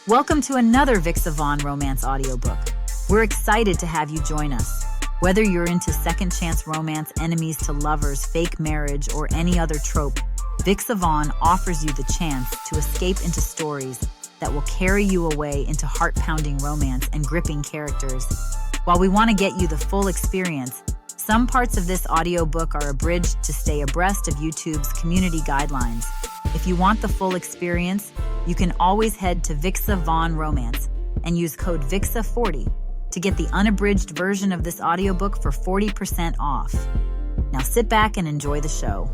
Welcome to another vixa-romance audiobook. We're excited to have you join us. Whether you're into second chance romance, enemies to lovers, fake marriage, or any other trope, vixa offers you the chance to escape into stories that will carry you away into heart-pounding romance and gripping characters. While we want to get you the full experience, some parts of this audiobook are abridged to stay abreast of YouTube's community guidelines. If you want the full experience, you can always head to vixa-romance and use code VIXA40 to get the unabridged version of this audiobook for 40% off. Now sit back and enjoy the show.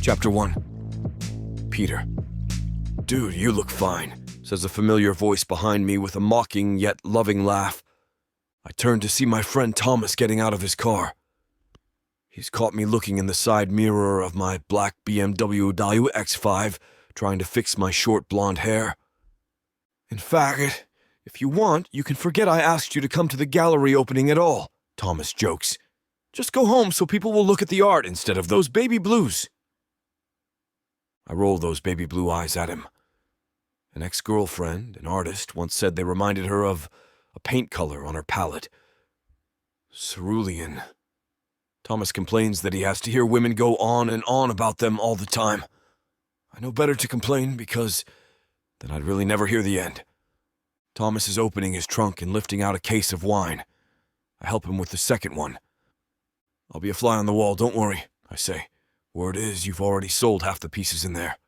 Chapter 1. Peter. "Dude, you look fine," says a familiar voice behind me with a mocking yet loving laugh. I turn to see my friend Thomas getting out of his car. He's caught me looking in the side mirror of my black BMW X5, trying to fix my short blonde hair. "In fact, if you want, you can forget I asked you to come to the gallery opening at all," Thomas jokes. "Just go home so people will look at the art instead of those baby blues." I roll those baby blue eyes at him. An ex-girlfriend, an artist, once said they reminded her of a paint color on her palette. Cerulean. Thomas complains that he has to hear women go on and on about them all the time. I know better to complain because then I'd really never hear the end. Thomas is opening his trunk and lifting out a case of wine. I help him with the second one. "I'll be a fly on the wall, don't worry," I say. "Word is you've already sold half the pieces in there."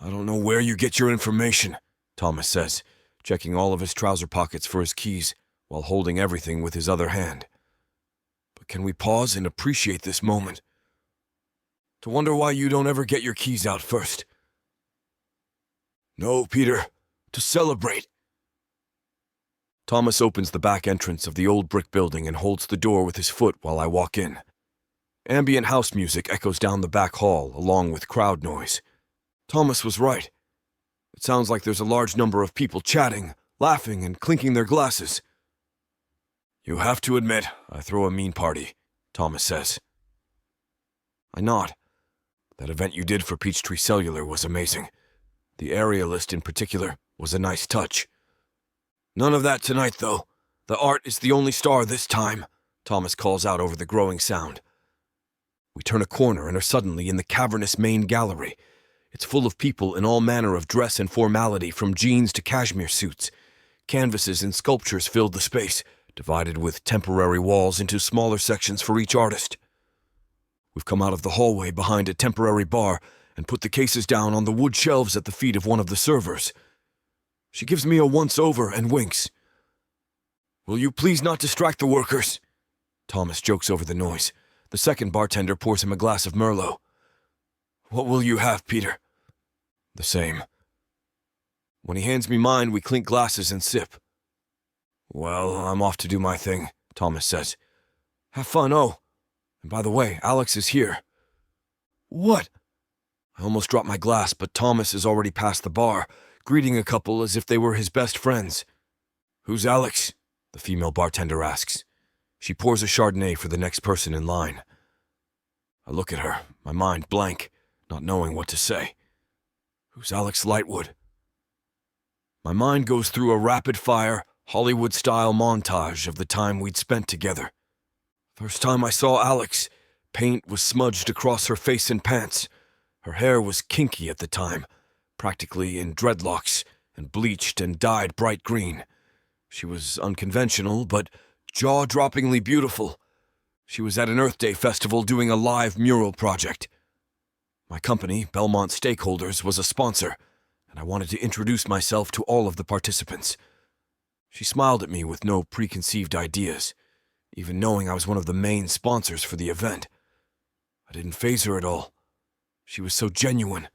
"I don't know where you get your information," Thomas says, checking all of his trouser pockets for his keys while holding everything with his other hand. "But can we pause and appreciate this moment? To wonder why you don't ever get your keys out first." "No, Peter, to celebrate." Thomas opens the back entrance of the old brick building and holds the door with his foot while I walk in. Ambient house music echoes down the back hall along with crowd noise. Thomas was right. It sounds like there's a large number of people chatting, laughing, and clinking their glasses. "You have to admit, I throw a mean party," Thomas says. I nod. "That event you did for Peachtree Cellular was amazing. The aerialist in particular was a nice touch." "None of that tonight, though. The art is the only star this time," Thomas calls out over the growing sound. We turn a corner and are suddenly in the cavernous main gallery. It's full of people in all manner of dress and formality, from jeans to cashmere suits. Canvases and sculptures filled the space, divided with temporary walls into smaller sections for each artist. We've come out of the hallway behind a temporary bar and put the cases down on the wood shelves at the feet of one of the servers. She gives me a once-over and winks. "Will you please not distract the workers?" Thomas jokes over the noise. The second bartender pours him a glass of Merlot. "What will you have, Peter?" "The same." When he hands me mine, we clink glasses and sip. "Well, I'm off to do my thing," Thomas says. "Have fun, oh. And by the way, Alex is here." "What?" I almost dropped my glass, but Thomas is already past the bar, greeting a couple as if they were his best friends. "Who's Alex?" the female bartender asks. She pours a Chardonnay for the next person in line. I look at her, my mind blank, not knowing what to say. "Who's Alex Lightwood?" My mind goes through a rapid-fire, Hollywood-style montage of the time we'd spent together. First time I saw Alex, paint was smudged across her face and pants. Her hair was kinky at the time, practically in dreadlocks, and bleached and dyed bright green. She was unconventional, but jaw-droppingly beautiful. She was at an Earth Day festival doing a live mural project. My company, Belmont Stakeholders, was a sponsor, and I wanted to introduce myself to all of the participants. She smiled at me with no preconceived ideas, even knowing I was one of the main sponsors for the event. I didn't faze her at all. She was so genuine,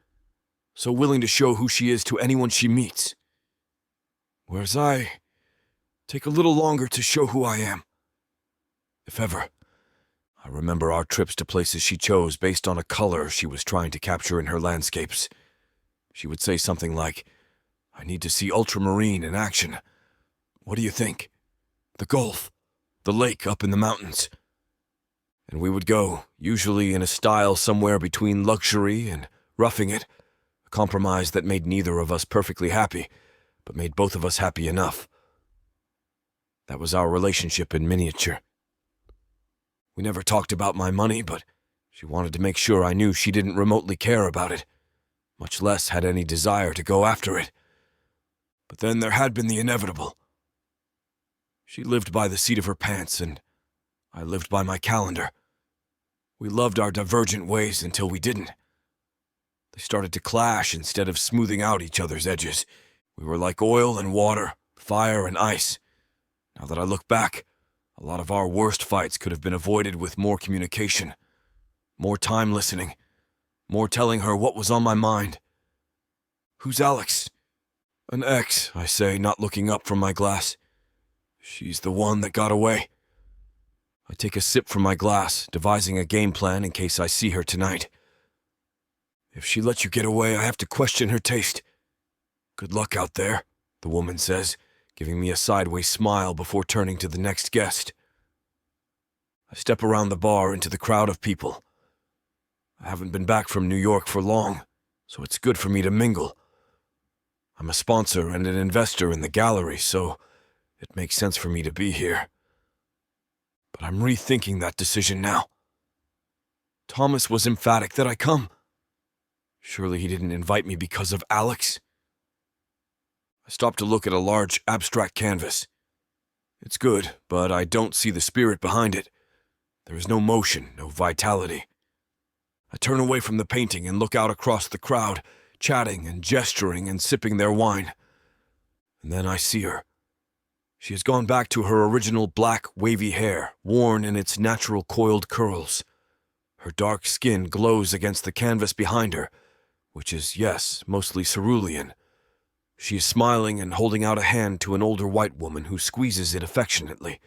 so willing to show who she is to anyone she meets. Whereas I take a little longer to show who I am, if ever. I remember our trips to places she chose based on a color she was trying to capture in her landscapes. She would say something like, "I need to see ultramarine in action. What do you think? The Gulf, the lake up in the mountains." And we would go, usually in a style somewhere between luxury and roughing it, a compromise that made neither of us perfectly happy, but made both of us happy enough. That was our relationship in miniature. We never talked about my money, but she wanted to make sure I knew she didn't remotely care about it, much less had any desire to go after it. But then there had been the inevitable. She lived by the seat of her pants, and I lived by my calendar. We loved our divergent ways until we didn't. They started to clash instead of smoothing out each other's edges. We were like oil and water, fire and ice. Now that I look back, a lot of our worst fights could have been avoided with more communication, more time listening, more telling her what was on my mind. "Who's Alex?" "An ex," I say, not looking up from my glass. "She's the one that got away." I take a sip from my glass, devising a game plan in case I see her tonight. "If she lets you get away, I have to question her taste." "Good luck out there," the woman says, giving me a sideways smile before turning to the next guest. I step around the bar into the crowd of people. I haven't been back from New York for long, so it's good for me to mingle. I'm a sponsor and an investor in the gallery, so it makes sense for me to be here. But I'm rethinking that decision now. Thomas was emphatic that I come. Surely he didn't invite me because of Alex? I stop to look at a large abstract canvas. It's good, but I don't see the spirit behind it. There is no motion, no vitality. I turn away from the painting and look out across the crowd, chatting and gesturing and sipping their wine. And then I see her. She has gone back to her original black, wavy hair, worn in its natural coiled curls. Her dark skin glows against the canvas behind her, which is, yes, mostly cerulean. She is smiling and holding out a hand to an older white woman who squeezes it affectionately.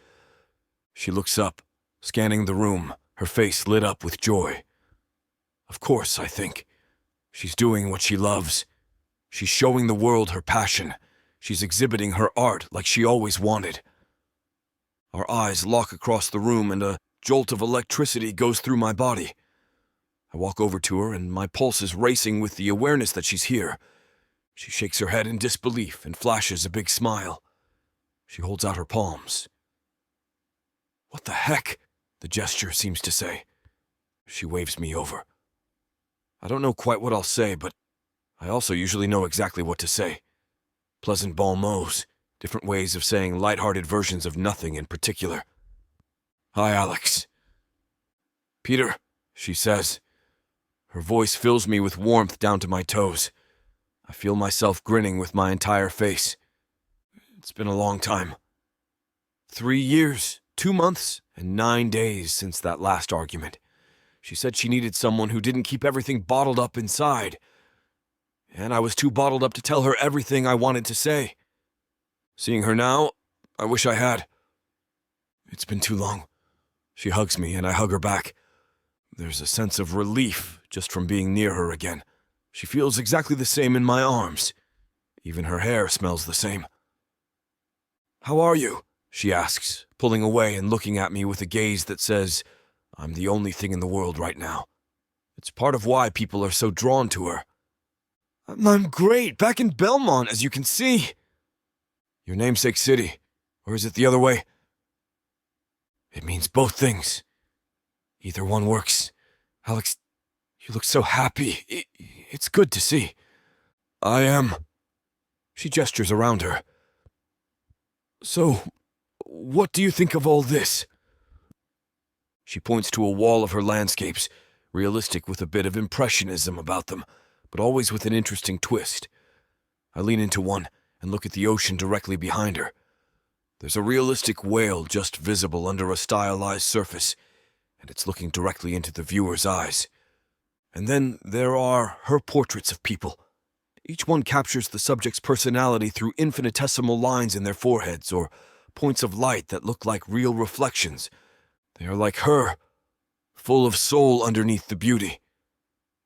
She looks up, scanning the room, her face lit up with joy. Of course, I think. She's doing what she loves. She's showing the world her passion. She's exhibiting her art like she always wanted. Our eyes lock across the room and a jolt of electricity goes through my body. I walk over to her and my pulse is racing with the awareness that she's here. She shakes her head in disbelief and flashes a big smile. She holds out her palms. "What the heck?" the gesture seems to say. She waves me over. I don't know quite what I'll say, but I also usually know exactly what to say. Pleasant bon mots, different ways of saying lighthearted versions of nothing in particular. "Hi, Alex." "Peter," she says. Her voice fills me with warmth down to my toes. I feel myself grinning with my entire face. It's been a long time. 3 years, 2 months, and 9 days since that last argument. She said she needed someone who didn't keep everything bottled up inside. And I was too bottled up to tell her everything I wanted to say. Seeing her now, I wish I had. It's been too long. She hugs me and I hug her back. There's a sense of relief just from being near her again. She feels exactly the same in my arms. Even her hair smells the same. "How are you?" she asks, pulling away and looking at me with a gaze that says, I'm the only thing in the world right now. It's part of why people are so drawn to her. "I'm great, back in Belmont, as you can see." "Your namesake city, or is it the other way?" "It means both things. Either one works. Alex, you look so happy. It's good to see." "I am." She gestures around her. "So, what do you think of all this?" She points to a wall of her landscapes, realistic with a bit of impressionism about them, but always with an interesting twist. I lean into one and look at the ocean directly behind her. There's a realistic whale just visible under a stylized surface, and it's looking directly into the viewer's eyes. And then there are her portraits of people. Each one captures the subject's personality through infinitesimal lines in their foreheads or points of light that look like real reflections. They are like her, full of soul underneath the beauty,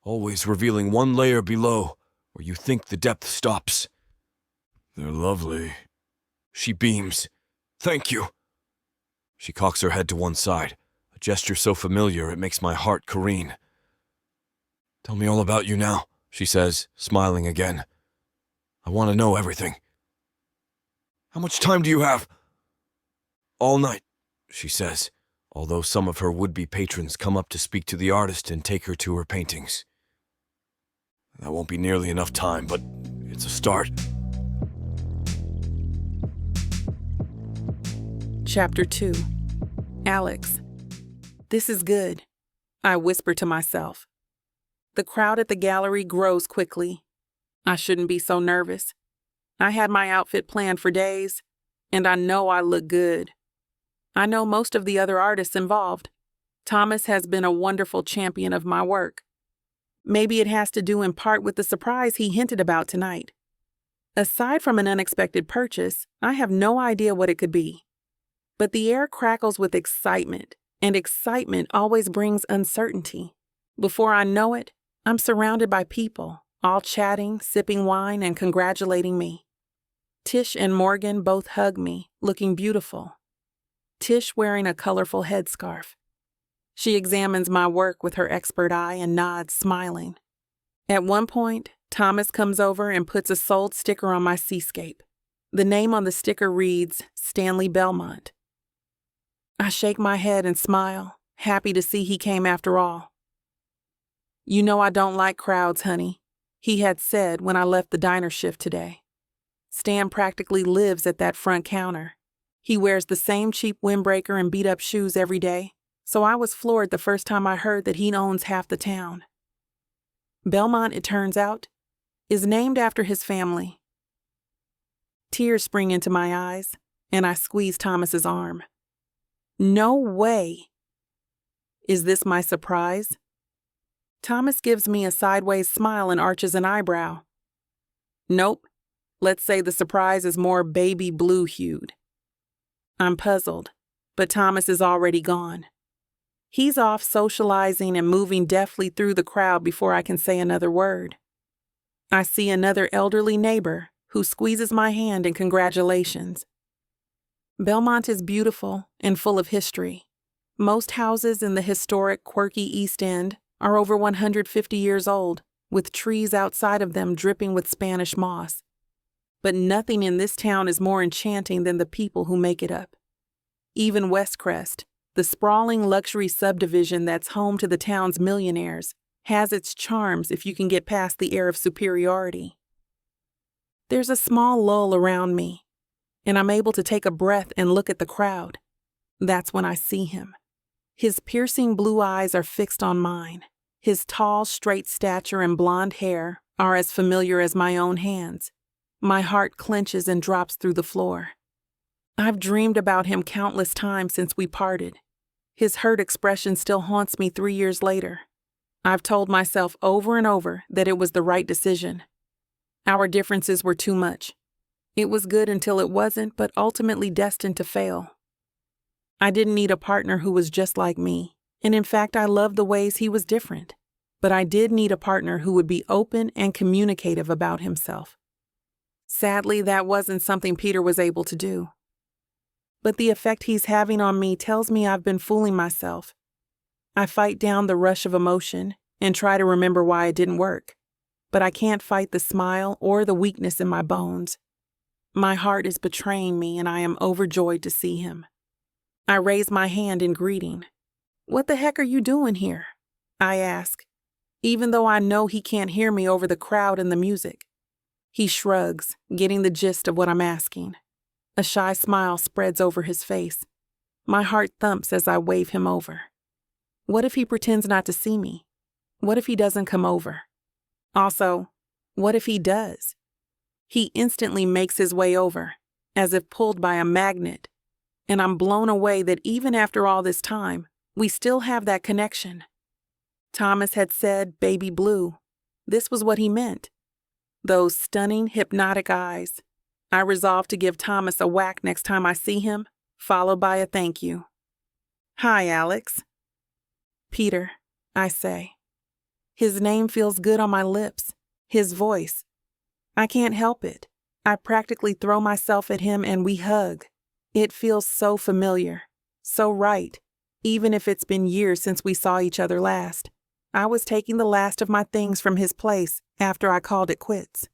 always revealing one layer below where you think the depth stops. "They're lovely." She beams. "Thank you." She cocks her head to one side, a gesture so familiar it makes my heart careen. "Tell me all about you now," she says, smiling again. I want to know everything. How much time do you have? All night, she says, although some of her would-be patrons come up to speak to the artist and take her to her paintings. That won't be nearly enough time, but it's a start. Chapter 2. Alex. This is good, I whisper to myself. The crowd at the gallery grows quickly. I shouldn't be so nervous. I had my outfit planned for days, and I know I look good. I know most of the other artists involved. Thomas has been a wonderful champion of my work. Maybe it has to do in part with the surprise he hinted about tonight. Aside from an unexpected purchase, I have no idea what it could be. But the air crackles with excitement, and excitement always brings uncertainty. Before I know it, I'm surrounded by people, all chatting, sipping wine, and congratulating me. Tish and Morgan both hug me, looking beautiful. Tish wearing a colorful headscarf. She examines my work with her expert eye and nods, smiling. At one point, Thomas comes over and puts a sold sticker on my seascape. The name on the sticker reads, Stanley Belmont. I shake my head and smile, happy to see he came after all. You know I don't like crowds, honey, he had said when I left the diner shift today. Stan practically lives at that front counter. He wears the same cheap windbreaker and beat-up shoes every day, so I was floored the first time I heard that he owns half the town. Belmont, it turns out, is named after his family. Tears spring into my eyes, and I squeeze Thomas's arm. No way! Is this my surprise? Thomas gives me a sideways smile and arches an eyebrow. Nope. Let's say the surprise is more baby blue-hued. I'm puzzled, but Thomas is already gone. He's off socializing and moving deftly through the crowd before I can say another word. I see another elderly neighbor who squeezes my hand in congratulations. Belmont is beautiful and full of history. Most houses in the historic, quirky East End are over 150 years old, with trees outside of them dripping with Spanish moss. But nothing in this town is more enchanting than the people who make it up. Even Westcrest, the sprawling luxury subdivision that's home to the town's millionaires, has its charms if you can get past the air of superiority. There's a small lull around me, and I'm able to take a breath and look at the crowd. That's when I see him. His piercing blue eyes are fixed on mine. His tall, straight stature and blonde hair are as familiar as my own hands. My heart clenches and drops through the floor. I've dreamed about him countless times since we parted. His hurt expression still haunts me 3 years later. I've told myself over and over that it was the right decision. Our differences were too much. It was good until it wasn't, but ultimately destined to fail. I didn't need a partner who was just like me, and in fact I loved the ways he was different. But I did need a partner who would be open and communicative about himself. Sadly, that wasn't something Peter was able to do. But the effect he's having on me tells me I've been fooling myself. I fight down the rush of emotion and try to remember why it didn't work. But I can't fight the smile or the weakness in my bones. My heart is betraying me, and I am overjoyed to see him. I raise my hand in greeting. "What the heck are you doing here?" I ask, even though I know he can't hear me over the crowd and the music. He shrugs, getting the gist of what I'm asking. A shy smile spreads over his face. My heart thumps as I wave him over. What if he pretends not to see me? What if he doesn't come over? Also, what if he does? He instantly makes his way over, as if pulled by a magnet, and I'm blown away that even after all this time, we still have that connection. Thomas had said baby blue. This was what he meant. Those stunning, hypnotic eyes. I resolve to give Thomas a whack next time I see him, followed by a thank you. "Hi, Alex." "Peter," I say. His name feels good on my lips, his voice. I can't help it. I practically throw myself at him and we hug. It feels so familiar, so right, even if it's been years since we saw each other last. I was taking the last of my things from his place, after I called it quits.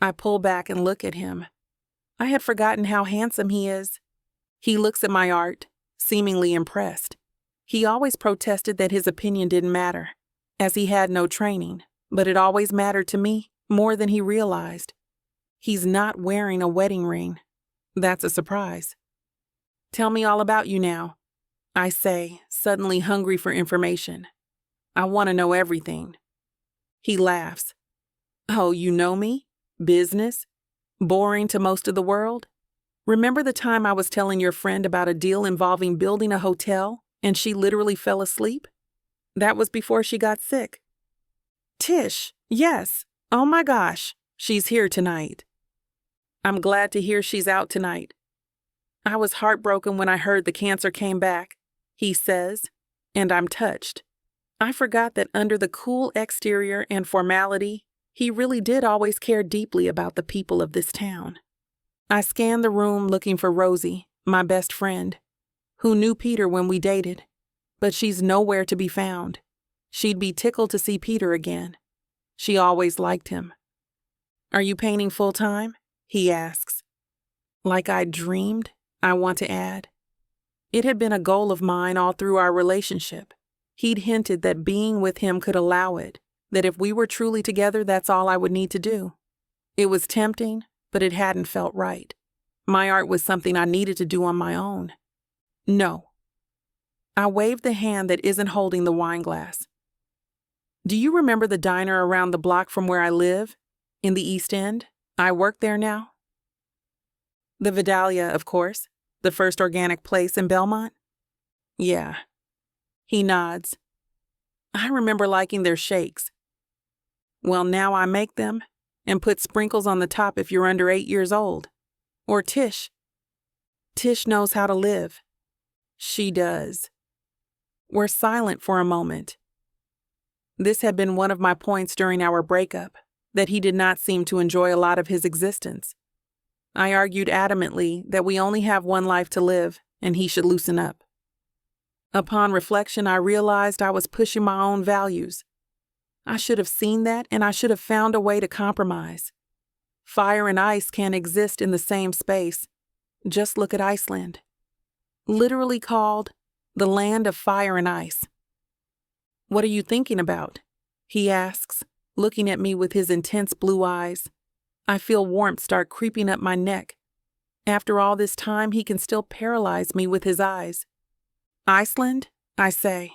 I pull back and look at him. I had forgotten how handsome he is. He looks at my art, seemingly impressed. He always protested that his opinion didn't matter, as he had no training, but it always mattered to me more than he realized. He's not wearing a wedding ring. That's a surprise. Tell me all about you now, I say, suddenly hungry for information. I want to know everything. He laughs. Oh, you know me? Business? Boring to most of the world? Remember the time I was telling your friend about a deal involving building a hotel and she literally fell asleep? That was before she got sick. Tish, yes. Oh my gosh, she's here tonight. I'm glad to hear she's out tonight. I was heartbroken when I heard the cancer came back, he says, and I'm touched. I forgot that under the cool exterior and formality, he really did always care deeply about the people of this town. I scanned the room looking for Rosie, my best friend, who knew Peter when we dated, but she's nowhere to be found. She'd be tickled to see Peter again. She always liked him. Are you painting full-time? He asks. Like I dreamed, I want to add. It had been a goal of mine all through our relationship. He'd hinted that being with him could allow it, that if we were truly together, that's all I would need to do. It was tempting, but it hadn't felt right. My art was something I needed to do on my own. No. I waved the hand that isn't holding the wine glass. Do you remember the diner around the block from where I live? In the East End? I work there now. The Vidalia, of course. The first organic place in Belmont? Yeah. He nods. I remember liking their shakes. Well, now I make them and put sprinkles on the top if you're under 8 years old. Or Tish. Tish knows how to live. She does. We're silent for a moment. This had been one of my points during our breakup, that he did not seem to enjoy a lot of his existence. I argued adamantly that we only have one life to live and he should loosen up. Upon reflection, I realized I was pushing my own values. I should have seen that and I should have found a way to compromise. Fire and ice can't exist in the same space. Just look at Iceland. Literally called the land of fire and ice. What are you thinking about? He asks, looking at me with his intense blue eyes. I feel warmth start creeping up my neck. After all this time, he can still paralyze me with his eyes. Iceland? I say.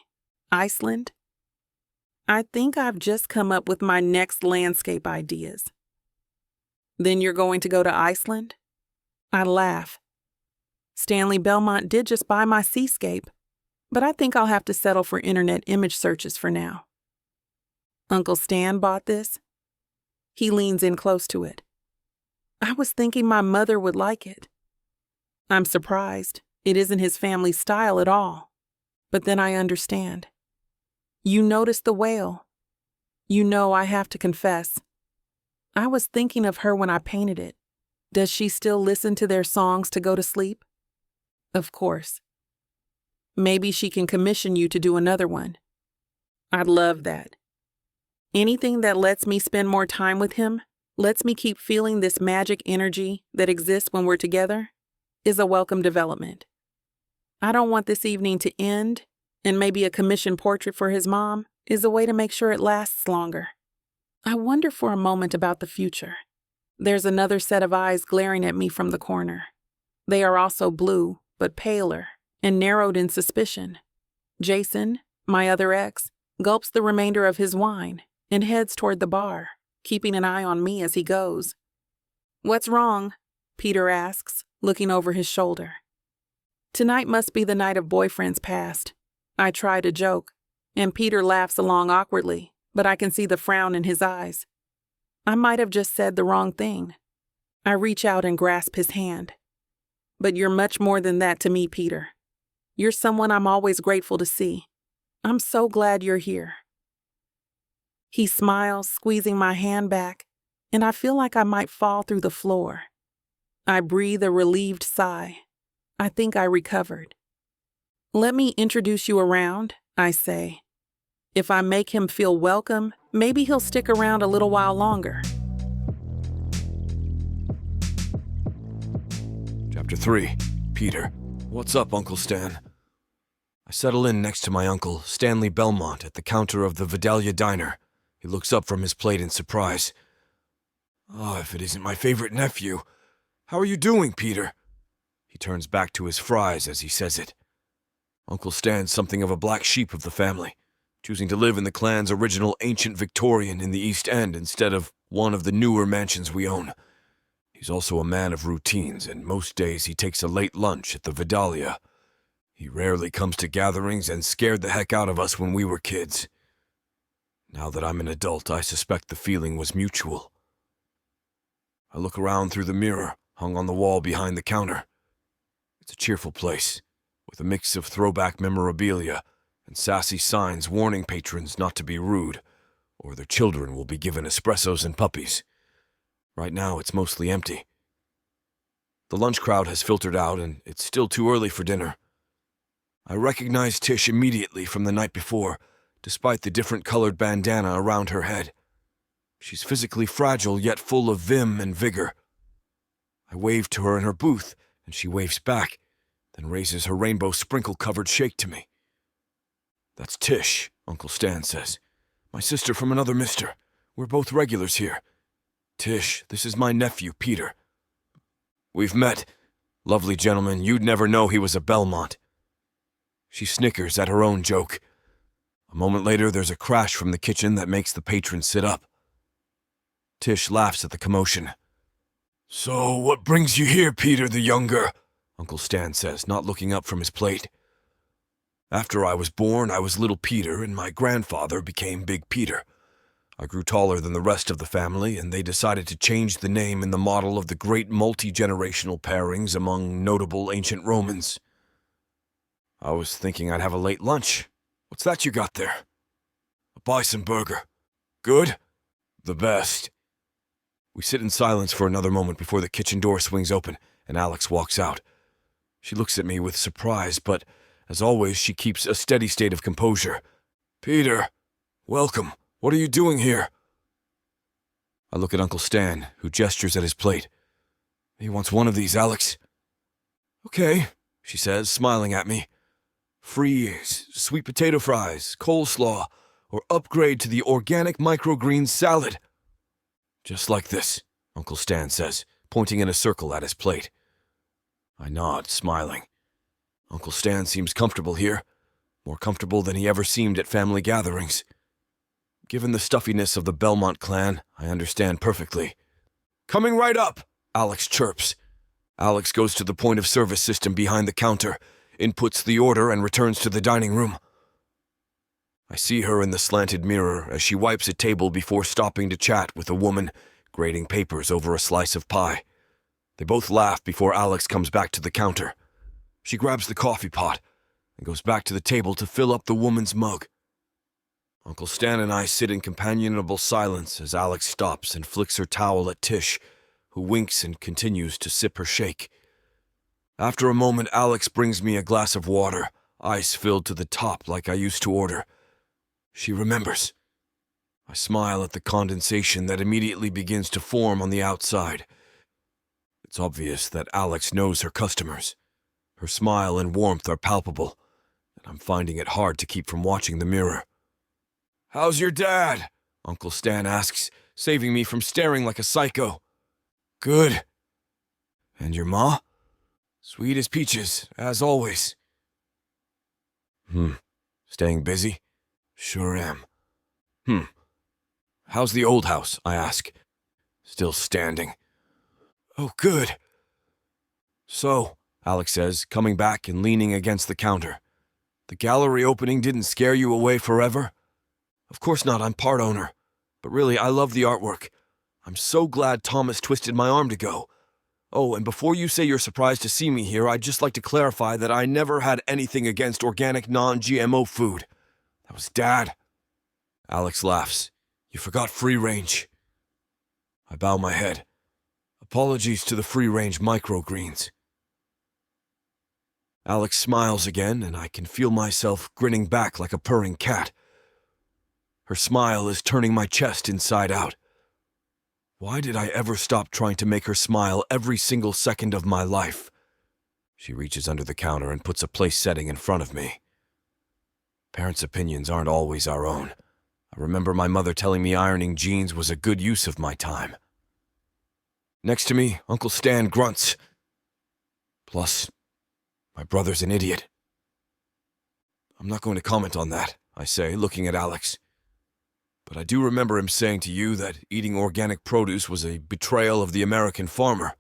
Iceland? I think I've just come up with my next landscape ideas. Then you're going to go to Iceland? I laugh. Stanley Belmont did just buy my seascape, but I think I'll have to settle for internet image searches for now. Uncle Stan bought this? He leans in close to it. I was thinking my mother would like it. I'm surprised. It isn't his family style at all. But then I understand. You noticed the whale. You know, I have to confess. I was thinking of her when I painted it. Does she still listen to their songs to go to sleep? Of course. Maybe she can commission you to do another one. I'd love that. Anything that lets me spend more time with him, lets me keep feeling this magic energy that exists when we're together, is a welcome development. I don't want this evening to end, and maybe a commissioned portrait for his mom is a way to make sure it lasts longer. I wonder for a moment about the future. There's another set of eyes glaring at me from the corner. They are also blue, but paler, and narrowed in suspicion. Jason, my other ex, gulps the remainder of his wine and heads toward the bar, keeping an eye on me as he goes. What's wrong? Peter asks, looking over his shoulder. Tonight must be the night of boyfriends past. I try to joke, and Peter laughs along awkwardly, but I can see the frown in his eyes. I might have just said the wrong thing. I reach out and grasp his hand. But you're much more than that to me, Peter. You're someone I'm always grateful to see. I'm so glad you're here. He smiles, squeezing my hand back, and I feel like I might fall through the floor. I breathe a relieved sigh. I think I recovered. Let me introduce you around, I say. If I make him feel welcome, Maybe he'll stick around a little while longer. Chapter 3. Peter. What's up, Uncle Stan? I settle in next to my uncle, Stanley Belmont, at the counter of the Vidalia Diner. He looks up from his plate in surprise. Oh, if it isn't my favorite nephew. How are you doing, Peter? He turns back to his fries as he says it. Uncle Stan's something of a black sheep of the family, choosing to live in the clan's original ancient Victorian in the East End instead of one of the newer mansions we own. He's also a man of routines, and most days he takes a late lunch at the Vidalia. He rarely comes to gatherings and scared the heck out of us when we were kids. Now that I'm an adult, I suspect the feeling was mutual. I look around through the mirror, hung on the wall behind the counter. It's a cheerful place, with a mix of throwback memorabilia and sassy signs warning patrons not to be rude, or their children will be given espressos and puppies. Right now, it's mostly empty. The lunch crowd has filtered out, and it's still too early for dinner. I recognize Tish immediately from the night before, despite the different colored bandana around her head. She's physically fragile, yet full of vim and vigor. I wave to her in her booth, and she waves back, then raises her rainbow sprinkle-covered shake to me. That's Tish, Uncle Stan says. My sister from another mister. We're both regulars here. Tish, this is my nephew, Peter. We've met. Lovely gentleman, you'd never know he was a Belmont. She snickers at her own joke. A moment later, there's a crash from the kitchen that makes the patron sit up. Tish laughs at the commotion. So, what brings you here, Peter the Younger? Uncle Stan says, not looking up from his plate. After I was born, I was little Peter, and my grandfather became Big Peter. I grew taller than the rest of the family, and they decided to change the name in the model of the great multi-generational pairings among notable ancient Romans. I was thinking I'd have a late lunch. What's that you got there? A bison burger. Good? The best. We sit in silence for another moment before the kitchen door swings open, and Alex walks out. She looks at me with surprise, but, as always, she keeps a steady state of composure. Peter, welcome. What are you doing here? I look at Uncle Stan, who gestures at his plate. He wants one of these, Alex. Okay, she says, smiling at me. Free sweet potato fries, coleslaw, or upgrade to the organic microgreen salad. Just like this, Uncle Stan says, pointing in a circle at his plate. I nod, smiling. Uncle Stan seems comfortable here, more comfortable than he ever seemed at family gatherings. Given the stuffiness of the Belmont clan, I understand perfectly. Coming right up, Alex chirps. Alex goes to the point-of-service system behind the counter, inputs the order, and returns to the dining room. I see her in the slanted mirror as she wipes a table before stopping to chat with a woman, grading papers over a slice of pie. They both laugh before Alex comes back to the counter. She grabs the coffee pot and goes back to the table to fill up the woman's mug. Uncle Stan and I sit in companionable silence as Alex stops and flicks her towel at Tish, who winks and continues to sip her shake. After a moment, Alex brings me a glass of water, ice filled to the top like I used to order. She remembers. I smile at the condensation that immediately begins to form on the outside. It's obvious that Alex knows her customers. Her smile and warmth are palpable, and I'm finding it hard to keep from watching the mirror. How's your dad? Uncle Stan asks, saving me from staring like a psycho. Good. And your ma? Sweet as peaches, as always. Staying busy? Sure am. How's the old house? I ask. Still standing. Oh, good. So, Alex says, coming back and leaning against the counter. The gallery opening didn't scare you away forever? Of course not, I'm part owner. But really, I love the artwork. I'm so glad Thomas twisted my arm to go. Oh, and before you say you're surprised to see me here, I'd just like to clarify that I never had anything against organic non-GMO food. That was Dad. Alex laughs. You forgot free range. I bow my head. Apologies to the free-range microgreens. Alex smiles again, and I can feel myself grinning back like a purring cat. Her smile is turning my chest inside out. Why did I ever stop trying to make her smile every single second of my life? She reaches under the counter and puts a place setting in front of me. Parents' opinions aren't always our own. I remember my mother telling me ironing jeans was a good use of my time. Next to me, Uncle Stan grunts. Plus, my brother's an idiot. I'm not going to comment on that, I say, looking at Alex. But I do remember him saying to you that eating organic produce was a betrayal of the American farmer.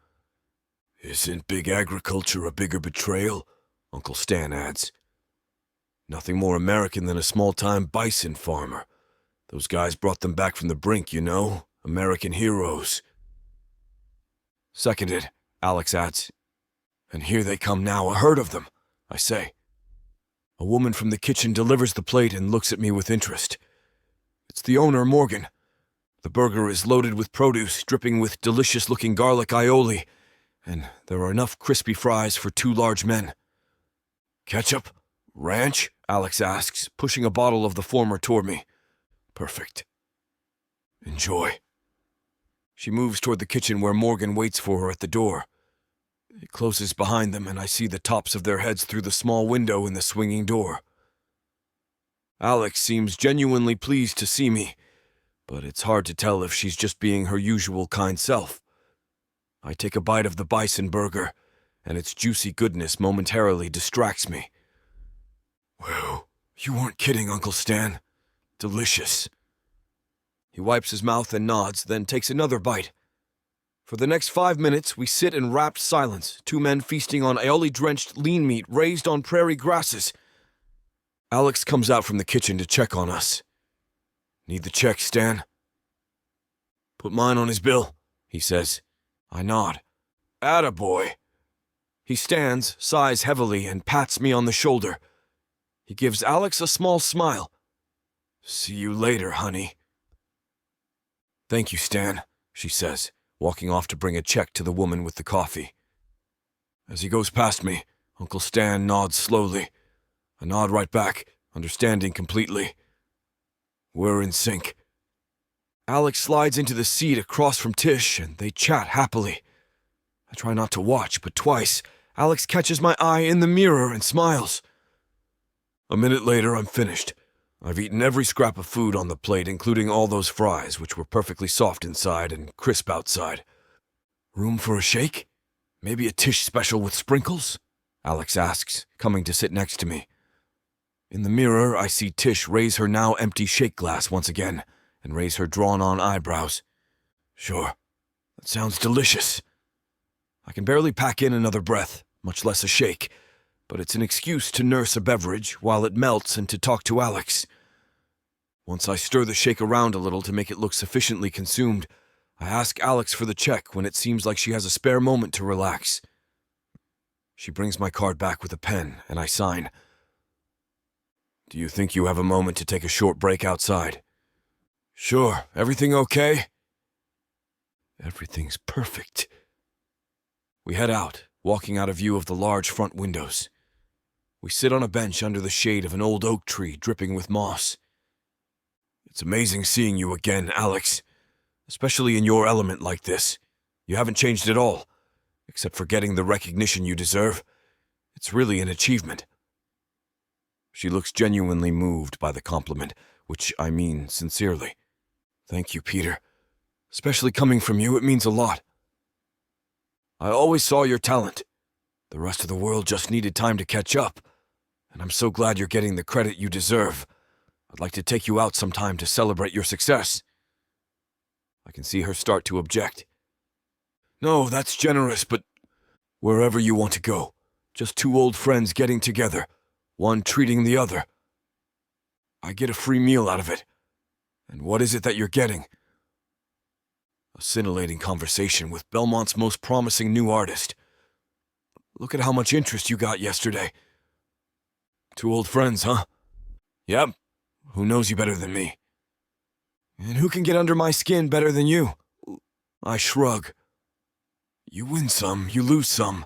Isn't big agriculture a bigger betrayal? Uncle Stan adds. Nothing more American than a small-time bison farmer. Those guys brought them back from the brink, you know? American heroes. Seconded, Alex adds. And here they come now, a herd of them, I say. A woman from the kitchen delivers the plate and looks at me with interest. It's the owner, Morgan. The burger is loaded with produce, dripping with delicious-looking garlic aioli, and there are enough crispy fries for 2 large men. Ketchup? Ranch? Alex asks, pushing a bottle of the former toward me. Perfect. Enjoy. She moves toward the kitchen where Morgan waits for her at the door. It closes behind them, and I see the tops of their heads through the small window in the swinging door. Alex seems genuinely pleased to see me, but it's hard to tell if she's just being her usual kind self. I take a bite of the bison burger, and its juicy goodness momentarily distracts me. Well, you weren't kidding, Uncle Stan. Delicious. He wipes his mouth and nods, then takes another bite. For the next 5 minutes, we sit in rapt silence, 2 men feasting on aioli-drenched lean meat raised on prairie grasses. Alex comes out from the kitchen to check on us. Need the check, Stan? Put mine on his bill, he says. I nod. Attaboy. He stands, sighs heavily, and pats me on the shoulder. He gives Alex a small smile. See you later, honey. Thank you, Stan, she says, walking off to bring a check to the woman with the coffee. As he goes past me, Uncle Stan nods slowly. I nod right back, understanding completely. We're in sync. Alex slides into the seat across from Tish, and they chat happily. I try not to watch, but twice, Alex catches my eye in the mirror and smiles. A minute later, I'm finished. I've eaten every scrap of food on the plate, including all those fries, which were perfectly soft inside and crisp outside. Room for a shake? Maybe a Tish special with sprinkles? Alex asks, coming to sit next to me. In the mirror, I see Tish raise her now empty shake glass once again, and raise her drawn-on eyebrows. Sure, that sounds delicious. I can barely pack in another breath, much less a shake, but it's an excuse to nurse a beverage while it melts and to talk to Alex. Once I stir the shake around a little to make it look sufficiently consumed, I ask Alex for the check when it seems like she has a spare moment to relax. She brings my card back with a pen, and I sign. Do you think you have a moment to take a short break outside? Sure. Everything okay? Everything's perfect. We head out, walking out of view of the large front windows. We sit on a bench under the shade of an old oak tree dripping with moss. It's amazing seeing you again, Alex. Especially in your element like this. You haven't changed at all, except for getting the recognition you deserve. It's really an achievement. She looks genuinely moved by the compliment, which I mean sincerely. Thank you, Peter. Especially coming from you, it means a lot. I always saw your talent. The rest of the world just needed time to catch up, and I'm so glad you're getting the credit you deserve. I'd like to take you out sometime to celebrate your success. I can see her start to object. No, that's generous, but wherever you want to go. Just 2 old friends getting together, one treating the other. I get a free meal out of it. And what is it that you're getting? A scintillating conversation with Belmont's most promising new artist. Look at how much interest you got yesterday. 2 old friends, huh? Yep. Who knows you better than me? And who can get under my skin better than you? I shrug. You win some, you lose some.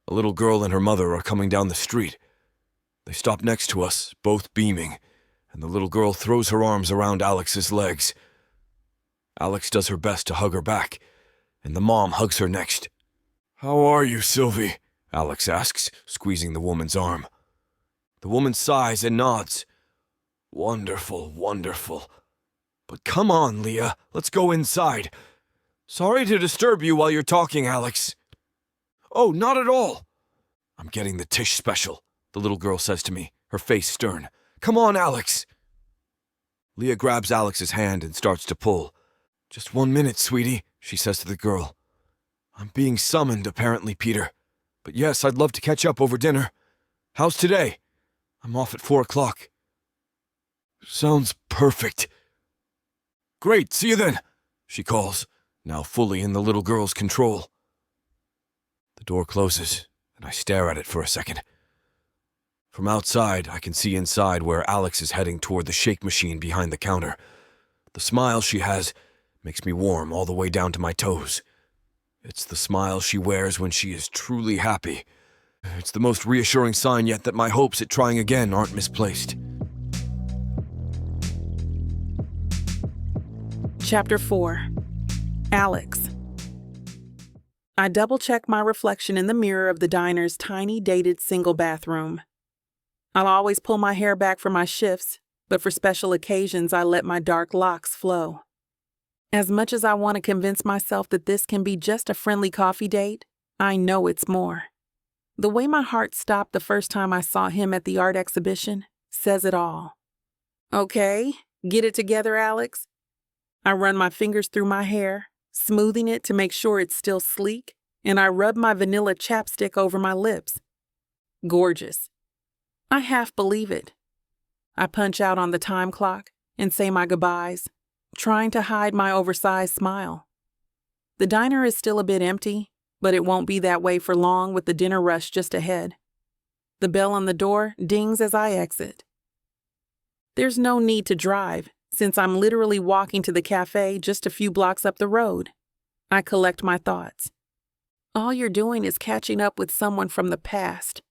A little girl and her mother are coming down the street. They stop next to us, both beaming, and the little girl throws her arms around Alex's legs. Alex does her best to hug her back, and the mom hugs her next. "How are you, Sylvie?" Alex asks, squeezing the woman's arm. The woman sighs and nods. "Wonderful, wonderful. But come on, Leah, let's go inside. Sorry to disturb you while you're talking, Alex." "Oh, not at all." "I'm getting the Tish special," the little girl says to me, her face stern. "Come on, Alex." Leah grabs Alex's hand and starts to pull. "Just 1 minute, sweetie," she says to the girl. "I'm being summoned, apparently, Peter. But yes, I'd love to catch up over dinner. How's today? I'm off at 4 o'clock. "Sounds perfect." "Great, see you then," she calls, now fully in the little girl's control. The door closes, and I stare at it for a second. From outside, I can see inside where Alex is heading toward the shake machine behind the counter. The smile she has makes me warm all the way down to my toes. It's the smile she wears when she is truly happy. It's the most reassuring sign yet that my hopes at trying again aren't misplaced. Chapter 4. Alex. I double-check my reflection in the mirror of the diner's tiny, dated single bathroom. I'll always pull my hair back for my shifts, but for special occasions I let my dark locks flow. As much as I want to convince myself that this can be just a friendly coffee date, I know it's more. The way my heart stopped the first time I saw him at the art exhibition says it all. "Okay, get it together, Alex." I run my fingers through my hair, smoothing it to make sure it's still sleek, and I rub my vanilla chapstick over my lips. Gorgeous. I half believe it. I punch out on the time clock and say my goodbyes, trying to hide my oversized smile. The diner is still a bit empty, but it won't be that way for long with the dinner rush just ahead. The bell on the door dings as I exit. There's no need to drive, since I'm literally walking to the cafe just a few blocks up the road. I collect my thoughts. All you're doing is catching up with someone from the past,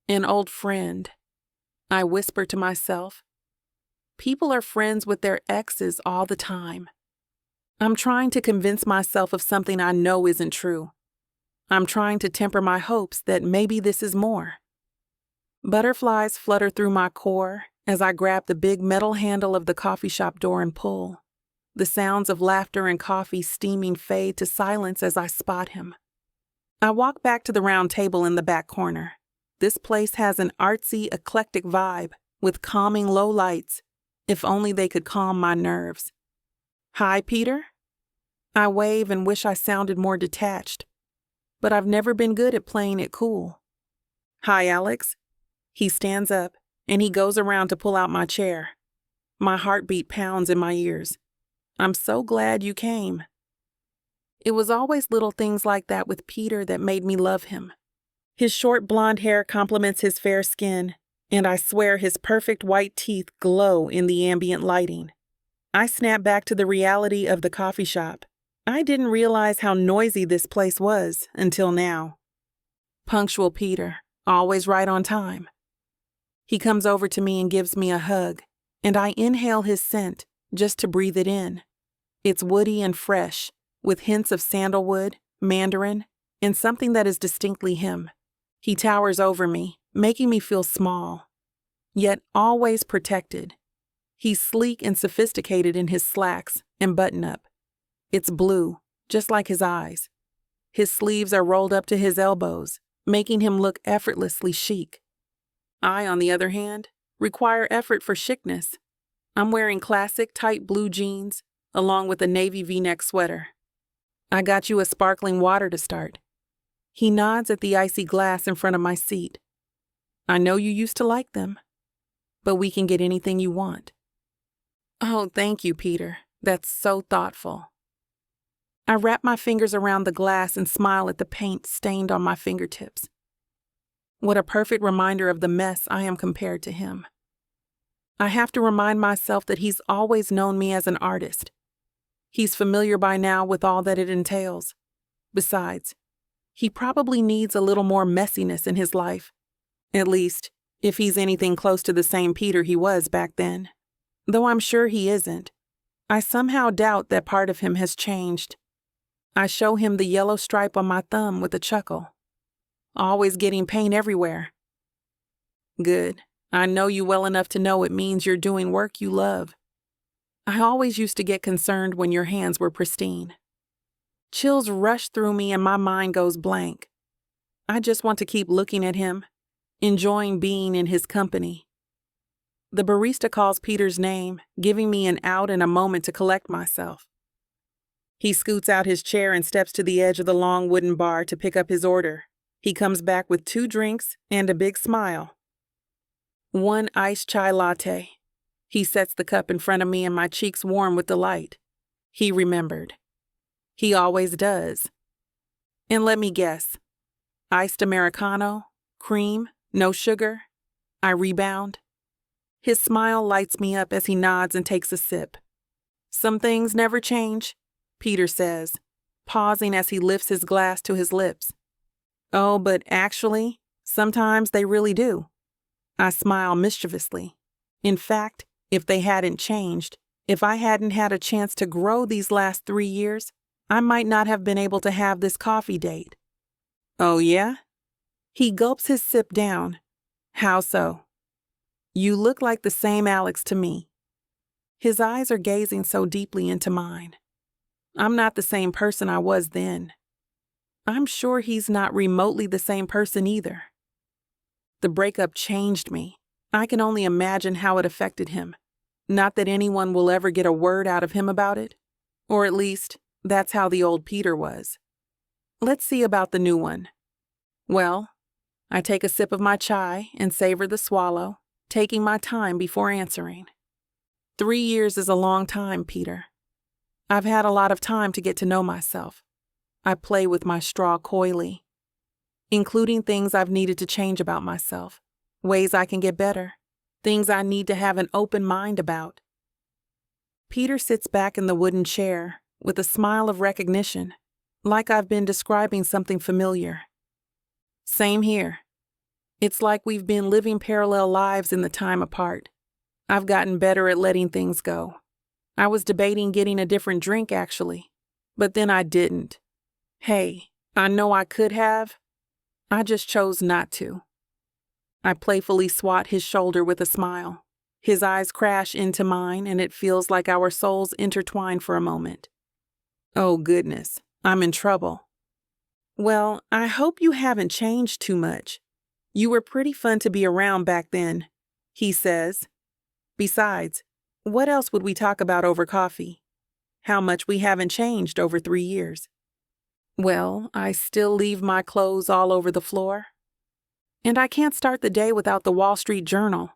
an old friend. I whisper to myself. People are friends with their exes all the time. I'm trying to convince myself of something I know isn't true. I'm trying to temper my hopes that maybe this is more. Butterflies flutter through my core as I grab the big metal handle of the coffee shop door and pull. The sounds of laughter and coffee steaming fade to silence as I spot him. I walk back to the round table in the back corner. This place has an artsy, eclectic vibe with calming low lights. If only they could calm my nerves. "Hi, Peter?" I wave and wish I sounded more detached, but I've never been good at playing it cool. "Hi, Alex." He stands up, and he goes around to pull out my chair. My heartbeat pounds in my ears. "I'm so glad you came." It was always little things like that with Peter that made me love him. His short blonde hair complements his fair skin, and I swear his perfect white teeth glow in the ambient lighting. I snap back to the reality of the coffee shop. I didn't realize how noisy this place was until now. Punctual Peter, always right on time. He comes over to me and gives me a hug, and I inhale his scent just to breathe it in. It's woody and fresh, with hints of sandalwood, mandarin, and something that is distinctly him. He towers over me, making me feel small, yet always protected. He's sleek and sophisticated in his slacks and button-up. It's blue, just like his eyes. His sleeves are rolled up to his elbows, making him look effortlessly chic. I, on the other hand, require effort for chicness. I'm wearing classic tight blue jeans, along with a navy V-neck sweater. "I got you a sparkling water to start." He nods at the icy glass in front of my seat. "I know you used to like them, but we can get anything you want." "Oh, thank you, Peter. That's so thoughtful." I wrap my fingers around the glass and smile at the paint stained on my fingertips. What a perfect reminder of the mess I am compared to him. I have to remind myself that he's always known me as an artist. He's familiar by now with all that it entails. Besides, he probably needs a little more messiness in his life. At least, if he's anything close to the same Peter he was back then. though I'm sure he isn't. I somehow doubt that part of him has changed. I show him the yellow stripe on my thumb with a chuckle. Always getting paint everywhere. Good. I know you well enough to know it means you're doing work you love. I always used to get concerned when your hands were pristine. Chills rush through me and my mind goes blank. I just want to keep looking at him, enjoying being in his company. The barista calls Peter's name, giving me an out and a moment to collect myself. He scoots out his chair and steps to the edge of the long wooden bar to pick up his order. He comes back with 2 drinks and a big smile. 1 iced chai latte. He sets the cup in front of me and my cheeks warm with delight. He remembered. He always does. And let me guess. Iced Americano, cream, no sugar. I rebound. His smile lights me up as he nods and takes a sip. Some things never change, Peter says, pausing as he lifts his glass to his lips. Oh, but actually, sometimes they really do. I smile mischievously. In fact, if they hadn't changed, if I hadn't had a chance to grow these last 3 years, I might not have been able to have this coffee date. Oh, yeah? He gulps his sip down. How so? You look like the same Alex to me. His eyes are gazing so deeply into mine. I'm not the same person I was then. I'm sure he's not remotely the same person either. The breakup changed me. I can only imagine how it affected him. Not that anyone will ever get a word out of him about it. Or at least, that's how the old Peter was. Let's see about the new one. Well, I take a sip of my chai and savor the swallow, taking my time before answering. 3 years is a long time, Peter. I've had a lot of time to get to know myself. I play with my straw coyly, including things I've needed to change about myself, ways I can get better, things I need to have an open mind about. Peter sits back in the wooden chair with a smile of recognition, like I've been describing something familiar. Same here. It's like we've been living parallel lives in the time apart. I've gotten better at letting things go. I was debating getting a different drink, actually, but then I didn't. Hey, I know I could have. I just chose not to. I playfully swat his shoulder with a smile. His eyes crash into mine, and it feels like our souls intertwine for a moment. Oh, goodness, I'm in trouble. Well, I hope you haven't changed too much. You were pretty fun to be around back then, he says. Besides, what else would we talk about over coffee? How much we haven't changed over 3 years. Well, I still leave my clothes all over the floor. And I can't start the day without the Wall Street Journal.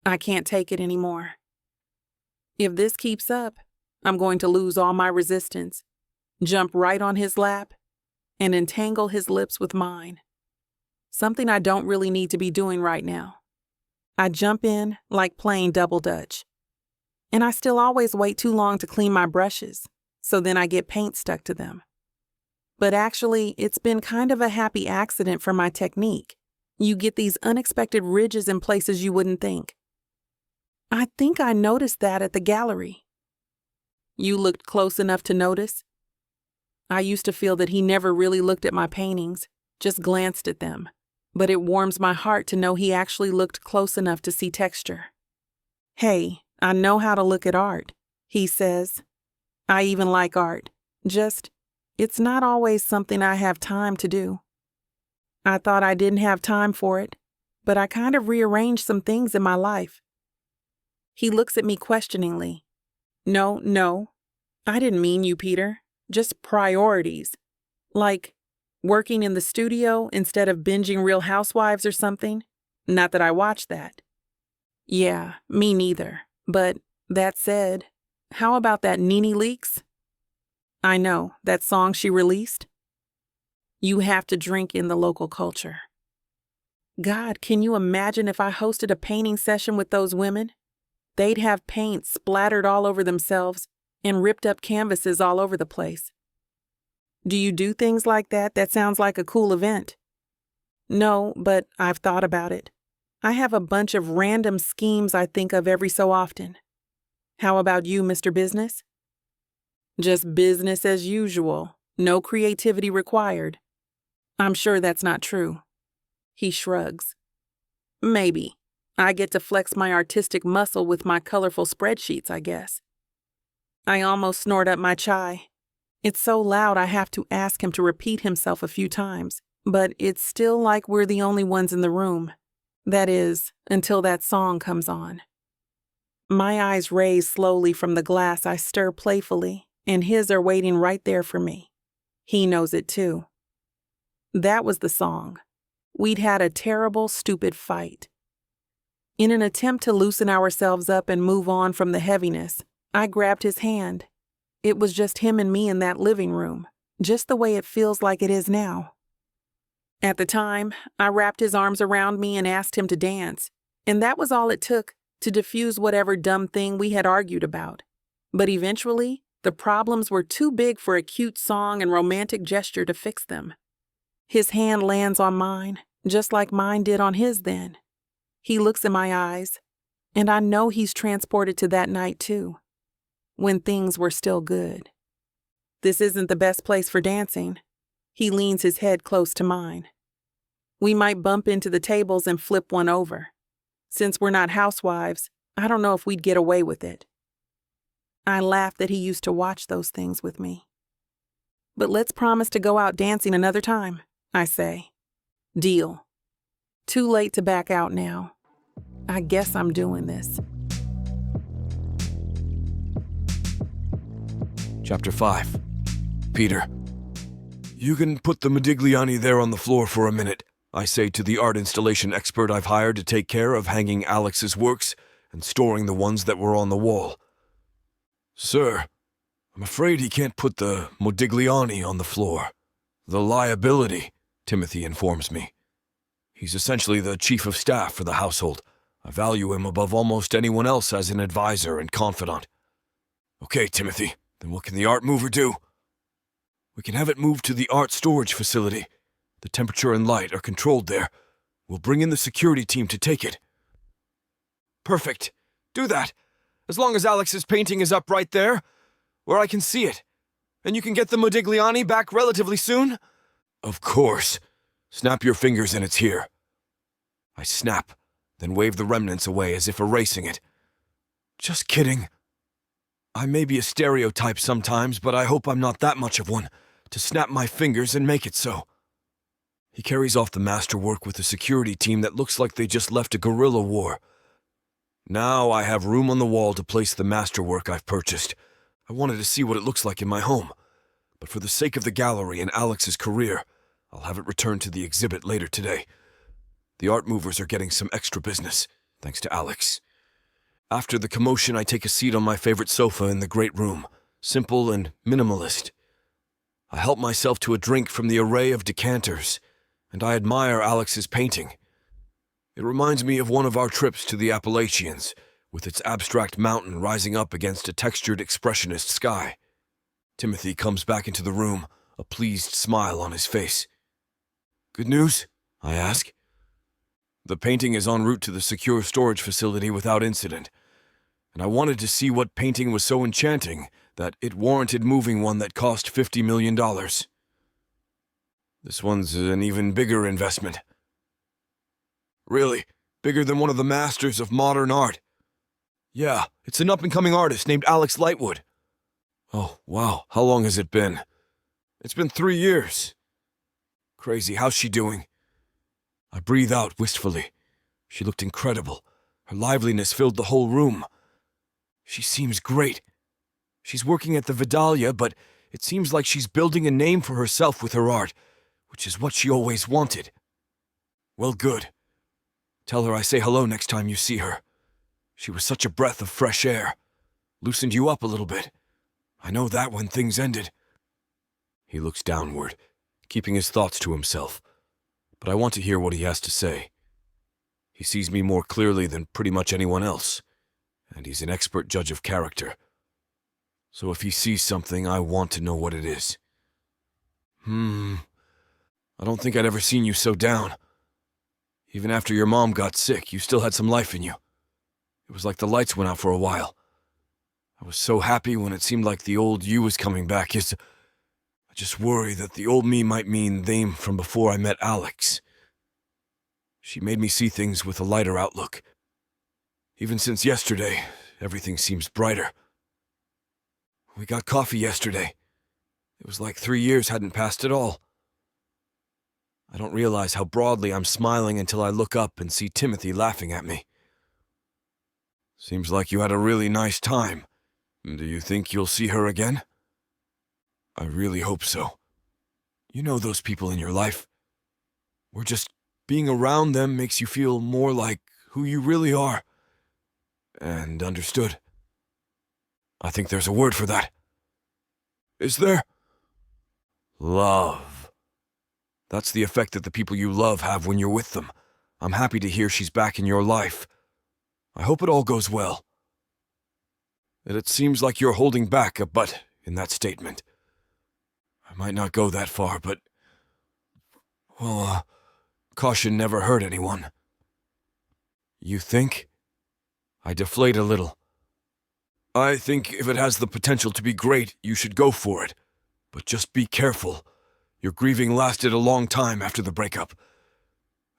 I can't take it anymore. If this keeps up, I'm going to lose all my resistance, jump right on his lap, and entangle his lips with mine. Something I don't really need to be doing right now. I jump in like playing double dutch. And I still always wait too long to clean my brushes, so then I get paint stuck to them. But actually, it's been kind of a happy accident for my technique. You get these unexpected ridges in places you wouldn't think. I think I noticed that at the gallery. You looked close enough to notice? I used to feel that he never really looked at my paintings, just glanced at them. But it warms my heart to know he actually looked close enough to see texture. Hey, I know how to look at art, he says. I even like art. Just, it's not always something I have time to do. I thought I didn't have time for it, but I kind of rearranged some things in my life. He looks at me questioningly. No, I didn't mean you, Peter. Just priorities. Like working in the studio instead of binging Real Housewives or something. Not that I watch that. Yeah, me neither. But that said, how about that Nene Leakes? I know, that song she released. You have to drink in the local culture. God, can you imagine if I hosted a painting session with those women? They'd have paint splattered all over themselves and ripped up canvases all over the place. Do you do things like that? That sounds like a cool event. No, but I've thought about it. I have a bunch of random schemes I think of every so often. How about you, Mr. Business? Just business as usual. No creativity required. I'm sure that's not true. He shrugs. Maybe. I get to flex my artistic muscle with my colorful spreadsheets, I guess. I almost snort up my chai. It's so loud I have to ask him to repeat himself a few times, but it's still like we're the only ones in the room. That is, until that song comes on. My eyes raise slowly from the glass I stir playfully, and his are waiting right there for me. He knows it too. That was the song. We'd had a terrible, stupid fight. In an attempt to loosen ourselves up and move on from the heaviness, I grabbed his hand. It was just him and me in that living room, just the way it feels like it is now. At the time, I wrapped his arms around me and asked him to dance, and that was all it took to diffuse whatever dumb thing we had argued about. But eventually, the problems were too big for a cute song and romantic gesture to fix them. His hand lands on mine, just like mine did on his then. He looks in my eyes, and I know he's transported to that night too, when things were still good. This isn't the best place for dancing. He leans his head close to mine. We might bump into the tables and flip one over. Since we're not housewives, I don't know if we'd get away with it. I laugh that he used to watch those things with me. But let's promise to go out dancing another time, I say. Deal. Too late to back out now. I guess I'm doing this. Chapter 5. Peter. You can put the Modigliani there on the floor for a minute, I say to the art installation expert I've hired to take care of hanging Alex's works and storing the ones that were on the wall. Sir, I'm afraid he can't put the Modigliani on the floor. The liability, Timothy informs me. He's essentially the chief of staff for the household. I value him above almost anyone else as an advisor and confidant. Okay, Timothy, then what can the art mover do? We can have it moved to the art storage facility. The temperature and light are controlled there. We'll bring in the security team to take it. Perfect. Do that. As long as Alex's painting is up right there, where I can see it. And you can get the Modigliani back relatively soon? Of course. Snap your fingers and it's here. I snap, then wave the remnants away as if erasing it. Just kidding. I may be a stereotype sometimes, but I hope I'm not that much of one, to snap my fingers and make it so. He carries off the masterwork with a security team that looks like they just left a guerrilla war. Now I have room on the wall to place the masterwork I've purchased. I wanted to see what it looks like in my home, but for the sake of the gallery and Alex's career, I'll have it returned to the exhibit later today. The art movers are getting some extra business, thanks to Alex. After the commotion, I take a seat on my favorite sofa in the great room, simple and minimalist. I help myself to a drink from the array of decanters, and I admire Alex's painting. It reminds me of one of our trips to the Appalachians, with its abstract mountain rising up against a textured expressionist sky. Timothy comes back into the room, a pleased smile on his face. Good news? I ask. The painting is en route to the secure storage facility without incident, and I wanted to see what painting was so enchanting that it warranted moving one that cost $50 million. This one's an even bigger investment. Really, bigger than one of the masters of modern art. Yeah, it's an up-and-coming artist named Alex Lightwood. Oh, wow, how long has it been? It's been 3 years. Crazy, how's she doing? I breathe out wistfully. She looked incredible. Her liveliness filled the whole room. She seems great. She's working at the Vidalia, but it seems like she's building a name for herself with her art, which is what she always wanted. Well, good. Tell her I say hello next time you see her. She was such a breath of fresh air. Loosened you up a little bit. I know that when things ended. He looks downward, keeping his thoughts to himself. But I want to hear what he has to say. He sees me more clearly than pretty much anyone else, and he's an expert judge of character. So if he sees something, I want to know what it is. I don't think I'd ever seen you so down. Even after your mom got sick, you still had some life in you. It was like the lights went out for a while. I was so happy when it seemed like the old you was coming back. I just worry that the old me might mean them from before I met Alex. She made me see things with a lighter outlook. Even since yesterday, everything seems brighter. We got coffee yesterday. It was like 3 years hadn't passed at all. I don't realize how broadly I'm smiling until I look up and see Timothy laughing at me. Seems like you had a really nice time. Do you think you'll see her again? I really hope so. You know those people in your life. We're just being around them makes you feel more like who you really are. And understood. I think there's a word for that. Is there? Love. That's the effect that the people you love have when you're with them. I'm happy to hear she's back in your life. I hope it all goes well. And it seems like you're holding back a but in that statement. I might not go that far, but... well, caution never hurt anyone. You think? I deflate a little. I think if it has the potential to be great, you should go for it. But just be careful. Your grieving lasted a long time after the breakup.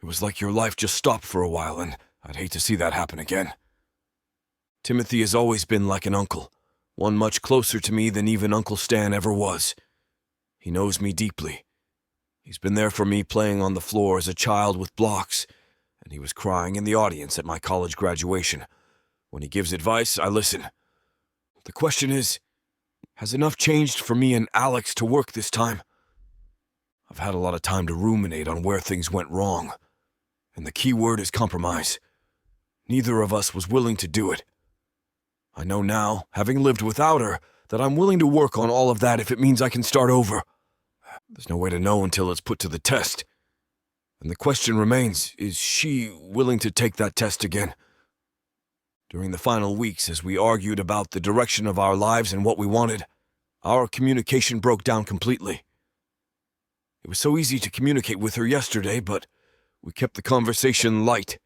It was like your life just stopped for a while, and I'd hate to see that happen again. Timothy has always been like an uncle, one much closer to me than even Uncle Stan ever was. He knows me deeply. He's been there for me playing on the floor as a child with blocks, and he was crying in the audience at my college graduation. When he gives advice, I listen. The question is, has enough changed for me and Alex to work this time? I've had a lot of time to ruminate on where things went wrong, and the key word is compromise. Neither of us was willing to do it. I know now, having lived without her, that I'm willing to work on all of that if it means I can start over. There's no way to know until it's put to the test. And the question remains, is she willing to take that test again? During the final weeks, as we argued about the direction of our lives and what we wanted, our communication broke down completely. It was so easy to communicate with her yesterday, but we kept the conversation light.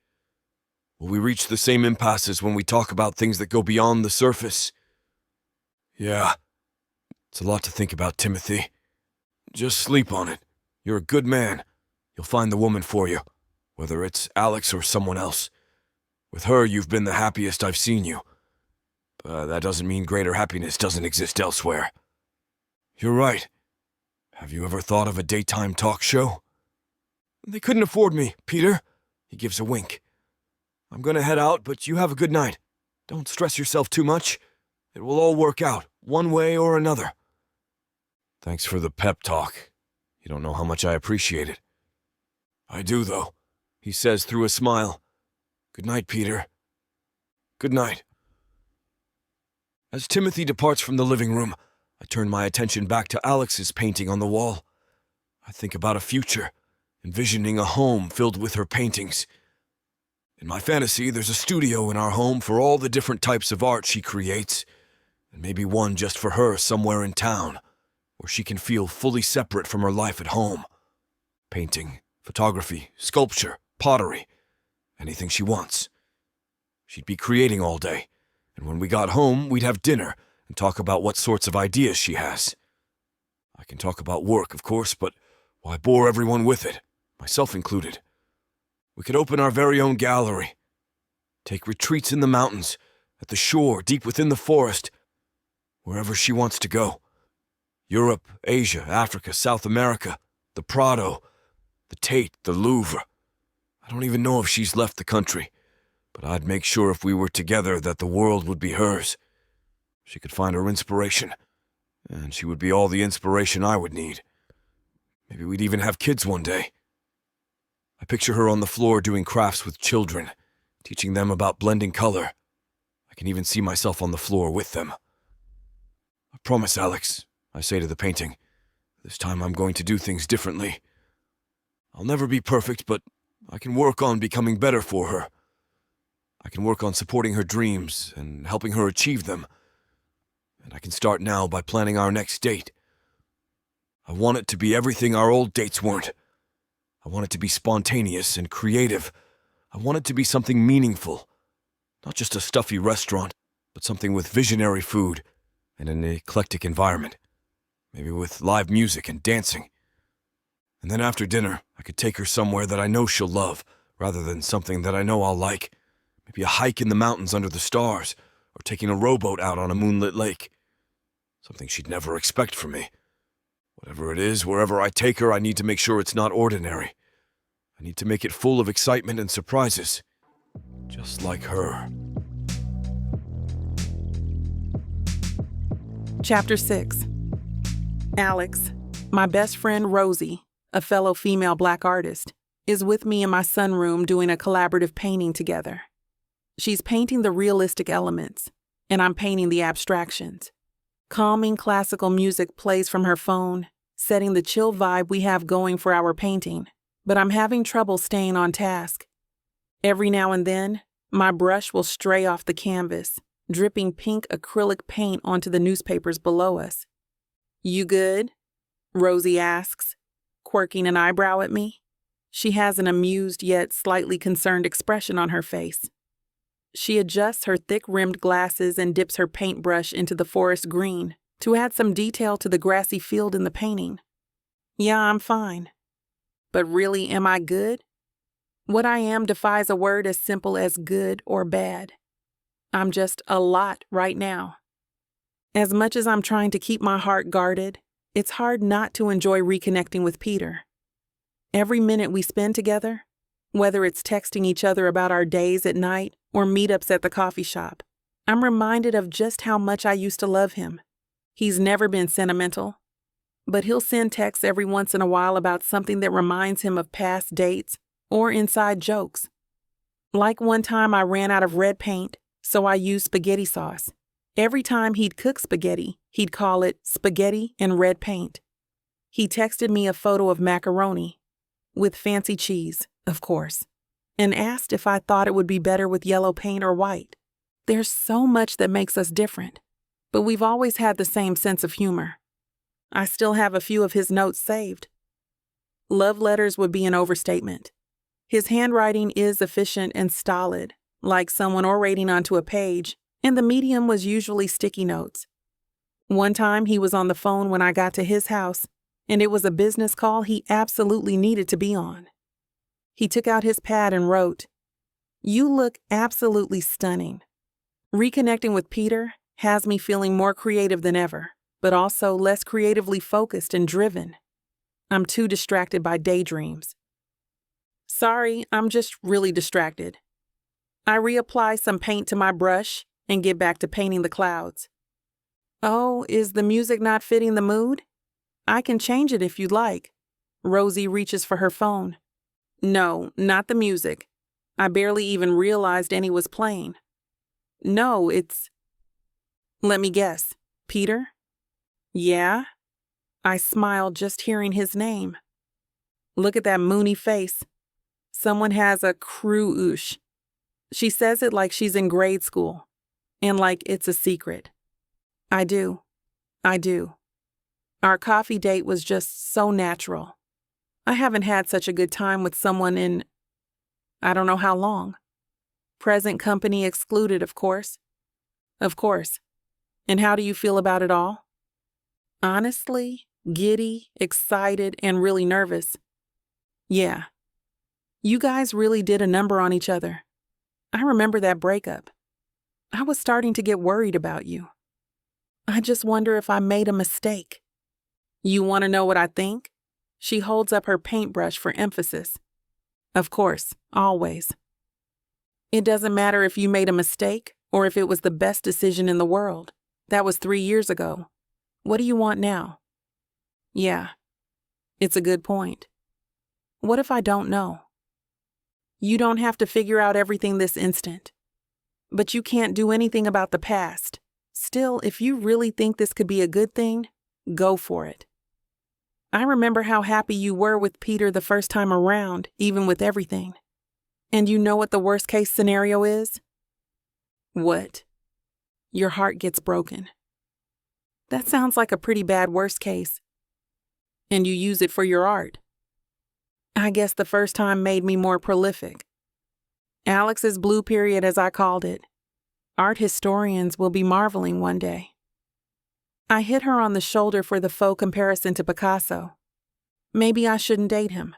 Will we reach the same impasses when we talk about things that go beyond the surface? Yeah, it's a lot to think about, Timothy. Just sleep on it. You're a good man. You'll find the woman for you, whether it's Alex or someone else. With her, you've been the happiest I've seen you. But that doesn't mean greater happiness doesn't exist elsewhere. You're right. Have you ever thought of a daytime talk show? They couldn't afford me, Peter. He gives a wink. I'm going to head out, but you have a good night. Don't stress yourself too much. It will all work out, one way or another. Thanks for the pep talk. You don't know how much I appreciate it. I do, though, he says through a smile. Good night, Peter. Good night. As Timothy departs from the living room, I turn my attention back to Alex's painting on the wall. I think about a future, envisioning a home filled with her paintings. In my fantasy, there's a studio in our home for all the different types of art she creates, and maybe one just for her somewhere in town, where she can feel fully separate from her life at home. Painting, photography, sculpture, pottery, anything she wants. She'd be creating all day, and when we got home, we'd have dinner and talk about what sorts of ideas she has. I can talk about work, of course, but why bore everyone with it, myself included? We could open our very own gallery, take retreats in the mountains, at the shore, deep within the forest, wherever she wants to go. Europe, Asia, Africa, South America, the Prado, the Tate, the Louvre. I don't even know if she's left the country, but I'd make sure if we were together that the world would be hers. She could find her inspiration, and she would be all the inspiration I would need. Maybe we'd even have kids one day. I picture her on the floor doing crafts with children, teaching them about blending color. I can even see myself on the floor with them. I promise, Alex, I say to the painting, this time I'm going to do things differently. I'll never be perfect, but I can work on becoming better for her. I can work on supporting her dreams and helping her achieve them. And I can start now by planning our next date. I want it to be everything our old dates weren't. I want it to be spontaneous and creative. I want it to be something meaningful, not just a stuffy restaurant. but something with visionary food and an eclectic environment. Maybe with live music and dancing. And then after dinner, I could take her somewhere that I know she'll love, rather than something that I know I'll like. Maybe a hike in the mountains under the stars, or taking a rowboat out on a moonlit lake. Something she'd never expect from me. Whatever it is, wherever I take her, I need to make sure it's not ordinary. I need to make it full of excitement and surprises. Just like her. Chapter 6. Alex, my best friend Rosie, a fellow female Black artist, is with me in my sunroom doing a collaborative painting together. She's painting the realistic elements, and I'm painting the abstractions. Calming classical music plays from her phone, setting the chill vibe we have going for our painting, but I'm having trouble staying on task. Every now and then, my brush will stray off the canvas, dripping pink acrylic paint onto the newspapers below us. "You good?" Rosie asks, quirking an eyebrow at me. She has an amused yet slightly concerned expression on her face. She adjusts her thick-rimmed glasses and dips her paintbrush into the forest green to add some detail to the grassy field in the painting. Yeah, I'm fine. But really, am I good? What I am defies a word as simple as good or bad. I'm just a lot right now. As much as I'm trying to keep my heart guarded, it's hard not to enjoy reconnecting with Peter. Every minute we spend together, whether it's texting each other about our days at night or meetups at the coffee shop, I'm reminded of just how much I used to love him. He's never been sentimental, but he'll send texts every once in a while about something that reminds him of past dates or inside jokes. Like one time I ran out of red paint, so I used spaghetti sauce. Every time he'd cook spaghetti, he'd call it spaghetti and red paint. He texted me a photo of macaroni, with fancy cheese, of course, and asked if I thought it would be better with yellow paint or white. There's so much that makes us different, but we've always had the same sense of humor. I still have a few of his notes saved. Love letters would be an overstatement. His handwriting is efficient and stolid, like someone orating onto a page, and the medium was usually sticky notes. One time he was on the phone when I got to his house, and it was a business call he absolutely needed to be on. He took out his pad and wrote, "You look absolutely stunning." Reconnecting with Peter has me feeling more creative than ever, but also less creatively focused and driven. I'm too distracted by daydreams. Sorry, I'm just really distracted. I reapply some paint to my brush and get back to painting the clouds. Oh, is the music not fitting the mood? I can change it if you'd like. Rosie reaches for her phone. No, not the music. I barely even realized any was playing. No, it's... Let me guess. Peter? Yeah? I smiled just hearing his name. Look at that moony face. Someone has a crush. She says it like she's in grade school, and like it's a secret. I do. Our coffee date was just so natural. I haven't had such a good time with someone in, I don't know how long. Present company excluded, of course. Of course. And how do you feel about it all? Honestly, giddy, excited, and really nervous. Yeah. You guys really did a number on each other. I remember that breakup. I was starting to get worried about you. I just wonder if I made a mistake. You want to know what I think? She holds up her paintbrush for emphasis. Of course, always. It doesn't matter if you made a mistake or if it was the best decision in the world. That was 3 years ago. What do you want now? Yeah, it's a good point. What if I don't know? You don't have to figure out everything this instant. But you can't do anything about the past. Still, if you really think this could be a good thing, go for it. I remember how happy you were with Peter the first time around, even with everything. And you know what the worst case scenario is? What? Your heart gets broken. That sounds like a pretty bad worst case. And you use it for your art. I guess the first time made me more prolific. Alex's blue period, as I called it. Art historians will be marveling one day. I hit her on the shoulder for the faux comparison to Picasso. Maybe I shouldn't date him.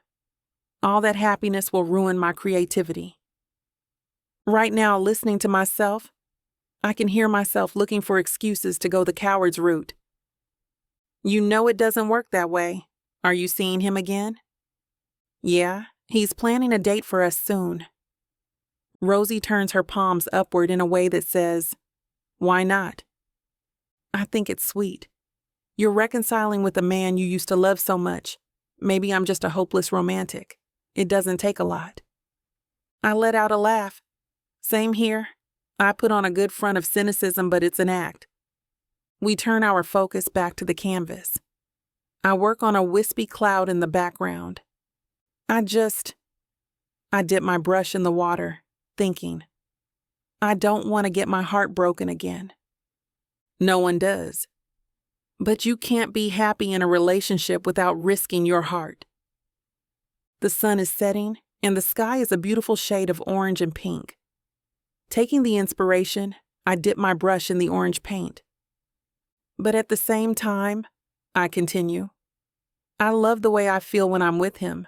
All that happiness will ruin my creativity. Right now, listening to myself, I can hear myself looking for excuses to go the coward's route. You know it doesn't work that way. Are you seeing him again? Yeah, he's planning a date for us soon. Rosie turns her palms upward in a way that says, "Why not?" I think it's sweet. You're reconciling with a man you used to love so much. Maybe I'm just a hopeless romantic. It doesn't take a lot. I let out a laugh. Same here. I put on a good front of cynicism, but it's an act. We turn our focus back to the canvas. I work on a wispy cloud in the background. I dip my brush in the water, thinking, I don't want to get my heart broken again. No one does. But you can't be happy in a relationship without risking your heart. The sun is setting, and the sky is a beautiful shade of orange and pink. Taking the inspiration, I dip my brush in the orange paint. But at the same time, I continue, I love the way I feel when I'm with him,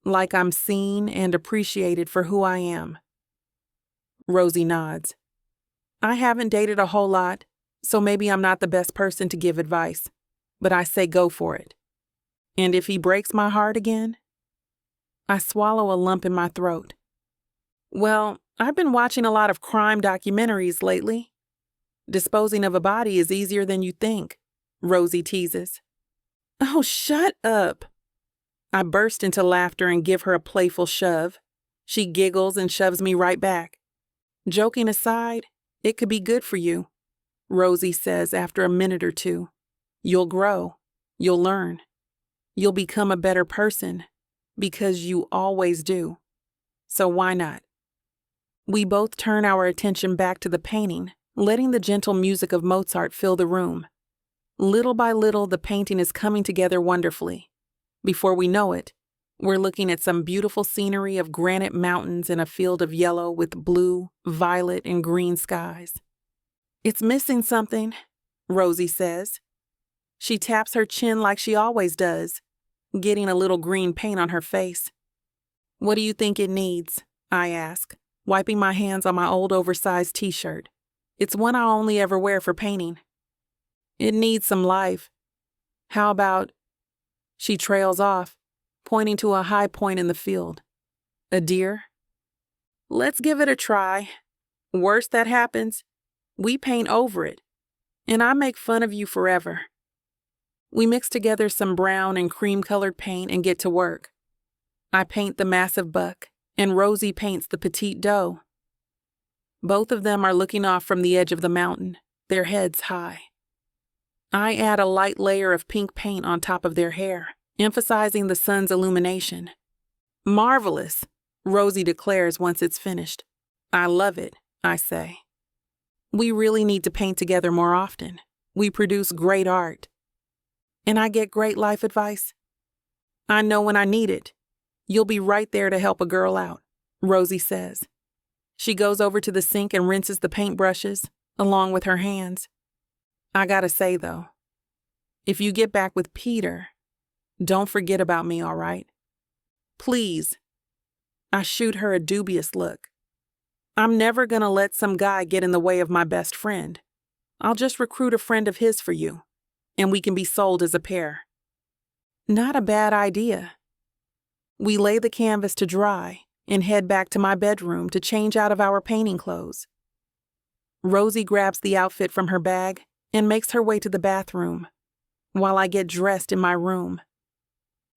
like I'm seen and appreciated for who I am. Rosie nods. I haven't dated a whole lot, so maybe I'm not the best person to give advice, but I say go for it. And if he breaks my heart again? I swallow a lump in my throat. Well, I've been watching a lot of crime documentaries lately. Disposing of a body is easier than you think, Rosie teases. Oh, shut up. I burst into laughter and give her a playful shove. She giggles and shoves me right back. Joking aside, it could be good for you, Rosie says after a minute or two. You'll grow. You'll learn. You'll become a better person, because you always do. So why not? We both turn our attention back to the painting, letting the gentle music of Mozart fill the room. Little by little, the painting is coming together wonderfully. Before we know it, we're looking at some beautiful scenery of granite mountains in a field of yellow with blue, violet, and green skies. It's missing something, Rosie says. She taps her chin like she always does, getting a little green paint on her face. What do you think it needs? I ask, wiping my hands on my old oversized t-shirt. It's one I only ever wear for painting. It needs some life. How about... She trails off, pointing to a high point in the field. A deer? Let's give it a try. Worst that happens, we paint over it, and I make fun of you forever. We mix together some brown and cream-colored paint and get to work. I paint the massive buck, and Rosie paints the petite doe. Both of them are looking off from the edge of the mountain, their heads high. I add a light layer of pink paint on top of their hair, emphasizing the sun's illumination. Marvelous, Rosie declares once it's finished. I love it, I say. We really need to paint together more often. We produce great art. And I get great life advice. I know when I need it. You'll be right there to help a girl out, Rosie says. She goes over to the sink and rinses the paintbrushes, along with her hands. I gotta say, though, if you get back with Peter, don't forget about me, all right? Please. I shoot her a dubious look. I'm never gonna let some guy get in the way of my best friend. I'll just recruit a friend of his for you, and we can be sold as a pair. Not a bad idea. We lay the canvas to dry and head back to my bedroom to change out of our painting clothes. Rosie grabs the outfit from her bag and makes her way to the bathroom, while I get dressed in my room.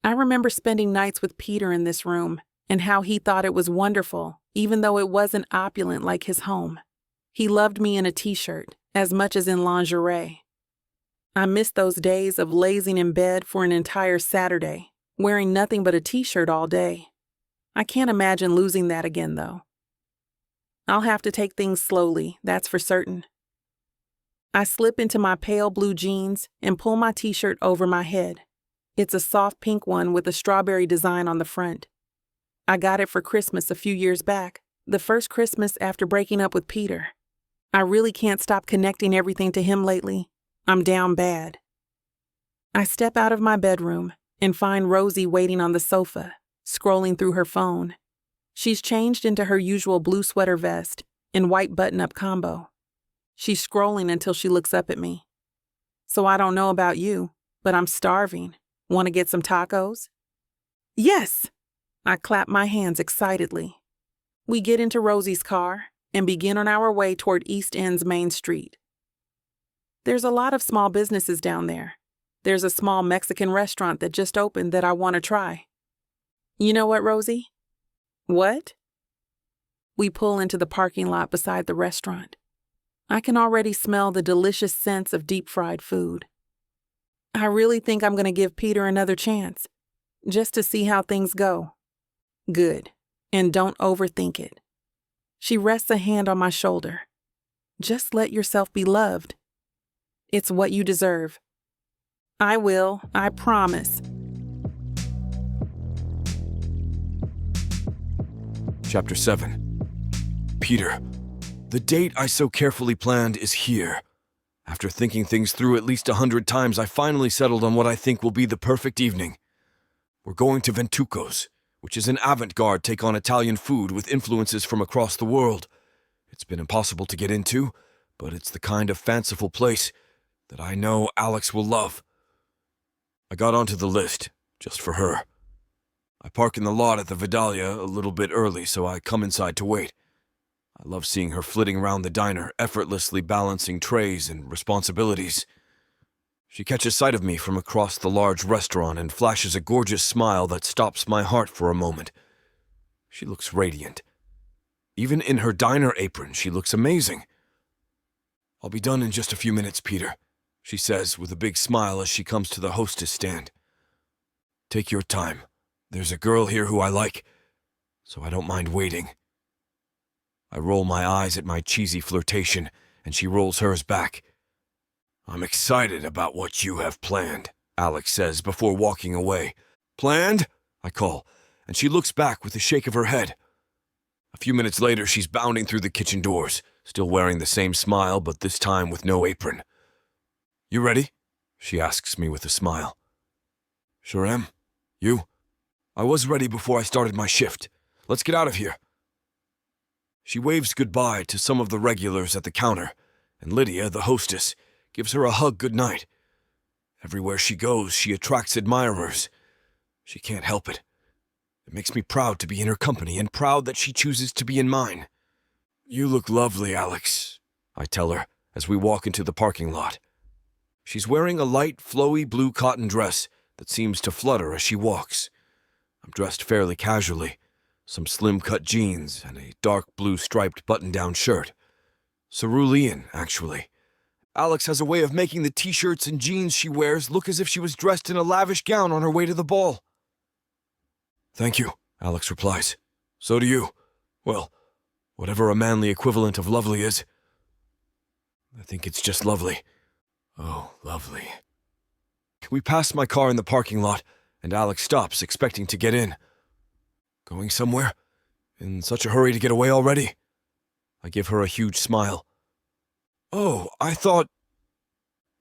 I remember spending nights with Peter in this room and how he thought it was wonderful, even though it wasn't opulent like his home. He loved me in a t-shirt as much as in lingerie. I miss those days of lazing in bed for an entire Saturday, wearing nothing but a t-shirt all day. I can't imagine losing that again, though. I'll have to take things slowly, that's for certain. I slip into my pale blue jeans and pull my t-shirt over my head. It's a soft pink one with a strawberry design on the front. I got it for Christmas a few years back, the first Christmas after breaking up with Peter. I really can't stop connecting everything to him lately. I'm down bad. I step out of my bedroom and find Rosie waiting on the sofa, scrolling through her phone. She's changed into her usual blue sweater vest and white button-up combo. She's scrolling until she looks up at me. So I don't know about you, but I'm starving. Want to get some tacos? Yes! I clap my hands excitedly. We get into Rosie's car and begin on our way toward East End's main street. There's a lot of small businesses down there. There's a small Mexican restaurant that just opened that I want to try. You know what, Rosie? What? We pull into the parking lot beside the restaurant. I can already smell the delicious scents of deep-fried food. I really think I'm going to give Peter another chance, just to see how things go. Good. And don't overthink it. She rests a hand on my shoulder. Just let yourself be loved. It's what you deserve. I will, I promise. Chapter 7. Peter, the date I so carefully planned is here. After thinking things through at least 100 times, I finally settled on what I think will be the perfect evening. We're going to Ventuco's, which is an avant-garde take on Italian food with influences from across the world. It's been impossible to get into, but it's the kind of fanciful place that I know Alex will love. I got onto the list, just for her. I park in the lot at the Vidalia a little bit early, so I come inside to wait. I love seeing her flitting around the diner, effortlessly balancing trays and responsibilities. She catches sight of me from across the large restaurant and flashes a gorgeous smile that stops my heart for a moment. She looks radiant. Even in her diner apron, she looks amazing. "I'll be done in just a few minutes, Peter," she says with a big smile as she comes to the hostess stand. "Take your time. There's a girl here who I like, so I don't mind waiting." I roll my eyes at my cheesy flirtation, and she rolls hers back. "I'm excited about what you have planned," Alex says before walking away. "Planned?" I call, and she looks back with a shake of her head. A few minutes later, she's bounding through the kitchen doors, still wearing the same smile, but this time with no apron. "You ready?" she asks me with a smile. "Sure am. You?" "I was ready before I started my shift. Let's get out of here." She waves goodbye to some of the regulars at the counter, and Lydia, the hostess, gives her a hug goodnight. Everywhere she goes, she attracts admirers. She can't help it. It makes me proud to be in her company and proud that she chooses to be in mine. "You look lovely, Alex," I tell her as we walk into the parking lot. She's wearing a light, flowy blue cotton dress that seems to flutter as she walks. I'm dressed fairly casually, some slim-cut jeans and a dark blue striped button-down shirt. Cerulean, actually. Alex has a way of making the t-shirts and jeans she wears look as if she was dressed in a lavish gown on her way to the ball. "Thank you," Alex replies. "So do you. Well, whatever a manly equivalent of lovely is. I think it's just lovely. Oh, lovely." We pass my car in the parking lot, and Alex stops, expecting to get in. "Going somewhere? In such a hurry to get away already?" I give her a huge smile. "Oh, I thought—"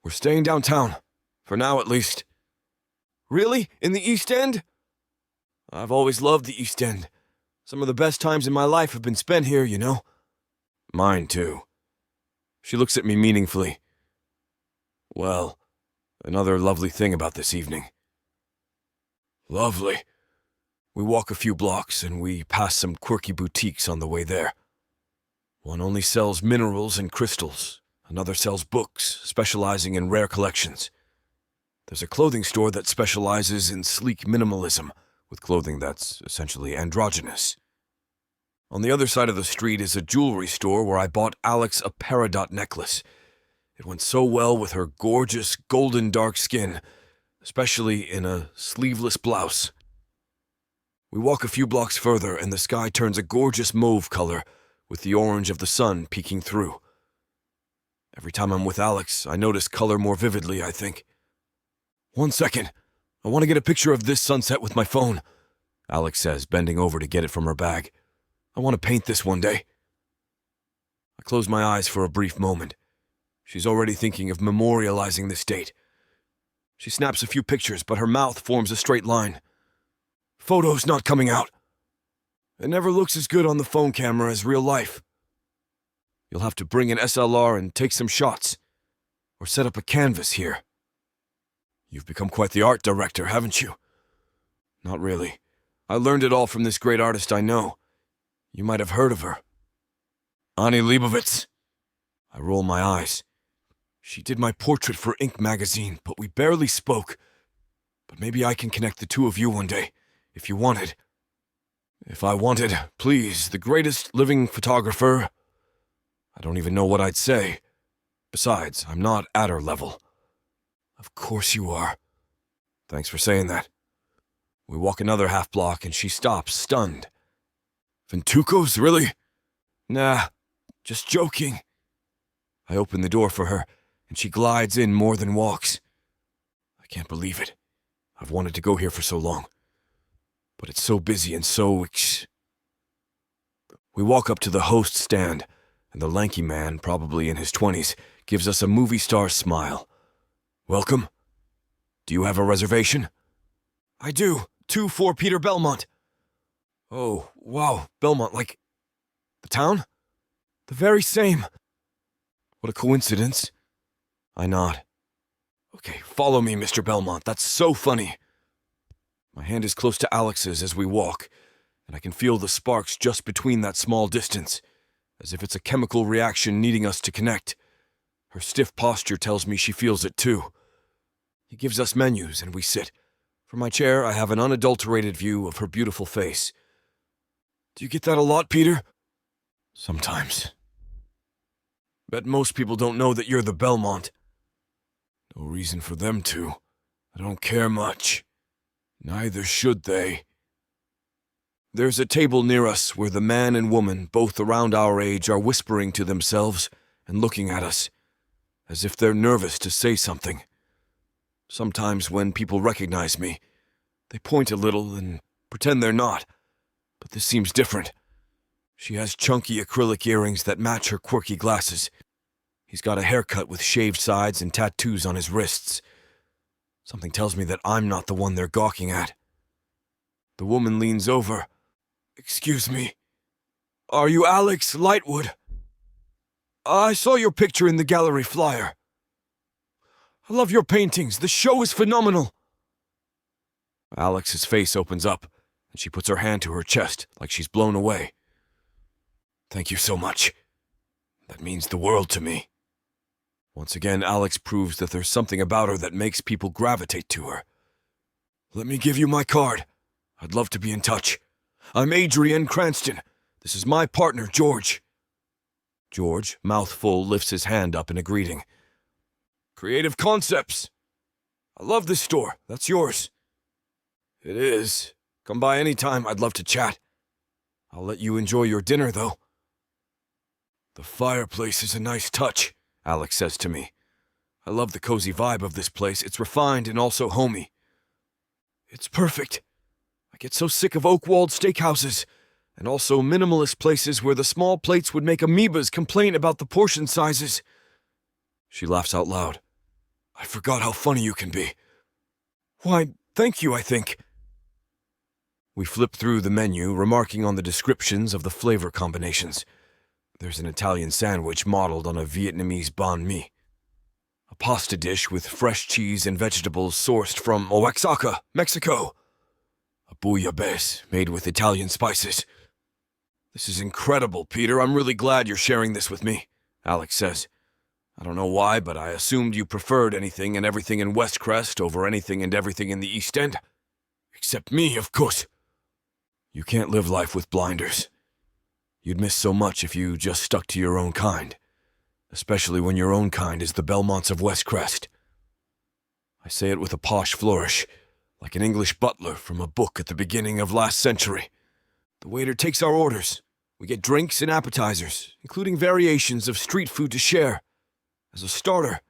"We're staying downtown. For now, at least." "Really? In the East End?" "I've always loved the East End. Some of the best times in my life have been spent here, you know." "Mine, too." She looks at me meaningfully. "Well, another lovely thing about this evening." "Lovely." We walk a few blocks, and we pass some quirky boutiques on the way there. One only sells minerals and crystals. Another sells books, specializing in rare collections. There's a clothing store that specializes in sleek minimalism, with clothing that's essentially androgynous. On the other side of the street is a jewelry store where I bought Alex a peridot necklace. It went so well with her gorgeous, golden dark skin, especially in a sleeveless blouse. We walk a few blocks further, and the sky turns a gorgeous mauve color, with the orange of the sun peeking through. Every time I'm with Alex, I notice color more vividly, I think. "One second. I want to get a picture of this sunset with my phone," Alex says, bending over to get it from her bag. "I want to paint this one day." I close my eyes for a brief moment. She's already thinking of memorializing this date. She snaps a few pictures, but her mouth forms a straight line. Photo's not coming out. It never looks as good on the phone camera as real life. You'll have to bring an SLR and take some shots, or set up a canvas here. You've become quite the art director, haven't you? Not really. I learned it all from this great artist I know. You might have heard of her. Annie Leibovitz. I roll my eyes. She did my portrait for Ink magazine, but we barely spoke. But maybe I can connect the two of you one day, if you wanted. If I wanted, please, the greatest living photographer. I don't even know what I'd say. Besides, I'm not at her level. Of course you are. Thanks for saying that. We walk another half block and she stops, stunned. Ventucos, really? Nah, just joking. I open the door for her, and she glides in more than walks. I can't believe it. I've wanted to go here for so long. But it's so busy and so We walk up to the host stand, and the lanky man, probably in his 20s, gives us a movie star smile. Welcome. Do you have a reservation? I do. 2 for Peter Belmont. Oh, wow, Belmont, like the town? The very same. What a coincidence. I nod. Okay, follow me, Mr. Belmont. That's so funny. My hand is close to Alex's as we walk, and I can feel the sparks just between that small distance, as if it's a chemical reaction needing us to connect. Her stiff posture tells me she feels it too. He gives us menus, and we sit. From my chair, I have an unadulterated view of her beautiful face. Do you get that a lot, Peter? Sometimes. Bet most people don't know that you're the Belmont. No reason for them to. I don't care much. Neither should they. There's a table near us where the man and woman, both around our age, are whispering to themselves and looking at us, as if they're nervous to say something. Sometimes when people recognize me, they point a little and pretend they're not, but this seems different. She has chunky acrylic earrings that match her quirky glasses. He's got a haircut with shaved sides and tattoos on his wrists. Something tells me that I'm not the one they're gawking at. The woman leans over. Excuse me. Are you Alex Lightwood? I saw your picture in the gallery flyer. I love your paintings. The show is phenomenal. Alex's face opens up, and she puts her hand to her chest like she's blown away. Thank you so much. That means the world to me. Once again, Alex proves that there's something about her that makes people gravitate to her. Let me give you my card. I'd love to be in touch. I'm Adrian Cranston. This is my partner, George. George, mouth full, lifts his hand up in a greeting. Creative Concepts. I love this store. That's yours. It is. Come by any time. I'd love to chat. I'll let you enjoy your dinner, though. The fireplace is a nice touch, Alex says to me. I love the cozy vibe of this place. It's refined and also homey. It's perfect. I get so sick of oak-walled steakhouses, and also minimalist places where the small plates would make amoebas complain about the portion sizes. She laughs out loud. I forgot how funny you can be. Why, thank you, I think. We flip through the menu, remarking on the descriptions of the flavor combinations. There's an Italian sandwich modeled on a Vietnamese banh mi. A pasta dish with fresh cheese and vegetables sourced from Oaxaca, Mexico. A bouillabaisse made with Italian spices. This is incredible, Peter. I'm really glad you're sharing this with me, Alex says. I don't know why, but I assumed you preferred anything and everything in West Crest over anything and everything in the East End. Except me, of course. You can't live life with blinders. You'd miss so much if you just stuck to your own kind, especially when your own kind is the Belmonts of West Crest. I say it with a posh flourish, like an English butler from a book at the beginning of last century. The waiter takes our orders. We get drinks and appetizers, including variations of street food to share. As a starter,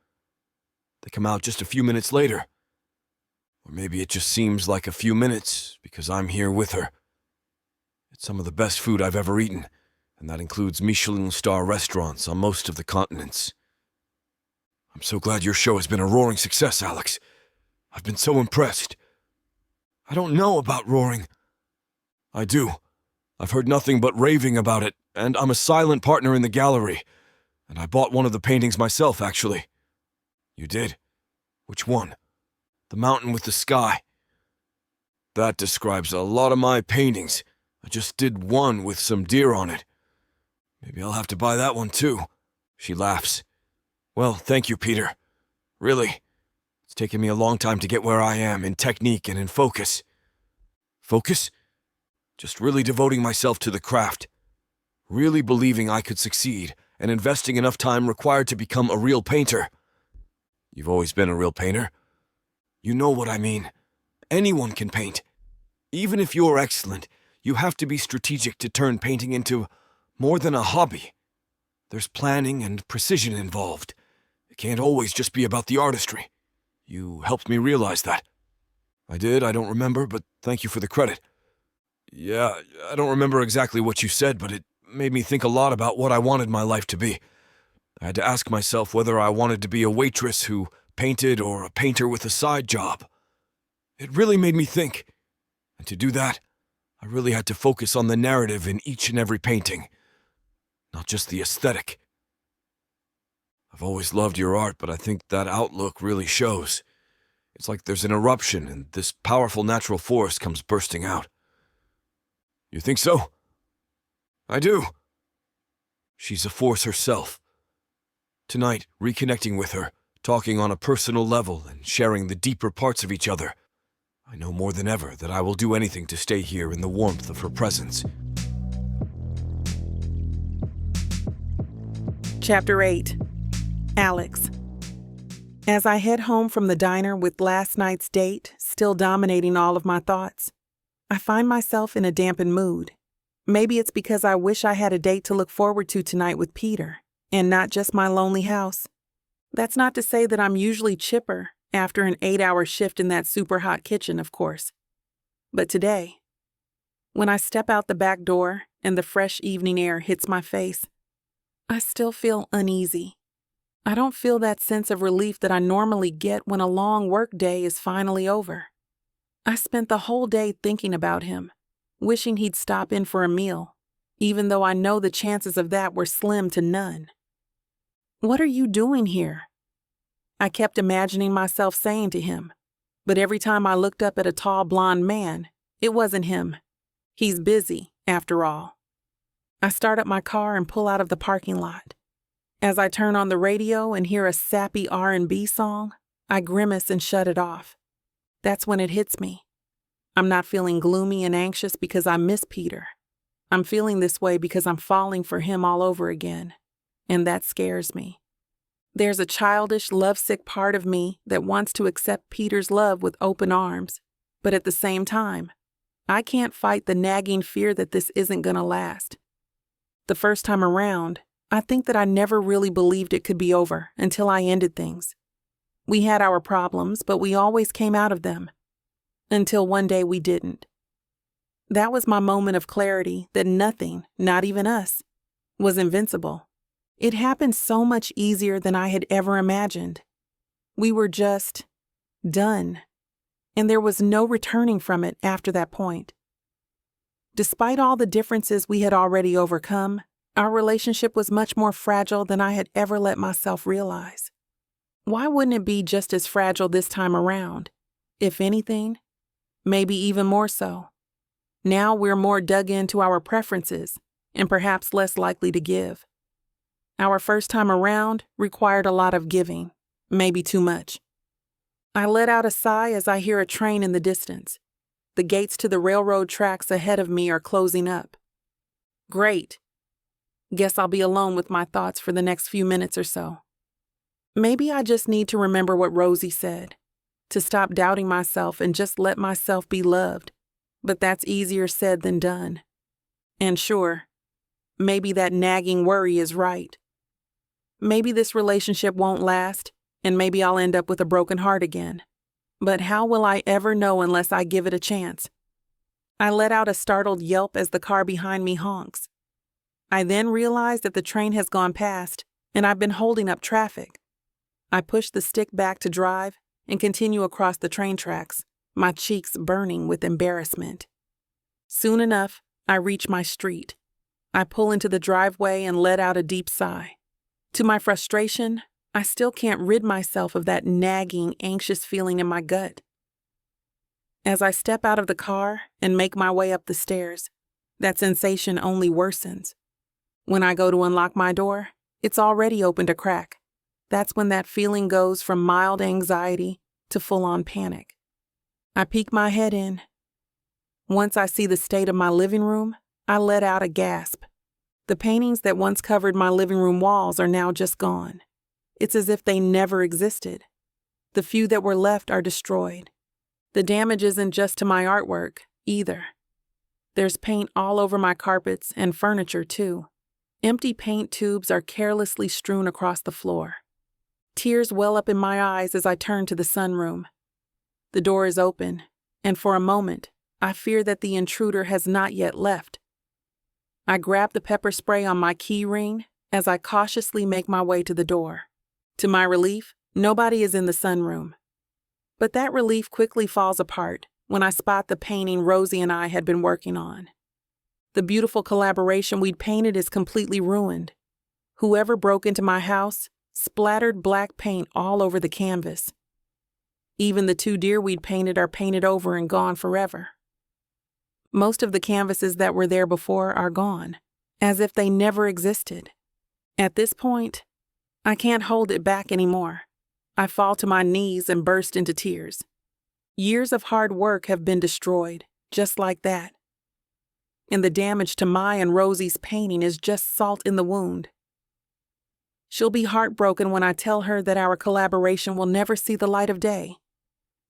they come out just a few minutes later. Or maybe it just seems like a few minutes because I'm here with her. It's some of the best food I've ever eaten, and that includes Michelin star restaurants on most of the continents. I'm so glad your show has been a roaring success, Alex. I've been so impressed. I don't know about roaring. I do. I've heard nothing but raving about it, and I'm a silent partner in the gallery. And I bought one of the paintings myself, actually. You did? Which one? The mountain with the sky. That describes a lot of my paintings. I just did one with some deer on it. Maybe I'll have to buy that one too. She laughs. Well, thank you, Peter. Really. It's taken me a long time to get where I am in technique and in focus. Focus? Just really devoting myself to the craft. Really believing I could succeed and investing enough time required to become a real painter. You've always been a real painter. You know what I mean. Anyone can paint. Even if you're excellent, you have to be strategic to turn painting into more than a hobby. There's planning and precision involved. It can't always just be about the artistry. You helped me realize that. I did, I don't remember, but thank you for the credit. Yeah, I don't remember exactly what you said, but it made me think a lot about what I wanted my life to be. I had to ask myself whether I wanted to be a waitress who painted or a painter with a side job. It really made me think. And to do that, I really had to focus on the narrative in each and every painting, not just the aesthetic. I've always loved your art, but I think that outlook really shows. It's like there's an eruption and this powerful natural force comes bursting out. You think so? I do. She's a force herself. Tonight, reconnecting with her, talking on a personal level and sharing the deeper parts of each other, I know more than ever that I will do anything to stay here in the warmth of her presence. Chapter 8. Alex. As I head home from the diner with last night's date still dominating all of my thoughts, I find myself in a dampened mood. Maybe it's because I wish I had a date to look forward to tonight with Peter, and not just my lonely house. That's not to say that I'm usually chipper after an 8-hour shift in that super hot kitchen, of course. But today, when I step out the back door and the fresh evening air hits my face, I still feel uneasy. I don't feel that sense of relief that I normally get when a long work day is finally over. I spent the whole day thinking about him, wishing he'd stop in for a meal, even though I know the chances of that were slim to none. "What are you doing here?" I kept imagining myself saying to him, but every time I looked up at a tall blonde man, it wasn't him. He's busy, after all. I start up my car and pull out of the parking lot. As I turn on the radio and hear a sappy R&B song, I grimace and shut it off. That's when it hits me. I'm not feeling gloomy and anxious because I miss Peter. I'm feeling this way because I'm falling for him all over again, and that scares me. There's a childish, lovesick part of me that wants to accept Peter's love with open arms, but at the same time, I can't fight the nagging fear that this isn't gonna last. The first time around, I think that I never really believed it could be over until I ended things. We had our problems, but we always came out of them. Until one day we didn't. That was my moment of clarity that nothing, not even us, was invincible. It happened so much easier than I had ever imagined. We were just done, and there was no returning from it after that point. Despite all the differences we had already overcome, our relationship was much more fragile than I had ever let myself realize. Why wouldn't it be just as fragile this time around? If anything, maybe even more so. Now we're more dug into our preferences and perhaps less likely to give. Our first time around required a lot of giving, maybe too much. I let out a sigh as I hear a train in the distance. The gates to the railroad tracks ahead of me are closing up. Great. Guess I'll be alone with my thoughts for the next few minutes or so. Maybe I just need to remember what Rosie said, to stop doubting myself and just let myself be loved. But that's easier said than done. And sure, maybe that nagging worry is right. Maybe this relationship won't last, and maybe I'll end up with a broken heart again. But how will I ever know unless I give it a chance? I let out a startled yelp as the car behind me honks. I then realize that the train has gone past, and I've been holding up traffic. I push the stick back to drive and continue across the train tracks, my cheeks burning with embarrassment. Soon enough, I reach my street. I pull into the driveway and let out a deep sigh. To my frustration, I still can't rid myself of that nagging, anxious feeling in my gut. As I step out of the car and make my way up the stairs, that sensation only worsens. When I go to unlock my door, it's already opened a crack. That's when that feeling goes from mild anxiety to full-on panic. I peek my head in. Once I see the state of my living room, I let out a gasp. The paintings that once covered my living room walls are now just gone. It's as if they never existed. The few that were left are destroyed. The damage isn't just to my artwork, either. There's paint all over my carpets and furniture, too. Empty paint tubes are carelessly strewn across the floor. Tears well up in my eyes as I turn to the sunroom. The door is open, and for a moment, I fear that the intruder has not yet left. I grab the pepper spray on my key ring as I cautiously make my way to the door. To my relief, nobody is in the sunroom. But that relief quickly falls apart when I spot the painting Rosie and I had been working on. The beautiful collaboration we'd painted is completely ruined. Whoever broke into my house splattered black paint all over the canvas. Even the 2 deer we'd painted are painted over and gone forever. Most of the canvases that were there before are gone, as if they never existed. At this point, I can't hold it back anymore. I fall to my knees and burst into tears. Years of hard work have been destroyed, just like that. And the damage to my and Rosie's painting is just salt in the wound. She'll be heartbroken when I tell her that our collaboration will never see the light of day.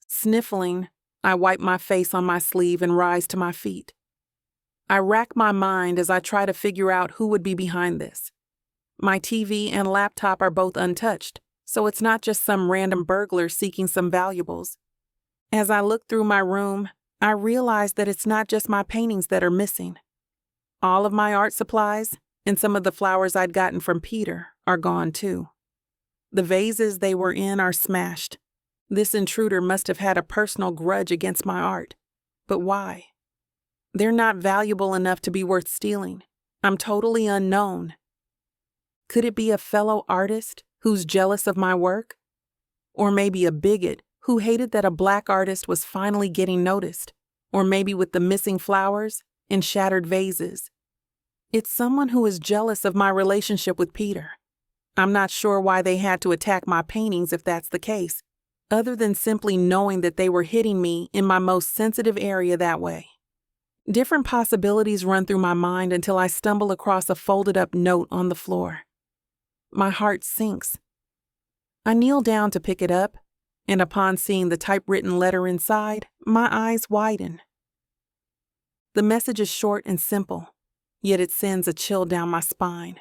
Sniffling, I wipe my face on my sleeve and rise to my feet. I rack my mind as I try to figure out who would be behind this. My TV and laptop are both untouched, so it's not just some random burglar seeking some valuables. As I look through my room, I realize that it's not just my paintings that are missing. All of my art supplies and some of the flowers I'd gotten from Peter are gone too. The vases they were in are smashed. This intruder must have had a personal grudge against my art. But why? They're not valuable enough to be worth stealing. I'm totally unknown. Could it be a fellow artist who's jealous of my work? Or maybe a bigot who hated that a black artist was finally getting noticed? Or maybe with the missing flowers and shattered vases. It's someone who is jealous of my relationship with Peter. I'm not sure why they had to attack my paintings if that's the case, other than simply knowing that they were hitting me in my most sensitive area that way. Different possibilities run through my mind until I stumble across a folded-up note on the floor. My heart sinks. I kneel down to pick it up, and upon seeing the typewritten letter inside, my eyes widen. The message is short and simple, yet it sends a chill down my spine.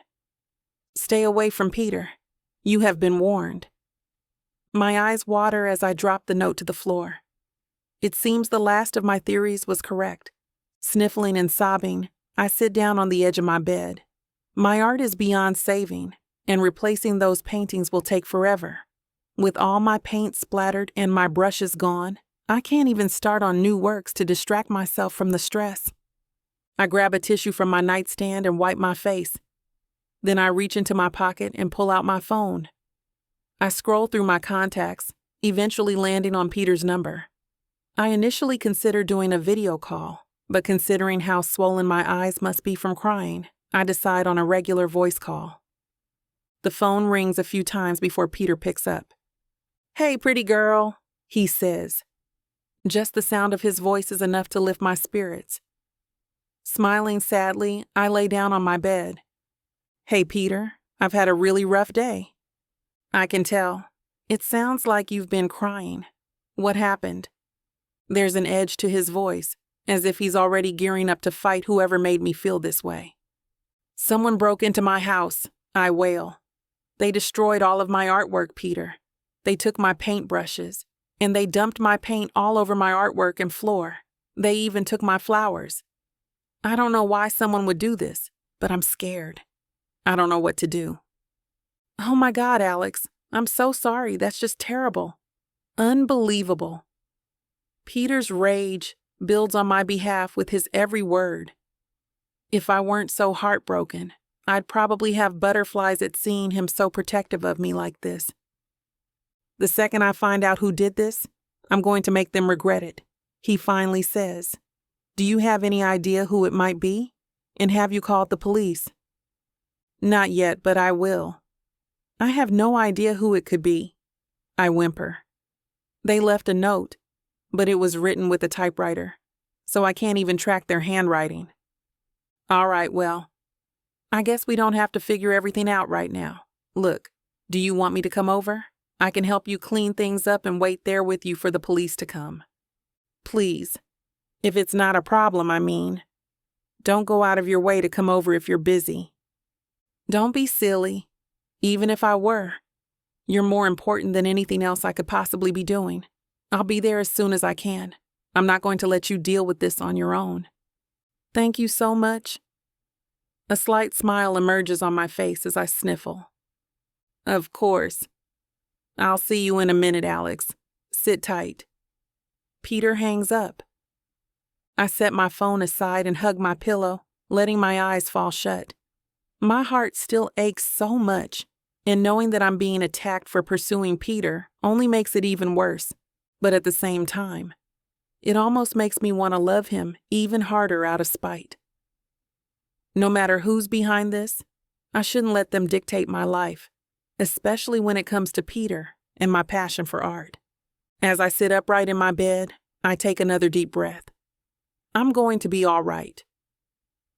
Stay away from Peter. You have been warned. My eyes water as I drop the note to the floor. It seems the last of my theories was correct. Sniffling and sobbing, I sit down on the edge of my bed. My art is beyond saving, and replacing those paintings will take forever. With all my paint splattered and my brushes gone, I can't even start on new works to distract myself from the stress. I grab a tissue from my nightstand and wipe my face. Then I reach into my pocket and pull out my phone. I scroll through my contacts, eventually landing on Peter's number. I initially considered doing a video call, but considering how swollen my eyes must be from crying, I decide on a regular voice call. The phone rings a few times before Peter picks up. "Hey, pretty girl," he says. Just the sound of his voice is enough to lift my spirits. Smiling sadly, I lay down on my bed. "Hey, Peter, I've had a really rough day." "I can tell. It sounds like you've been crying. What happened?" There's an edge to his voice, as if he's already gearing up to fight whoever made me feel this way. "Someone broke into my house," I wail. "They destroyed all of my artwork, Peter. They took my paintbrushes, and they dumped my paint all over my artwork and floor. They even took my flowers. I don't know why someone would do this, but I'm scared. I don't know what to do. Oh my God, Alex, I'm so sorry. That's just terrible. Unbelievable. Peter's rage builds on my behalf with his every word. If I weren't so heartbroken, I'd probably have butterflies at seeing him so protective of me like this. The second I find out who did this, I'm going to make them regret it. He finally says, "Do you have any idea who it might be? And have you called the police?" "Not yet, but I will." "I have no idea who it could be." I whimper. "They left a note, but it was written with a typewriter, so I can't even track their handwriting." "All right, well, I guess we don't have to figure everything out right now. Look, do you want me to come over? I can help you clean things up and wait there with you for the police to come. Please, if it's not a problem, I mean. Don't go out of your way to come over if you're busy." "Don't be silly. Even if I were, you're more important than anything else I could possibly be doing. I'll be there as soon as I can. I'm not going to let you deal with this on your own." "Thank you so much." A slight smile emerges on my face as I sniffle. "Of course. I'll see you in a minute, Alex. Sit tight." Peter hangs up. I set my phone aside and hug my pillow, letting my eyes fall shut. My heart still aches so much, and knowing that I'm being attacked for pursuing Peter only makes it even worse. But at the same time, it almost makes me want to love him even harder out of spite. No matter who's behind this, I shouldn't let them dictate my life, especially when it comes to Peter and my passion for art. As I sit upright in my bed, I take another deep breath. I'm going to be all right.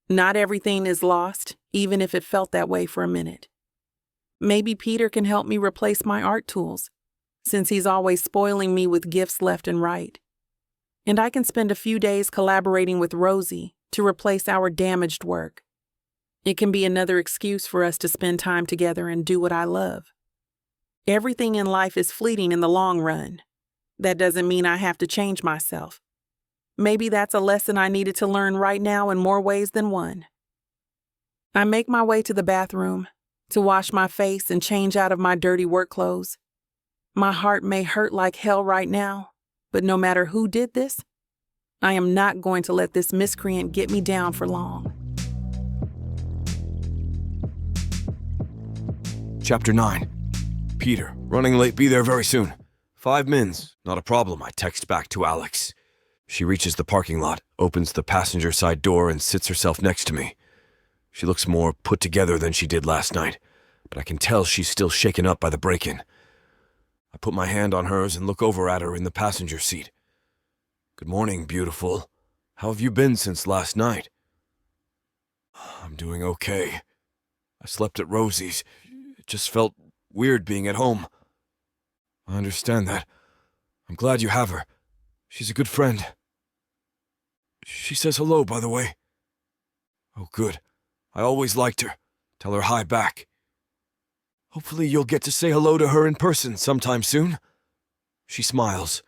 Not everything is lost, even if it felt that way for a minute. Maybe Peter can help me replace my art tools, since he's always spoiling me with gifts left and right. And I can spend a few days collaborating with Rosie to replace our damaged work. It can be another excuse for us to spend time together and do what I love. Everything in life is fleeting in the long run. That doesn't mean I have to change myself. Maybe that's a lesson I needed to learn right now in more ways than one. I make my way to the bathroom to wash my face and change out of my dirty work clothes. My heart may hurt like hell right now, but no matter who did this, I am not going to let this miscreant get me down for long. Chapter 9. Peter, running late, be there very soon. 5 mins, not a problem, I text back to Alex. She reaches the parking lot, opens the passenger side door, and sits herself next to me. She looks more put together than she did last night, but I can tell she's still shaken up by the break-in. I put my hand on hers and look over at her in the passenger seat. "Good morning, beautiful. How have you been since last night?" "I'm doing okay. I slept at Rosie's. It just felt weird being at home." "I understand that. I'm glad you have her. She's a good friend. She says hello, by the way." "Oh, good. I always liked her. Tell her hi back." "Hopefully you'll get to say hello to her in person sometime soon." She smiles.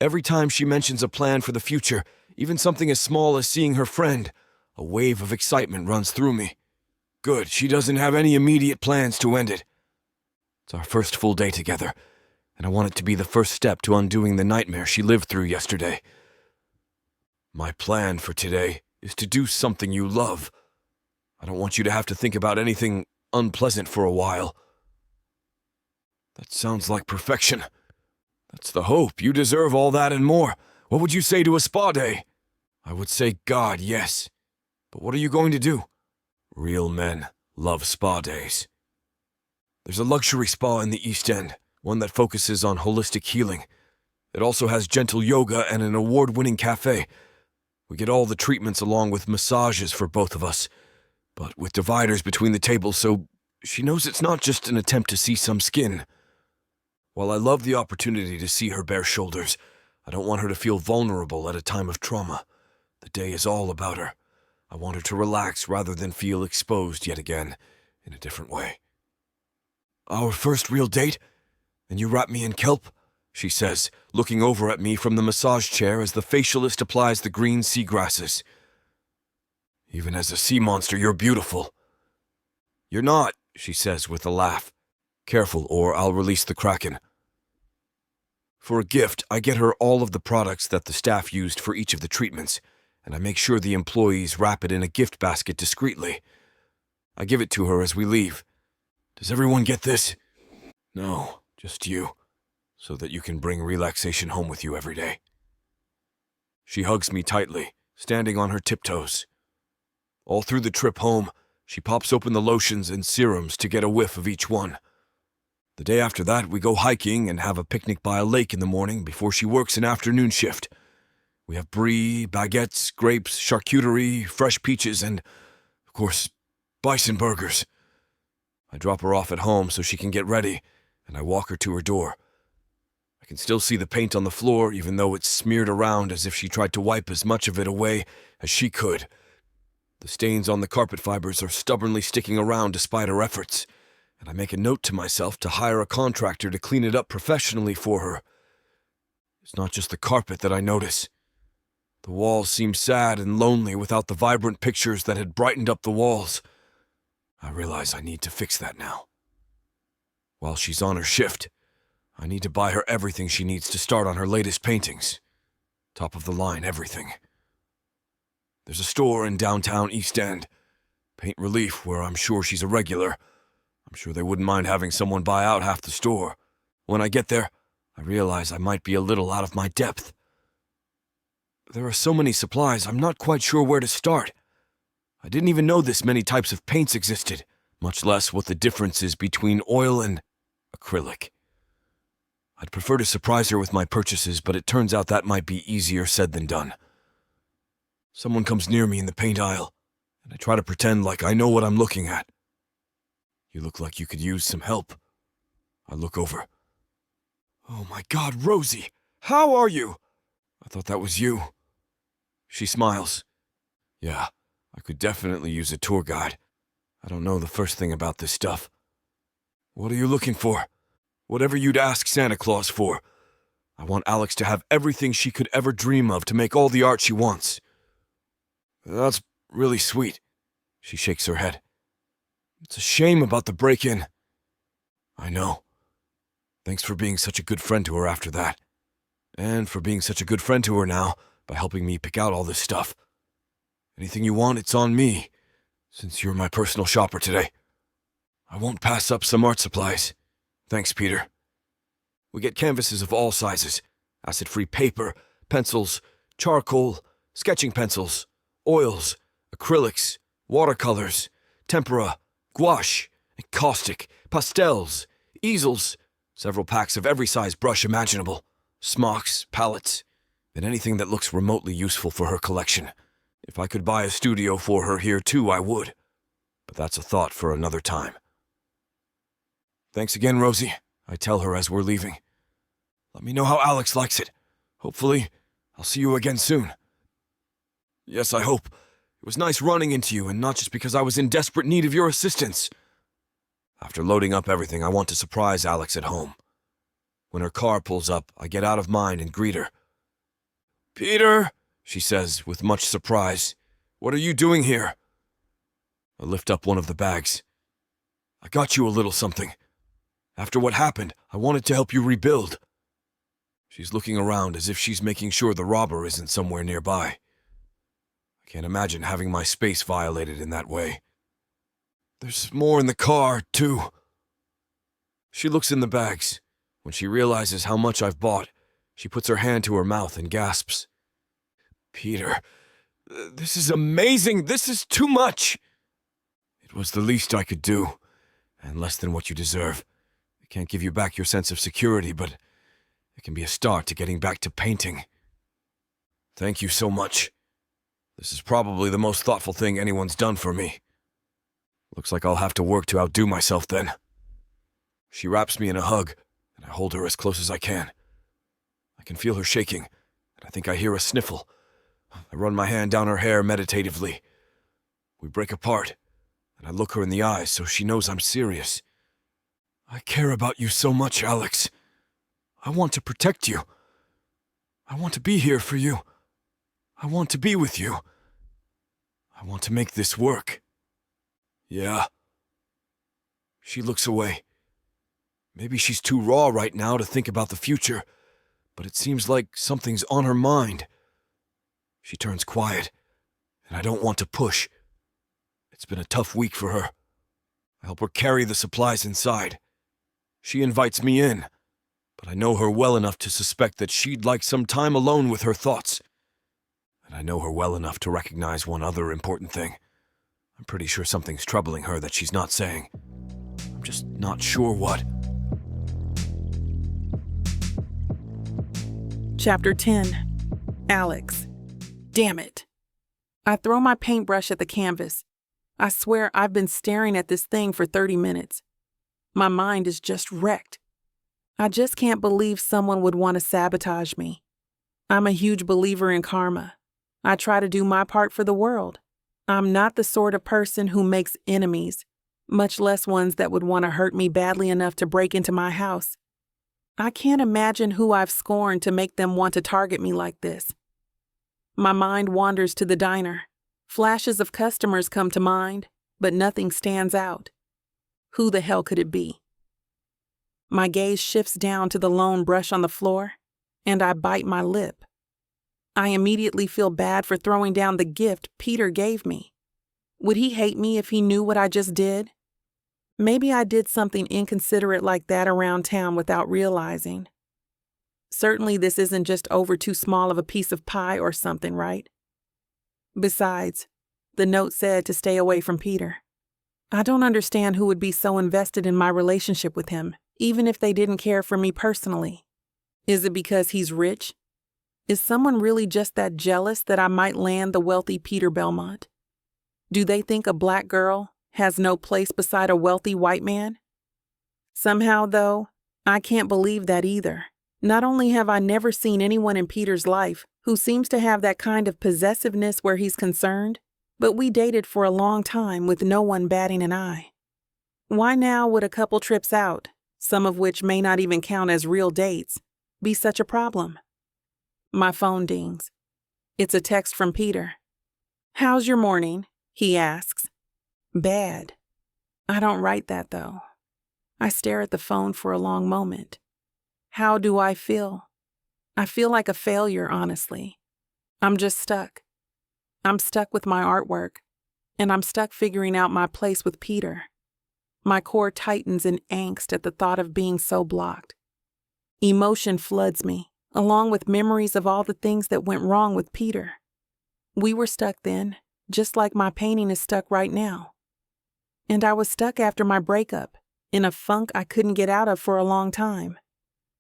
Every time she mentions a plan for the future, even something as small as seeing her friend, a wave of excitement runs through me. Good, she doesn't have any immediate plans to end it. It's our first full day together, and I want it to be the first step to undoing the nightmare she lived through yesterday. My plan for today is to do something you love. I don't want you to have to think about anything unpleasant for a while. That sounds like perfection. That's the hope. You deserve all that and more. What would you say to a spa day? I would say God, yes. But what are you going to do? Real men love spa days. There's a luxury spa in the East End, one that focuses on holistic healing. It also has gentle yoga and an award-winning cafe. We get all the treatments along with massages for both of us, but with dividers between the tables so she knows it's not just an attempt to see some skin. While I love the opportunity to see her bare shoulders, I don't want her to feel vulnerable at a time of trauma. The day is all about her. I want her to relax rather than feel exposed yet again, in a different way. Our first real date? And you wrap me in kelp? She says, looking over at me from the massage chair as the facialist applies the green seagrasses. Even as a sea monster, you're beautiful. You're not, she says with a laugh. Careful, or I'll release the Kraken. For a gift, I get her all of the products that the staff used for each of the treatments, and I make sure the employees wrap it in a gift basket discreetly. I give it to her as we leave. Does everyone get this? No, just you, so that you can bring relaxation home with you every day. She hugs me tightly, standing on her tiptoes. All through the trip home, she pops open the lotions and serums to get a whiff of each one. The day after that, we go hiking and have a picnic by a lake in the morning before she works an afternoon shift. We have brie, baguettes, grapes, charcuterie, fresh peaches, and, of course, bison burgers. I drop her off at home so she can get ready, and I walk her to her door. I can still see the paint on the floor, even though it's smeared around as if she tried to wipe as much of it away as she could. The stains on the carpet fibers are stubbornly sticking around despite her efforts, and I make a note to myself to hire a contractor to clean it up professionally for her. It's not just the carpet that I notice. The walls seem sad and lonely without the vibrant pictures that had brightened up the walls. I realize I need to fix that now. While she's on her shift, I need to buy her everything she needs to start on her latest paintings. Top of the line everything. There's a store in downtown East End, Paint Relief, where I'm sure she's a regular. I'm sure they wouldn't mind having someone buy out half the store. When I get there, I realize I might be a little out of my depth. There are so many supplies, I'm not quite sure where to start. I didn't even know this many types of paints existed, much less what the difference is between oil and acrylic. I'd prefer to surprise her with my purchases, but it turns out that might be easier said than done. Someone comes near me in the paint aisle, and I try to pretend like I know what I'm looking at. You look like you could use some help. I look over. Oh my God, Rosie! How are you? I thought that was you. She smiles. Yeah, I could definitely use a tour guide. I don't know the first thing about this stuff. What are you looking for? Whatever you'd ask Santa Claus for. I want Alex to have everything she could ever dream of to make all the art she wants. That's really sweet. She shakes her head. It's a shame about the break-in. I know. Thanks for being such a good friend to her after that. And for being such a good friend to her now by helping me pick out all this stuff. Anything you want, it's on me, since you're my personal shopper today. I won't pass up some art supplies. Thanks, Peter. We get canvases of all sizes, acid-free paper, pencils, charcoal, sketching pencils, oils, acrylics, watercolors, tempera, gouache, caustic, pastels, easels, several packs of every size brush imaginable, smocks, palettes, and anything that looks remotely useful for her collection. If I could buy a studio for her here too, I would. But that's a thought for another time. Thanks again, Rosie, I tell her as we're leaving. Let me know how Alex likes it. Hopefully, I'll see you again soon. Yes, I hope. It was nice running into you, and not just because I was in desperate need of your assistance. After loading up everything, I want to surprise Alex at home. When her car pulls up, I get out of mine and greet her. Peter, she says with much surprise, what are you doing here? I lift up one of the bags. I got you a little something. After what happened, I wanted to help you rebuild. She's looking around as if she's making sure the robber isn't somewhere nearby. I can't imagine having my space violated in that way. There's more in the car, too. She looks in the bags. When she realizes how much I've bought, she puts her hand to her mouth and gasps. Peter, this is amazing. This is too much. It was the least I could do, and less than what you deserve. I can't give you back your sense of security, but it can be a start to getting back to painting. Thank you so much. This is probably the most thoughtful thing anyone's done for me. Looks like I'll have to work to outdo myself then. She wraps me in a hug, and I hold her as close as I can. I can feel her shaking, and I think I hear a sniffle. I run my hand down her hair meditatively. We break apart, and I look her in the eyes so she knows I'm serious. I care about you so much, Alex. I want to protect you. I want to be here for you. I want to be with you. I want to make this work. Yeah. She looks away. Maybe she's too raw right now to think about the future, but it seems like something's on her mind. She turns quiet, and I don't want to push. It's been a tough week for her. I help her carry the supplies inside. She invites me in, but I know her well enough to suspect that she'd like some time alone with her thoughts. And I know her well enough to recognize one other important thing. I'm pretty sure something's troubling her that she's not saying. I'm just not sure what. Chapter 10. Alex. Damn it. I throw my paintbrush at the canvas. I swear I've been staring at this thing for 30 minutes. My mind is just wrecked. I just can't believe someone would want to sabotage me. I'm a huge believer in karma. I try to do my part for the world. I'm not the sort of person who makes enemies, much less ones that would want to hurt me badly enough to break into my house. I can't imagine who I've scorned to make them want to target me like this. My mind wanders to the diner. Flashes of customers come to mind, but nothing stands out. Who the hell could it be? My gaze shifts down to the lone brush on the floor, and I bite my lip. I immediately feel bad for throwing down the gift Peter gave me. Would he hate me if he knew what I just did? Maybe I did something inconsiderate like that around town without realizing. Certainly this isn't just over too small of a piece of pie or something, right? Besides, the note said to stay away from Peter. I don't understand who would be so invested in my relationship with him, even if they didn't care for me personally. Is it because he's rich? Is someone really just that jealous that I might land the wealthy Peter Belmont? Do they think a black girl has no place beside a wealthy white man? Somehow, though, I can't believe that either. Not only have I never seen anyone in Peter's life who seems to have that kind of possessiveness where he's concerned, but we dated for a long time with no one batting an eye. Why now would a couple trips out, some of which may not even count as real dates, be such a problem? My phone dings. It's a text from Peter. "How's your morning?" he asks. Bad. I don't write that, though. I stare at the phone for a long moment. How do I feel? I feel like a failure, honestly. I'm just stuck. I'm stuck with my artwork, and I'm stuck figuring out my place with Peter. My core tightens in angst at the thought of being so blocked. Emotion floods me, along with memories of all the things that went wrong with Peter. We were stuck then, just like my painting is stuck right now. And I was stuck after my breakup, in a funk I couldn't get out of for a long time.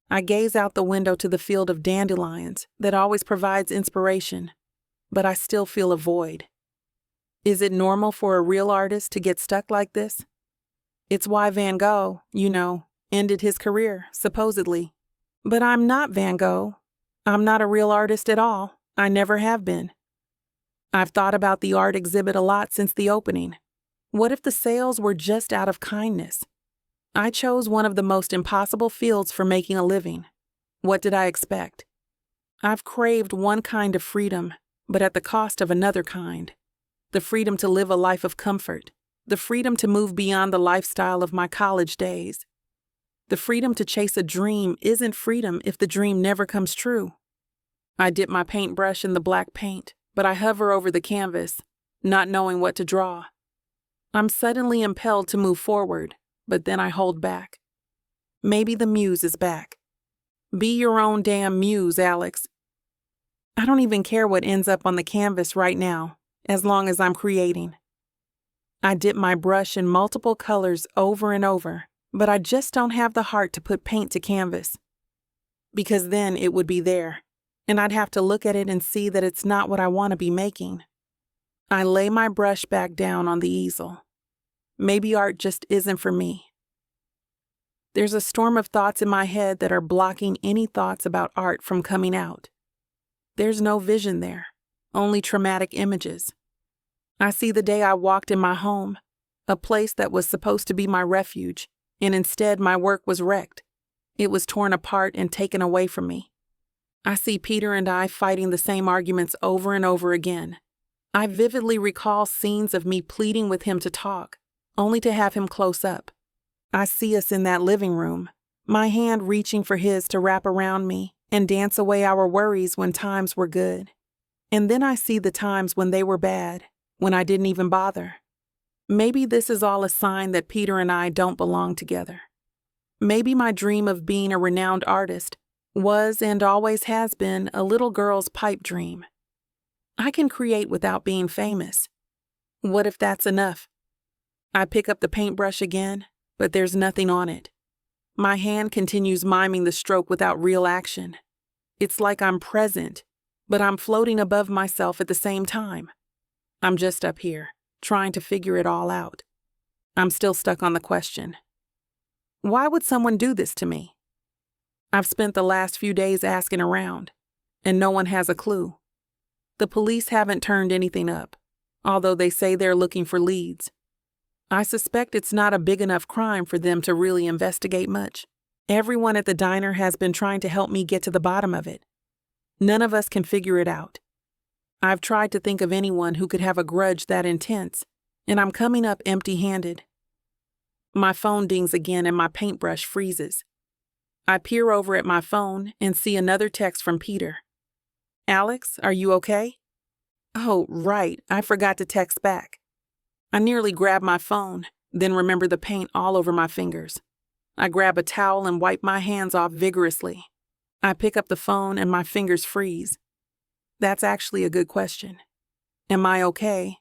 I gaze out the window to the field of dandelions that always provides inspiration, but I still feel a void. Is it normal for a real artist to get stuck like this? It's why Van Gogh, ended his career, supposedly. But I'm not Van Gogh. I'm not a real artist at all. I never have been. I've thought about the art exhibit a lot since the opening. What if the sales were just out of kindness? I chose one of the most impossible fields for making a living. What did I expect? I've craved one kind of freedom, but at the cost of another kind. The freedom to live a life of comfort. The freedom to move beyond the lifestyle of my college days. The freedom to chase a dream isn't freedom if the dream never comes true. I dip my paintbrush in the black paint, but I hover over the canvas, not knowing what to draw. I'm suddenly impelled to move forward, but then I hold back. Maybe the muse is back. Be your own damn muse, Alex. I don't even care what ends up on the canvas right now, as long as I'm creating. I dip my brush in multiple colors over and over, but I just don't have the heart to put paint to canvas. Because then it would be there, and I'd have to look at it and see that it's not what I want to be making. I lay my brush back down on the easel. Maybe art just isn't for me. There's a storm of thoughts in my head that are blocking any thoughts about art from coming out. There's no vision there, only traumatic images. I see the day I walked in my home, a place that was supposed to be my refuge, and instead my work was wrecked. It was torn apart and taken away from me. I see Peter and I fighting the same arguments over and over again. I vividly recall scenes of me pleading with him to talk, only to have him close up. I see us in that living room, my hand reaching for his to wrap around me and dance away our worries when times were good. And then I see the times when they were bad, when I didn't even bother. Maybe this is all a sign that Peter and I don't belong together. Maybe my dream of being a renowned artist was and always has been a little girl's pipe dream. I can create without being famous. What if that's enough? I pick up the paintbrush again, but there's nothing on it. My hand continues miming the stroke without real action. It's like I'm present, but I'm floating above myself at the same time. I'm just up here, trying to figure it all out. I'm still stuck on the question. Why would someone do this to me? I've spent the last few days asking around, and no one has a clue. The police haven't turned anything up, although they say they're looking for leads. I suspect it's not a big enough crime for them to really investigate much. Everyone at the diner has been trying to help me get to the bottom of it. None of us can figure it out. I've tried to think of anyone who could have a grudge that intense, and I'm coming up empty-handed. My phone dings again and my paintbrush freezes. I peer over at my phone and see another text from Peter. Alex, are you okay? Oh, right, I forgot to text back. I nearly grab my phone, then remember the paint all over my fingers. I grab a towel and wipe my hands off vigorously. I pick up the phone and my fingers freeze. That's actually a good question. Am I okay?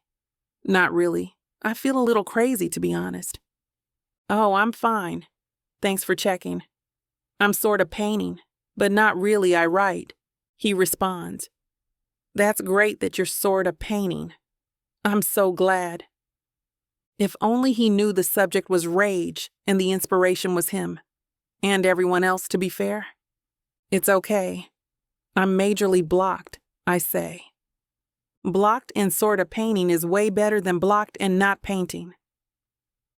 Not really. I feel a little crazy, to be honest. Oh, I'm fine. Thanks for checking. I'm sort of painting, but not really, I write. He responds. That's great that you're sort of painting. I'm so glad. If only he knew the subject was rage and the inspiration was him. And everyone else, to be fair. It's okay. I'm majorly blocked, I say. Blocked and sort of painting is way better than blocked and not painting.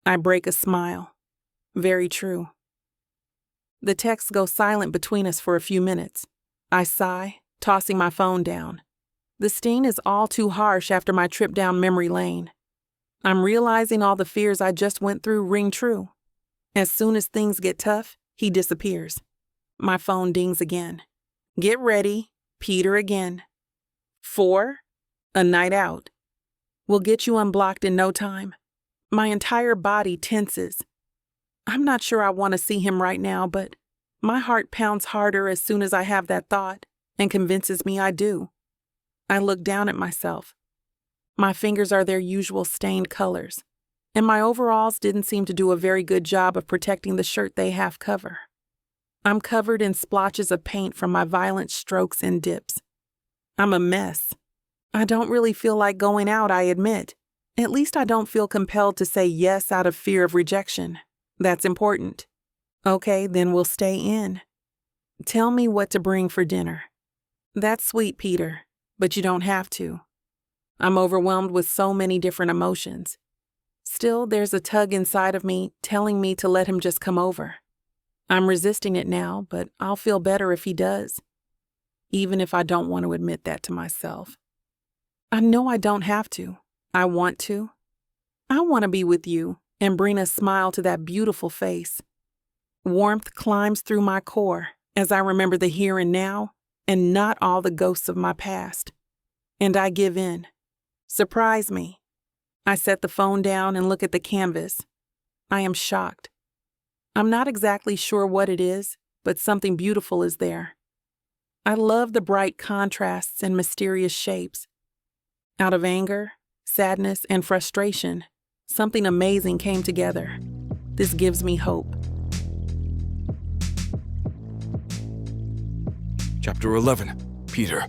I break a smile. Very true. The texts go silent between us for a few minutes. I sigh, tossing my phone down. The sting is all too harsh after my trip down memory lane. I'm realizing all the fears I just went through ring true. As soon as things get tough, he disappears. My phone dings again. Get ready, Peter again. 4, a night out. We'll get you unblocked in no time. My entire body tenses. I'm not sure I want to see him right now, but my heart pounds harder as soon as I have that thought and convinces me I do. I look down at myself. My fingers are their usual stained colors, and my overalls didn't seem to do a very good job of protecting the shirt they half cover. I'm covered in splotches of paint from my violent strokes and dips. I'm a mess. I don't really feel like going out, I admit. At least I don't feel compelled to say yes out of fear of rejection. That's important. Okay, then we'll stay in. Tell me what to bring for dinner. That's sweet, Peter, but you don't have to. I'm overwhelmed with so many different emotions. Still, there's a tug inside of me telling me to let him just come over. I'm resisting it now, but I'll feel better if he does. Even if I don't want to admit that to myself. I know I don't have to. I want to. I want to be with you and bring a smile to that beautiful face. Warmth climbs through my core as I remember the here and now and not all the ghosts of my past. And I give in. Surprise me. I set the phone down and look at the canvas. I am shocked. I'm not exactly sure what it is, but something beautiful is there. I love the bright contrasts and mysterious shapes. Out of anger, sadness, and frustration, something amazing came together. This gives me hope. Chapter 11. Peter.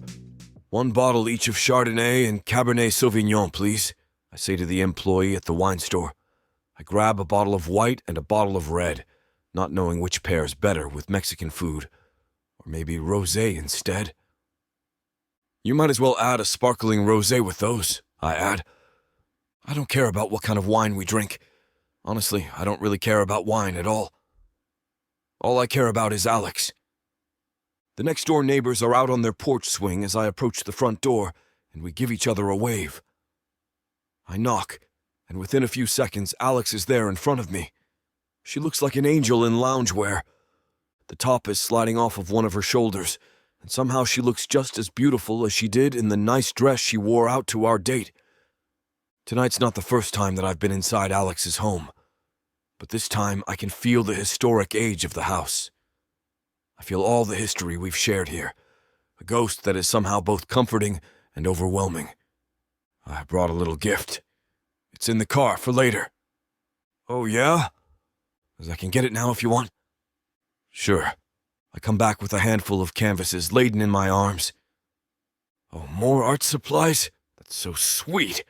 1 bottle each of Chardonnay and Cabernet Sauvignon, please, I say to the employee at the wine store. I grab a bottle of white and a bottle of red, not knowing which pairs better with Mexican food. Or maybe rosé instead. You might as well add a sparkling rosé with those, I add. I don't care about what kind of wine we drink. Honestly, I don't really care about wine at all. All I care about is Alex. The next-door neighbors are out on their porch swing as I approach the front door, and we give each other a wave. I knock, and within a few seconds, Alex is there in front of me. She looks like an angel in loungewear. The top is sliding off of one of her shoulders, and somehow she looks just as beautiful as she did in the nice dress she wore out to our date. Tonight's not the first time that I've been inside Alex's home, but this time I can feel the historic age of the house. I feel all the history we've shared here, a ghost that is somehow both comforting and overwhelming. I brought a little gift. It's in the car for later. Oh, yeah? 'Cause I can get it now if you want. Sure. I come back with a handful of canvases laden in my arms. Oh, more art supplies? That's so sweet.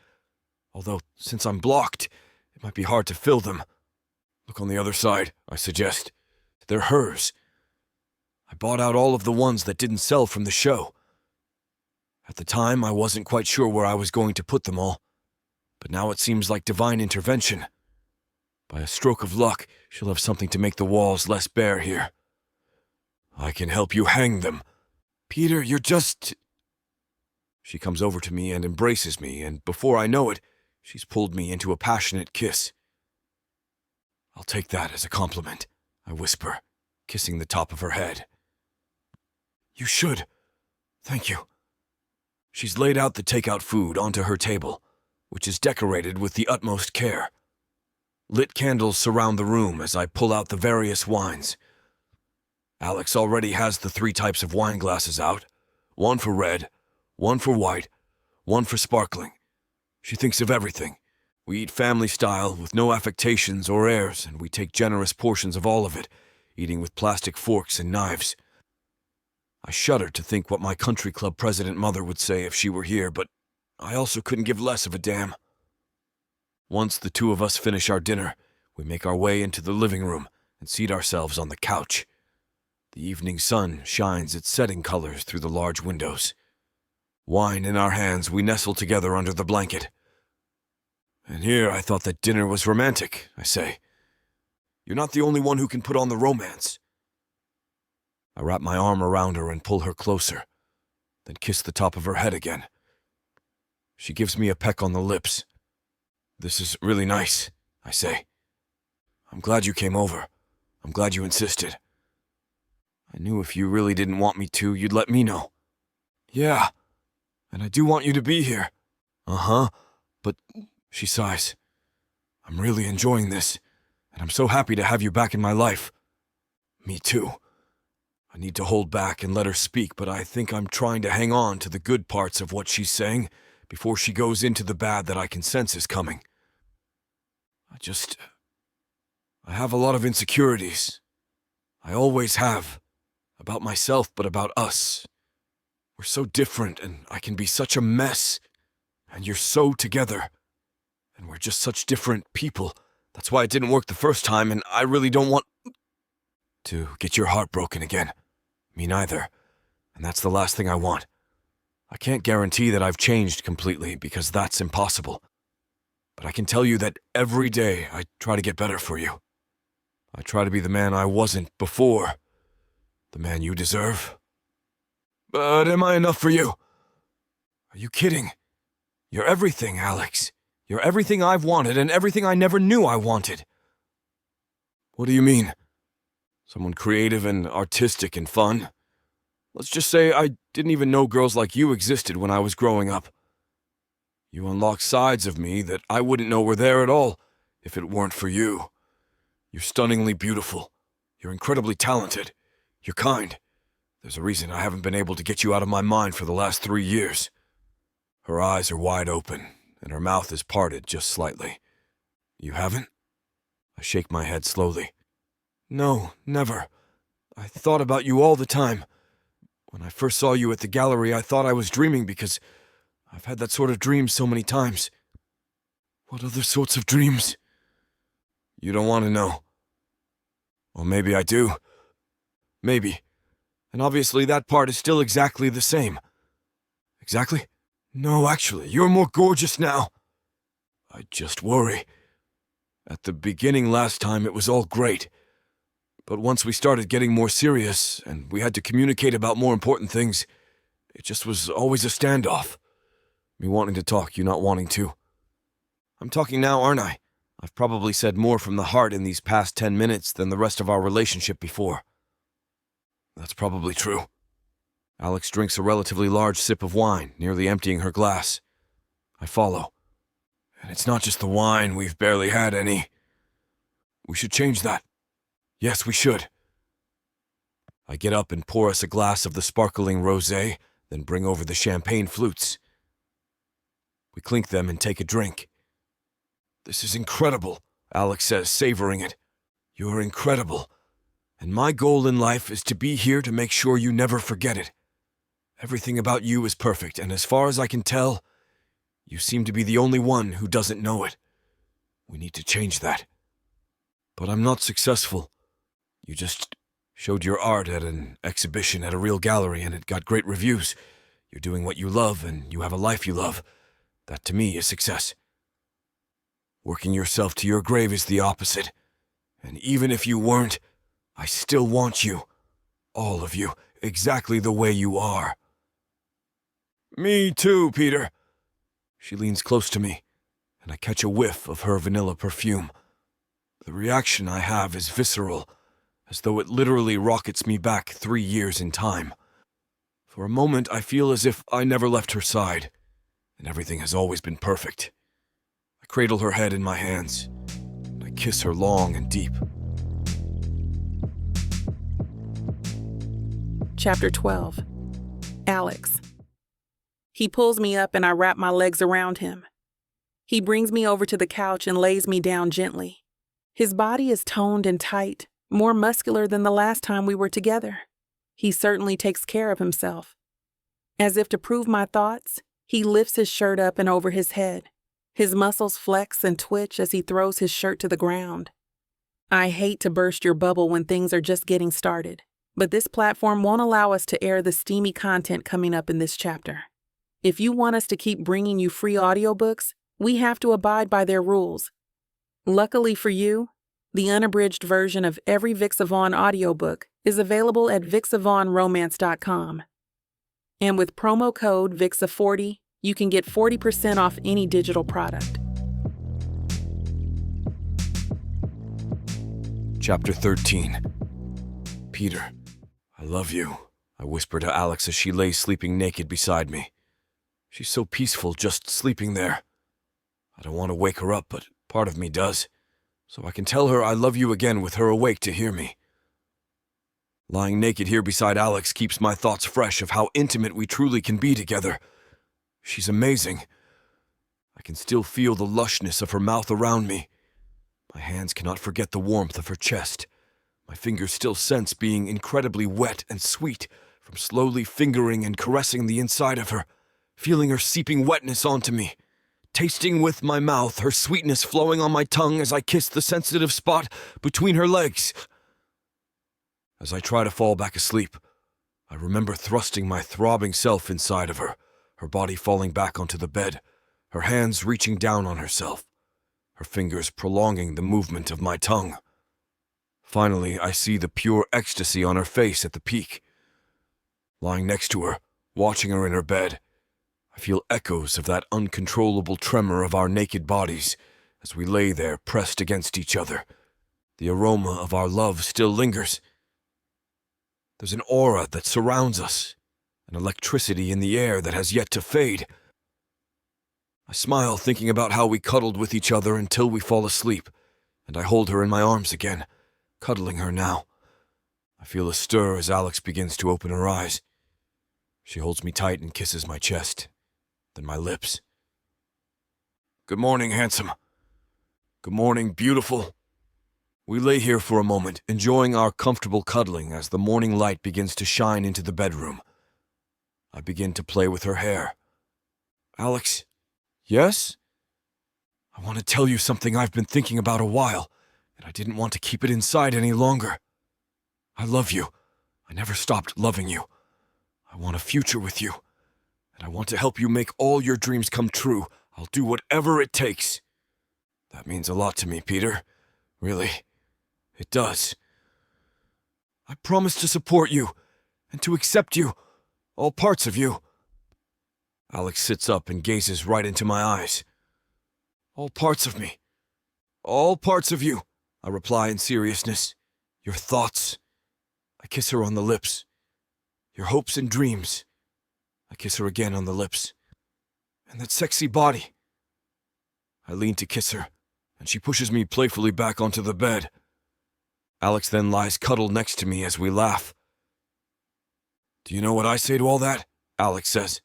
Although, since I'm blocked, it might be hard to fill them. Look on the other side, I suggest. They're hers. I bought out all of the ones that didn't sell from the show. At the time, I wasn't quite sure where I was going to put them all, but now it seems like divine intervention. By a stroke of luck, she'll have something to make the walls less bare here. I can help you hang them. Peter, you're just... She comes over to me and embraces me, and before I know it, she's pulled me into a passionate kiss. I'll take that as a compliment, I whisper, kissing the top of her head. You should. Thank you. She's laid out the takeout food onto her table, which is decorated with the utmost care. Lit candles surround the room as I pull out the various wines. Alex already has the 3 types of wine glasses out, one for red, one for white, one for sparkling. She thinks of everything. We eat family style with no affectations or airs, and we take generous portions of all of it, eating with plastic forks and knives. I shudder to think what my country club president mother would say if she were here, but I also couldn't give less of a damn. Once the 2 of us finish our dinner, we make our way into the living room and seat ourselves on the couch. The evening sun shines its setting colors through the large windows. Wine in our hands, we nestle together under the blanket. And here I thought that dinner was romantic, I say. You're not the only one who can put on the romance. I wrap my arm around her and pull her closer, then kiss the top of her head again. She gives me a peck on the lips. This is really nice, I say. I'm glad you came over. I'm glad you insisted. I knew if you really didn't want me to, you'd let me know. Yeah, and I do want you to be here. Uh-huh, but, she sighs. I'm really enjoying this, and I'm so happy to have you back in my life. Me too. I need to hold back and let her speak, but I think I'm trying to hang on to the good parts of what she's saying before she goes into the bad that I can sense is coming. I have a lot of insecurities. I always have. About myself, but about us. We're so different, and I can be such a mess. And you're so together. And we're just such different people. That's why it didn't work the first time, and I really don't want to get your heart broken again. Me neither. And that's the last thing I want. I can't guarantee that I've changed completely, because that's impossible. But I can tell you that every day I try to get better for you. I try to be the man I wasn't before. The man you deserve. But am I enough for you? Are you kidding? You're everything, Alex. You're everything I've wanted and everything I never knew I wanted. What do you mean? Someone creative and artistic and fun? Let's just say I didn't even know girls like you existed when I was growing up. You unlock sides of me that I wouldn't know were there at all if it weren't for you. You're stunningly beautiful. You're incredibly talented. You're kind. There's a reason I haven't been able to get you out of my mind for the last 3 years. Her eyes are wide open, and her mouth is parted just slightly. You haven't? I shake my head slowly. No, never. I thought about you all the time. When I first saw you at the gallery, I thought I was dreaming because I've had that sort of dream so many times. What other sorts of dreams? You don't want to know. Well, maybe I do. Maybe. And obviously that part is still exactly the same. Exactly? No, actually, you're more gorgeous now. I just worry. At the beginning last time, it was all great. But once we started getting more serious, and we had to communicate about more important things, it just was always a standoff. Me wanting to talk, you not wanting to. I'm talking now, aren't I? I've probably said more from the heart in these past 10 minutes than the rest of our relationship before. That's probably true. Alex drinks a relatively large sip of wine, nearly emptying her glass. I follow. And it's not just the wine, we've barely had any. We should change that. Yes, we should. I get up and pour us a glass of the sparkling rosé, then bring over the champagne flutes. We clink them and take a drink. This is incredible, Alex says, savoring it. You're incredible. And my goal in life is to be here to make sure you never forget it. Everything about you is perfect, and as far as I can tell, you seem to be the only one who doesn't know it. We need to change that. But I'm not successful. You just showed your art at an exhibition at a real gallery, and it got great reviews. You're doing what you love, and you have a life you love. That, to me, is success. Working yourself to your grave is the opposite. And even if you weren't, I still want you. All of you, exactly the way you are. Me too, Peter. She leans close to me, and I catch a whiff of her vanilla perfume. The reaction I have is visceral, as though it literally rockets me back 3 years in time. For a moment, I feel as if I never left her side, and everything has always been perfect. I cradle her head in my hands, and I kiss her long and deep. Chapter 12. Alex. He pulls me up and I wrap my legs around him. He brings me over to the couch and lays me down gently. His body is toned and tight, more muscular than the last time we were together. He certainly takes care of himself. As if to prove my thoughts, he lifts his shirt up and over his head. His muscles flex and twitch as he throws his shirt to the ground. I hate to burst your bubble when things are just getting started, but this platform won't allow us to air the steamy content coming up in this chapter. If you want us to keep bringing you free audiobooks, we have to abide by their rules. Luckily for you, the unabridged version of every vixa-romance audiobook is available at vixa-romance.com. And with promo code VIXA40, you can get 40% off any digital product. Chapter 13. Peter, I love you, I whisper to Alex as she lays sleeping naked beside me. She's so peaceful just sleeping there. I don't want to wake her up, but part of me does, so I can tell her I love you again with her awake to hear me. Lying naked here beside Alex keeps my thoughts fresh of how intimate we truly can be together. She's amazing. I can still feel the lushness of her mouth around me. My hands cannot forget the warmth of her chest. My fingers still sense being incredibly wet and sweet from slowly fingering and caressing the inside of her, feeling her seeping wetness onto me, tasting with my mouth her sweetness flowing on my tongue as I kiss the sensitive spot between her legs. As I try to fall back asleep, I remember thrusting my throbbing self inside of her, her body falling back onto the bed, her hands reaching down on herself, her fingers prolonging the movement of my tongue. Finally, I see the pure ecstasy on her face at the peak. Lying next to her, watching her in her bed, I feel echoes of that uncontrollable tremor of our naked bodies as we lay there pressed against each other. The aroma of our love still lingers. There's an aura that surrounds us, an electricity in the air that has yet to fade. I smile thinking about how we cuddled with each other until we fall asleep, and I hold her in my arms again, cuddling her now. I feel a stir as Alex begins to open her eyes. She holds me tight and kisses my chest, then my lips. Good morning, handsome. Good morning, beautiful. We lay here for a moment, enjoying our comfortable cuddling as the morning light begins to shine into the bedroom. I begin to play with her hair. Alex, yes? I want to tell you something I've been thinking about a while, and I didn't want to keep it inside any longer. I love you. I never stopped loving you. I want a future with you, and I want to help you make all your dreams come true. I'll do whatever it takes. That means a lot to me, Peter. Really, it does. I promise to support you, and to accept you, all parts of you. Alex sits up and gazes right into my eyes. All parts of me. All parts of you, I reply in seriousness. Your thoughts. I kiss her on the lips. Your hopes and dreams. I kiss her again on the lips. And that sexy body. I lean to kiss her, and she pushes me playfully back onto the bed. Alex then lies cuddled next to me as we laugh. Do you know what I say to all that? Alex says.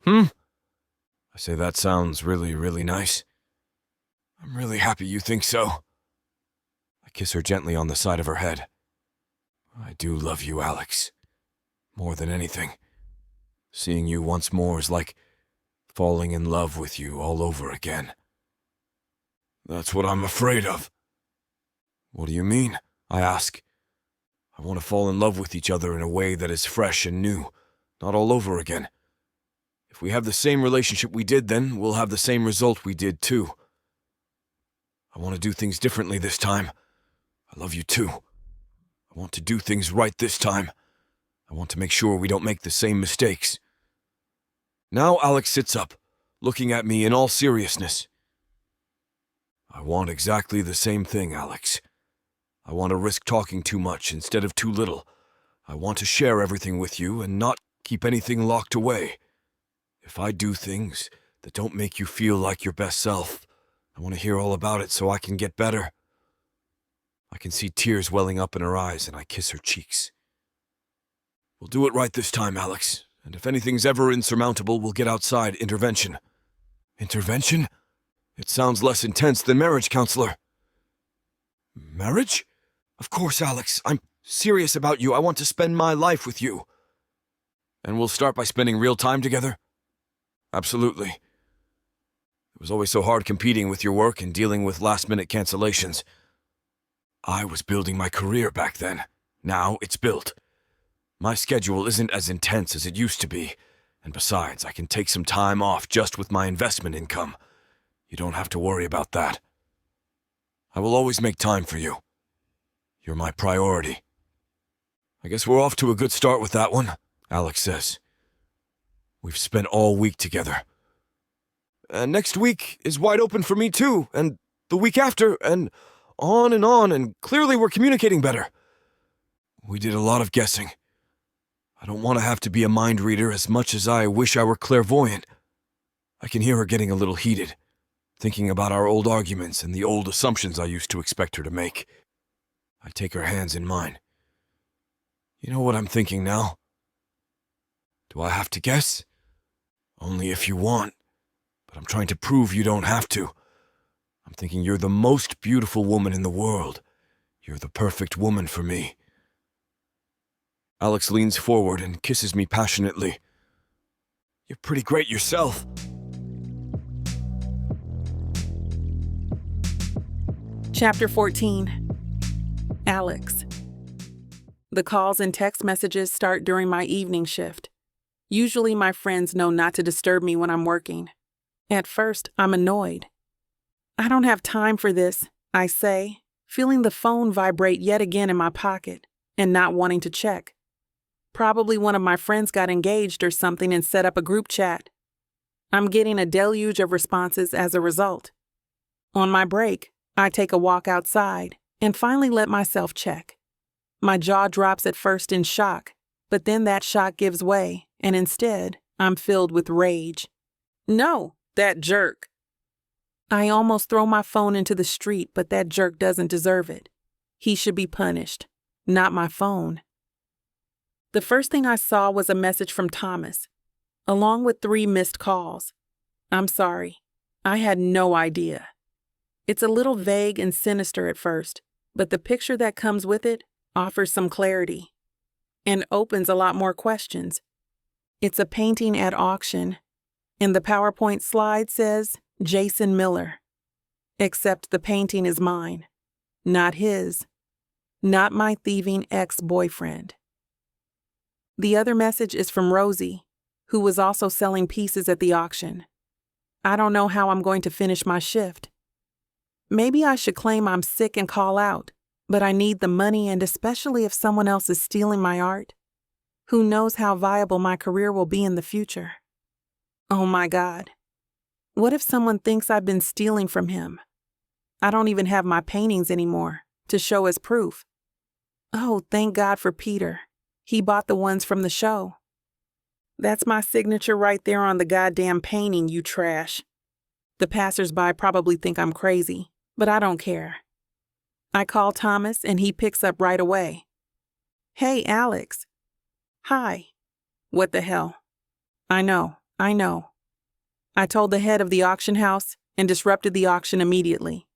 I say that sounds really, really nice. I'm really happy you think so. I kiss her gently on the side of her head. I do love you, Alex. More than anything. Seeing you once more is like falling in love with you all over again. That's what I'm afraid of. What do you mean? I ask. I want to fall in love with each other in a way that is fresh and new, not all over again. If we have the same relationship we did then, we'll have the same result we did too. I want to do things differently this time. I love you too. I want to do things right this time. I want to make sure we don't make the same mistakes. Now Alex sits up, looking at me in all seriousness. I want exactly the same thing, Alex. I want to risk talking too much instead of too little. I want to share everything with you and not keep anything locked away. If I do things that don't make you feel like your best self, I want to hear all about it so I can get better. I can see tears welling up in her eyes, and I kiss her cheeks. We'll do it right this time, Alex, and if anything's ever insurmountable, we'll get outside intervention. Intervention? It sounds less intense than marriage counselor. Marriage? Of course, Alex. I'm serious about you. I want to spend my life with you. And we'll start by spending real time together? Absolutely. It was always so hard competing with your work and dealing with last-minute cancellations. I was building my career back then. Now it's built. My schedule isn't as intense as it used to be, and besides, I can take some time off just with my investment income. You don't have to worry about that. I will always make time for you. You're my priority. I guess we're off to a good start with that one, Alex says. We've spent all week together. And next week is wide open for me too, and the week after, and on, and clearly we're communicating better. We did a lot of guessing. I don't want to have to be a mind reader as much as I wish I were clairvoyant. I can hear her getting a little heated, thinking about our old arguments and the old assumptions I used to expect her to make. I take her hands in mine. You know what I'm thinking now? Do I have to guess? Only if you want, but I'm trying to prove you don't have to. I'm thinking you're the most beautiful woman in the world. You're the perfect woman for me. Alex leans forward and kisses me passionately. You're pretty great yourself. Chapter 14. Alex. The calls and text messages start during my evening shift. Usually my friends know not to disturb me when I'm working. At first, I'm annoyed. I don't have time for this, I say, feeling the phone vibrate yet again in my pocket and not wanting to check. Probably one of my friends got engaged or something and set up a group chat. I'm getting a deluge of responses as a result. On my break, I take a walk outside and finally let myself check. My jaw drops at first in shock, but then that shock gives way, and instead, I'm filled with rage. No, that jerk. I almost throw my phone into the street, but that jerk doesn't deserve it. He should be punished, not my phone. The first thing I saw was a message from Thomas, along with 3 missed calls. I'm sorry, I had no idea. It's a little vague and sinister at first, but the picture that comes with it offers some clarity and opens a lot more questions. It's a painting at auction, and the PowerPoint slide says Jason Miller. Except the painting is mine, not his, not my thieving ex-boyfriend. The other message is from Rosie, who was also selling pieces at the auction. I don't know how I'm going to finish my shift. Maybe I should claim I'm sick and call out, but I need the money, and especially if someone else is stealing my art. Who knows how viable my career will be in the future? Oh my God. What if someone thinks I've been stealing from him? I don't even have my paintings anymore to show as proof. Oh, thank God for Peter. He bought the ones from the show. That's my signature right there on the goddamn painting, you trash. The passersby probably think I'm crazy, but I don't care. I call Thomas and he picks up right away. Hey, Alex. Hi. What the hell? I know. I told the head of the auction house and disrupted the auction immediately.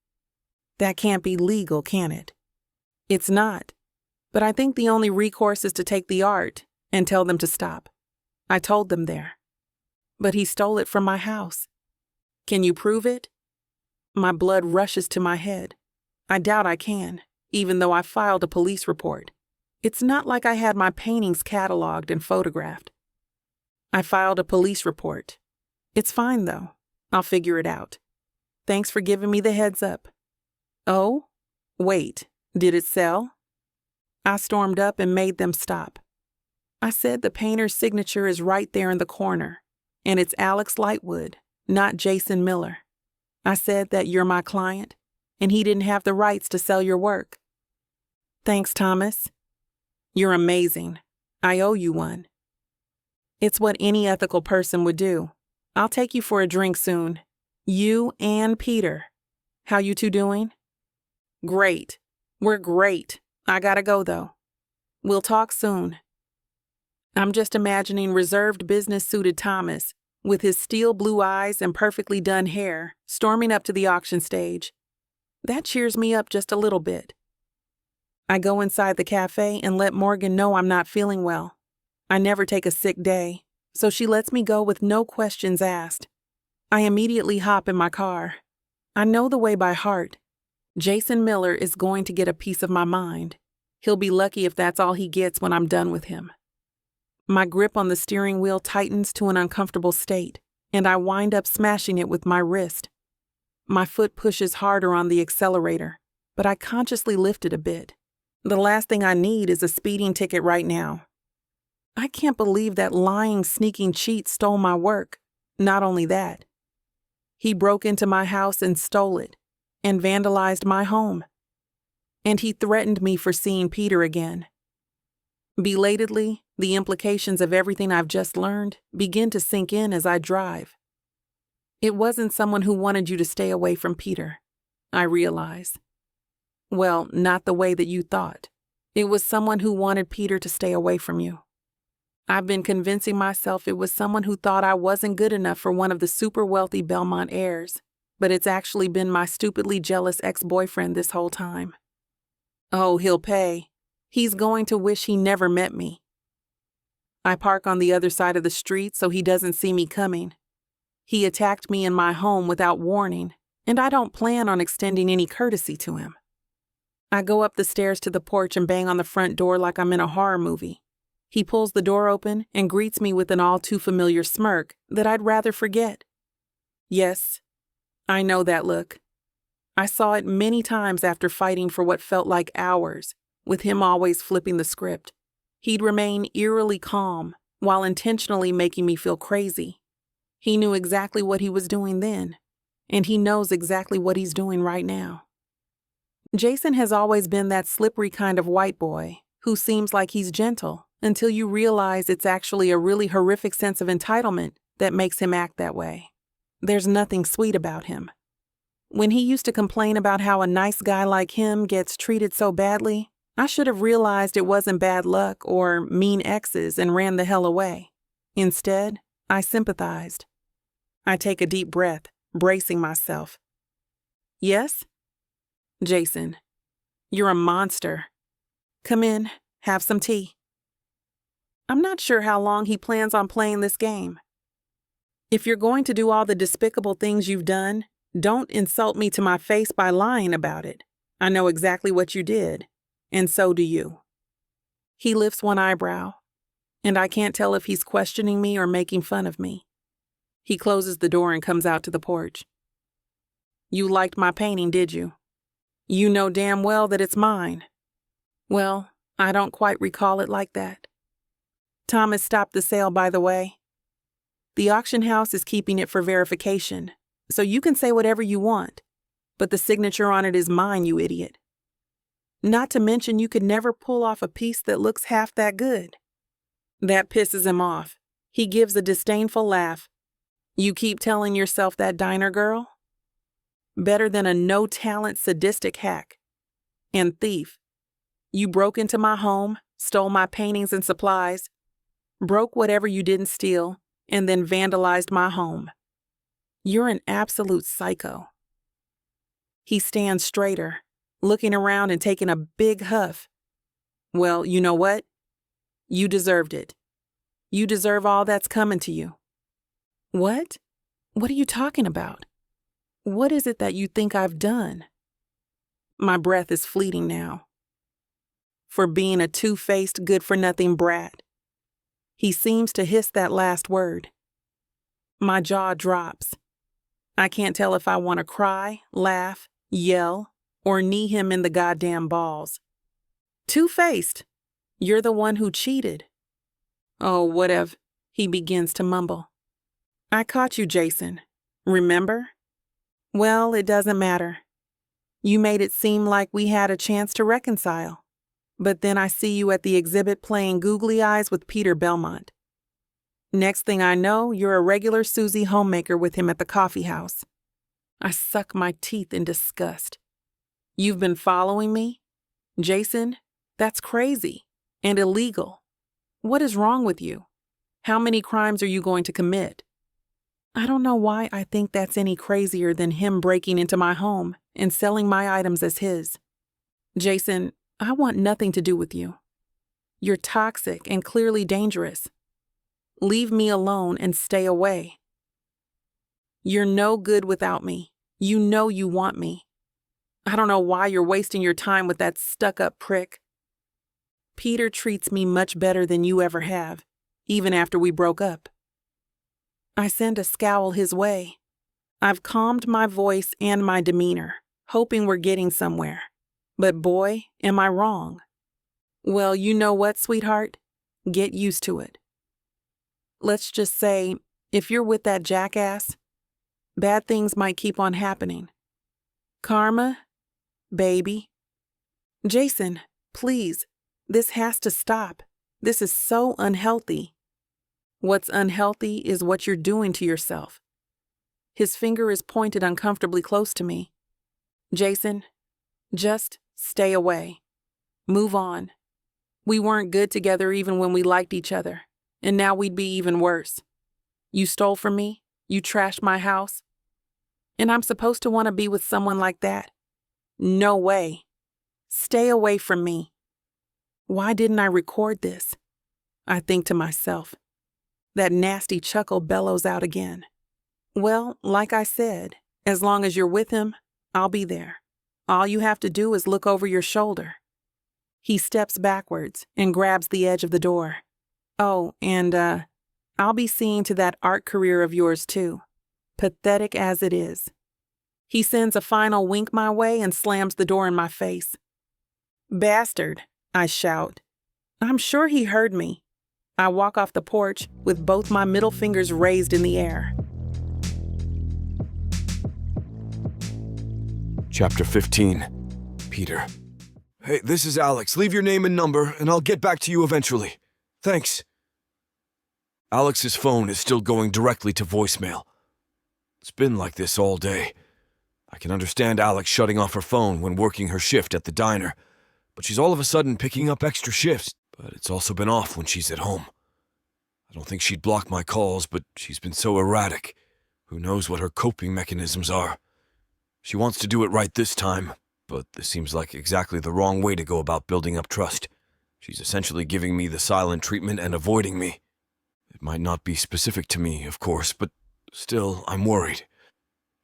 That can't be legal, can it? It's not. But I think the only recourse is to take the art and tell them to stop. I told them there. But he stole it from my house. Can you prove it? My blood rushes to my head. I doubt I can, even though I filed a police report. It's not like I had my paintings cataloged and photographed. I filed a police report. It's fine, though. I'll figure it out. Thanks for giving me the heads up. Oh? Wait, did it sell? I stormed up and made them stop. I said the painter's signature is right there in the corner, and it's Alex Lightwood, not Jason Miller. I said that you're my client, and he didn't have the rights to sell your work. Thanks, Thomas. You're amazing. I owe you one. It's what any ethical person would do. I'll take you for a drink soon. You and Peter. How you two doing? Great. We're great. I gotta go, though. We'll talk soon. I'm just imagining reserved business-suited Thomas, with his steel blue eyes and perfectly done hair, storming up to the auction stage. That cheers me up just a little bit. I go inside the cafe and let Morgan know I'm not feeling well. I never take a sick day, so she lets me go with no questions asked. I immediately hop in my car. I know the way by heart. Jason Miller is going to get a piece of my mind. He'll be lucky if that's all he gets when I'm done with him. My grip on the steering wheel tightens to an uncomfortable state, and I wind up smashing it with my wrist. My foot pushes harder on the accelerator, but I consciously lift it a bit. The last thing I need is a speeding ticket right now. I can't believe that lying, sneaking cheat stole my work. Not only that, he broke into my house and stole it, and vandalized my home. And he threatened me for seeing Peter again. Belatedly, the implications of everything I've just learned begin to sink in as I drive. It wasn't someone who wanted you to stay away from Peter, I realize. Well, not the way that you thought. It was someone who wanted Peter to stay away from you. I've been convincing myself it was someone who thought I wasn't good enough for one of the super wealthy Belmont heirs, but it's actually been my stupidly jealous ex-boyfriend this whole time. Oh, he'll pay. He's going to wish he never met me. I park on the other side of the street so he doesn't see me coming. He attacked me in my home without warning, and I don't plan on extending any courtesy to him. I go up the stairs to the porch and bang on the front door like I'm in a horror movie. He pulls the door open and greets me with an all-too-familiar smirk that I'd rather forget. Yes, I know that look. I saw it many times after fighting for what felt like hours, with him always flipping the script. He'd remain eerily calm while intentionally making me feel crazy. He knew exactly what he was doing then, and he knows exactly what he's doing right now. Jason has always been that slippery kind of white boy who seems like he's gentle until you realize it's actually a really horrific sense of entitlement that makes him act that way. There's nothing sweet about him. When he used to complain about how a nice guy like him gets treated so badly, I should have realized it wasn't bad luck or mean exes and ran the hell away. Instead, I sympathized. I take a deep breath, bracing myself. Yes? Jason, you're a monster. Come in, have some tea. I'm not sure how long he plans on playing this game. If you're going to do all the despicable things you've done, don't insult me to my face by lying about it. I know exactly what you did, and so do you. He lifts one eyebrow, and I can't tell if he's questioning me or making fun of me. He closes the door and comes out to the porch. You liked my painting, did you? You know damn well that it's mine. Well, I don't quite recall it like that. Thomas stopped the sale, by the way. The auction house is keeping it for verification, So you can say whatever you want, but the signature on it is mine, you idiot. Not to mention you could never pull off a piece that looks half that good. That pisses him off. He gives a disdainful laugh. You keep telling yourself that, diner girl? Better than a no-talent sadistic hack. And thief. You broke into my home, stole my paintings and supplies, broke whatever you didn't steal, and then vandalized my home. You're an absolute psycho. He stands straighter, looking around and taking a big huff. Well, you know what? You deserved it. You deserve all that's coming to you. What? What are you talking about? What is it that you think I've done? My breath is fleeting now. For being a two-faced, good-for-nothing brat. He seems to hiss that last word. My jaw drops. I can't tell if I want to cry, laugh, yell, or knee him in the goddamn balls. Two-faced. You're the one who cheated. Oh, whatever, he begins to mumble. I caught you, Jason. Remember? Well, it doesn't matter. You made it seem like we had a chance to reconcile. But then I see you at the exhibit playing googly eyes with Peter Belmont. Next thing I know, you're a regular Susie homemaker with him at the coffee house. I suck my teeth in disgust. You've been following me? Jason, that's crazy and illegal. What is wrong with you? How many crimes are you going to commit? I don't know why I think that's any crazier than him breaking into my home and selling my items as his. Jason, I want nothing to do with you. You're toxic and clearly dangerous. Leave me alone and stay away. You're no good without me. You know you want me. I don't know why you're wasting your time with that stuck-up prick. Peter treats me much better than you ever have, even after we broke up. I send a scowl his way. I've calmed my voice and my demeanor, hoping we're getting somewhere. But boy, am I wrong. Well, you know what, sweetheart? Get used to it. Let's just say, if you're with that jackass, bad things might keep on happening. Karma, baby. Jason, please, this has to stop. This is so unhealthy. What's unhealthy is what you're doing to yourself. His finger is pointed uncomfortably close to me. Jason, just stay away. Move on. We weren't good together even when we liked each other, and now we'd be even worse. You stole from me, you trashed my house, and I'm supposed to want to be with someone like that? No way. Stay away from me. Why didn't I record this? I think to myself. That nasty chuckle bellows out again. Well, like I said, as long as you're with him, I'll be there. All you have to do is look over your shoulder. He steps backwards and grabs the edge of the door. Oh, and I'll be seeing to that art career of yours too, pathetic as it is. He sends a final wink my way and slams the door in my face. Bastard, I shout. I'm sure he heard me. I walk off the porch with both my middle fingers raised in the air. Chapter 15. Peter. Hey, this is Alex. Leave your name and number, and I'll get back to you eventually. Thanks. Alex's phone is still going directly to voicemail. It's been like this all day. I can understand Alex shutting off her phone when working her shift at the diner, but she's all of a sudden picking up extra shifts, but it's also been off when she's at home. I don't think she'd block my calls, but she's been so erratic. Who knows what her coping mechanisms are? She wants to do it right this time, but this seems like exactly the wrong way to go about building up trust. She's essentially giving me the silent treatment and avoiding me. It might not be specific to me, of course, but still, I'm worried.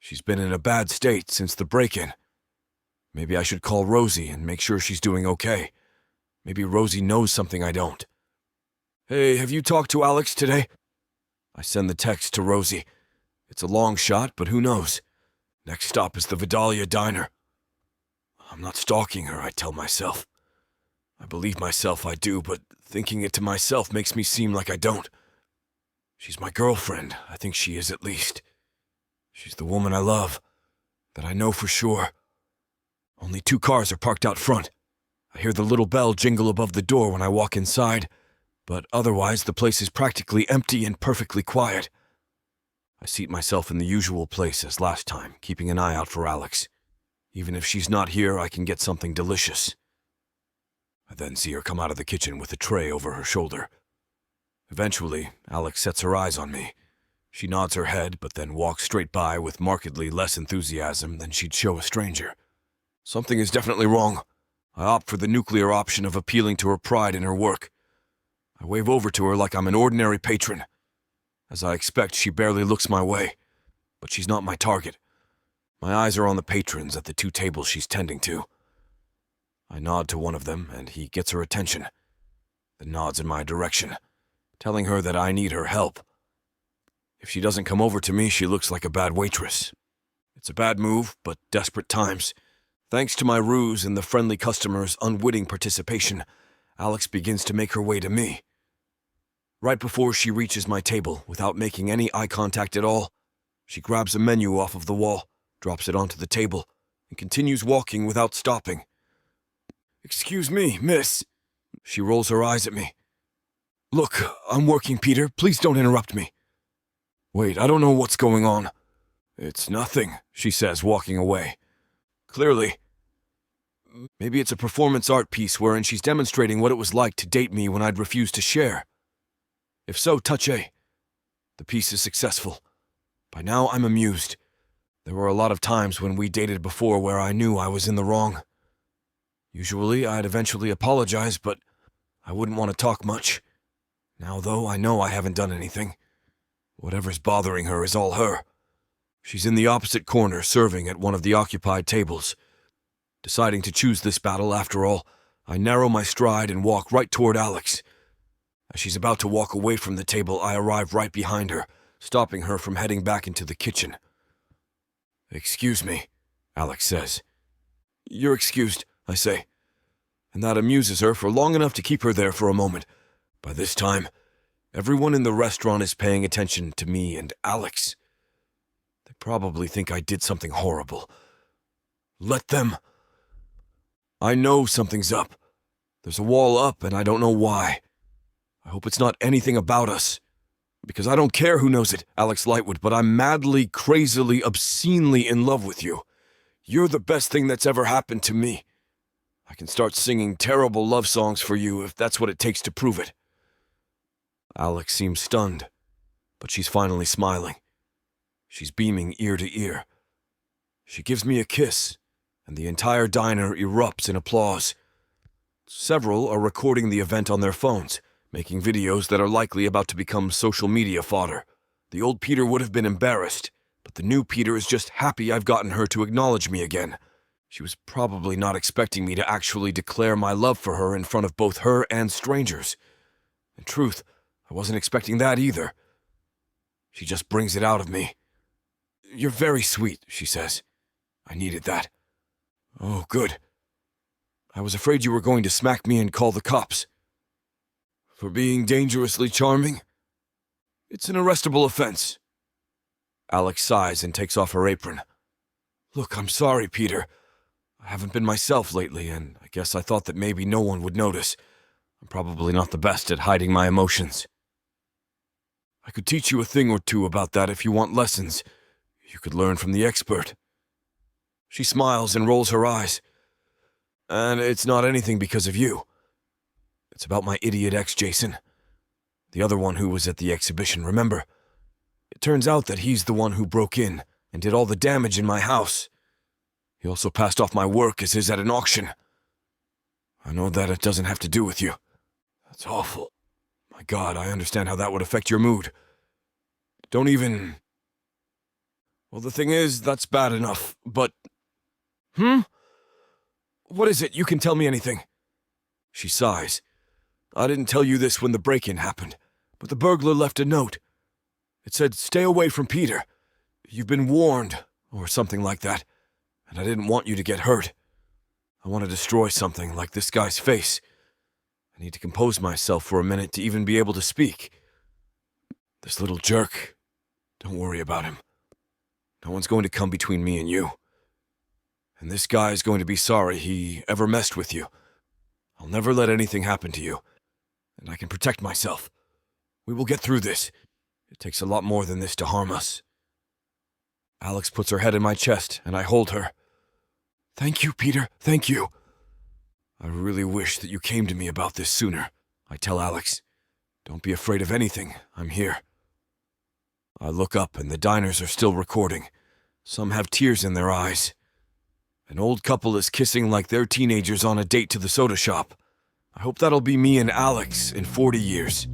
She's been in a bad state since the break-in. Maybe I should call Rosie and make sure she's doing okay. Maybe Rosie knows something I don't. Hey, have you talked to Alex today? I send the text to Rosie. It's a long shot, but who knows? Next stop is the Vidalia diner. I'm not stalking her, I tell myself. I believe myself I do, but thinking it to myself makes me seem like I don't. She's my girlfriend, I think she is at least. She's the woman I love, that I know for sure. Only 2 cars are parked out front. I hear the little bell jingle above the door when I walk inside, but otherwise the place is practically empty and perfectly quiet. I seat myself in the usual place as last time, keeping an eye out for Alex. Even if she's not here, I can get something delicious. I then see her come out of the kitchen with a tray over her shoulder. Eventually, Alex sets her eyes on me. She nods her head, but then walks straight by with markedly less enthusiasm than she'd show a stranger. Something is definitely wrong. I opt for the nuclear option of appealing to her pride in her work. I wave over to her like I'm an ordinary patron. As I expect, she barely looks my way, but she's not my target. My eyes are on the patrons at the 2 tables she's tending to. I nod to one of them, and he gets her attention, then nods in my direction, telling her that I need her help. If she doesn't come over to me, she looks like a bad waitress. It's a bad move, but desperate times. Thanks to my ruse and the friendly customer's unwitting participation, Alex begins to make her way to me. Right before she reaches my table, without making any eye contact at all, she grabs a menu off of the wall, drops it onto the table, and continues walking without stopping. "Excuse me, miss." She rolls her eyes at me. "Look, I'm working, Peter. Please don't interrupt me." "Wait, I don't know what's going on." "It's nothing," she says, walking away. Clearly. Maybe it's a performance art piece wherein she's demonstrating what it was like to date me when I'd refused to share. If so, touché. The piece is successful. By now, I'm amused. There were a lot of times when we dated before where I knew I was in the wrong. Usually, I'd eventually apologize, but I wouldn't want to talk much. Now, though, I know I haven't done anything. Whatever's bothering her is all her. She's in the opposite corner, serving at one of the occupied tables. Deciding to choose this battle, after all, I narrow my stride and walk right toward Alex. As she's about to walk away from the table, I arrive right behind her, stopping her from heading back into the kitchen. "Excuse me," Alex says. "You're excused," I say. And that amuses her for long enough to keep her there for a moment. By this time, everyone in the restaurant is paying attention to me and Alex. They probably think I did something horrible. Let them. I know something's up. There's a wall up, and I don't know why. I hope it's not anything about us. Because I don't care who knows it, Alex Lightwood, but I'm madly, crazily, obscenely in love with you. You're the best thing that's ever happened to me. I can start singing terrible love songs for you if that's what it takes to prove it. Alex seems stunned, but she's finally smiling. She's beaming ear to ear. She gives me a kiss, and the entire diner erupts in applause. Several are recording the event on their phones, making videos that are likely about to become social media fodder. The old Peter would have been embarrassed, but the new Peter is just happy I've gotten her to acknowledge me again. She was probably not expecting me to actually declare my love for her in front of both her and strangers. In truth, I wasn't expecting that either. She just brings it out of me. "You're very sweet," she says. I needed that. "Oh, good. I was afraid you were going to smack me and call the cops." "For being dangerously charming? It's an arrestable offense." Alex sighs and takes off her apron. "Look, I'm sorry, Peter. I haven't been myself lately, and I guess I thought that maybe no one would notice. I'm probably not the best at hiding my emotions. I could teach you a thing or two about that if you want lessons. You could learn from the expert." She smiles and rolls her eyes. "And it's not anything because of you. It's about my idiot ex, Jason. The other one who was at the exhibition, remember? It turns out that he's the one who broke in and did all the damage in my house. He also passed off my work as his at an auction. I know that it doesn't have to do with you. That's awful. My God, I understand how that would affect your mood. Don't even... Well, the thing is, that's bad enough, but... What is it? You can tell me anything." She sighs. "I didn't tell you this when the break-in happened, but the burglar left a note. It said, 'Stay away from Peter. You've been warned,' or something like that, and I didn't want you to get hurt. I want to destroy something like this guy's face. I need to compose myself for a minute to even be able to speak. This little jerk, don't worry about him. No one's going to come between me and you. And this guy is going to be sorry he ever messed with you. I'll never let anything happen to you, and I can protect myself. We will get through this. It takes a lot more than this to harm us. Alex puts her head in my chest, and I hold her. Thank you, Peter, thank you. I really wish that you came to me about this sooner, I tell Alex. Don't be afraid of anything, I'm here. I look up, and the diners are still recording. Some have tears in their eyes. An old couple is kissing like they're teenagers on a date to the soda shop. I hope that'll be me and Alex in 40 years.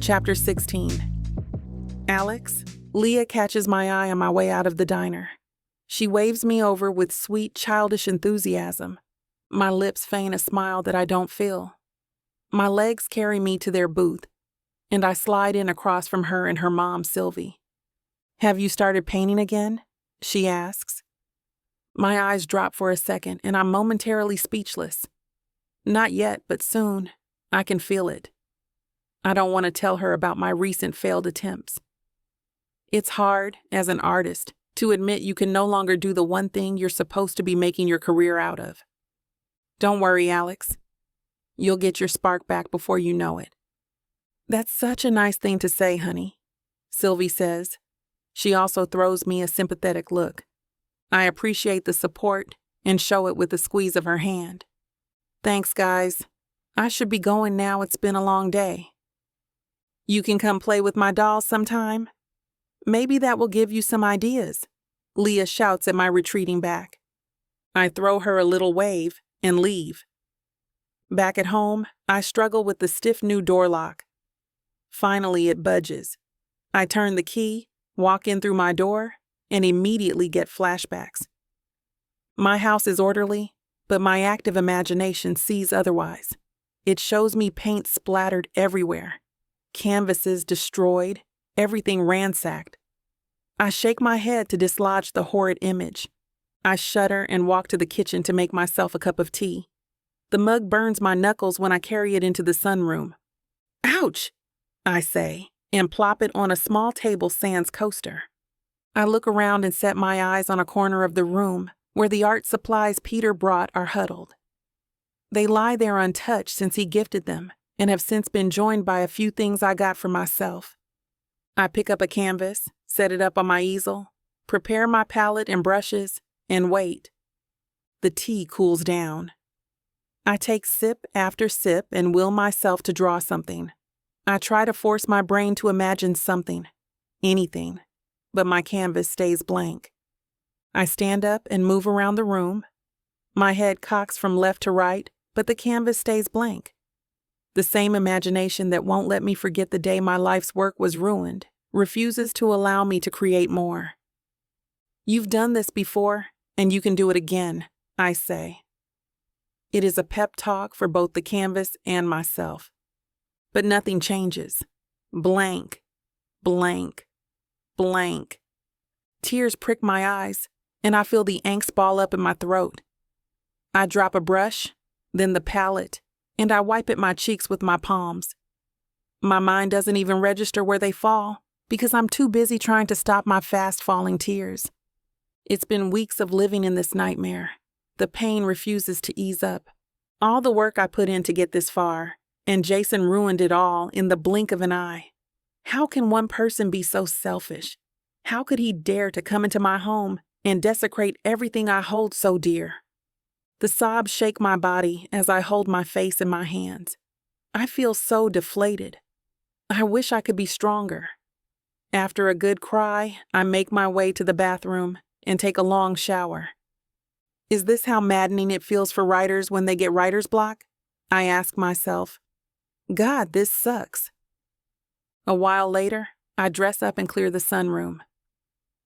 Chapter 16. Alex, Leah catches my eye on my way out of the diner. She waves me over with sweet, childish enthusiasm. My lips feign a smile that I don't feel. My legs carry me to their booth, and I slide in across from her and her mom, Sylvie. Have you started painting again? She asks. My eyes drop for a second, and I'm momentarily speechless. Not yet, but soon. I can feel it. I don't want to tell her about my recent failed attempts. It's hard, as an artist, to admit you can no longer do the one thing you're supposed to be making your career out of. Don't worry, Alex. You'll get your spark back before you know it. That's such a nice thing to say, honey, Sylvie says. She also throws me a sympathetic look. I appreciate the support and show it with a squeeze of her hand. Thanks, guys. I should be going now. It's been a long day. You can come play with my dolls sometime? Maybe that will give you some ideas, Leah shouts at my retreating back. I throw her a little wave and leave. Back at home, I struggle with the stiff new door lock. Finally, it budges. I turn the key, walk in through my door, and immediately get flashbacks. My house is orderly, but my active imagination sees otherwise. It shows me paint splattered everywhere, canvases destroyed, everything ransacked. I shake my head to dislodge the horrid image. I shudder and walk to the kitchen to make myself a cup of tea. The mug burns my knuckles when I carry it into the sunroom. Ouch, I say, and plop it on a small table sans coaster. I look around and set my eyes on a corner of the room where the art supplies Peter brought are huddled. They lie there untouched since he gifted them and have since been joined by a few things I got for myself. I pick up a canvas, set it up on my easel, prepare my palette and brushes, and wait. The tea cools down. I take sip after sip and will myself to draw something. I try to force my brain to imagine something, anything, but my canvas stays blank. I stand up and move around the room. My head cocks from left to right, but the canvas stays blank. The same imagination that won't let me forget the day my life's work was ruined refuses to allow me to create more. You've done this before, and you can do it again, I say. It is a pep talk for both the canvas and myself. But nothing changes. Blank, blank, blank. Tears prick my eyes, and I feel the angst ball up in my throat. I drop a brush, then the palette, and I wipe at my cheeks with my palms. My mind doesn't even register where they fall because I'm too busy trying to stop my fast-falling tears. It's been weeks of living in this nightmare. The pain refuses to ease up. All the work I put in to get this far, and Jason ruined it all in the blink of an eye. How can one person be so selfish? How could he dare to come into my home and desecrate everything I hold so dear? The sobs shake my body as I hold my face in my hands. I feel so deflated. I wish I could be stronger. After a good cry, I make my way to the bathroom and take a long shower. Is this how maddening it feels for writers when they get writer's block? I ask myself. God, this sucks. A while later, I dress up and clear the sunroom.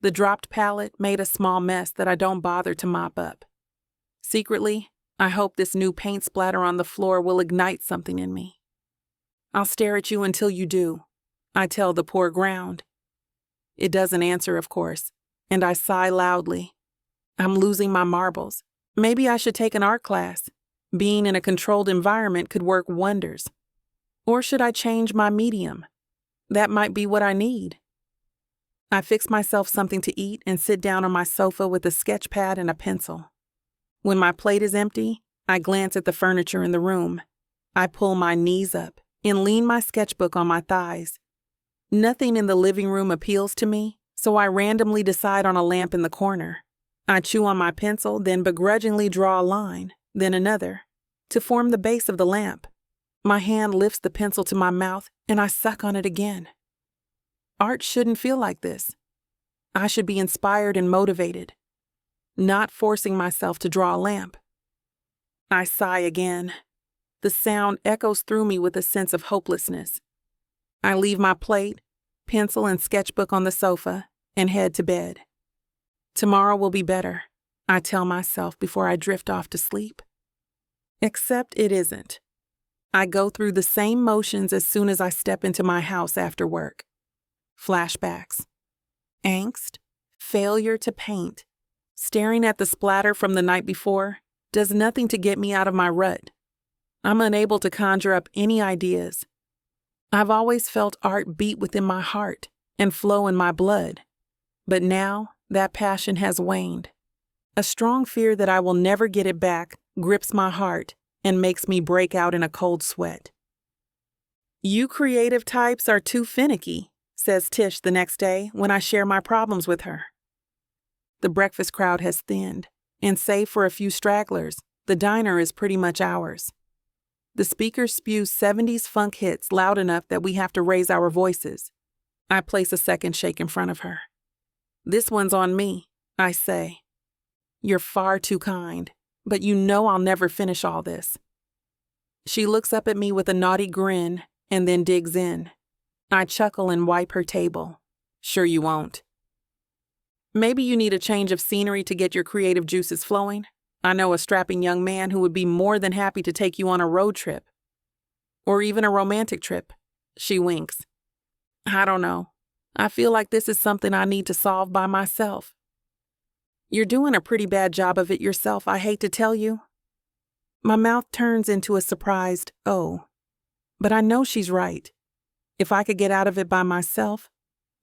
The dropped palette made a small mess that I don't bother to mop up. Secretly, I hope this new paint splatter on the floor will ignite something in me. I'll stare at you until you do, I tell the poor ground. It doesn't answer, of course, and I sigh loudly. I'm losing my marbles. Maybe I should take an art class. Being in a controlled environment could work wonders. Or should I change my medium? That might be what I need. I fix myself something to eat and sit down on my sofa with a sketch pad and a pencil. When my plate is empty, I glance at the furniture in the room. I pull my knees up and lean my sketchbook on my thighs. Nothing in the living room appeals to me, so I randomly decide on a lamp in the corner. I chew on my pencil, then begrudgingly draw a line, then another, to form the base of the lamp. My hand lifts the pencil to my mouth, and I suck on it again. Art shouldn't feel like this. I should be inspired and motivated, not forcing myself to draw a lamp. I sigh again. The sound echoes through me with a sense of hopelessness. I leave my plate, pencil, and sketchbook on the sofa and head to bed. Tomorrow will be better, I tell myself before I drift off to sleep. Except it isn't. I go through the same motions as soon as I step into my house after work. Flashbacks. Angst, failure to paint, staring at the splatter from the night before does nothing to get me out of my rut. I'm unable to conjure up any ideas. I've always felt art beat within my heart and flow in my blood, but now that passion has waned. A strong fear that I will never get it back grips my heart and makes me break out in a cold sweat. "You creative types are too finicky," says Tish the next day when I share my problems with her. The breakfast crowd has thinned, and save for a few stragglers, the diner is pretty much ours. The speakers spew 70s funk hits loud enough that we have to raise our voices. I place a second shake in front of her. "This one's on me," I say. "You're far too kind, but you know I'll never finish all this." She looks up at me with a naughty grin and then digs in. I chuckle and wipe her table. "Sure you won't." "Maybe you need a change of scenery to get your creative juices flowing. I know a strapping young man who would be more than happy to take you on a road trip. Or even a romantic trip." She winks. "I don't know. I feel like this is something I need to solve by myself." "You're doing a pretty bad job of it yourself, I hate to tell you." My mouth turns into a surprised "oh." But I know she's right. If I could get out of it by myself,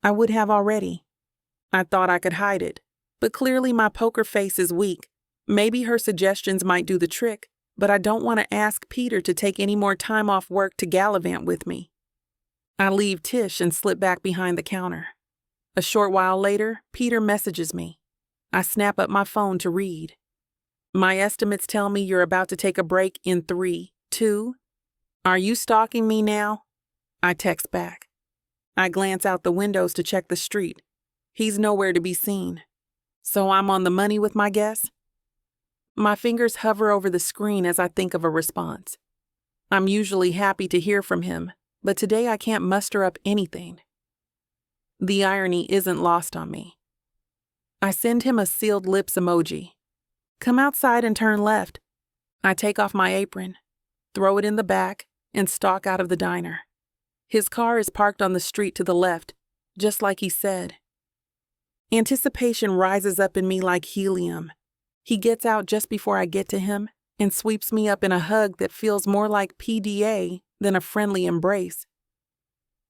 I would have already. I thought I could hide it, but clearly my poker face is weak. Maybe her suggestions might do the trick, but I don't want to ask Peter to take any more time off work to gallivant with me. I leave Tish and slip back behind the counter. A short while later, Peter messages me. I snap up my phone to read. "My estimates tell me you're about to take a break in 3, 2. Are you stalking me now?" I text back. I glance out the windows to check the street. He's nowhere to be seen. So I'm on the money with my guess? My fingers hover over the screen as I think of a response. I'm usually happy to hear from him, but today I can't muster up anything. The irony isn't lost on me. I send him a sealed lips emoji. "Come outside and turn left." I take off my apron, throw it in the back, and stalk out of the diner. His car is parked on the street to the left, just like he said. Anticipation rises up in me like helium. He gets out just before I get to him and sweeps me up in a hug that feels more like PDA than a friendly embrace.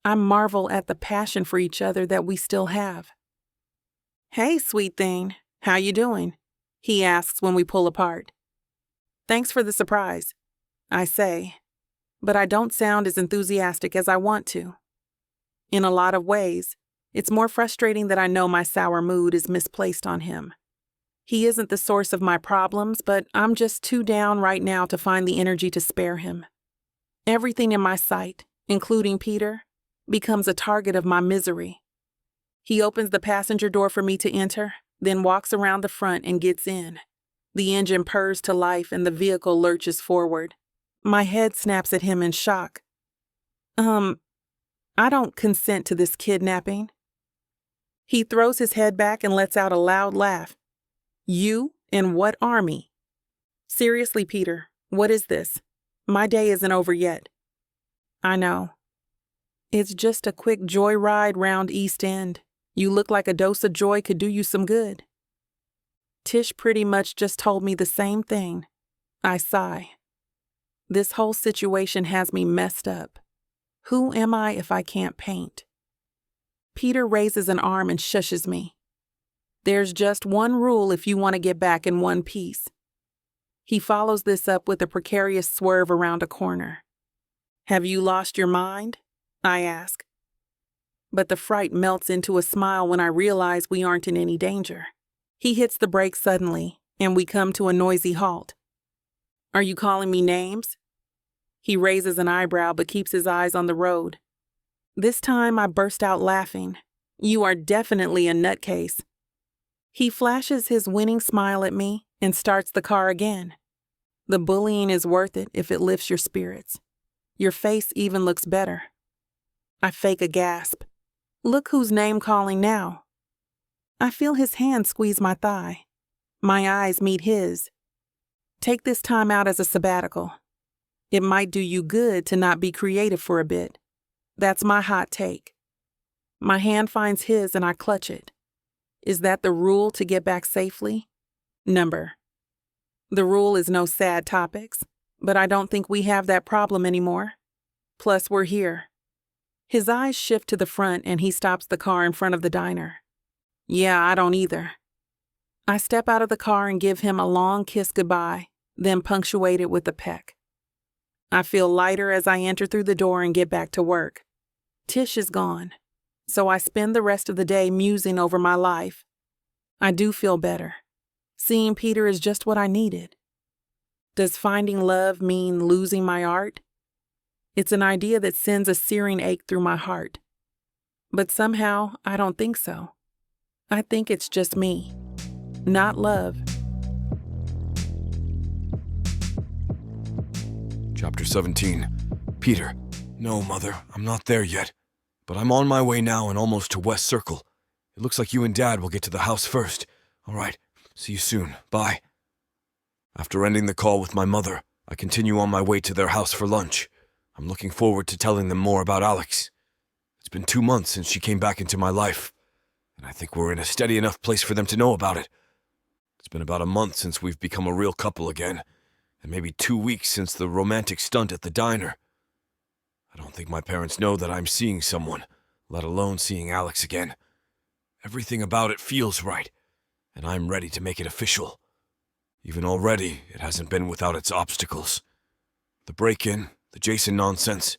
I marvel at the passion for each other that we still have. "Hey, sweet thing, how you doing?" he asks when we pull apart. "Thanks for the surprise," I say, but I don't sound as enthusiastic as I want to. In a lot of ways, it's more frustrating that I know my sour mood is misplaced on him. He isn't the source of my problems, but I'm just too down right now to find the energy to spare him. Everything in my sight, including Peter, becomes a target of my misery. He opens the passenger door for me to enter, then walks around the front and gets in. The engine purrs to life and the vehicle lurches forward. My head snaps at him in shock. I don't consent to this kidnapping." He throws his head back and lets out a loud laugh. "You? In what army?" "Seriously, Peter, what is this? My day isn't over yet." "I know. It's just a quick joyride round East End. You look like a dose of joy could do you some good." Tish pretty much just told me the same thing. I sigh. This whole situation has me messed up. Who am I if I can't paint? Peter raises an arm and shushes me. There's just one rule if you want to get back in one piece. He follows this up with a precarious swerve around a corner. Have you lost your mind? I ask. But the fright melts into a smile when I realize we aren't in any danger. He hits the brakes suddenly, and we come to a noisy halt. Are you calling me names? He raises an eyebrow but keeps his eyes on the road. This time I burst out laughing. You are definitely a nutcase. He flashes his winning smile at me and starts the car again. The bullying is worth it if it lifts your spirits. Your face even looks better. I fake a gasp. Look who's name-calling now. I feel his hand squeeze my thigh. My eyes meet his. Take this time out as a sabbatical. It might do you good to not be creative for a bit. That's my hot take. My hand finds his and I clutch it. Is that the rule to get back safely? Number. The rule is no sad topics, but I don't think we have that problem anymore. Plus, we're here. His eyes shift to the front and he stops the car in front of the diner. Yeah, I don't either. I step out of the car and give him a long kiss goodbye, then punctuate it with a peck. I feel lighter as I enter through the door and get back to work. Tish is gone, so I spend the rest of the day musing over my life. I do feel better. Seeing Peter is just what I needed. Does finding love mean losing my art? It's an idea that sends a searing ache through my heart. But somehow, I don't think so. I think it's just me, not love. Chapter 17. Peter. No, Mother, I'm not there yet. But I'm on my way now and almost to West Circle. It looks like you and Dad will get to the house first. All right, see you soon. Bye. After ending the call with my mother, I continue on my way to their house for lunch. I'm looking forward to telling them more about Alex. It's been 2 months since she came back into my life, and I think we're in a steady enough place for them to know about it. It's been about a month since we've become a real couple again, and maybe 2 weeks since the romantic stunt at the diner. I don't think my parents know that I'm seeing someone, let alone seeing Alex again. Everything about it feels right, and I'm ready to make it official. Even already, it hasn't been without its obstacles. The break-in, the Jason nonsense.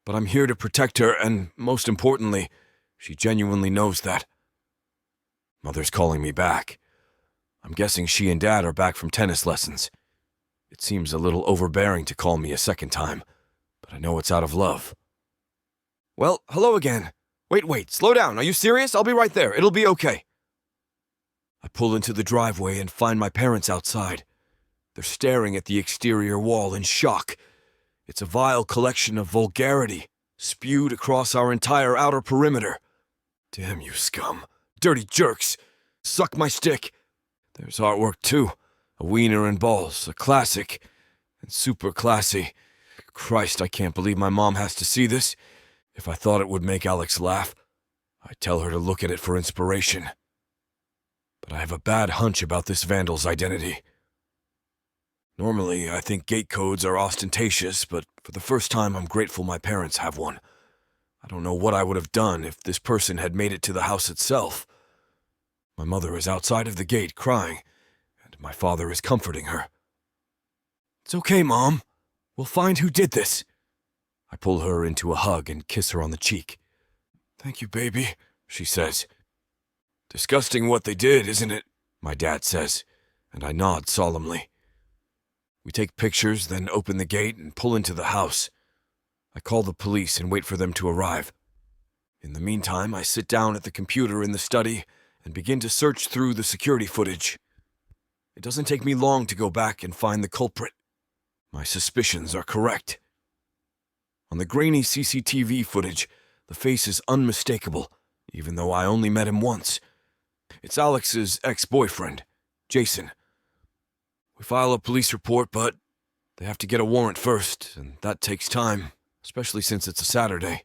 But I'm here to protect her, and most importantly, she genuinely knows that. Mother's calling me back. I'm guessing she and Dad are back from tennis lessons. It seems a little overbearing to call me a second time, but I know it's out of love. Well, hello again. Wait, slow down. Are you serious? I'll be right there. It'll be okay. I pull into the driveway and find my parents outside. They're staring at the exterior wall in shock. It's a vile collection of vulgarity, spewed across our entire outer perimeter. Damn you scum. Dirty jerks. Suck my stick. There's artwork too. A wiener and balls, a classic, and super classy. Christ, I can't believe my mom has to see this. If I thought it would make Alex laugh, I'd tell her to look at it for inspiration. But I have a bad hunch about this vandal's identity. Normally, I think gate codes are ostentatious, but for the first time I'm grateful my parents have one. I don't know what I would have done if this person had made it to the house itself. My mother is outside of the gate crying, and my father is comforting her. It's okay, Mom. We'll find who did this. I pull her into a hug and kiss her on the cheek. Thank you, baby, she says. Disgusting what they did, isn't it? My dad says, and I nod solemnly. We take pictures, then open the gate and pull into the house. I call the police and wait for them to arrive. In the meantime, I sit down at the computer in the study and begin to search through the security footage. It doesn't take me long to go back and find the culprit. My suspicions are correct. On the grainy CCTV footage, the face is unmistakable, even though I only met him once. It's Alex's ex-boyfriend, Jason. We file a police report, but they have to get a warrant first, and that takes time, especially since it's a Saturday.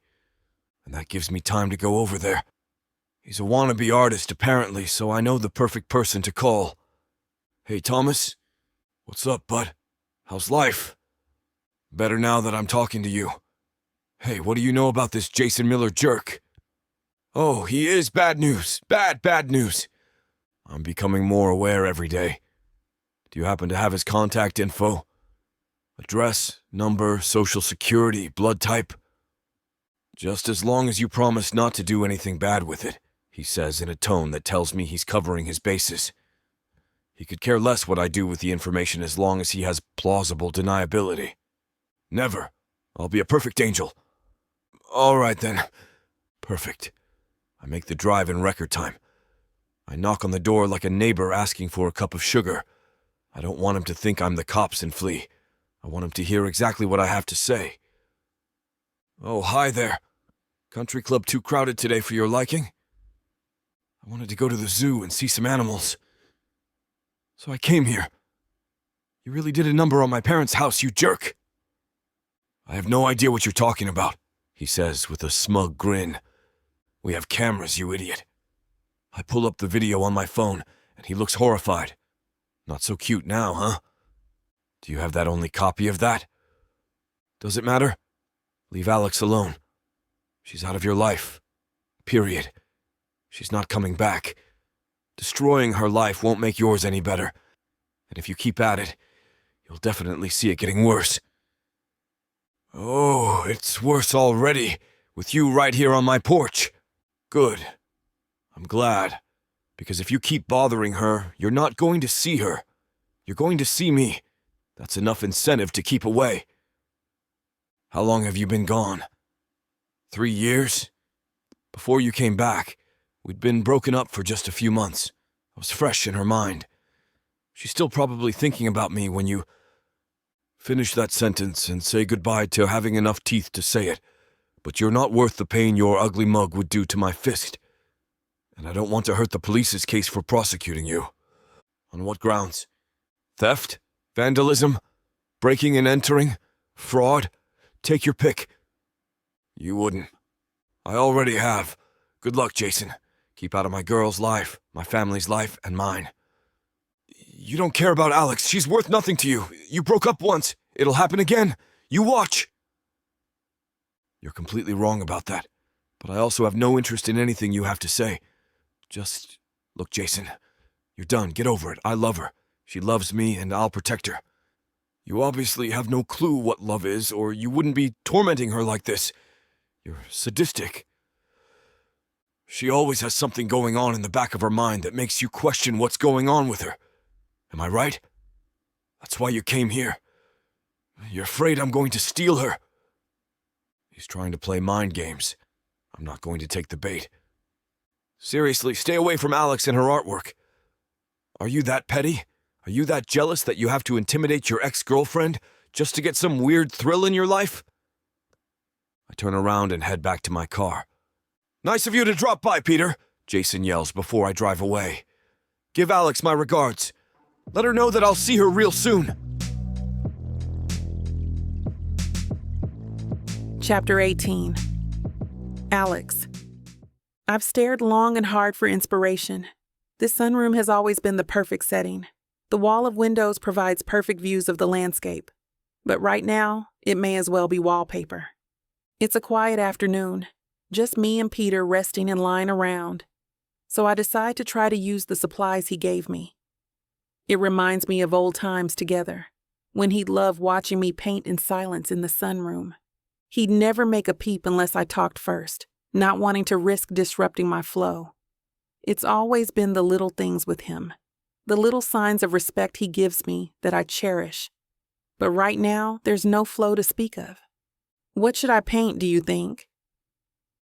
And that gives me time to go over there. He's a wannabe artist, apparently, so I know the perfect person to call. Hey, Thomas? What's up, bud? How's life? Better now that I'm talking to you. Hey, what do you know about this Jason Miller jerk? Oh, he is bad news. Bad news. I'm becoming more aware every day. Do you happen to have his contact info? Address, number, social security, blood type? Just as long as you promise not to do anything bad with it, he says in a tone that tells me he's covering his bases. He could care less what I do with the information as long as he has plausible deniability. Never. I'll be a perfect angel. All right then. Perfect. I make the drive in record time. I knock on the door like a neighbor asking for a cup of sugar. I don't want him to think I'm the cops and flee. I want him to hear exactly what I have to say. Oh, hi there. Country club too crowded today for your liking? I wanted to go to the zoo and see some animals. So I came here. You really did a number on my parents' house, you jerk. I have no idea what you're talking about, he says with a smug grin. We have cameras, you idiot. I pull up the video on my phone, and he looks horrified. Not so cute now, huh? Do you have that only copy of that? Does it matter? Leave Alex alone. She's out of your life. Period. She's not coming back. Destroying her life won't make yours any better. And if you keep at it, you'll definitely see it getting worse. Oh, it's worse already, with you right here on my porch. Good. I'm glad, because if you keep bothering her, you're not going to see her. You're going to see me. That's enough incentive to keep away. How long have you been gone? 3 years? Before you came back, we'd been broken up for just a few months. I was fresh in her mind. She's still probably thinking about me when you finish that sentence and say goodbye to having enough teeth to say it, but you're not worth the pain your ugly mug would do to my fist. And I don't want to hurt the police's case for prosecuting you. On what grounds? Theft? Vandalism? Breaking and entering? Fraud? Take your pick. You wouldn't. I already have. Good luck, Jason. Keep out of my girl's life, my family's life, and mine. You don't care about Alex. She's worth nothing to you. You broke up once. It'll happen again. You watch. You're completely wrong about that. But I also have no interest in anything you have to say. Just, look, Jason. You're done. Get over it. I love her. She loves me, and I'll protect her. You obviously have no clue what love is, or you wouldn't be tormenting her like this. You're sadistic. She always has something going on in the back of her mind that makes you question what's going on with her. Am I right? That's why you came here. You're afraid I'm going to steal her. He's trying to play mind games. I'm not going to take the bait. Seriously, stay away from Alex and her artwork. Are you that petty? Are you that jealous that you have to intimidate your ex-girlfriend just to get some weird thrill in your life? I turn around and head back to my car. Nice of you to drop by, Peter, Jason yells before I drive away. Give Alex my regards. Let her know that I'll see her real soon. Chapter 18. Alex. I've stared long and hard for inspiration. This sunroom has always been the perfect setting. The wall of windows provides perfect views of the landscape. But right now, it may as well be wallpaper. It's a quiet afternoon, just me and Peter resting and lying around. So I decide to try to use the supplies he gave me. It reminds me of old times together, when he'd love watching me paint in silence in the sunroom. He'd never make a peep unless I talked first, not wanting to risk disrupting my flow. It's always been the little things with him, the little signs of respect he gives me that I cherish. But right now, there's no flow to speak of. What should I paint, do you think?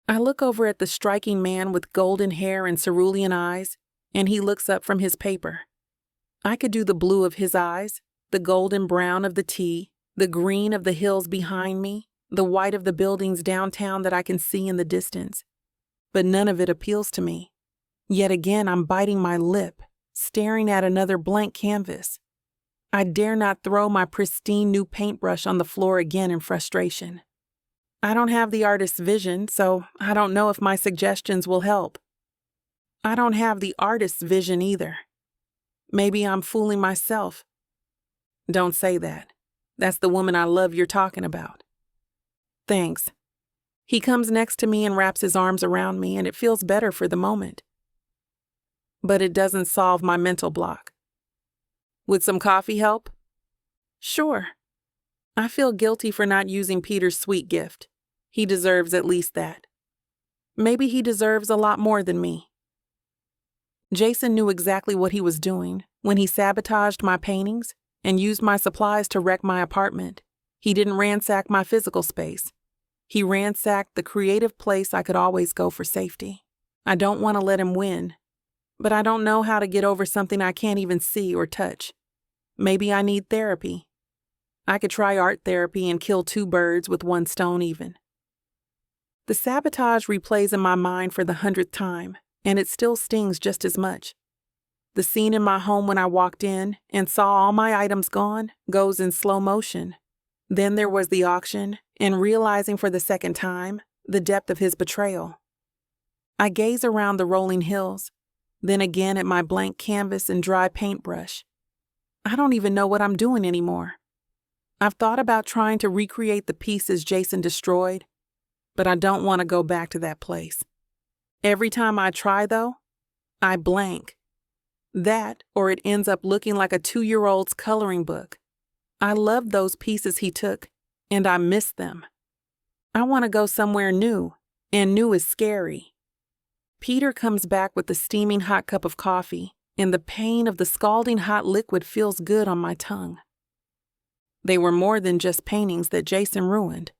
I look over at the striking man with golden hair and cerulean eyes, and he looks up from his paper. I could do the blue of his eyes, the golden brown of the tea, the green of the hills behind me, the white of the buildings downtown that I can see in the distance. But none of it appeals to me. Yet again, I'm biting my lip, staring at another blank canvas. I dare not throw my pristine new paintbrush on the floor again in frustration. I don't have the artist's vision, so I don't know if my suggestions will help. I don't have the artist's vision either. Maybe I'm fooling myself. Don't say that. That's the woman I love you're talking about. Thanks. He comes next to me and wraps his arms around me, and it feels better for the moment. But it doesn't solve my mental block. Would some coffee help? Sure. I feel guilty for not using Peter's sweet gift. He deserves at least that. Maybe he deserves a lot more than me. Jason knew exactly what he was doing when he sabotaged my paintings and used my supplies to wreck my apartment. He didn't ransack my physical space. He ransacked the creative place I could always go for safety. I don't want to let him win, but I don't know how to get over something I can't even see or touch. Maybe I need therapy. I could try art therapy and kill 2 birds with 1 stone even. The sabotage replays in my mind for the 100th time, and it still stings just as much. The scene in my home when I walked in and saw all my items gone goes in slow motion. Then there was the auction, and realizing for the 2nd time the depth of his betrayal. I gaze around the rolling hills, then again at my blank canvas and dry paintbrush. I don't even know what I'm doing anymore. I've thought about trying to recreate the pieces Jason destroyed, but I don't want to go back to that place. Every time I try, though, I blank. That, or it ends up looking like a 2-year-old's coloring book. I loved those pieces he took, and I miss them. I want to go somewhere new, and new is scary. Peter comes back with the steaming hot cup of coffee, and the pain of the scalding hot liquid feels good on my tongue. They were more than just paintings that Jason ruined.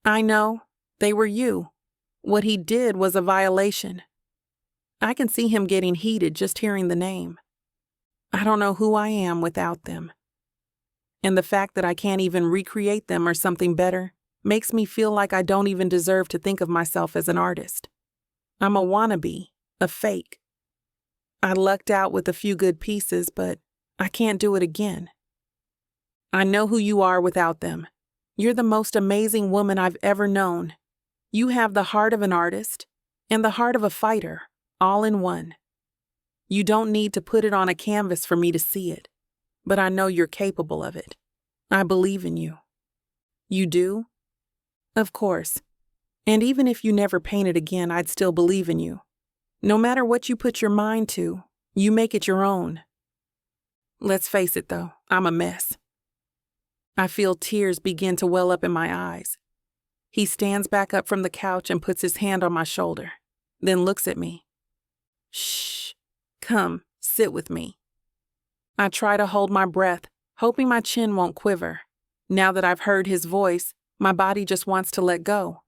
I know, they were you. What he did was a violation. I can see him getting heated just hearing the name. I don't know who I am without them. And the fact that I can't even recreate them or something better makes me feel like I don't even deserve to think of myself as an artist. I'm a wannabe, a fake. I lucked out with a few good pieces, but I can't do it again. I know who you are without them. You're the most amazing woman I've ever known. You have the heart of an artist and the heart of a fighter, all in one. You don't need to put it on a canvas for me to see it, but I know you're capable of it. I believe in you. You do? Of course. And even if you never painted again, I'd still believe in you. No matter what you put your mind to, you make it your own. Let's face it, though, I'm a mess. I feel tears begin to well up in my eyes. He stands back up from the couch and puts his hand on my shoulder, then looks at me. Shh, come, sit with me. I try to hold my breath, hoping my chin won't quiver. Now that I've heard his voice, my body just wants to let go.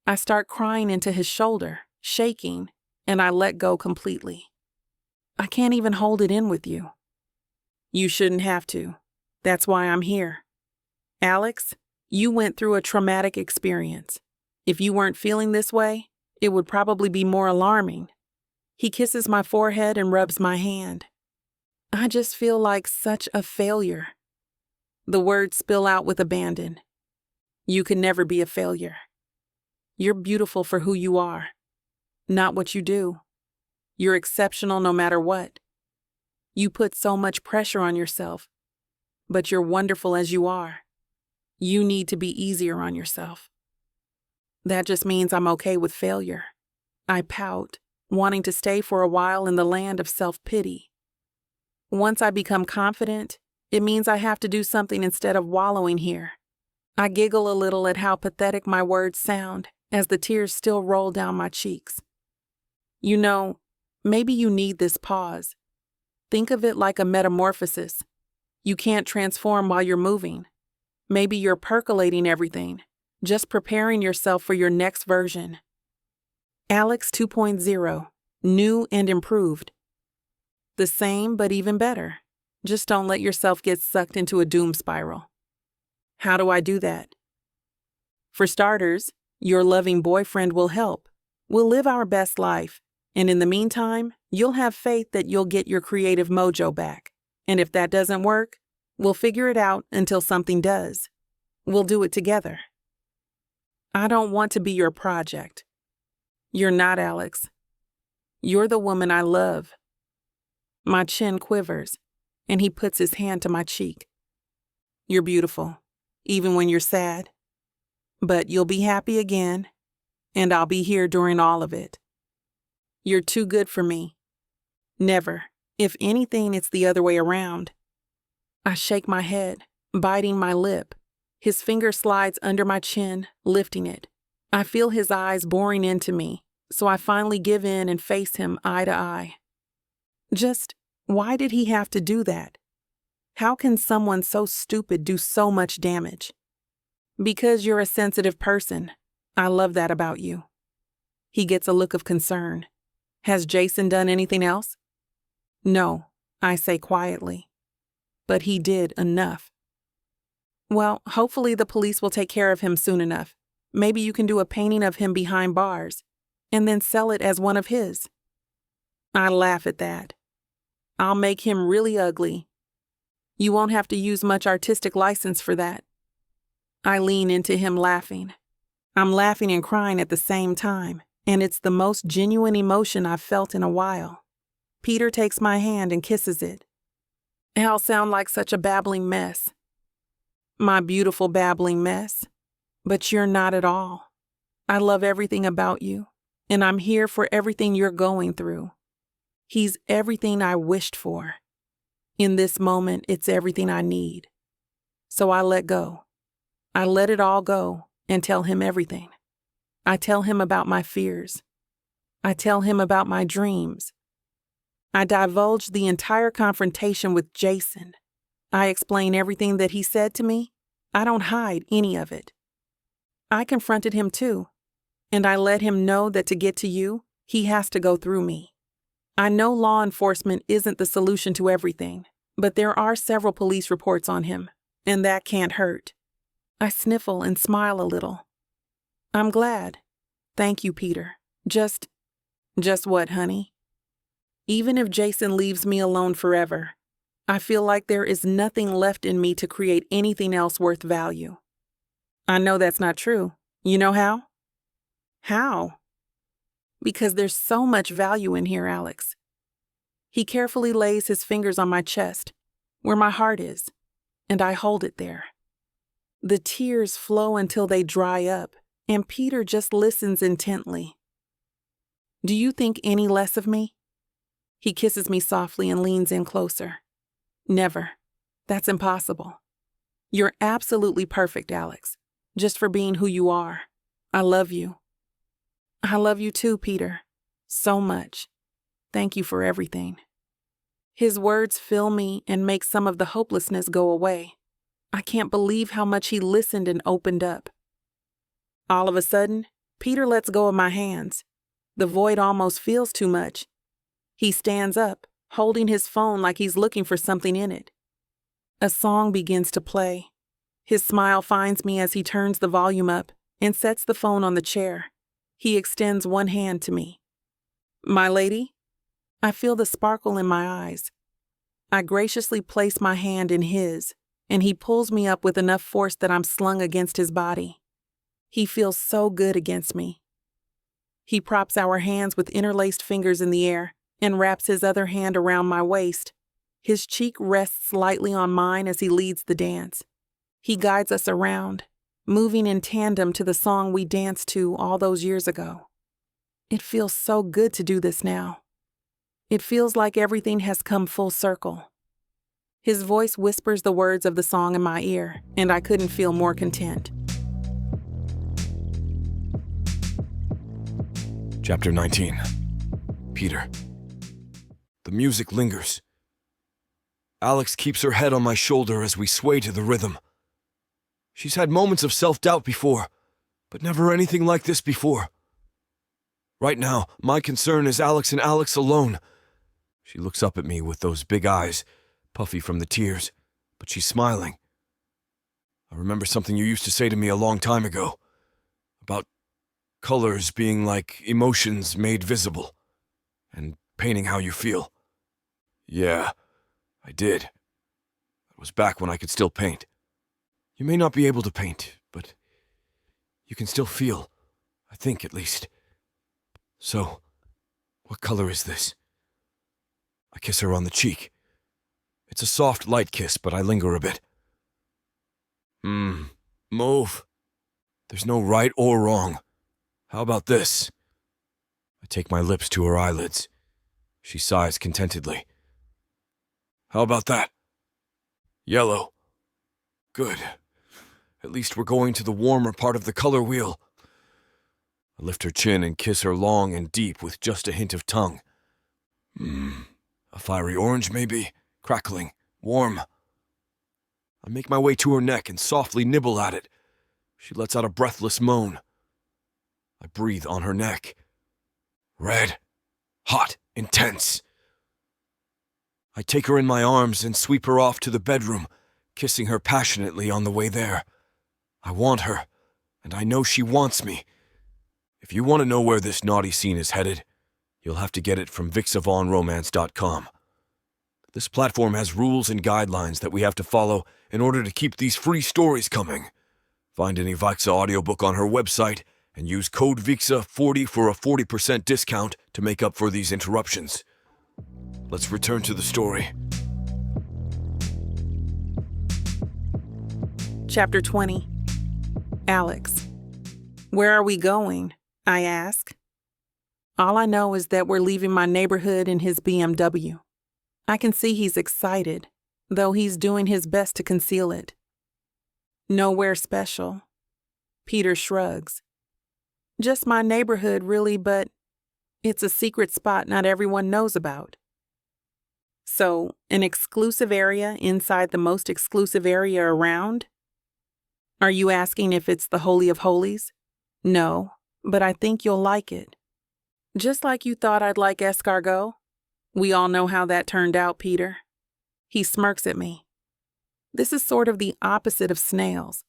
I start crying into his shoulder, shaking, and I let go completely. I can't even hold it in with you. You shouldn't have to. That's why I'm here. Alex, you went through a traumatic experience. If you weren't feeling this way, it would probably be more alarming. He kisses my forehead and rubs my hand. I just feel like such a failure. The words spill out with abandon. You can never be a failure. You're beautiful for who you are, not what you do. You're exceptional no matter what. You put so much pressure on yourself, but you're wonderful as you are. You need to be easier on yourself. That just means I'm okay with failure. I pout, wanting to stay for a while in the land of self-pity. Once I become confident, it means I have to do something instead of wallowing here. I giggle a little at how pathetic my words sound as the tears still roll down my cheeks. You know, maybe you need this pause. Think of it like a metamorphosis. You can't transform while you're moving. Maybe you're percolating everything, just preparing yourself for your next version. Alex 2.0, new and improved. The same, but even better. Just don't let yourself get sucked into a doom spiral. How do I do that? For starters, your loving boyfriend will help. We'll live our best life, and in the meantime, you'll have faith that you'll get your creative mojo back. And if that doesn't work, we'll figure it out until something does. We'll do it together. I don't want to be your project. You're not, Alex. You're the woman I love. My chin quivers, and he puts his hand to my cheek. You're beautiful, even when you're sad. But you'll be happy again, and I'll be here during all of it. You're too good for me. Never. If anything, it's the other way around. I shake my head, biting my lip. His finger slides under my chin, lifting it. I feel his eyes boring into me, so I finally give in and face him eye to eye. Just, why did he have to do that? How can someone so stupid do so much damage? Because you're a sensitive person. I love that about you. He gets a look of concern. Has Jason done anything else? No, I say quietly. But he did enough. Well, hopefully the police will take care of him soon enough. Maybe you can do a painting of him behind bars, and then sell it as one of his. I laugh at that. I'll make him really ugly. You won't have to use much artistic license for that. I lean into him laughing. I'm laughing and crying at the same time, and it's the most genuine emotion I've felt in a while. Peter takes my hand and kisses it. I'll sound like such a babbling mess. My beautiful babbling mess. But you're not at all. I love everything about you, and I'm here for everything you're going through. He's everything I wished for. In this moment, it's everything I need. So I let go. I let it all go and tell him everything. I tell him about my fears. I tell him about my dreams. I divulge the entire confrontation with Jason. I explain everything that he said to me. I don't hide any of it. I confronted him too, and I let him know that to get to you, he has to go through me. I know law enforcement isn't the solution to everything, but there are several police reports on him, and that can't hurt. I sniffle and smile a little. I'm glad. Thank you, Peter. Just what, honey? Even if Jason leaves me alone forever, I feel like there is nothing left in me to create anything else worth value. I know that's not true. You know how? How? Because there's so much value in here, Alex. He carefully lays his fingers on my chest, where my heart is, and I hold it there. The tears flow until they dry up, and Peter just listens intently. Do you think any less of me? He kisses me softly and leans in closer. Never. That's impossible. You're absolutely perfect, Alex, just for being who you are. I love you. I love you too, Peter. So much. Thank you for everything. His words fill me and make some of the hopelessness go away. I can't believe how much he listened and opened up. All of a sudden, Peter lets go of my hands. The void almost feels too much. He stands up, holding his phone like he's looking for something in it. A song begins to play. His smile finds me as he turns the volume up and sets the phone on the chair. He extends one hand to me. My lady? I feel the sparkle in my eyes. I graciously place my hand in his, and he pulls me up with enough force that I'm slung against his body. He feels so good against me. He props our hands with interlaced fingers in the air and wraps his other hand around my waist. His cheek rests lightly on mine as he leads the dance. He guides us around, moving in tandem to the song we danced to all those years ago. It feels so good to do this now. It feels like everything has come full circle. His voice whispers the words of the song in my ear, and I couldn't feel more content. Chapter 19. Peter. The music lingers. Alex keeps her head on my shoulder as we sway to the rhythm. She's had moments of self-doubt before, but never anything like this before. Right now, my concern is Alex and Alex alone. She looks up at me with those big eyes, puffy from the tears, but she's smiling. I remember something you used to say to me a long time ago, about colors being like emotions made visible, and painting how you feel. Yeah, I did. That was back when I could still paint. You may not be able to paint, but you can still feel, I think at least. So, what color is this? I kiss her on the cheek. It's a soft, light kiss, but I linger a bit. Mauve. There's no right or wrong. How about this? I take my lips to her eyelids. She sighs contentedly. How about that? Yellow. Good. At least we're going to the warmer part of the color wheel. I lift her chin and kiss her long and deep with just a hint of tongue. A fiery orange, maybe? Crackling. Warm. I make my way to her neck and softly nibble at it. She lets out a breathless moan. I breathe on her neck. Red. Hot. Intense. I take her in my arms and sweep her off to the bedroom, kissing her passionately on the way there. I want her, and I know she wants me. If you want to know where this naughty scene is headed, you'll have to get it from vixa-romance.com. This platform has rules and guidelines that we have to follow in order to keep these free stories coming. Find any Vixa audiobook on her website and use code VIXA40 for a 40% discount to make up for these interruptions. Let's return to the story. Chapter 20. Alex. Where are we going? I ask. All I know is that we're leaving my neighborhood in his BMW. I can see he's excited, though he's doing his best to conceal it. Nowhere special. Peter shrugs. Just my neighborhood, really, but it's a secret spot not everyone knows about. So, an exclusive area inside the most exclusive area around? Are you asking if it's the Holy of Holies? No, but I think you'll like it. Just like you thought I'd like escargot. We all know how that turned out, Peter. He smirks at me. This is sort of the opposite of snails.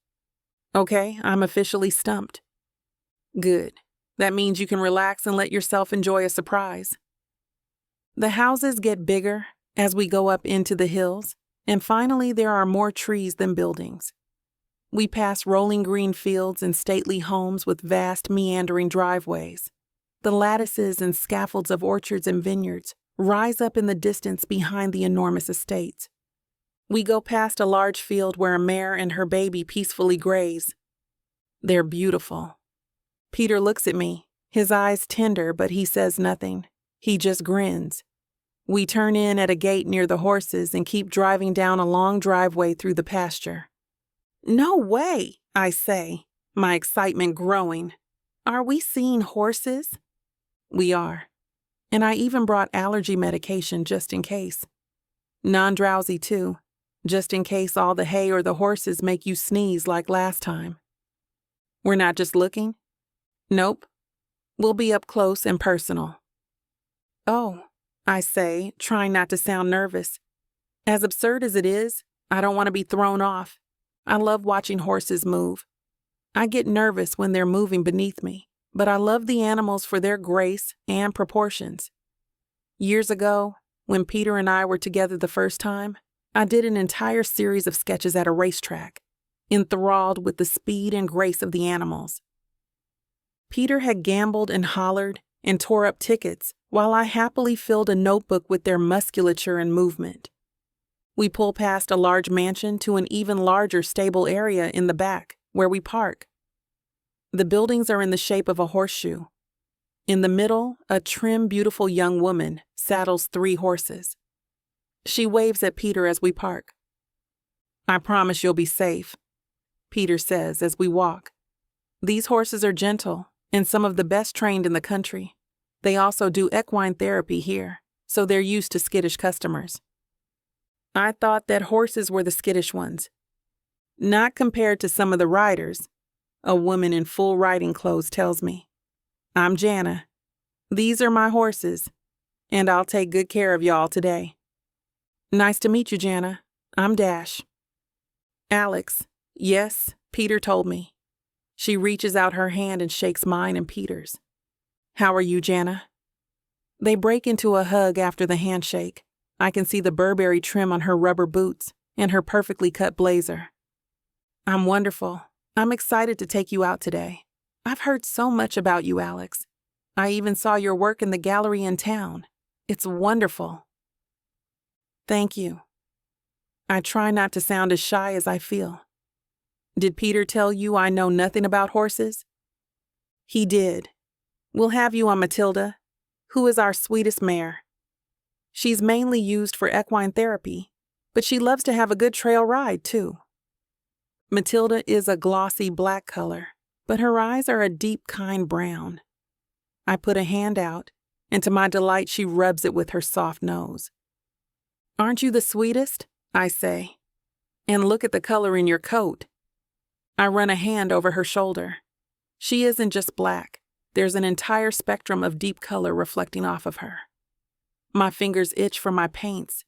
Okay, I'm officially stumped. Good. That means you can relax and let yourself enjoy a surprise. The houses get bigger as we go up into the hills, and finally there are more trees than buildings. We pass rolling green fields and stately homes with vast meandering driveways. The lattices and scaffolds of orchards and vineyards rise up in the distance behind the enormous estates. We go past a large field where a mare and her baby peacefully graze. They're beautiful. Peter looks at me, his eyes tender, but he says nothing. He just grins. We turn in at a gate near the horses and keep driving down a long driveway through the pasture. No way, I say, my excitement growing. Are we seeing horses? We are. And I even brought allergy medication just in case. Non-drowsy too, just in case all the hay or the horses make you sneeze like last time. We're not just looking? Nope. We'll be up close and personal. Oh, I say, trying not to sound nervous. As absurd as it is, I don't want to be thrown off. I love watching horses move. I get nervous when they're moving beneath me, but I love the animals for their grace and proportions. Years ago, when Peter and I were together the first time, I did an entire series of sketches at a racetrack, enthralled with the speed and grace of the animals. Peter had gambled and hollered and tore up tickets, while I happily filled a notebook with their musculature and movement. We pull past a large mansion to an even larger stable area in the back, where we park. The buildings are in the shape of a horseshoe. In the middle, a trim, beautiful young woman saddles 3 horses. She waves at Peter as we park. I promise you'll be safe, Peter says as we walk. These horses are gentle and some of the best trained in the country. They also do equine therapy here, so they're used to skittish customers. I thought that horses were the skittish ones. Not compared to some of the riders, a woman in full riding clothes tells me. I'm Jana. These are my horses, and I'll take good care of y'all today. Nice to meet you, Jana. I'm Dash. Alex. Yes, Peter told me. She reaches out her hand and shakes mine and Peter's. How are you, Jana? They break into a hug after the handshake. I can see the Burberry trim on her rubber boots and her perfectly cut blazer. I'm wonderful. I'm excited to take you out today. I've heard so much about you, Alex. I even saw your work in the gallery in town. It's wonderful. Thank you. I try not to sound as shy as I feel. Did Peter tell you I know nothing about horses? He did, We'll have you on Matilda, who is our sweetest mare. She's mainly used for equine therapy, but she loves to have a good trail ride, too. Matilda is a glossy black color, but her eyes are a deep, kind brown. I put a hand out, and to my delight, she rubs it with her soft nose. Aren't you the sweetest? I say. And look at the color in your coat. I run a hand over her shoulder. She isn't just black. There's an entire spectrum of deep color reflecting off of her. My fingers itch for my paints,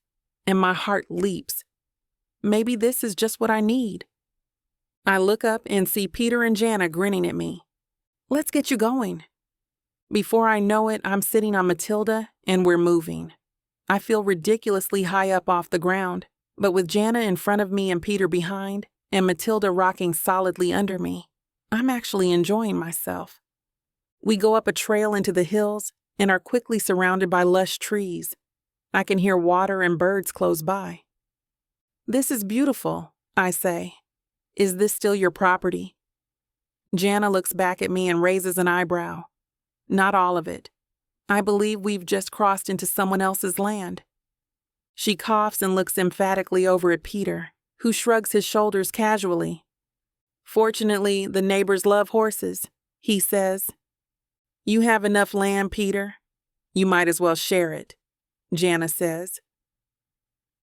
and my heart leaps. Maybe this is just what I need. I look up and see Peter and Jana grinning at me. Let's get you going. Before I know it, I'm sitting on Matilda, and we're moving. I feel ridiculously high up off the ground, but with Jana in front of me and Peter behind, and Matilda rocking solidly under me, I'm actually enjoying myself. We go up a trail into the hills and are quickly surrounded by lush trees. I can hear water and birds close by. This is beautiful, I say. Is this still your property? Jana looks back at me and raises an eyebrow. Not all of it. I believe we've just crossed into someone else's land. She coughs and looks emphatically over at Peter, who shrugs his shoulders casually. Fortunately, the neighbors love horses, he says. You have enough land, Peter. You might as well share it, Jana says.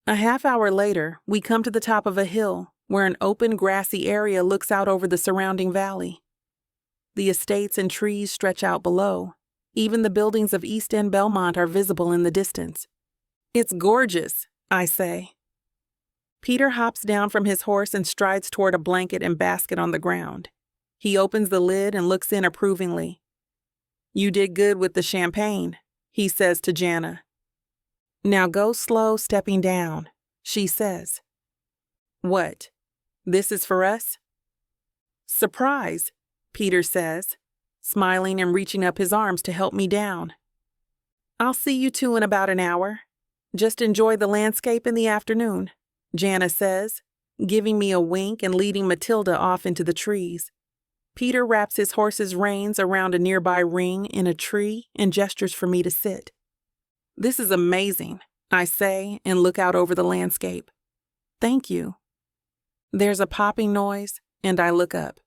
A half hour later, we come to the top of a hill where an open, grassy area looks out over the surrounding valley. The estates and trees stretch out below. Even the buildings of East End Belmont are visible in the distance. It's gorgeous, I say. Peter hops down from his horse and strides toward a blanket and basket on the ground. He opens the lid and looks in approvingly. You did good with the champagne, he says to Jana. Now go slow stepping down, she says. What? This is for us? Surprise, Peter says, smiling and reaching up his arms to help me down. I'll see you two in about an hour. Just enjoy the landscape in the afternoon, Jana says, giving me a wink and leading Matilda off into the trees. Peter wraps his horse's reins around a nearby ring in a tree and gestures for me to sit. This is amazing, I say, and look out over the landscape. Thank you. There's a popping noise, and I look up.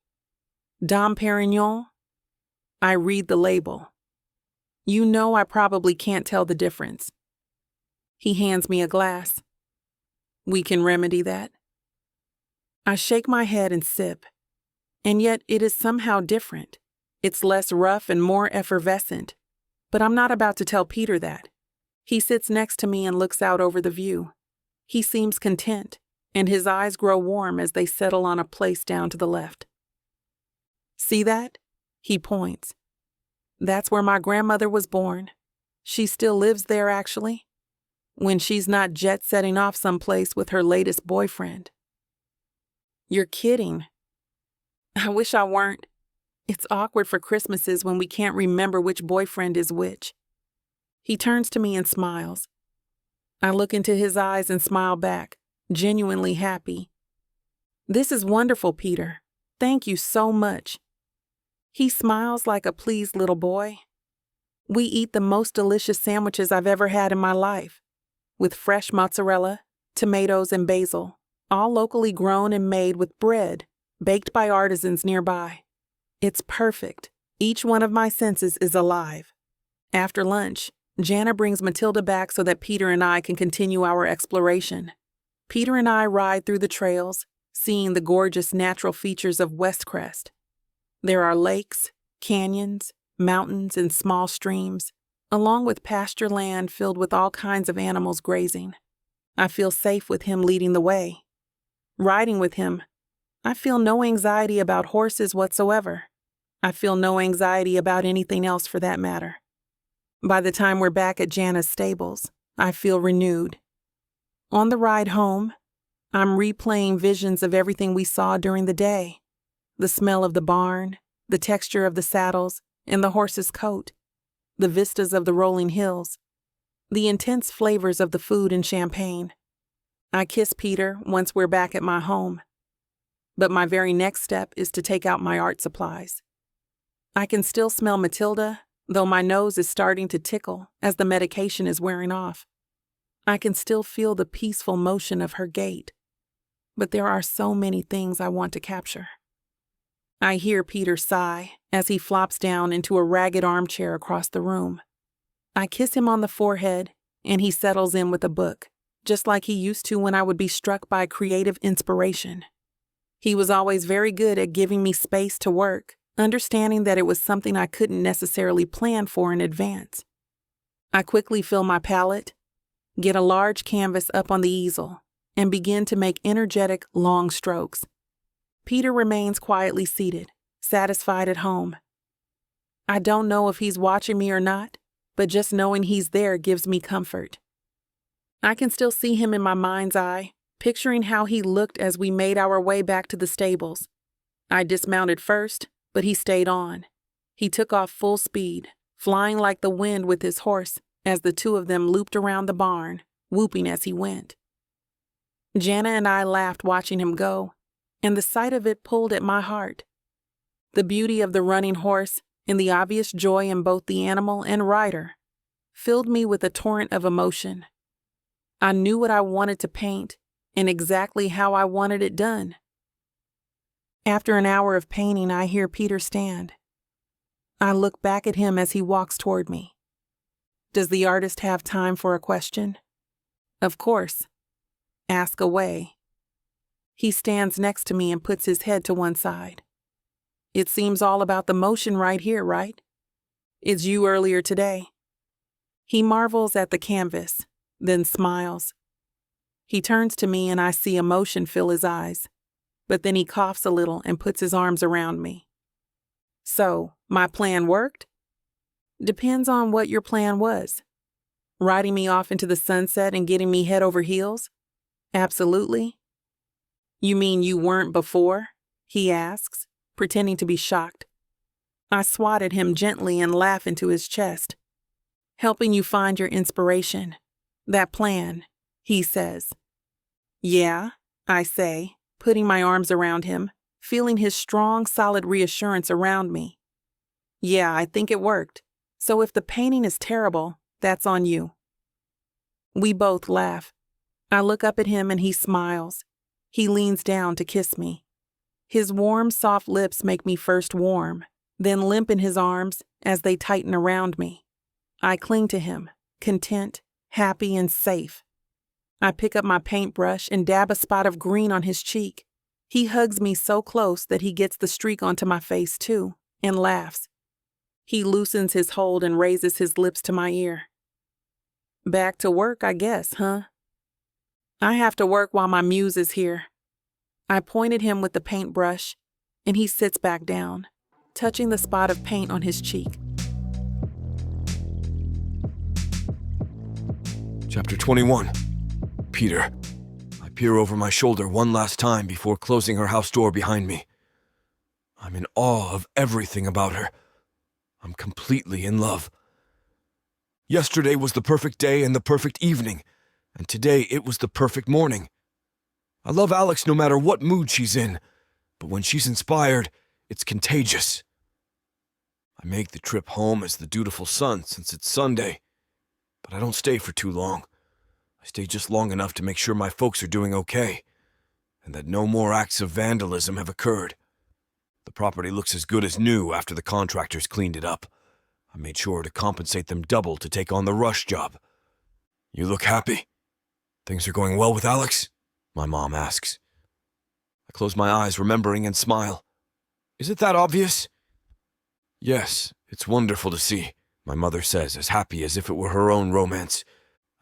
Dom Perignon? I read the label. You know I probably can't tell the difference. He hands me a glass. We can remedy that. I shake my head and sip. And yet it is somehow different. It's less rough and more effervescent. But I'm not about to tell Peter that. He sits next to me and looks out over the view. He seems content, and his eyes grow warm as they settle on a place down to the left. See that? He points. That's where my grandmother was born. She still lives there, actually, when she's not jet-setting off someplace with her latest boyfriend. You're kidding. I wish I weren't. It's awkward for Christmases when we can't remember which boyfriend is which. He turns to me and smiles. I look into his eyes and smile back, genuinely happy. This is wonderful, Peter. Thank you so much. He smiles like a pleased little boy. We eat the most delicious sandwiches I've ever had in my life, with fresh mozzarella, tomatoes, and basil, all locally grown and made with bread, baked by artisans nearby. It's perfect. Each one of my senses is alive. After lunch, Jana brings Matilda back so that Peter and I can continue our exploration. Peter and I ride through the trails, seeing the gorgeous natural features of Westcrest. There are lakes, canyons, mountains, and small streams, along with pasture land filled with all kinds of animals grazing. I feel safe with him leading the way. Riding with him, I feel no anxiety about horses whatsoever. I feel no anxiety about anything else for that matter. By the time we're back at Jana's stables, I feel renewed. On the ride home, I'm replaying visions of everything we saw during the day. The smell of the barn, the texture of the saddles and the horse's coat, the vistas of the rolling hills, the intense flavors of the food and champagne. I kiss Peter once we're back at my home. But my very next step is to take out my art supplies. I can still smell Matilda, though my nose is starting to tickle as the medication is wearing off. I can still feel the peaceful motion of her gait, but there are so many things I want to capture. I hear Peter sigh as he flops down into a ragged armchair across the room. I kiss him on the forehead, and he settles in with a book, just like he used to when I would be struck by creative inspiration. He was always very good at giving me space to work, understanding that it was something I couldn't necessarily plan for in advance. I quickly fill my palette, get a large canvas up on the easel, and begin to make energetic, long strokes. Peter remains quietly seated, satisfied at home. I don't know if he's watching me or not, but just knowing he's there gives me comfort. I can still see him in my mind's eye, picturing how he looked as we made our way back to the stables. I dismounted first, but he stayed on. He took off full speed, flying like the wind with his horse as the two of them looped around the barn, whooping as he went. Jana and I laughed watching him go, and the sight of it pulled at my heart. The beauty of the running horse and the obvious joy in both the animal and rider filled me with a torrent of emotion. I knew what I wanted to paint and exactly how I wanted it done. After an hour of painting, I hear Peter stand. I look back at him as he walks toward me. Does the artist have time for a question? Of course. Ask away. He stands next to me and puts his head to one side. It seems all about the motion right here, right? It's you earlier today. He marvels at the canvas, then smiles. He turns to me and I see emotion fill his eyes, but then he coughs a little and puts his arms around me. So, my plan worked? Depends on what your plan was. Riding me off into the sunset and getting me head over heels? Absolutely. You mean you weren't before? He asks, pretending to be shocked. I swat at him gently and laugh into his chest. Helping you find your inspiration. That plan, he says. Yeah, I say, putting my arms around him, feeling his strong, solid reassurance around me. Yeah, I think it worked. So if the painting is terrible, that's on you. We both laugh. I look up at him and he smiles. He leans down to kiss me. His warm, soft lips make me first warm, then limp in his arms as they tighten around me. I cling to him, content, happy, and safe. I pick up my paintbrush and dab a spot of green on his cheek. He hugs me so close that he gets the streak onto my face too, and laughs. He loosens his hold and raises his lips to my ear. Back to work, I guess, huh? I have to work while my muse is here. I point at him with the paintbrush, and he sits back down, touching the spot of paint on his cheek. Chapter 21. Peter. I peer over my shoulder one last time before closing her house door behind me. I'm in awe of everything about her. I'm completely in love. Yesterday was the perfect day and the perfect evening, and today it was the perfect morning. I love Alex no matter what mood she's in, but when she's inspired, it's contagious. I make the trip home as the dutiful son since it's Sunday, but I don't stay for too long. I stay just long enough to make sure my folks are doing okay, and that no more acts of vandalism have occurred. The property looks as good as new after the contractors cleaned it up. I made sure to compensate them double to take on the rush job. You look happy? Things are going well with Alex? My mom asks. I close my eyes, remembering, and smile. Is it that obvious? Yes, it's wonderful to see, my mother says, as happy as if it were her own romance.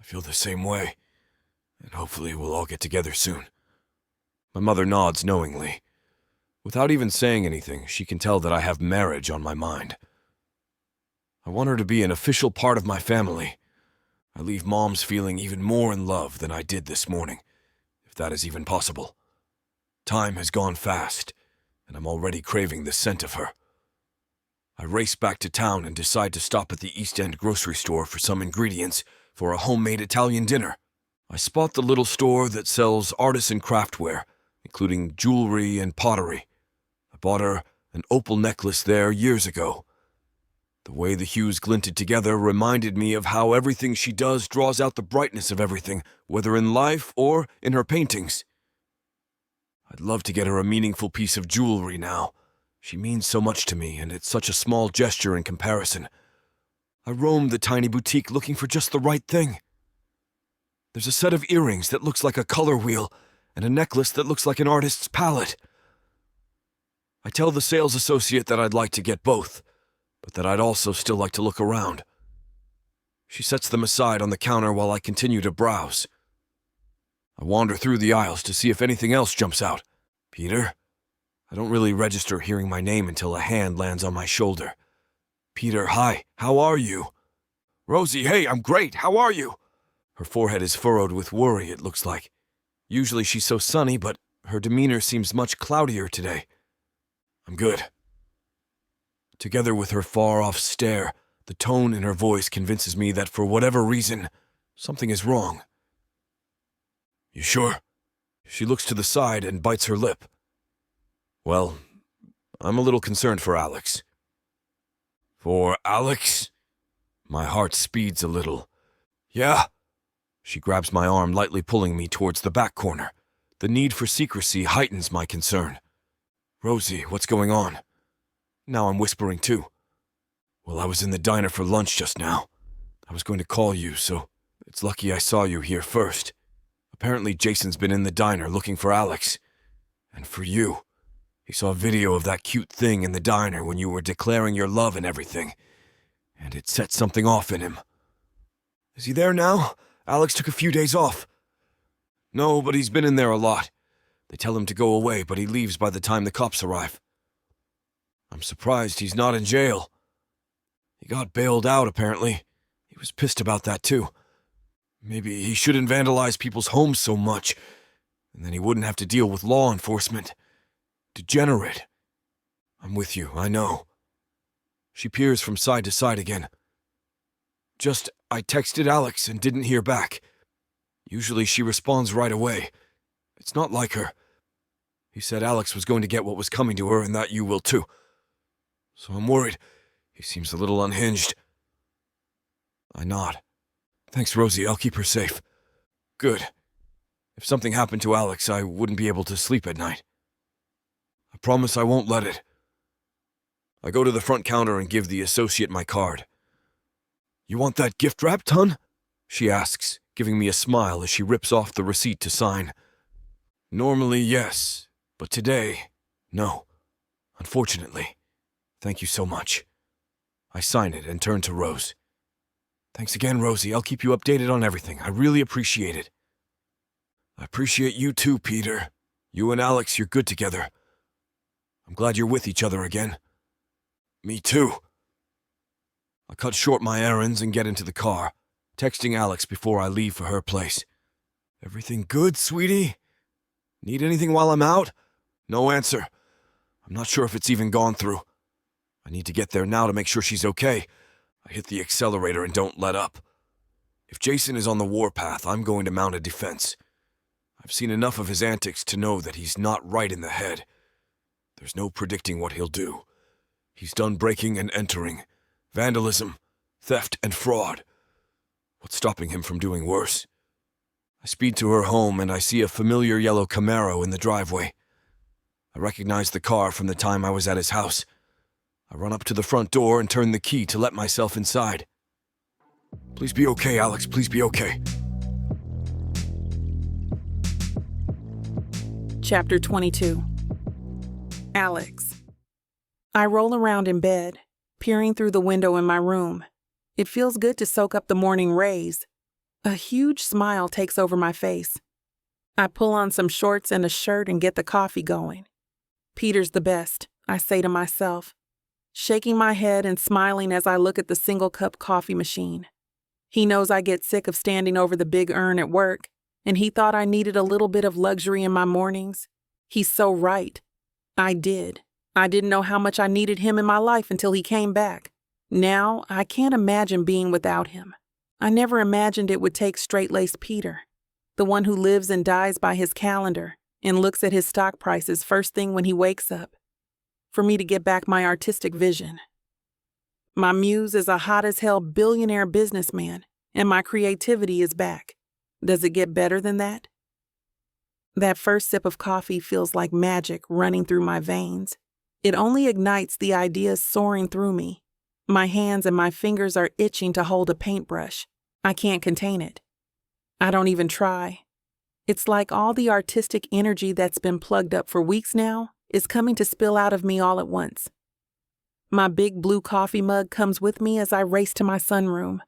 I feel the same way, and hopefully we'll all get together soon. My mother nods knowingly. Without even saying anything, she can tell that I have marriage on my mind. I want her to be an official part of my family. I leave Mom's feeling even more in love than I did this morning, if that is even possible. Time has gone fast, and I'm already craving the scent of her. I race back to town and decide to stop at the East End grocery store for some ingredients for a homemade Italian dinner. I spot the little store that sells artisan craftware, including jewelry and pottery. I bought her an opal necklace there years ago. The way the hues glinted together reminded me of how everything she does draws out the brightness of everything, whether in life or in her paintings. I'd love to get her a meaningful piece of jewelry now. She means so much to me, and it's such a small gesture in comparison. I roamed the tiny boutique looking for just the right thing. There's a set of earrings that looks like a color wheel, and a necklace that looks like an artist's palette. I tell the sales associate that I'd like to get both, but that I'd also still like to look around. She sets them aside on the counter while I continue to browse. I wander through the aisles to see if anything else jumps out. Peter? I don't really register hearing my name until a hand lands on my shoulder. Peter, hi, how are you? Rosie, hey, I'm great, how are you? Her forehead is furrowed with worry, it looks like. Usually she's so sunny, but her demeanor seems much cloudier today. I'm good. Together with her far-off stare, the tone in her voice convinces me that for whatever reason, something is wrong. You sure? She looks to the side and bites her lip. Well, I'm a little concerned for Alex. For Alex? My heart speeds a little. Yeah. She grabs my arm, lightly pulling me towards the back corner. The need for secrecy heightens my concern. Rosie, what's going on? Now I'm whispering too. Well, I was in the diner for lunch just now. I was going to call you, so it's lucky I saw you here first. Apparently Jason's been in the diner looking for Alex. And for you. He saw a video of that cute thing in the diner when you were declaring your love and everything. And it set something off in him. Is he there now? Alex took a few days off. No, but he's been in there a lot. They tell him to go away, but he leaves by the time the cops arrive. I'm surprised he's not in jail. He got bailed out, apparently. He was pissed about that, too. Maybe he shouldn't vandalize people's homes so much, and then he wouldn't have to deal with law enforcement. Degenerate. I'm with you, I know. She peers from side to side again. I texted Alex and didn't hear back. Usually she responds right away. It's not like her. He said Alex was going to get what was coming to her and that you will too. So I'm worried. He seems a little unhinged. I nod. Thanks, Rosie. I'll keep her safe. Good. If something happened to Alex, I wouldn't be able to sleep at night. I promise I won't let it. I go to the front counter and give the associate my card. You want that gift wrapped, hun? She asks, giving me a smile as she rips off the receipt to sign. Normally, yes, but today, no. Unfortunately. Thank you so much. I sign it and turn to Rose. Thanks again, Rosie. I'll keep you updated on everything. I really appreciate it. I appreciate you too, Peter. You and Alex, you're good together. I'm glad you're with each other again. Me too. I cut short my errands and get into the car, texting Alex before I leave for her place. Everything good, sweetie? Need anything while I'm out? No answer. I'm not sure if it's even gone through. I need to get there now to make sure she's okay. I hit the accelerator and don't let up. If Jason is on the warpath, I'm going to mount a defense. I've seen enough of his antics to know that he's not right in the head. There's no predicting what he'll do. He's done breaking and entering, vandalism, theft, and fraud. What's stopping him from doing worse? I speed to her home and I see a familiar yellow Camaro in the driveway. I recognize the car from the time I was at his house. I run up to the front door and turn the key to let myself inside. Please be okay, Alex. Please be okay. Chapter 22. Alex. I roll around in bed, peering through the window in my room. It feels good to soak up the morning rays. A huge smile takes over my face. I pull on some shorts and a shirt and get the coffee going. Peter's the best, I say to myself, shaking my head and smiling as I look at the single-cup coffee machine. He knows I get sick of standing over the big urn at work, and he thought I needed a little bit of luxury in my mornings. He's so right. I did. I didn't know how much I needed him in my life until he came back. Now, I can't imagine being without him. I never imagined it would take straight-laced Peter, the one who lives and dies by his calendar and looks at his stock prices first thing when he wakes up, for me to get back my artistic vision. My muse is a hot-as-hell billionaire businessman, and my creativity is back. Does it get better than that? That first sip of coffee feels like magic running through my veins. It only ignites the ideas soaring through me. My hands and my fingers are itching to hold a paintbrush. I can't contain it. I don't even try. It's like all the artistic energy that's been plugged up for weeks now is coming to spill out of me all at once. My big blue coffee mug comes with me as I race to my sunroom.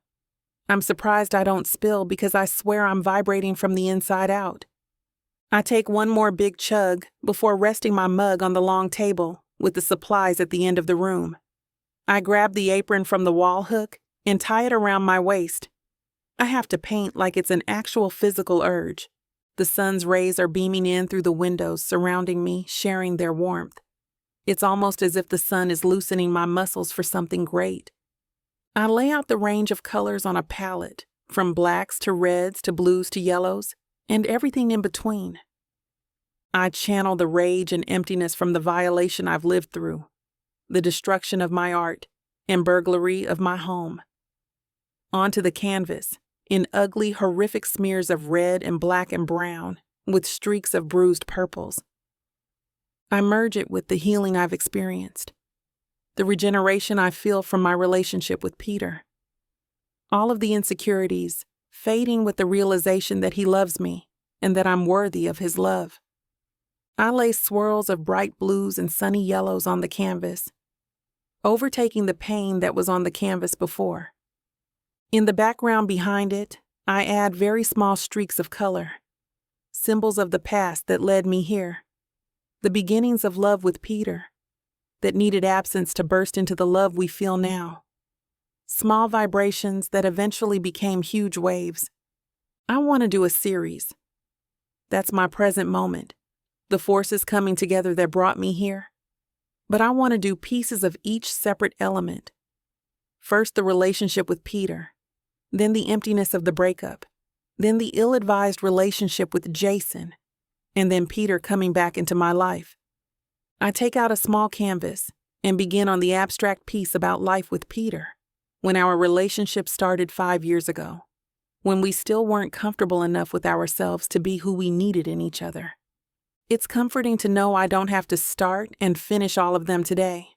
I'm surprised I don't spill because I swear I'm vibrating from the inside out. I take one more big chug before resting my mug on the long table with the supplies at the end of the room. I grab the apron from the wall hook and tie it around my waist. I have to paint like it's an actual physical urge. The sun's rays are beaming in through the windows surrounding me, sharing their warmth. It's almost as if the sun is loosening my muscles for something great. I lay out the range of colors on a palette, from blacks to reds to blues to yellows, and everything in between. I channel the rage and emptiness from the violation I've lived through, the destruction of my art, and burglary of my home. Onto the canvas, in ugly, horrific smears of red and black and brown, with streaks of bruised purples. I merge it with the healing I've experienced, the regeneration I feel from my relationship with Peter. All of the insecurities fading with the realization that he loves me and that I'm worthy of his love. I lay swirls of bright blues and sunny yellows on the canvas, overtaking the pain that was on the canvas before. In the background behind it, I add very small streaks of color, symbols of the past that led me here. The beginnings of love with Peter, that needed absence to burst into the love we feel now. Small vibrations that eventually became huge waves. I want to do a series. That's my present moment, the forces coming together that brought me here. But I want to do pieces of each separate element. First, the relationship with Peter, then the emptiness of the breakup, then the ill-advised relationship with Jason, and then Peter coming back into my life. I take out a small canvas and begin on the abstract piece about life with Peter, when our relationship started 5 years ago, when we still weren't comfortable enough with ourselves to be who we needed in each other. It's comforting to know I don't have to start and finish all of them today.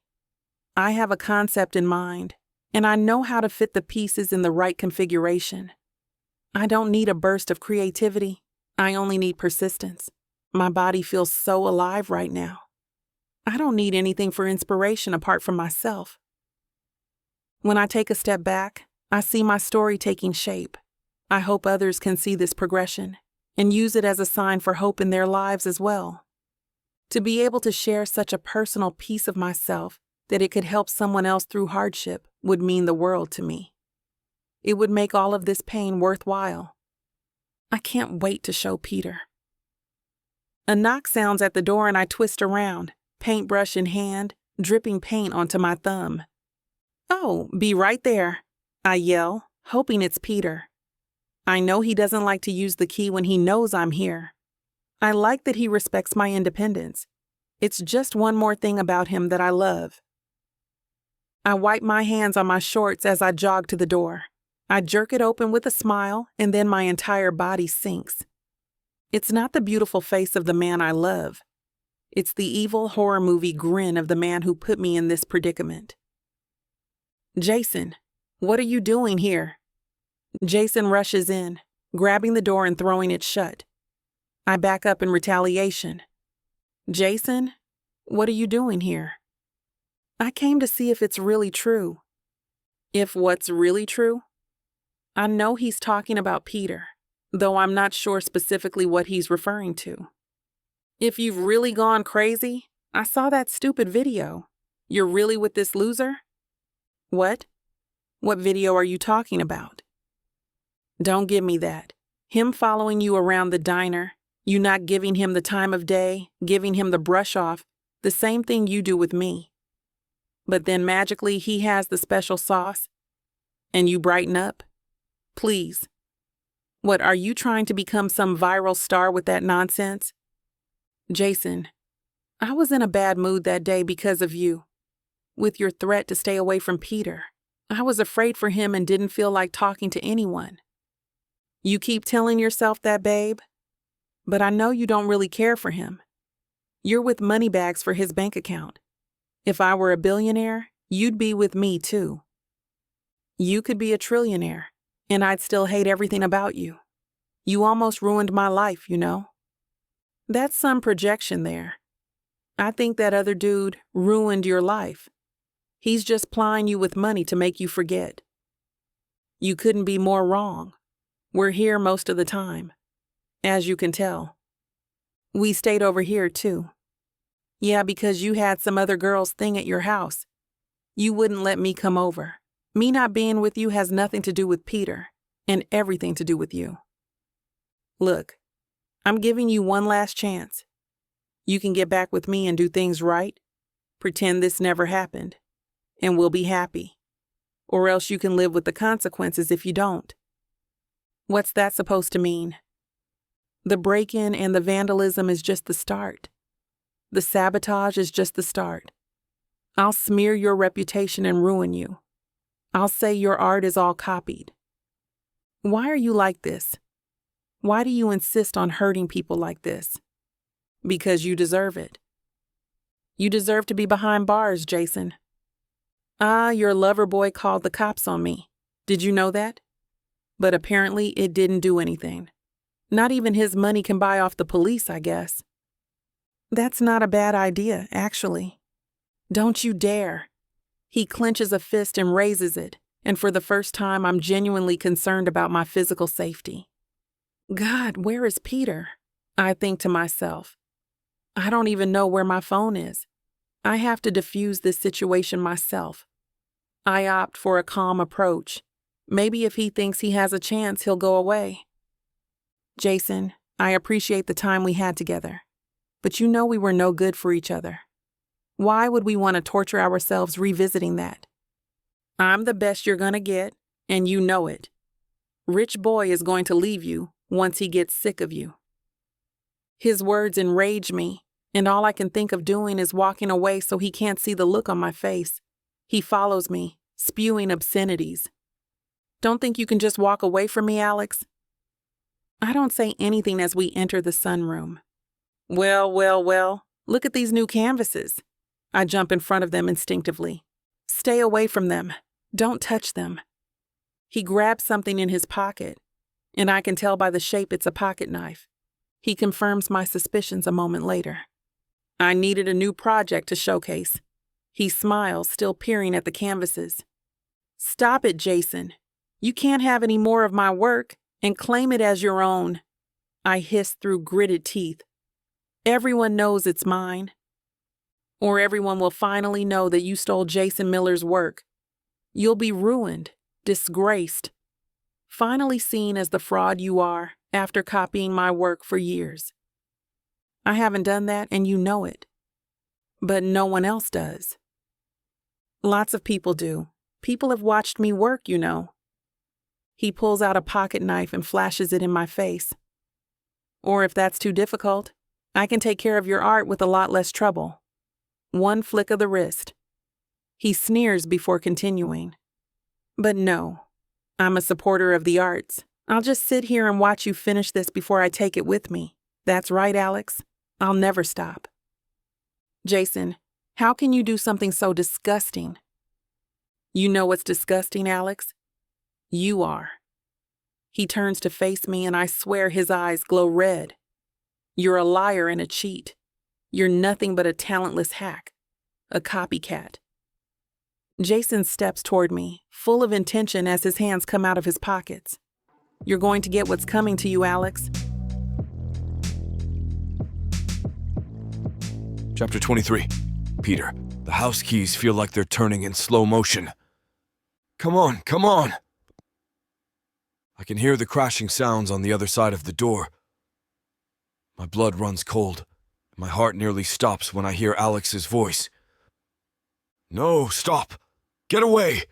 I have a concept in mind, and I know how to fit the pieces in the right configuration. I don't need a burst of creativity. I only need persistence. My body feels so alive right now. I don't need anything for inspiration apart from myself. When I take a step back, I see my story taking shape. I hope others can see this progression and use it as a sign for hope in their lives as well. To be able to share such a personal piece of myself that it could help someone else through hardship would mean the world to me. It would make all of this pain worthwhile. I can't wait to show Peter. A knock sounds at the door and I twist around, paintbrush in hand, dripping paint onto my thumb. "Oh, be right there," I yell, hoping it's Peter. I know he doesn't like to use the key when he knows I'm here. I like that he respects my independence. It's just one more thing about him that I love. I wipe my hands on my shorts as I jog to the door. I jerk it open with a smile, and then my entire body sinks. It's not the beautiful face of the man I love. It's the evil horror movie grin of the man who put me in this predicament. "Jason, what are you doing here?" Jason rushes in, grabbing the door and throwing it shut. I back up in retaliation. "Jason, what are you doing here?" "I came to see if it's really true." "If what's really true?" I know he's talking about Peter, though I'm not sure specifically what he's referring to. "If you've really gone crazy, I saw that stupid video. You're really with this loser?" "What? What video are you talking about?" "Don't give me that. Him following you around the diner, you not giving him the time of day, giving him the brush off, the same thing you do with me. But then magically he has the special sauce, and you brighten up? Please. What, are you trying to become some viral star with that nonsense?" "Jason, I was in a bad mood that day because of you, with your threat to stay away from Peter, I was afraid for him and didn't feel like talking to anyone. You keep telling yourself that, babe, but I know you don't really care for him. You're with money bags for his bank account. If I were a billionaire, you'd be with me too. You could be a trillionaire, and I'd still hate everything about you. You almost ruined my life, you know? That's some projection there. I think that other dude ruined your life. He's just plying you with money to make you forget. You couldn't be more wrong. We're here most of the time, as you can tell. We stayed over here too. Yeah, because you had some other girl's thing at your house. You wouldn't let me come over. Me not being with you has nothing to do with Peter, and everything to do with you. Look, I'm giving you one last chance. You can get back with me and do things right, pretend this never happened, and we'll be happy. Or else you can live with the consequences if you don't. What's that supposed to mean? The break-in and the vandalism is just the start. The sabotage is just the start. I'll smear your reputation and ruin you. I'll say your art is all copied. Why are you like this? Why do you insist on hurting people like this? Because you deserve it. You deserve to be behind bars, Jason. Your lover boy called the cops on me. Did you know that? But apparently it didn't do anything. Not even his money can buy off the police, I guess. That's not a bad idea, actually. Don't you dare. He clenches a fist and raises it, and for the first time I'm genuinely concerned about my physical safety. God, where is Peter? I think to myself. I don't even know where my phone is. I have to diffuse this situation myself. I opt for a calm approach. Maybe if he thinks he has a chance, he'll go away. Jason, I appreciate the time we had together, but you know we were no good for each other. Why would we want to torture ourselves revisiting that? I'm the best you're gonna get, and you know it. Rich boy is going to leave you once he gets sick of you. His words enrage me, and all I can think of doing is walking away so he can't see the look on my face. He follows me, spewing obscenities. Don't think you can just walk away from me, Alex? I don't say anything as we enter the sunroom. Well, look at these new canvases. I jump in front of them instinctively. Stay away from them. Don't touch them. He grabs something in his pocket, and I can tell by the shape it's a pocket knife. He confirms my suspicions a moment later. I needed a new project to showcase. He smiles, still peering at the canvases. Stop it, Jason. You can't have any more of my work and claim it as your own. I hiss through gritted teeth. Everyone knows it's mine. Or everyone will finally know that you stole Jason Miller's work. You'll be ruined, disgraced, finally seen as the fraud you are after copying my work for years. I haven't done that, and you know it. But no one else does. Lots of people do. People have watched me work, you know. He pulls out a pocket knife and flashes it in my face. Or if that's too difficult, I can take care of your art with a lot less trouble. One flick of the wrist. He sneers before continuing. But no, I'm a supporter of the arts. I'll just sit here and watch you finish this before I take it with me. That's right, Alex. I'll never stop. Jason, how can you do something so disgusting? You know what's disgusting, Alex? You are. He turns to face me, and I swear his eyes glow red. You're a liar and a cheat. You're nothing but a talentless hack, a copycat. Jason steps toward me, full of intention as his hands come out of his pockets. You're going to get what's coming to you, Alex. Chapter 23. Peter, the house keys feel like they're turning in slow motion. Come on, come on! I can hear the crashing sounds on the other side of the door. My blood runs cold. My heart nearly stops when I hear Alex's voice. No, stop! Get away!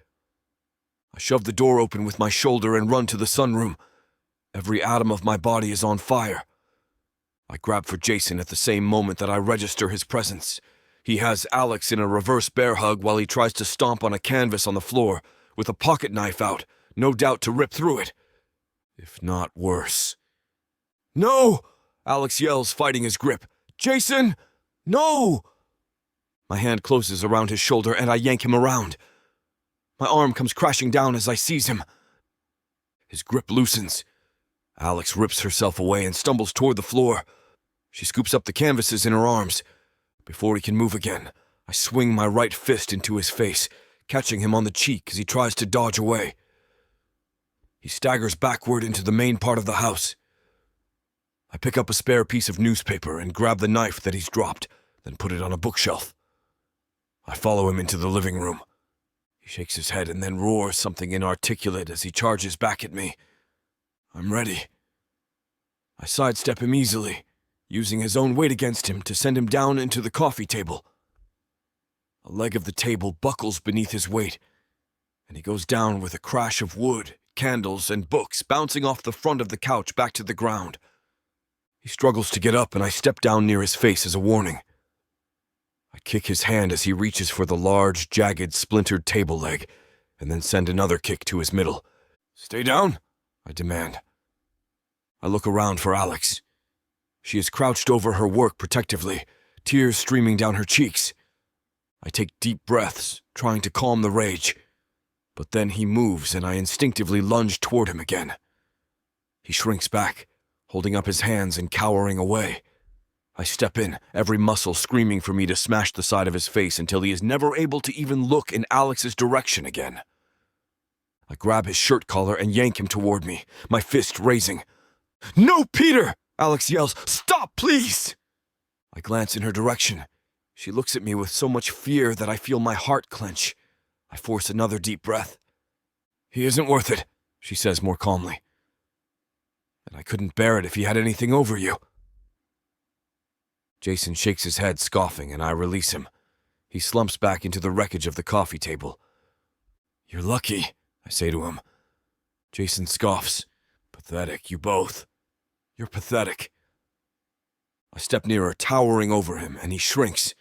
I shove the door open with my shoulder and run to the sunroom. Every atom of my body is on fire. I grab for Jason at the same moment that I register his presence. He has Alex in a reverse bear hug while he tries to stomp on a canvas on the floor, with a pocket knife out, no doubt to rip through it. If not worse. "No!" Alex yells, fighting his grip. "Jason! No!" My hand closes around his shoulder and I yank him around. My arm comes crashing down as I seize him. His grip loosens. Alex rips herself away and stumbles toward the floor. She scoops up the canvases in her arms. Before he can move again, I swing my right fist into his face, catching him on the cheek as he tries to dodge away. He staggers backward into the main part of the house. I pick up a spare piece of newspaper and grab the knife that he's dropped, then put it on a bookshelf. I follow him into the living room. He shakes his head and then roars something inarticulate as he charges back at me. I'm ready. I sidestep him easily, using his own weight against him to send him down into the coffee table. A leg of the table buckles beneath his weight, and he goes down with a crash of wood, candles, and books bouncing off the front of the couch back to the ground. He struggles to get up, and I step down near his face as a warning. I kick his hand as he reaches for the large, jagged, splintered table leg, and then send another kick to his middle. "Stay down," I demand. I look around for Alex. She is crouched over her work protectively, tears streaming down her cheeks. I take deep breaths, trying to calm the rage. But then he moves and I instinctively lunge toward him again. He shrinks back, holding up his hands and cowering away. I step in, every muscle screaming for me to smash the side of his face until he is never able to even look in Alex's direction again. I grab his shirt collar and yank him toward me, my fist raising. "No, Peter!" Alex yells. "Stop, please!" I glance in her direction. She looks at me with so much fear that I feel my heart clench. I force another deep breath. "He isn't worth it," she says more calmly. "And I couldn't bear it if he had anything over you." Jason shakes his head, scoffing, and I release him. He slumps back into the wreckage of the coffee table. "You're lucky," I say to him. Jason scoffs. "Pathetic, you both. You're pathetic." I step nearer, towering over him, and he shrinks.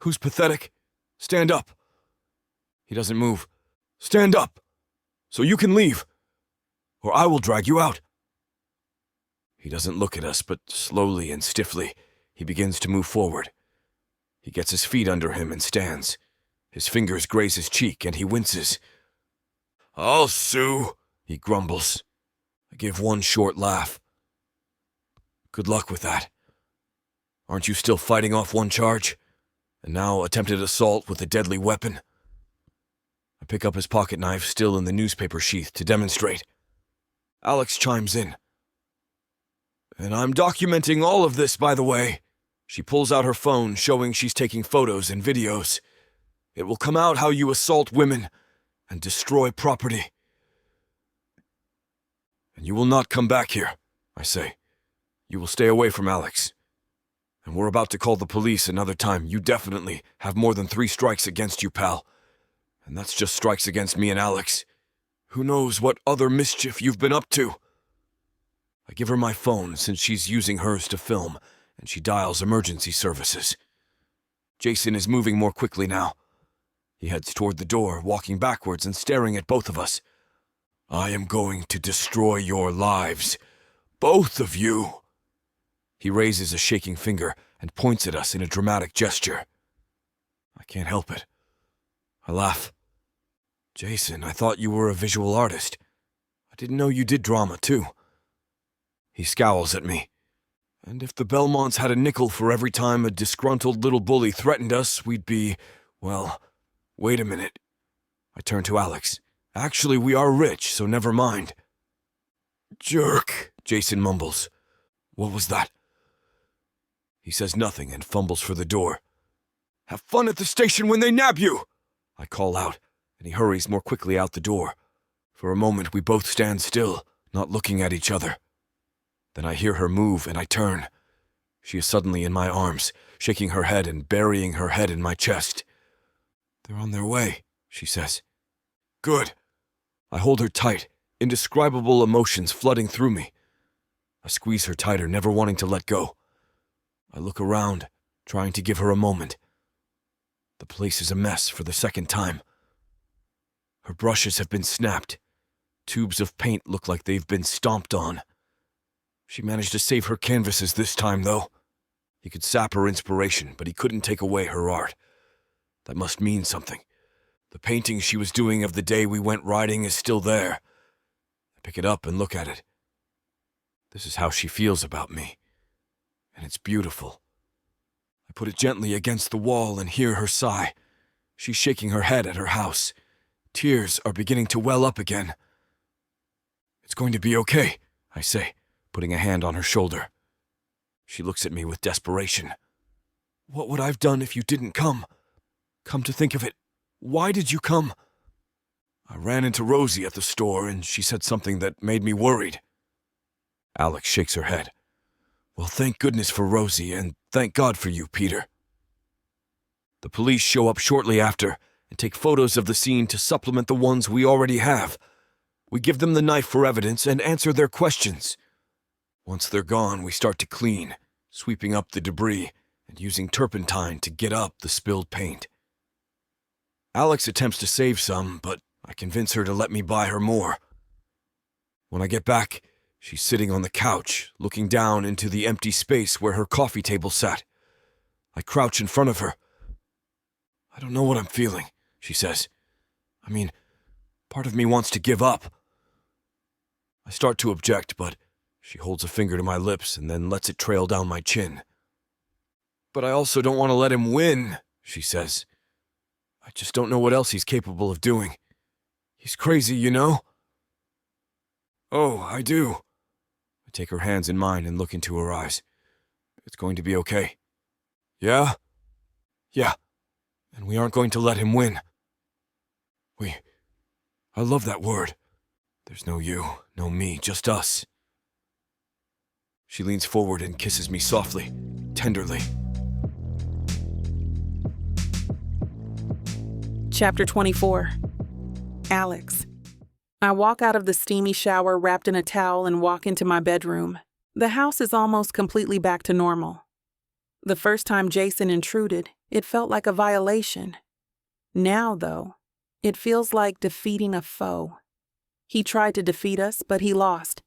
"Who's pathetic? Stand up." He doesn't move. "Stand up, so you can leave, or I will drag you out." He doesn't look at us, but slowly and stiffly, he begins to move forward. He gets his feet under him and stands. His fingers graze his cheek, and he winces. "I'll sue," he grumbles. I give one short laugh. "Good luck with that. Aren't you still fighting off one charge? And now attempted assault with a deadly weapon?" I pick up his pocket knife still in the newspaper sheath to demonstrate. Alex chimes in. "And I'm documenting all of this, by the way." She pulls out her phone, showing she's taking photos and videos. "It will come out how you assault women and destroy property. And you will not come back here," I say. "You will stay away from Alex. And we're about to call the police another time. You definitely have more than 3 strikes against you, pal. And that's just strikes against me and Alex. Who knows what other mischief you've been up to?" I give her my phone since she's using hers to film, and she dials emergency services. Jason is moving more quickly now. He heads toward the door, walking backwards and staring at both of us. "I am going to destroy your lives. Both of you." He raises a shaking finger and points at us in a dramatic gesture. I can't help it. I laugh. "Jason, I thought you were a visual artist. I didn't know you did drama, too." He scowls at me. "And if the Belmonts had a nickel for every time a disgruntled little bully threatened us, we'd be, well, wait a minute." I turn to Alex. "Actually, we are rich, so never mind." "Jerk," Jason mumbles. "What was that?" He says nothing and fumbles for the door. "Have fun at the station when they nab you!" I call out, and he hurries more quickly out the door. For a moment, we both stand still, not looking at each other. Then I hear her move, and I turn. She is suddenly in my arms, shaking her head and burying her head in my chest. "They're on their way," she says. "Good." I hold her tight, indescribable emotions flooding through me. I squeeze her tighter, never wanting to let go. I look around, trying to give her a moment. The place is a mess for the second time. Her brushes have been snapped. Tubes of paint look like they've been stomped on. She managed to save her canvases this time, though. He could sap her inspiration, but he couldn't take away her art. That must mean something. The painting she was doing of the day we went riding is still there. I pick it up and look at it. This is how she feels about me. And it's beautiful. I put it gently against the wall and hear her sigh. She's shaking her head at her house. Tears are beginning to well up again. It's going to be okay, I say, putting a hand on her shoulder. She looks at me with desperation. What would I've done if you didn't come? Come to think of it, why did you come? I ran into Rosie at the store and she said something that made me worried. Alex shakes her head. Well, thank goodness for Rosie and thank God for you, Peter. The police show up shortly after and take photos of the scene to supplement the ones we already have. We give them the knife for evidence and answer their questions. Once they're gone, we start to clean, sweeping up the debris and using turpentine to get up the spilled paint. Alex attempts to save some, but I convince her to let me buy her more. When I get back, she's sitting on the couch, looking down into the empty space where her coffee table sat. I crouch in front of her. I don't know what I'm feeling, she says. I mean, part of me wants to give up. I start to object, but she holds a finger to my lips and then lets it trail down my chin. But I also don't want to let him win, she says. I just don't know what else he's capable of doing. He's crazy, you know? Oh, I do. I take her hands in mine and look into her eyes. It's going to be okay. Yeah? Yeah. And we aren't going to let him win. I love that word. There's no you, no me, just us. She leans forward and kisses me softly, tenderly. Chapter 24. Alex. I walk out of the steamy shower wrapped in a towel and walk into my bedroom. The house is almost completely back to normal. The first time Jason intruded, it felt like a violation. Now, though, it feels like defeating a foe. He tried to defeat us, but he lost.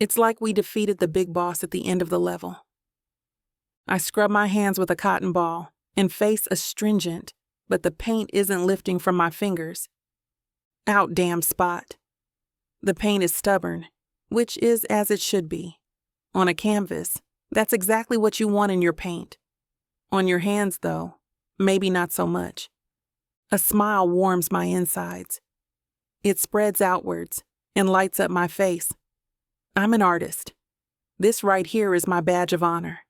It's like we defeated the big boss at the end of the level. I scrub my hands with a cotton ball and face astringent, but the paint isn't lifting from my fingers. Out, damn spot. The paint is stubborn, which is as it should be. On a canvas, that's exactly what you want in your paint. On your hands, though, maybe not so much. A smile warms my insides. It spreads outwards and lights up my face. I'm an artist. This right here is my badge of honor.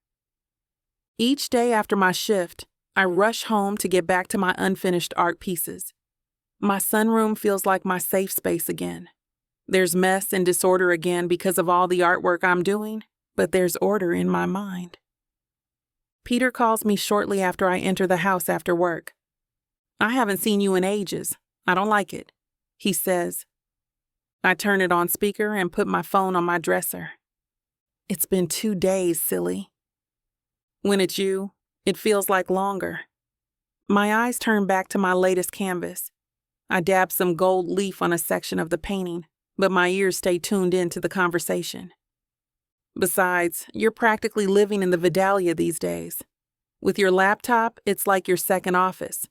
Each day after my shift, I rush home to get back to my unfinished art pieces. My sunroom feels like my safe space again. There's mess and disorder again because of all the artwork I'm doing, but there's order in my mind. Peter calls me shortly after I enter the house after work. I haven't seen you in ages. I don't like it, he says. I turn it on speaker and put my phone on my dresser. It's been 2 days, silly. When it's you, it feels like longer. My eyes turn back to my latest canvas. I dab some gold leaf on a section of the painting, but my ears stay tuned in to the conversation. Besides, you're practically living in the Vidalia these days. With your laptop, it's like your second office.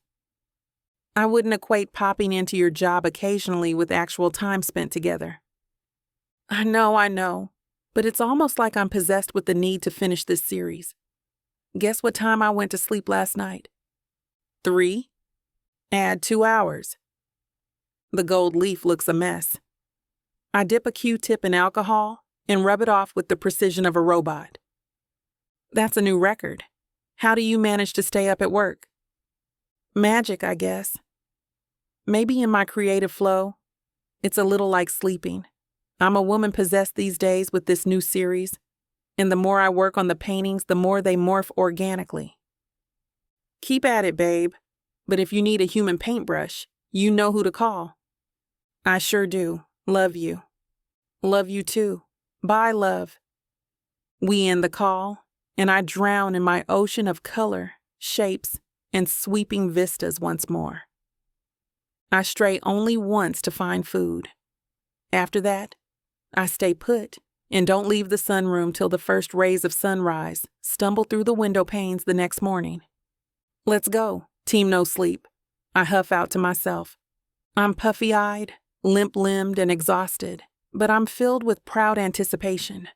I wouldn't equate popping into your job occasionally with actual time spent together. I know, but it's almost like I'm possessed with the need to finish this series. Guess what time I went to sleep last night? 3. Add 2 hours. The gold leaf looks a mess. I dip a Q-tip in alcohol and rub it off with the precision of a robot. That's a new record. How do you manage to stay up at work? Magic, I guess. Maybe in my creative flow, it's a little like sleeping. I'm a woman possessed these days with this new series, and the more I work on the paintings, the more they morph organically. Keep at it, babe, but if you need a human paintbrush, you know who to call. I sure do. Love you. Love you too. Bye, love. We end the call, and I drown in my ocean of color, shapes, and sweeping vistas once more. I stray only once to find food. After that, I stay put and don't leave the sunroom till the first rays of sunrise stumble through the window panes the next morning. Let's go, Team No Sleep, I huff out to myself. I'm puffy-eyed, limp-limbed, and exhausted, but I'm filled with proud anticipation.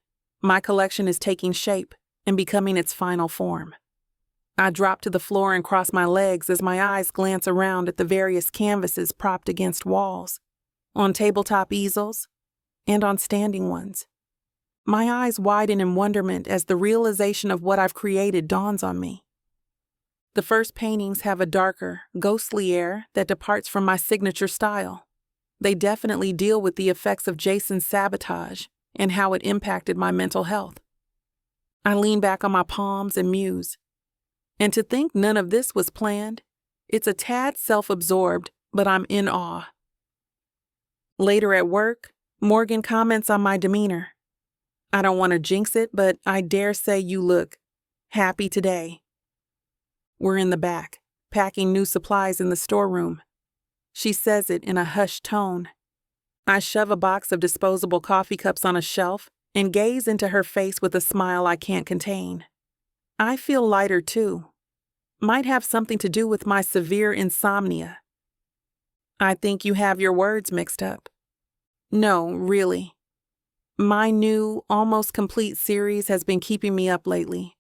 My collection is taking shape and becoming its final form. I drop to the floor and cross my legs as my eyes glance around at the various canvases propped against walls, on tabletop easels, and on standing ones. My eyes widen in wonderment as the realization of what I've created dawns on me. The first paintings have a darker, ghostly air that departs from my signature style. They definitely deal with the effects of Jason's sabotage and how it impacted my mental health. I lean back on my palms and muse. And to think none of this was planned, it's a tad self-absorbed, but I'm in awe. Later at work, Morgan comments on my demeanor. I don't want to jinx it, but I dare say you look happy today. We're in the back, packing new supplies in the storeroom. She says it in a hushed tone. I shove a box of disposable coffee cups on a shelf and gaze into her face with a smile I can't contain. I feel lighter too. Might have something to do with my severe insomnia. I think you have your words mixed up. No, really. My new, almost complete series has been keeping me up lately.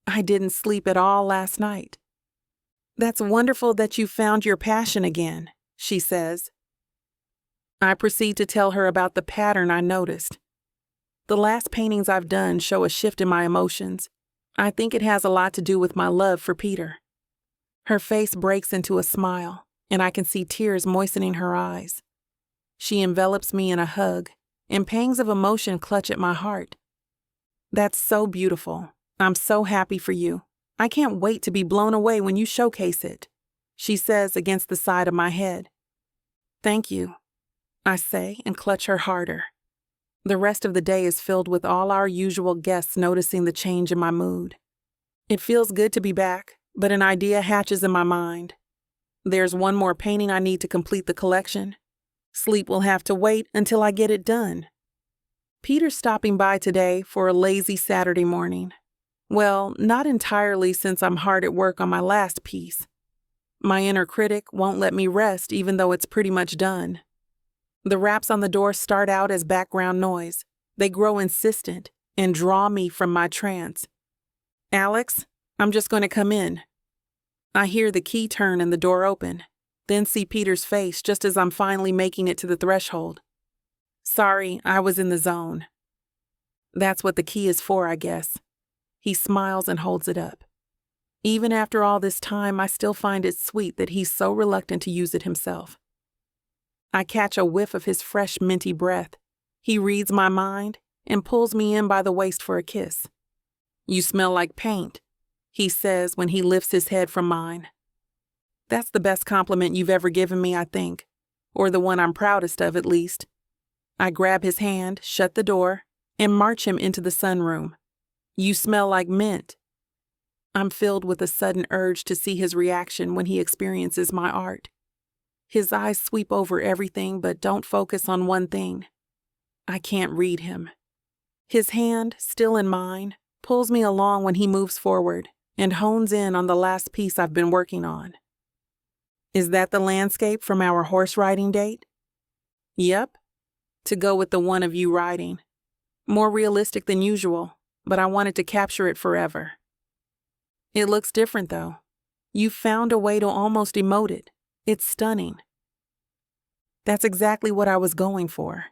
I didn't sleep at all last night. That's wonderful that you found your passion again, she says. I proceed to tell her about the pattern I noticed. The last paintings I've done show a shift in my emotions. I think it has a lot to do with my love for Peter. Her face breaks into a smile, and I can see tears moistening her eyes. She envelops me in a hug, and pangs of emotion clutch at my heart. That's so beautiful. I'm so happy for you. I can't wait to be blown away when you showcase it, she says against the side of my head. Thank you, I say and clutch her harder. The rest of the day is filled with all our usual guests noticing the change in my mood. It feels good to be back, but an idea hatches in my mind. There's one more painting I need to complete the collection. Sleep will have to wait until I get it done. Peter's stopping by today for a lazy Saturday morning. Well, not entirely since I'm hard at work on my last piece. My inner critic won't let me rest even though it's pretty much done. The raps on the door start out as background noise. They grow insistent and draw me from my trance. Alex, I'm just going to come in. I hear the key turn and the door open, then see Peter's face just as I'm finally making it to the threshold. Sorry, I was in the zone. That's what the key is for, I guess. He smiles and holds it up. Even after all this time, I still find it sweet that he's so reluctant to use it himself. I catch a whiff of his fresh, minty breath. He reads my mind and pulls me in by the waist for a kiss. You smell like paint, he says when he lifts his head from mine. That's the best compliment you've ever given me, I think, or the one I'm proudest of, at least. I grab his hand, shut the door, and march him into the sunroom. You smell like mint. I'm filled with a sudden urge to see his reaction when he experiences my art. His eyes sweep over everything but don't focus on one thing. I can't read him. His hand, still in mine, pulls me along when he moves forward and hones in on the last piece I've been working on. Is that the landscape from our horse riding date? Yep. To go with the one of you riding. More realistic than usual, but I wanted to capture it forever. It looks different, though. You found a way to almost emote it. It's stunning. That's exactly what I was going for.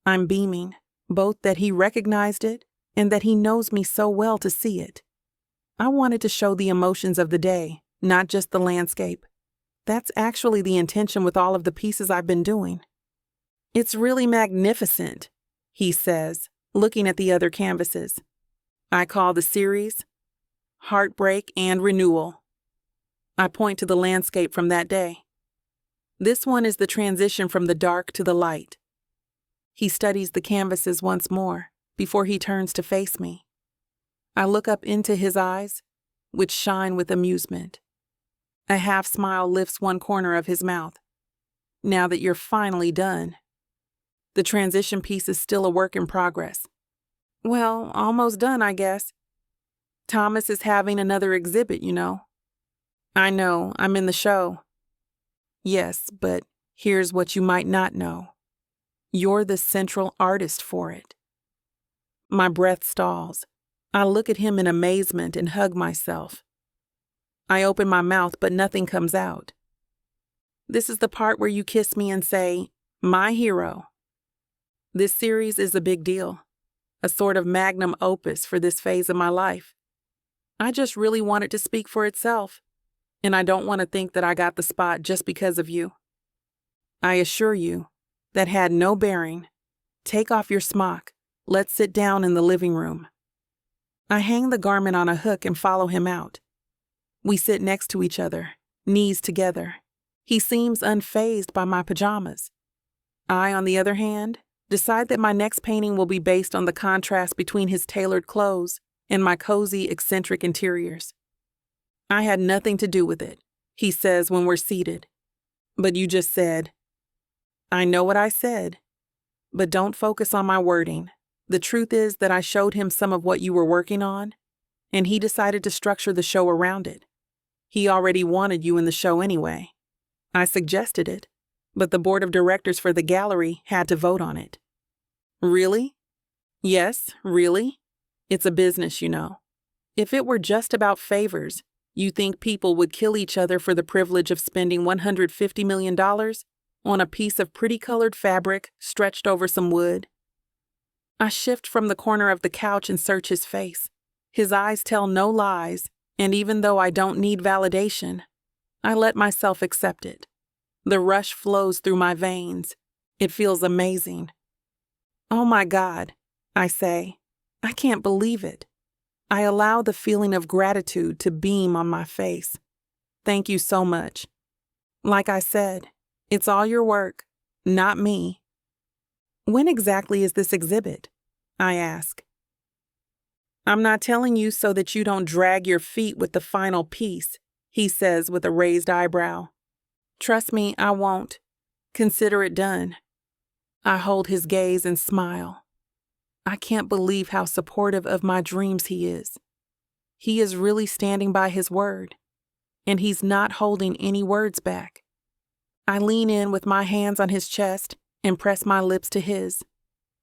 I'm beaming, both that he recognized it and that he knows me so well to see it. I wanted to show the emotions of the day, not just the landscape. That's actually the intention with all of the pieces I've been doing. It's really magnificent, he says, looking at the other canvases. I call the series Heartbreak and Renewal. I point to the landscape from that day. This one is the transition from the dark to the light. He studies the canvases once more before he turns to face me. I look up into his eyes, which shine with amusement. A half smile lifts one corner of his mouth. now that you're finally done. The transition piece is still a work in progress. Well, almost done, I guess. Thomas is having another exhibit, you know. I know, I'm in the show. Yes, but here's what you might not know. You're the central artist for it. My breath stalls. I look at him in amazement and hug myself. I open my mouth, but nothing comes out. This is the part where you kiss me and say, "My hero." This series is a big deal, a sort of magnum opus for this phase of my life. I just really want it to speak for itself, and I don't want to think that I got the spot just because of you. I assure you, that had no bearing. Take off your smock. Let's sit down in the living room. I hang the garment on a hook and follow him out. We sit next to each other, knees together. He seems unfazed by my pajamas. I, on the other hand, decide that my next painting will be based on the contrast between his tailored clothes and my cozy, eccentric interiors. I had nothing to do with it, he says when we're seated. But you just said. I know what I said, but don't focus on my wording. The truth is that I showed him some of what you were working on, and he decided to structure the show around it. He already wanted you in the show anyway. I suggested it, but the board of directors for the gallery had to vote on it. Really? Yes, really? It's a business, you know. If it were just about favors, you think people would kill each other for the privilege of spending $150 million on a piece of pretty colored fabric stretched over some wood? I shift from the corner of the couch and search his face. His eyes tell no lies, and even though I don't need validation, I let myself accept it. The rush flows through my veins. It feels amazing. Oh my God, I say. I can't believe it. I allow the feeling of gratitude to beam on my face. Thank you so much. Like I said, it's all your work, not me. When exactly is this exhibit? I ask. I'm not telling you so that you don't drag your feet with the final piece, he says with a raised eyebrow. Trust me, I won't. Consider it done. I hold his gaze and smile. I can't believe how supportive of my dreams he is. He is really standing by his word, and he's not holding any words back. I lean in with my hands on his chest and press my lips to his.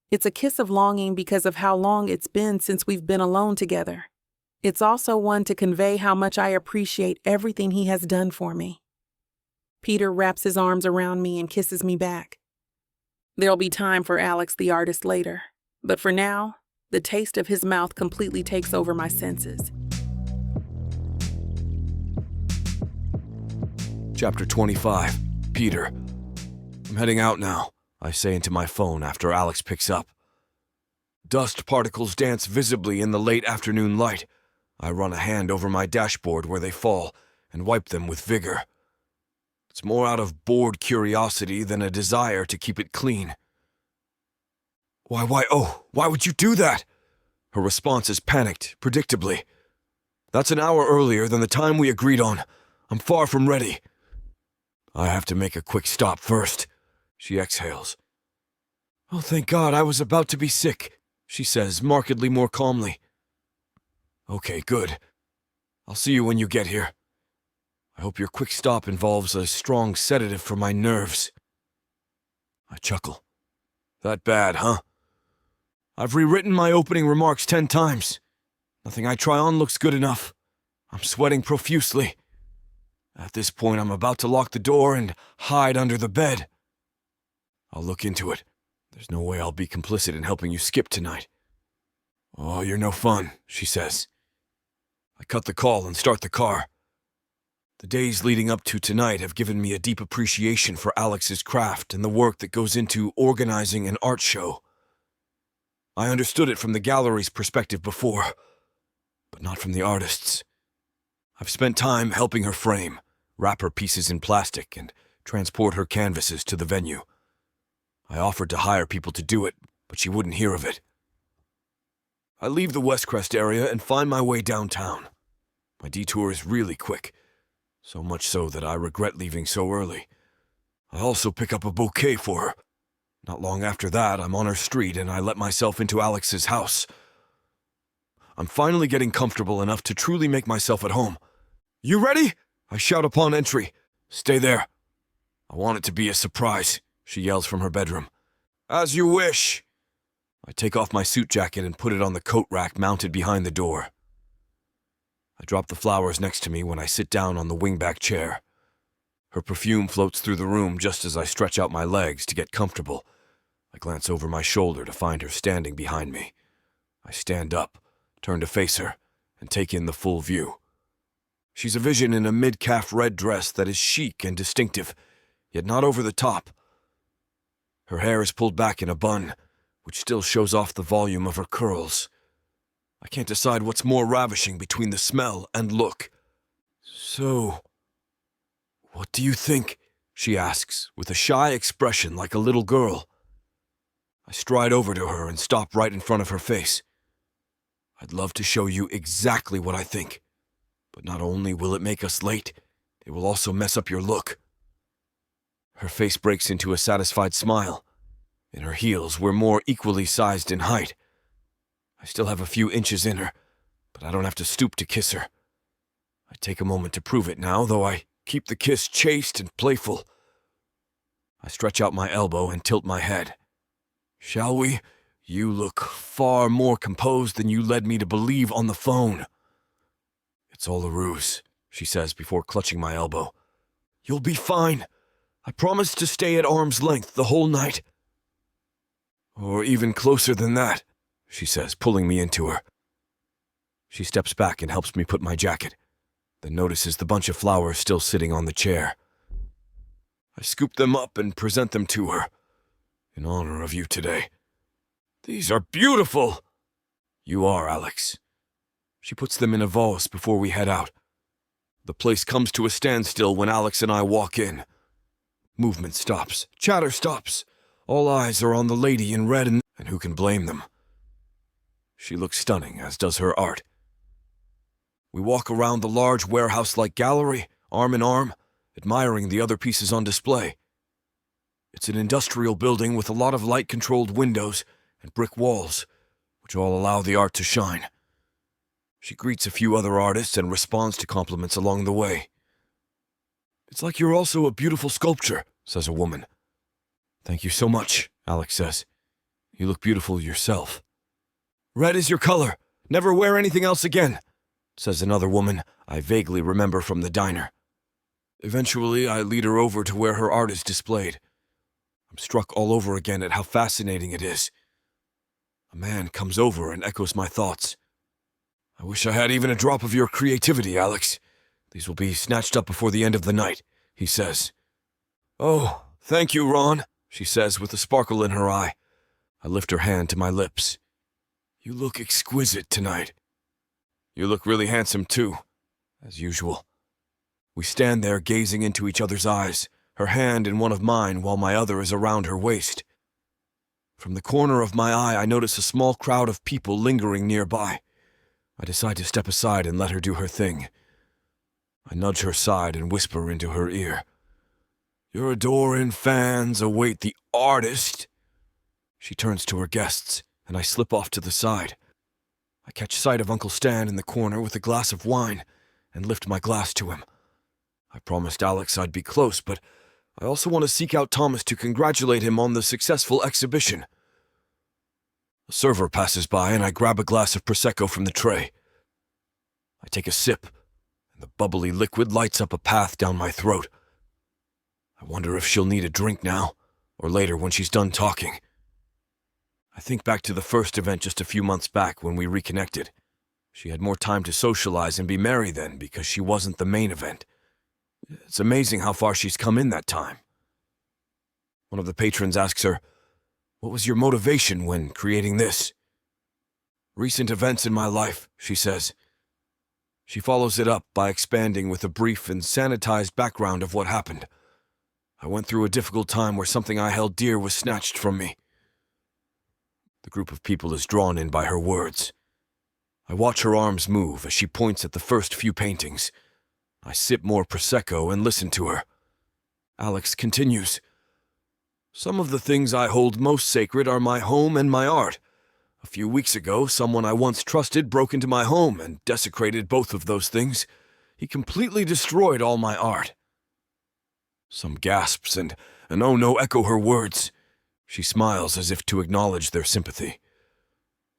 It's a kiss of longing because of how long it's been since we've been alone together. It's also one to convey how much I appreciate everything he has done for me. Peter wraps his arms around me and kisses me back. There'll be time for Alex the artist later, but for now, the taste of his mouth completely takes over my senses. Chapter 25. Peter. I'm heading out now, I say into my phone after Alex picks up. Dust particles dance visibly in the late afternoon light. I run a hand over my dashboard where they fall and wipe them with vigor. It's more out of bored curiosity than a desire to keep it clean. Why would you do that? Her response is panicked, predictably. That's an hour earlier than the time we agreed on. I'm far from ready. I have to make a quick stop first, she exhales. Oh, thank God, I was about to be sick, she says, markedly more calmly. Okay, good. I'll see you when you get here. I hope your quick stop involves a strong sedative for my nerves. I chuckle. That bad, huh? I've rewritten my opening remarks 10 times. Nothing I try on looks good enough. I'm sweating profusely. At this point, I'm about to lock the door and hide under the bed. I'll look into it. There's no way I'll be complicit in helping you skip tonight. Oh, you're no fun, she says. I cut the call and start the car. The days leading up to tonight have given me a deep appreciation for Alex's craft and the work that goes into organizing an art show. I understood it from the gallery's perspective before, but not from the artist's. I've spent time helping her frame, wrap her pieces in plastic, and transport her canvases to the venue. I offered to hire people to do it, but she wouldn't hear of it. I leave the Westcrest area and find my way downtown. My detour is really quick, so much so that I regret leaving so early. I also pick up a bouquet for her. Not long after that, I'm on her street and I let myself into Alex's house. I'm finally getting comfortable enough to truly make myself at home. "You ready?" I shout upon entry. "Stay there. I want it to be a surprise," she yells from her bedroom. "As you wish." I take off my suit jacket and put it on the coat rack mounted behind the door. I drop the flowers next to me when I sit down on the wingback chair. Her perfume floats through the room just as I stretch out my legs to get comfortable. I glance over my shoulder to find her standing behind me. I stand up, turn to face her, and take in the full view. She's a vision in a mid-calf red dress that is chic and distinctive, yet not over the top. Her hair is pulled back in a bun, which still shows off the volume of her curls. I can't decide what's more ravishing between the smell and look. "So, what do you think?" she asks, with a shy expression like a little girl. I stride over to her and stop right in front of her face. "I'd love to show you exactly what I think, but not only will it make us late, it will also mess up your look." Her face breaks into a satisfied smile. In her heels, we're more equally sized in height. I still have a few inches in her, but I don't have to stoop to kiss her. I take a moment to prove it now, though I keep the kiss chaste and playful. I stretch out my elbow and tilt my head. "Shall we? You look far more composed than you led me to believe on the phone." "It's all a ruse," she says before clutching my elbow. "You'll be fine. I promise to stay at arm's length the whole night." "Or even closer than that," she says, pulling me into her. She steps back and helps me put my jacket, then notices the bunch of flowers still sitting on the chair. I scoop them up and present them to her. "In honor of you today." "These are beautiful!" "You are, Alex." She puts them in a vase before we head out. The place comes to a standstill when Alex and I walk in. Movement stops. Chatter stops. All eyes are on the lady in red, and who can blame them? She looks stunning, as does her art. We walk around the large warehouse-like gallery, arm in arm, admiring the other pieces on display. It's an industrial building with a lot of light-controlled windows and brick walls, which all allow the art to shine. She greets a few other artists and responds to compliments along the way. "It's like you're also a beautiful sculpture," says a woman. "Thank you so much," Alex says. "You look beautiful yourself." "Red is your color. Never wear anything else again," says another woman I vaguely remember from the diner. Eventually, I lead her over to where her art is displayed. I'm struck all over again at how fascinating it is. A man comes over and echoes my thoughts. "I wish I had even a drop of your creativity, Alex. These will be snatched up before the end of the night," he says. "Oh, thank you, Ron," she says with a sparkle in her eye. I lift her hand to my lips. "You look exquisite tonight." "You look really handsome, too, as usual." We stand there gazing into each other's eyes, her hand in one of mine while my other is around her waist. From the corner of my eye, I notice a small crowd of people lingering nearby. I decide to step aside and let her do her thing. I nudge her side and whisper into her ear. "Your adoring fans await the artist." She turns to her guests, and I slip off to the side. I catch sight of Uncle Stan in the corner with a glass of wine and lift my glass to him. I promised Alex I'd be close, but I also want to seek out Thomas to congratulate him on the successful exhibition. A server passes by, and I grab a glass of Prosecco from the tray. I take a sip, and the bubbly liquid lights up a path down my throat. I wonder if she'll need a drink now, or later when she's done talking. I think back to the first event just a few months back when we reconnected. She had more time to socialize and be merry then because she wasn't the main event. It's amazing how far she's come in that time. One of the patrons asks her, "What was your motivation when creating this?" "Recent events in my life," she says. She follows it up by expanding with a brief and sanitized background of what happened. "I went through a difficult time where something I held dear was snatched from me." The group of people is drawn in by her words. I watch her arms move as she points at the first few paintings. I sip more Prosecco and listen to her. Alex continues. Some of the things I hold most sacred are my home and my art. A few weeks ago, someone I once trusted broke into my home and desecrated both of those things. He completely destroyed all my art. Some gasps and an oh no echo her words. She smiles as if to acknowledge their sympathy.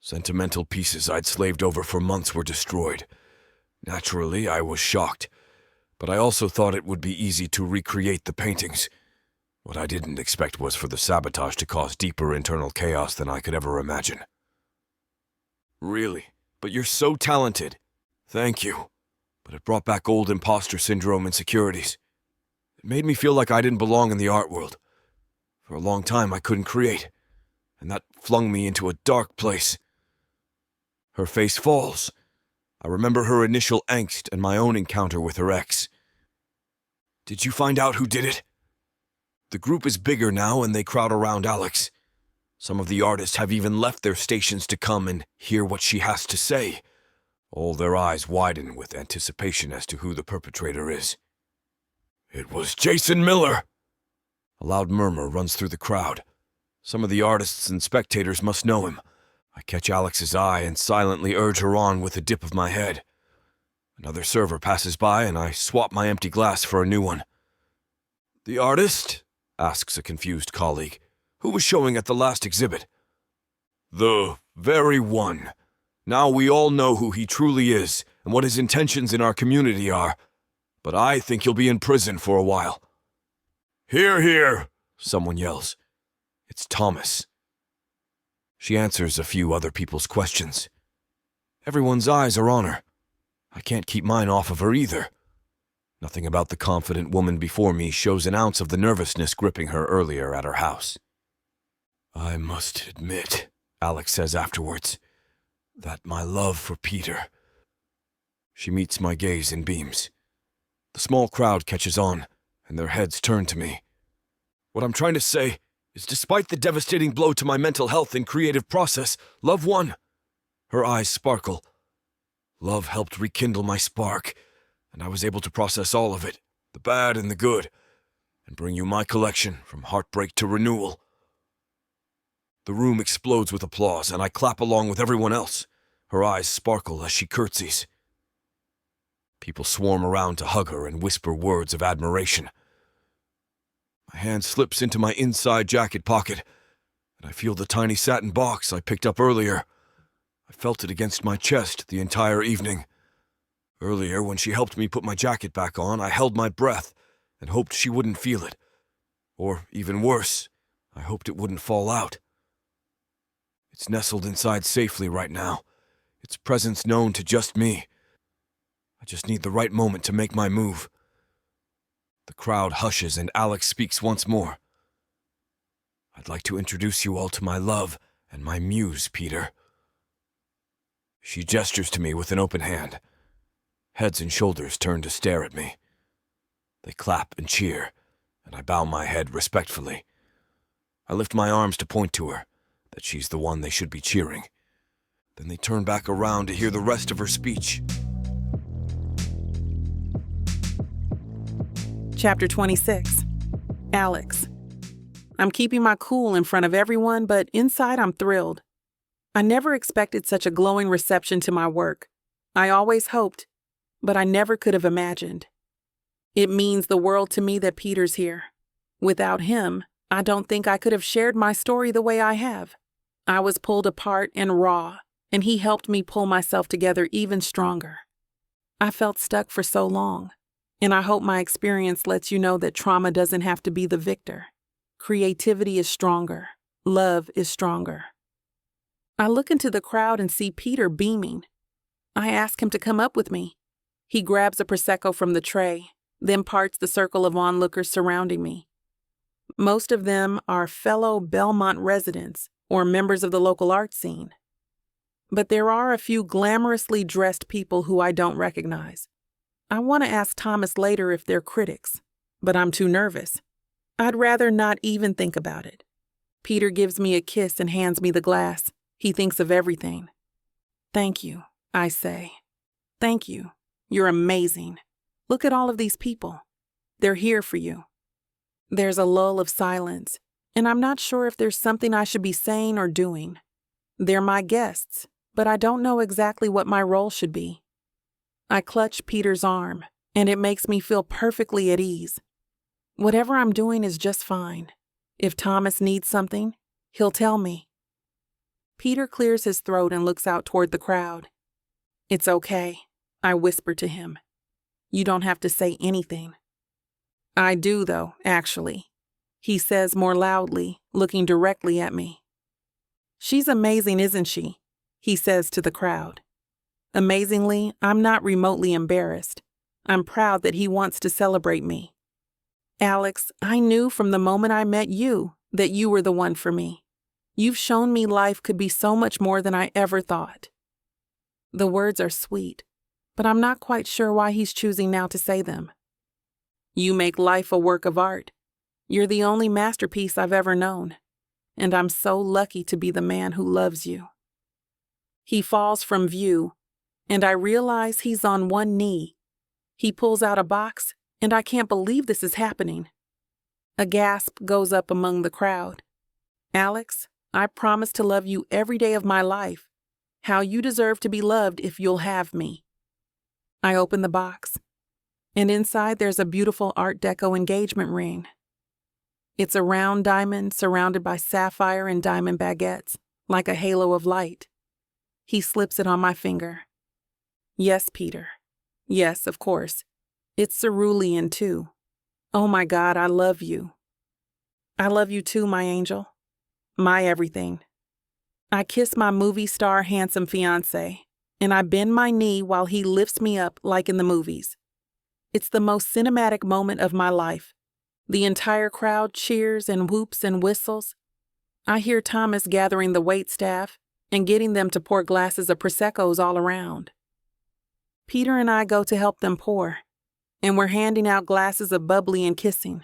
Sentimental pieces I'd slaved over for months were destroyed. Naturally, I was shocked, but I also thought it would be easy to recreate the paintings. What I didn't expect was for the sabotage to cause deeper internal chaos than I could ever imagine. Really? But you're so talented. Thank you. But it brought back old imposter syndrome insecurities. It made me feel like I didn't belong in the art world. For a long time I couldn't create, and that flung me into a dark place. Her face falls. I remember her initial angst and my own encounter with her ex. Did you find out who did it? The group is bigger now and they crowd around Alex. Some of the artists have even left their stations to come and hear what she has to say. All their eyes widen with anticipation as to who the perpetrator is. It was Jason Miller! A loud murmur runs through the crowd. Some of the artists and spectators must know him. I catch Alex's eye and silently urge her on with a dip of my head. Another server passes by and I swap my empty glass for a new one. The artist? Asks a confused colleague. Who was showing at the last exhibit? The very one. Now we all know who he truly is and what his intentions in our community are. But I think he'll be in prison for a while. Hear, hear, someone yells. It's Thomas. She answers a few other people's questions. Everyone's eyes are on her. I can't keep mine off of her either. Nothing about the confident woman before me shows an ounce of the nervousness gripping her earlier at her house. I must admit, Alex says afterwards, that my love for Peter. She meets my gaze in beams. The small crowd catches on, and their heads turn to me. What I'm trying to say is despite the devastating blow to my mental health and creative process, love won. Her eyes sparkle. Love helped rekindle my spark, and I was able to process all of it, the bad and the good, and bring you my collection from heartbreak to renewal. The room explodes with applause, and I clap along with everyone else. Her eyes sparkle as she curtsies. People swarm around to hug her and whisper words of admiration. My hand slips into my inside jacket pocket, and I feel the tiny satin box I picked up earlier. I felt it against my chest the entire evening. Earlier, when she helped me put my jacket back on, I held my breath and hoped she wouldn't feel it. Or, even worse, I hoped it wouldn't fall out. It's nestled inside safely right now, its presence known to just me. I just need the right moment to make my move. The crowd hushes and Alex speaks once more. I'd like to introduce you all to my love and my muse, Peter. She gestures to me with an open hand. Heads and shoulders turn to stare at me. They clap and cheer, and I bow my head respectfully. I lift my arms to point to her, that she's the one they should be cheering. Then they turn back around to hear the rest of her speech. Chapter 26. Alex. I'm keeping my cool in front of everyone, but inside I'm thrilled. I never expected such a glowing reception to my work. I always hoped, but I never could have imagined. It means the world to me that Peter's here. Without him, I don't think I could have shared my story the way I have. I was pulled apart and raw, and he helped me pull myself together even stronger. I felt stuck for so long. And I hope my experience lets you know that trauma doesn't have to be the victor. Creativity is stronger. Love is stronger. I look into the crowd and see Peter beaming. I ask him to come up with me. He grabs a Prosecco from the tray, then parts the circle of onlookers surrounding me. Most of them are fellow Belmont residents or members of the local art scene. But there are a few glamorously dressed people who I don't recognize. I want to ask Thomas later if they're critics, but I'm too nervous. I'd rather not even think about it. Peter gives me a kiss and hands me the glass. He thinks of everything. Thank you, I say. Thank you. You're amazing. Look at all of these people. They're here for you. There's a lull of silence, and I'm not sure if there's something I should be saying or doing. They're my guests, but I don't know exactly what my role should be. I clutch Peter's arm, and it makes me feel perfectly at ease. Whatever I'm doing is just fine. If Thomas needs something, he'll tell me. Peter clears his throat and looks out toward the crowd. It's okay, I whisper to him. You don't have to say anything. I do, though, actually, he says more loudly, looking directly at me. She's amazing, isn't she? He says to the crowd. Amazingly, I'm not remotely embarrassed. I'm proud that he wants to celebrate me. Alex, I knew from the moment I met you that you were the one for me. You've shown me life could be so much more than I ever thought. The words are sweet, but I'm not quite sure why he's choosing now to say them. You make life a work of art. You're the only masterpiece I've ever known, and I'm so lucky to be the man who loves you. He falls from view, and I realize he's on one knee. He pulls out a box, and I can't believe this is happening. A gasp goes up among the crowd. Alex, I promise to love you every day of my life. How you deserve to be loved if you'll have me. I open the box, and inside there's a beautiful Art Deco engagement ring. It's a round diamond surrounded by sapphire and diamond baguettes, like a halo of light. He slips it on my finger. Yes, Peter. Yes, of course. It's cerulean, too. Oh my God, I love you. I love you too, my angel. My everything. I kiss my movie star handsome fiancé, and I bend my knee while he lifts me up like in the movies. It's the most cinematic moment of my life. The entire crowd cheers and whoops and whistles. I hear Thomas gathering the waitstaff and getting them to pour glasses of Prosecco's all around. Peter and I go to help them pour, and we're handing out glasses of bubbly and kissing.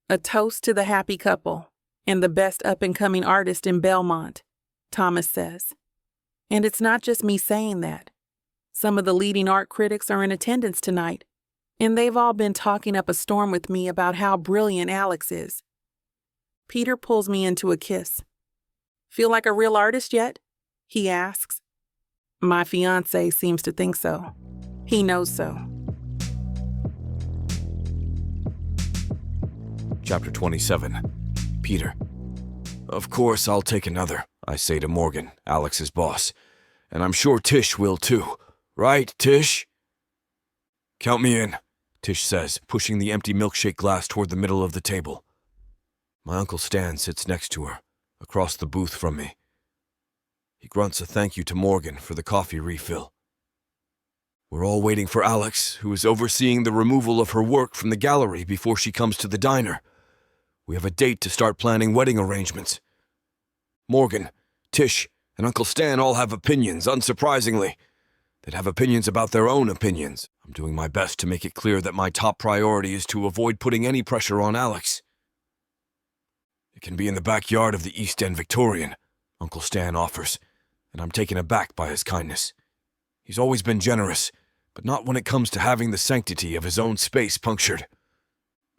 A toast to the happy couple and the best up-and-coming artist in Belmont, Thomas says. And it's not just me saying that. Some of the leading art critics are in attendance tonight, and they've all been talking up a storm with me about how brilliant Alex is. Peter pulls me into a kiss. Feel like a real artist yet? He asks. My fiancé seems to think so. He knows so. Chapter 27. Peter. Of course I'll take another, I say to Morgan, Alex's boss. And I'm sure Tish will too. Right, Tish? Count me in, Tish says, pushing the empty milkshake glass toward the middle of the table. My Uncle Stan sits next to her, across the booth from me. He grunts a thank you to Morgan for the coffee refill. We're all waiting for Alex, who is overseeing the removal of her work from the gallery before she comes to the diner. We have a date to start planning wedding arrangements. Morgan, Tish, and Uncle Stan all have opinions, unsurprisingly. They'd have opinions about their own opinions. I'm doing my best to make it clear that my top priority is to avoid putting any pressure on Alex. It can be in the backyard of the East End Victorian, Uncle Stan offers, and I'm taken aback by his kindness. He's always been generous, but not when it comes to having the sanctity of his own space punctured.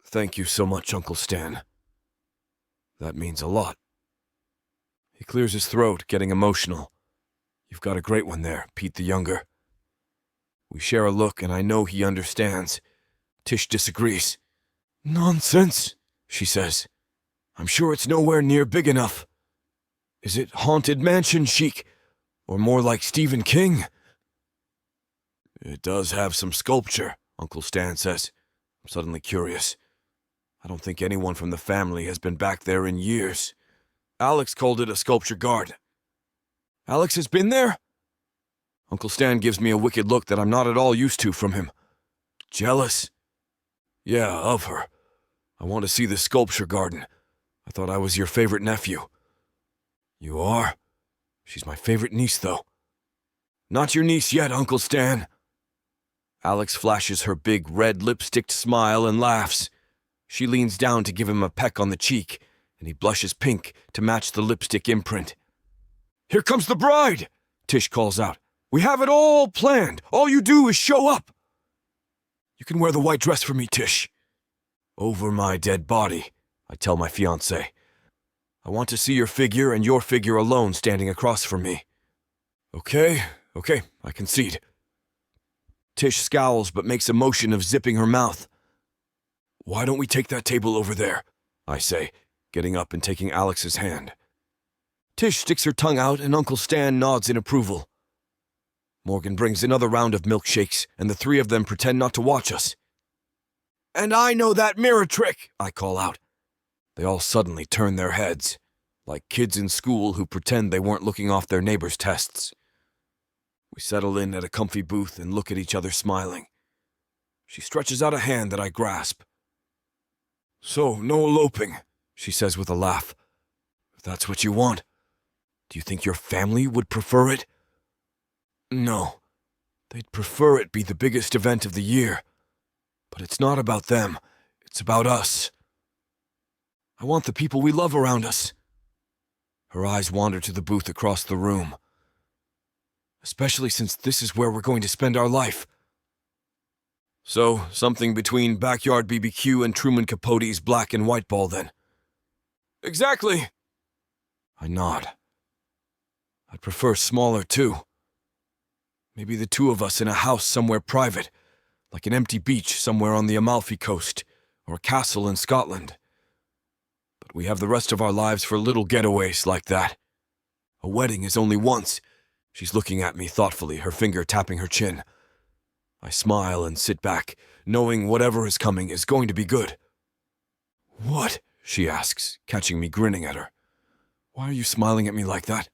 Thank you so much, Uncle Stan. That means a lot. He clears his throat, getting emotional. You've got a great one there, Pete the Younger. We share a look, and I know he understands. Tish disagrees. Nonsense, she says. I'm sure it's nowhere near big enough. Is it Haunted Mansion chic, or more like Stephen King? It does have some sculpture, Uncle Stan says. I'm suddenly curious. I don't think anyone from the family has been back there in years. Alex called it a sculpture garden. Alex has been there? Uncle Stan gives me a wicked look that I'm not at all used to from him. Jealous? Yeah, of her. I want to see the sculpture garden. I thought I was your favorite nephew. You are? She's my favorite niece, though. Not your niece yet, Uncle Stan. Alex flashes her big red lipsticked smile and laughs. She leans down to give him a peck on the cheek, and he blushes pink to match the lipstick imprint. Here comes the bride, Tish calls out. We have it all planned. All you do is show up. You can wear the white dress for me, Tish. Over my dead body, I tell my fiancée. I want to see your figure and your figure alone standing across from me. Okay, I concede. Tish scowls but makes a motion of zipping her mouth. Why don't we take that table over there? I say, getting up and taking Alex's hand. Tish sticks her tongue out and Uncle Stan nods in approval. Morgan brings another round of milkshakes and the three of them pretend not to watch us. And I know that mirror trick, I call out. They all suddenly turn their heads, like kids in school who pretend they weren't looking off their neighbors' tests. We settle in at a comfy booth and look at each other smiling. She stretches out a hand that I grasp. So, no eloping, she says with a laugh. If that's what you want. Do you think your family would prefer it? No. They'd prefer it be the biggest event of the year. But it's not about them. It's about us. I want the people we love around us. Her eyes wander to the booth across the room. Especially since this is where we're going to spend our life. So, something between Backyard BBQ and Truman Capote's Black and White Ball, then. Exactly. I nod. I'd prefer smaller, too. Maybe the two of us in a house somewhere private, like an empty beach somewhere on the Amalfi Coast, or a castle in Scotland. But we have the rest of our lives for little getaways like that. A wedding is only once. She's looking at me thoughtfully, her finger tapping her chin. I smile and sit back, knowing whatever is coming is going to be good. What? She asks, catching me grinning at her. Why are you smiling at me like that?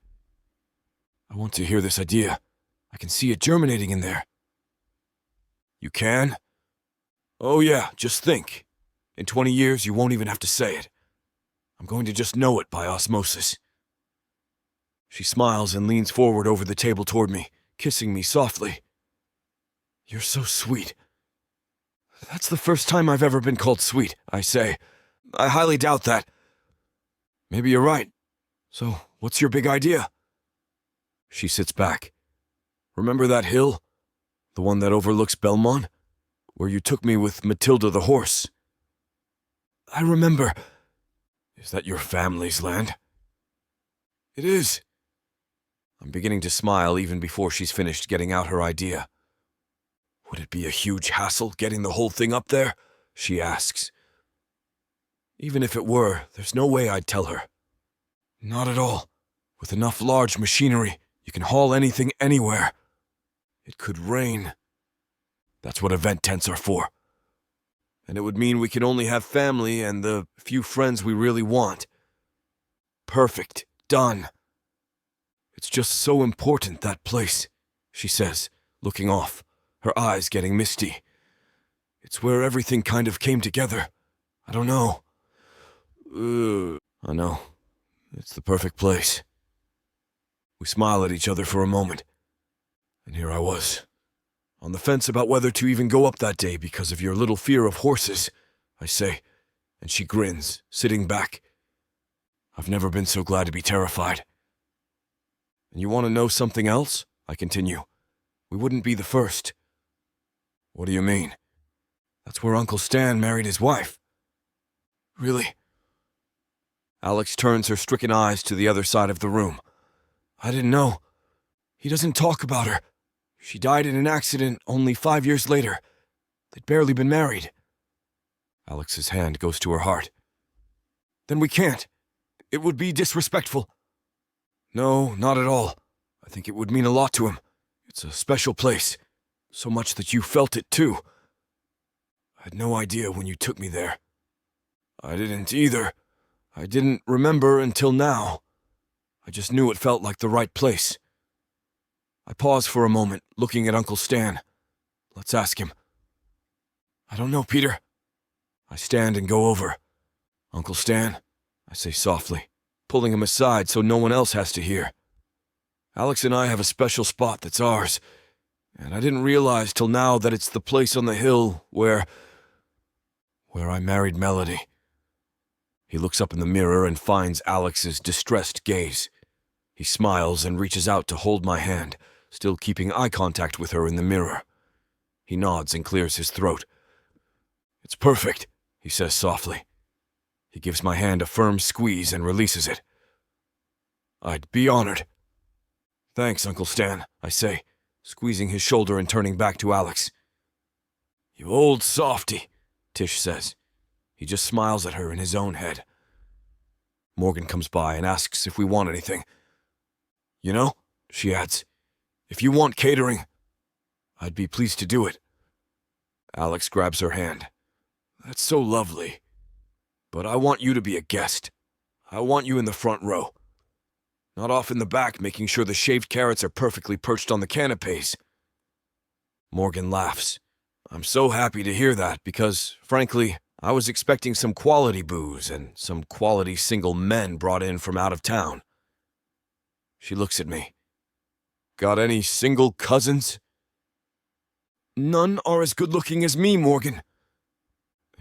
I want to hear this idea. I can see it germinating in there. You can? Oh yeah, just think. In 20 years, you won't even have to say it. I'm going to just know it by osmosis. She smiles and leans forward over the table toward me, kissing me softly. You're so sweet. That's the first time I've ever been called sweet, I say. I highly doubt that. Maybe you're right. So, what's your big idea? She sits back. Remember that hill? The one that overlooks Belmont? Where you took me with Matilda the horse? I remember. Is that your family's land? It is. I'm beginning to smile even before she's finished getting out her idea. Would it be a huge hassle getting the whole thing up there? She asks. Even if it were, there's no way I'd tell her. Not at all. With enough large machinery, you can haul anything anywhere. It could rain. That's what event tents are for. And it would mean we can only have family and the few friends we really want. Perfect. Done. It's just so important, that place, she says, looking off, her eyes getting misty. It's where everything kind of came together. I don't know. I know. It's the perfect place. We smile at each other for a moment. And here I was, on the fence about whether to even go up that day because of your little fear of horses, I say, and she grins, sitting back. I've never been so glad to be terrified. And you want to know something else? I continue. We wouldn't be the first. What do you mean? That's where Uncle Stan married his wife. Really? Alex turns her stricken eyes to the other side of the room. I didn't know. He doesn't talk about her. She died in an accident only 5 years later. They'd barely been married. Alex's hand goes to her heart. Then we can't. It would be disrespectful. No, not at all. I think it would mean a lot to him. It's a special place. So much that you felt it, too. I had no idea when you took me there. I didn't either. I didn't remember until now. I just knew it felt like the right place. I pause for a moment, looking at Uncle Stan. Let's ask him. I don't know, Peter. I stand and go over. Uncle Stan, I say softly, pulling him aside so no one else has to hear. Alex and I have a special spot that's ours, and I didn't realize till now that it's the place on the hill where I married Melody. He looks up in the mirror and finds Alex's distressed gaze. He smiles and reaches out to hold my hand, still keeping eye contact with her in the mirror. He nods and clears his throat. It's perfect, he he says softly. He gives my hand a firm squeeze and releases it. I'd be honored. Thanks, Uncle Stan, I say, squeezing his shoulder and turning back to Alex. You old softy, Tish says. He just smiles at her in his own head. Morgan comes by and asks if we want anything. You know, she adds, if you want catering, I'd be pleased to do it. Alex grabs her hand. That's so lovely. But I want you to be a guest. I want you in the front row. Not off in the back making sure the shaved carrots are perfectly perched on the canapes. Morgan laughs. I'm so happy to hear that because, frankly, I was expecting some quality booze and some quality single men brought in from out of town. She looks at me. Got any single cousins? None are as good-looking as me, Morgan.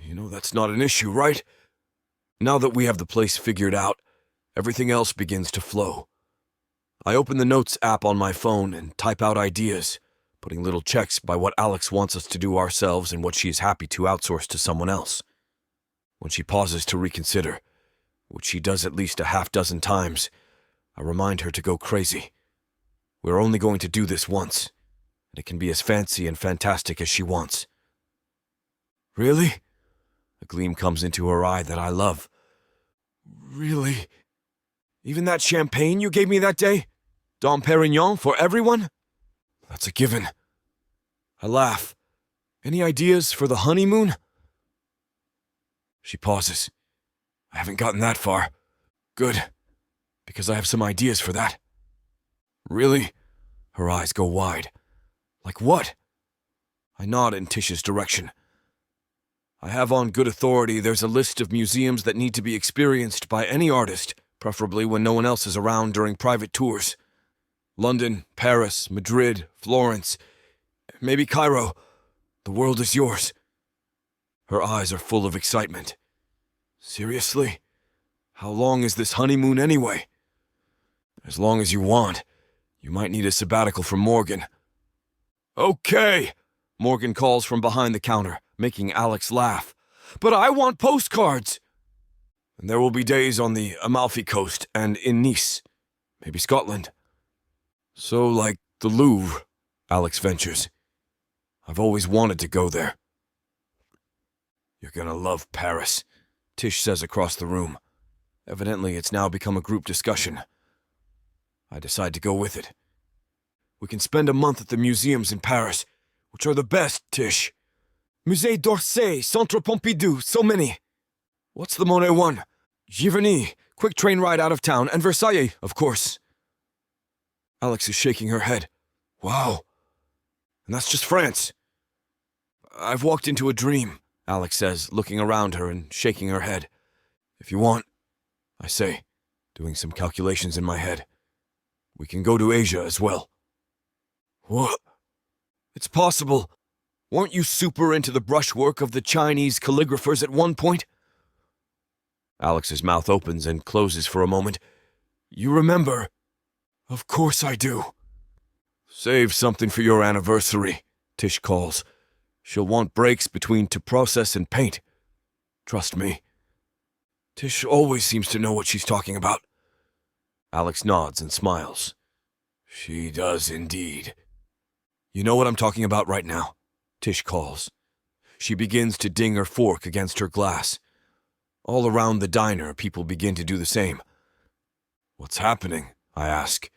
You know that's not an issue, right? Now that we have the place figured out, everything else begins to flow. I open the Notes app on my phone and type out ideas, putting little checks by what Alex wants us to do ourselves and what she is happy to outsource to someone else. When she pauses to reconsider, which she does at least a half-dozen times, I remind her to go crazy. We're only going to do this once, and it can be as fancy and fantastic as she wants. Really? A gleam comes into her eye that I love. Really? Even that champagne you gave me that day? Dom Perignon for everyone? That's a given. I laugh. Any ideas for the honeymoon? She pauses. I haven't gotten that far. Good, because I have some ideas for that. Really? Her eyes go wide. Like what? I nod in Tish's direction. I have on good authority there's a list of museums that need to be experienced by any artist, preferably when no one else is around during private tours. London, Paris, Madrid, Florence, maybe Cairo. The world is yours. Her eyes are full of excitement. Seriously? How long is this honeymoon anyway? As long as you want. You might need a sabbatical from Morgan. Okay, Morgan calls from behind the counter, making Alex laugh. But I want postcards! And there will be days on the Amalfi Coast and in Nice, maybe Scotland. So like the Louvre, Alex ventures. I've always wanted to go there. You're gonna love Paris, Tish says across the room. Evidently, it's now become a group discussion. I decide to go with it. We can spend a month at the museums in Paris, which are the best, Tish. Musée d'Orsay, Centre Pompidou, so many. What's the Monet one? Giverny, quick train ride out of town, and Versailles, of course. Alex is shaking her head. Wow. And that's just France. I've walked into a dream, Alex says, looking around her and shaking her head. If you want, I say, doing some calculations in my head, we can go to Asia as well. What? It's possible. Weren't you super into the brushwork of the Chinese calligraphers at one point? Alex's mouth opens and closes for a moment. You remember? Of course I do. Save something for your anniversary, Tish calls. She'll want breaks between to process and paint. Trust me. Tish always seems to know what she's talking about. Alex nods and smiles. She does indeed. You know what I'm talking about right now, Tish calls. She begins to ding her fork against her glass. All around the diner, people begin to do the same. What's happening? I ask.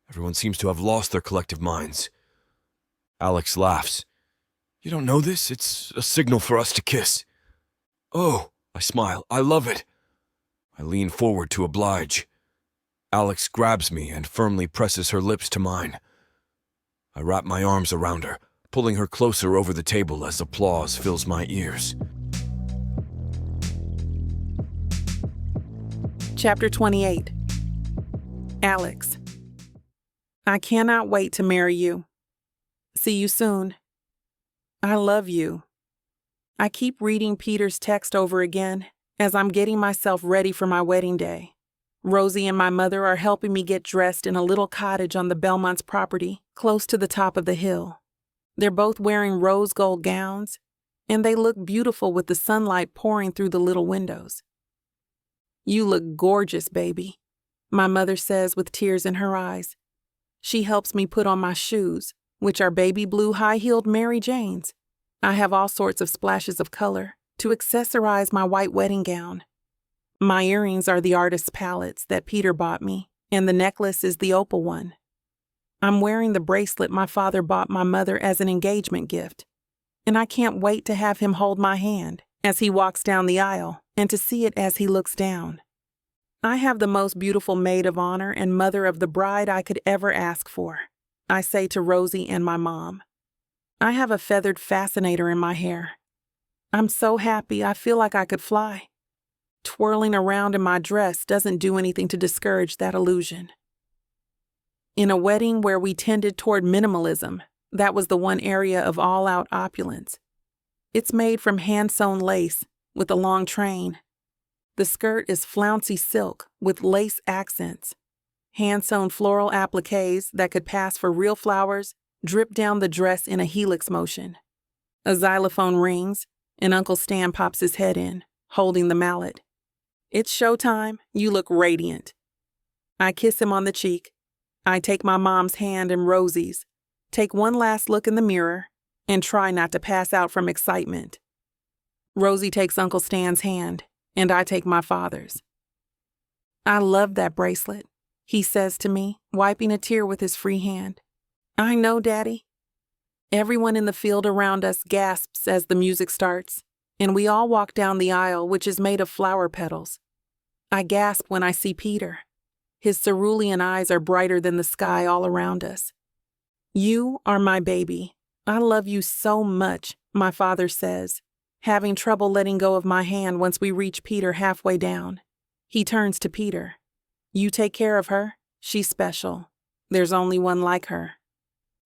Everyone seems to have lost their collective minds. Alex laughs. You don't know this? It's a signal for us to kiss. Oh, I smile. I love it. I lean forward to oblige. Alex grabs me and firmly presses her lips to mine. I wrap my arms around her, pulling her closer over the table as applause fills my ears. Chapter 28. Alex. I cannot wait to marry you. See you soon. I love you. I keep reading Peter's text over again as I'm getting myself ready for my wedding day. Rosie and my mother are helping me get dressed in a little cottage on the Belmont's property, close to the top of the hill. They're both wearing rose gold gowns, and they look beautiful with the sunlight pouring through the little windows. "You look gorgeous, baby," my mother says with tears in her eyes. She helps me put on my shoes, which are baby blue high-heeled Mary Janes. I have all sorts of splashes of color to accessorize my white wedding gown. My earrings are the artist's palettes that Peter bought me, and the necklace is the opal one. I'm wearing the bracelet my father bought my mother as an engagement gift, and I can't wait to have him hold my hand as he walks down the aisle and to see it as he looks down. I have the most beautiful maid of honor and mother of the bride I could ever ask for, I say to Rosie and my mom. I have a feathered fascinator in my hair. I'm so happy I feel like I could fly. Twirling around in my dress doesn't do anything to discourage that illusion. In a wedding where we tended toward minimalism, that was the one area of all-out opulence. It's made from hand-sewn lace with a long train. The skirt is flouncy silk with lace accents. Hand-sewn floral appliques that could pass for real flowers drip down the dress in a helix motion. A xylophone rings, and Uncle Stan pops his head in, holding the mallet. "It's showtime. You look radiant." I kiss him on the cheek. I take my mom's hand and Rosie's, take one last look in the mirror, and try not to pass out from excitement. Rosie takes Uncle Stan's hand, and I take my father's. "I love that bracelet," he says to me, wiping a tear with his free hand. "I know, Daddy." Everyone in the field around us gasps as the music starts, and we all walk down the aisle, which is made of flower petals. I gasp when I see Peter. His cerulean eyes are brighter than the sky all around us. "You are my baby. I love you so much," my father says, having trouble letting go of my hand once we reach Peter halfway down. He turns to Peter. "You take care of her. She's special. There's only one like her."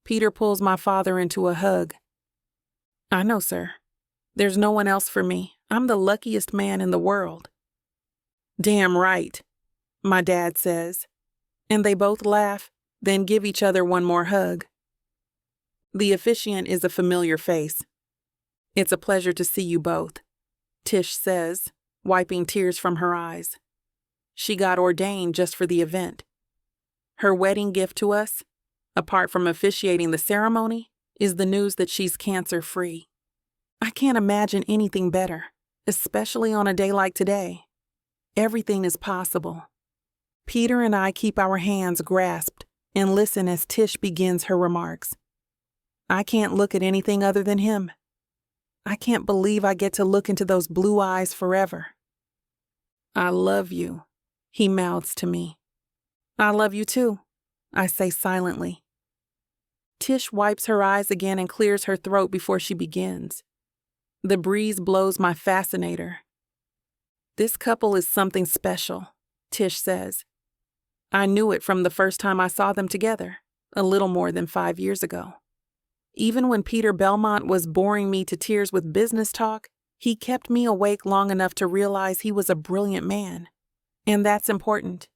Peter pulls my father into a hug. "I know, sir. There's no one else for me. I'm the luckiest man in the world." "Damn right," my dad says. And they both laugh, then give each other one more hug. The officiant is a familiar face. "It's a pleasure to see you both," Tish says, wiping tears from her eyes. She got ordained just for the event. Her wedding gift to us, apart from officiating the ceremony, is the news that she's cancer-free. I can't imagine anything better, especially on a day like today. Everything is possible. Peter and I keep our hands grasped and listen as Tish begins her remarks. I can't look at anything other than him. I can't believe I get to look into those blue eyes forever. "I love you," he mouths to me. "I love you too," I say silently. Tish wipes her eyes again and clears her throat before she begins. The breeze blows my fascinator. "This couple is something special," Tish says. "I knew it from the first time I saw them together, a little more than 5 years ago. Even when Peter Belmont was boring me to tears with business talk, he kept me awake long enough to realize he was a brilliant man. And that's important.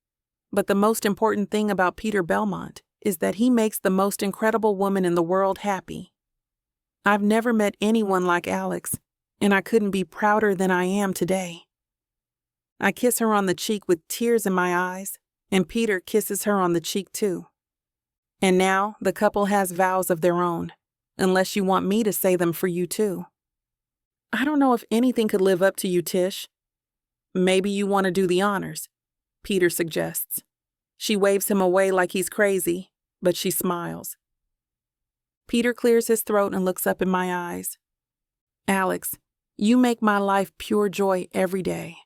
But the most important thing about Peter Belmont is that he makes the most incredible woman in the world happy. I've never met anyone like Alex, and I couldn't be prouder than I am today." I kiss her on the cheek with tears in my eyes, and Peter kisses her on the cheek too. And now the couple has vows of their own, unless you want me to say them for you too. "I don't know if anything could live up to you, Tish." "Maybe you want to do the honors," Peter suggests. She waves him away like he's crazy, but she smiles. Peter clears his throat and looks up in my eyes. "Alex, you make my life pure joy every day.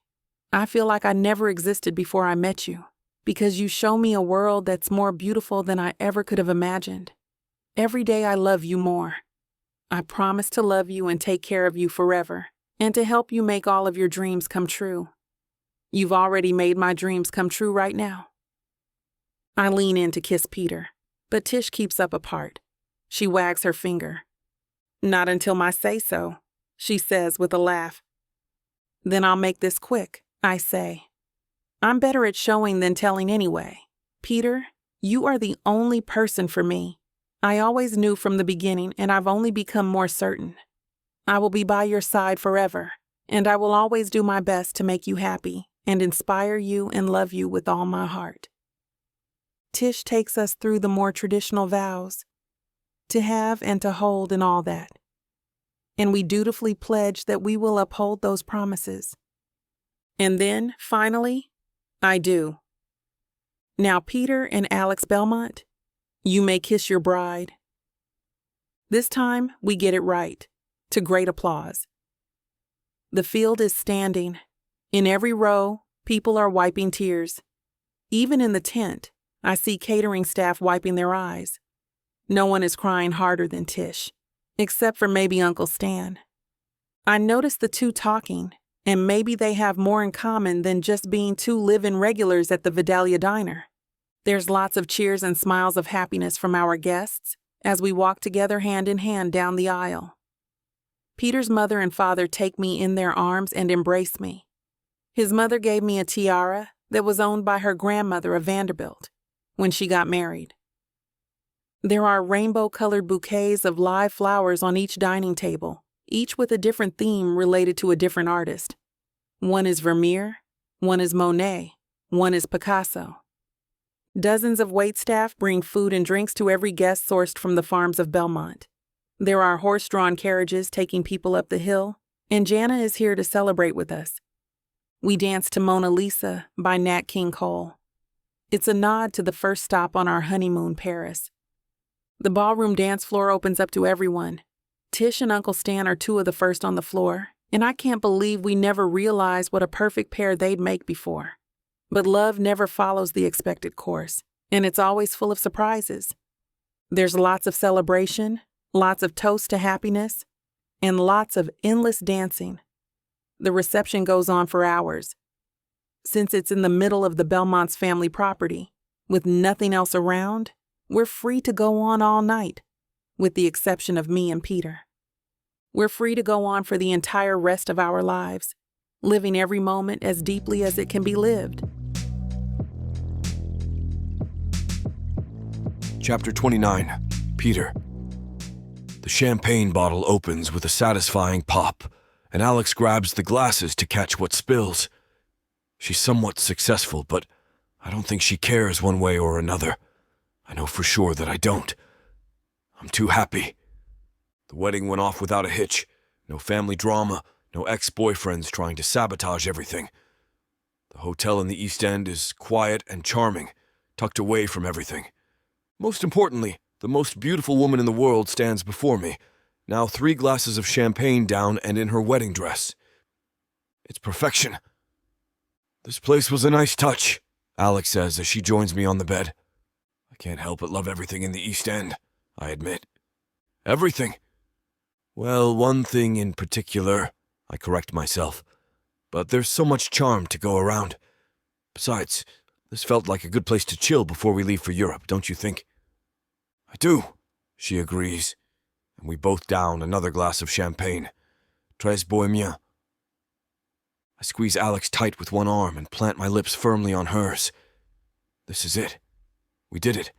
I feel like I never existed before I met you, because you show me a world that's more beautiful than I ever could have imagined. Every day I love you more. I promise to love you and take care of you forever, and to help you make all of your dreams come true. You've already made my dreams come true right now." I lean in to kiss Peter, but Tish keeps up a part. She wags her finger. "Not until my say-so," she says with a laugh. "Then I'll make this quick," I say. "I'm better at showing than telling anyway. Peter, you are the only person for me. I always knew from the beginning, and I've only become more certain. I will be by your side forever, and I will always do my best to make you happy and inspire you and love you with all my heart. Tish takes us through the more traditional vows, to have and to hold and all that. And we dutifully pledge that we will uphold those promises. And then, finally, I do. Now, Peter and Alex Belmont, you may kiss your bride. This time, we get it right, to great applause. The field is standing. In every row, people are wiping tears. Even in the tent, I see catering staff wiping their eyes. No one is crying harder than Tish, except for maybe Uncle Stan. I notice the two talking, and maybe they have more in common than just being two live-in regulars at the Vidalia Diner. There's lots of cheers and smiles of happiness from our guests as we walk together hand in hand down the aisle. Peter's mother and father take me in their arms and embrace me. His mother gave me a tiara that was owned by her grandmother of Vanderbilt when she got married. There are rainbow-colored bouquets of live flowers on each dining table, each with a different theme related to a different artist. One is Vermeer, one is Monet, one is Picasso. Dozens of waitstaff bring food and drinks to every guest sourced from the farms of Belmont. There are horse-drawn carriages taking people up the hill, and Jana is here to celebrate with us. We dance to Mona Lisa by Nat King Cole. It's a nod to the first stop on our honeymoon, Paris. The ballroom dance floor opens up to everyone. Tish and Uncle Stan are two of the first on the floor, and I can't believe we never realized what a perfect pair they'd make before. But love never follows the expected course, and it's always full of surprises. There's lots of celebration, lots of toast to happiness, and lots of endless dancing. The reception goes on for hours. Since it's in the middle of the Belmont's family property, with nothing else around, we're free to go on all night, with the exception of me and Peter. We're free to go on for the entire rest of our lives, living every moment as deeply as it can be lived. Chapter 29. Peter. The champagne bottle opens with a satisfying pop, and Alex grabs the glasses to catch what spills. She's somewhat successful, but I don't think she cares one way or another. I know for sure that I don't. I'm too happy. The wedding went off without a hitch. No family drama, no ex-boyfriends trying to sabotage everything. The hotel in the East End is quiet and charming, tucked away from everything. Most importantly, the most beautiful woman in the world stands before me, now 3 glasses of champagne down and in her wedding dress. It's perfection. This place was a nice touch, Alex says as she joins me on the bed. I can't help but love everything in the East End, I admit. Everything. Well, one thing in particular, I correct myself. But there's so much charm to go around. Besides, this felt like a good place to chill before we leave for Europe, don't you think? I do, she agrees, and we both down another glass of champagne. Très bohémien. I squeeze Alex tight with one arm and plant my lips firmly on hers. This is it. We did it.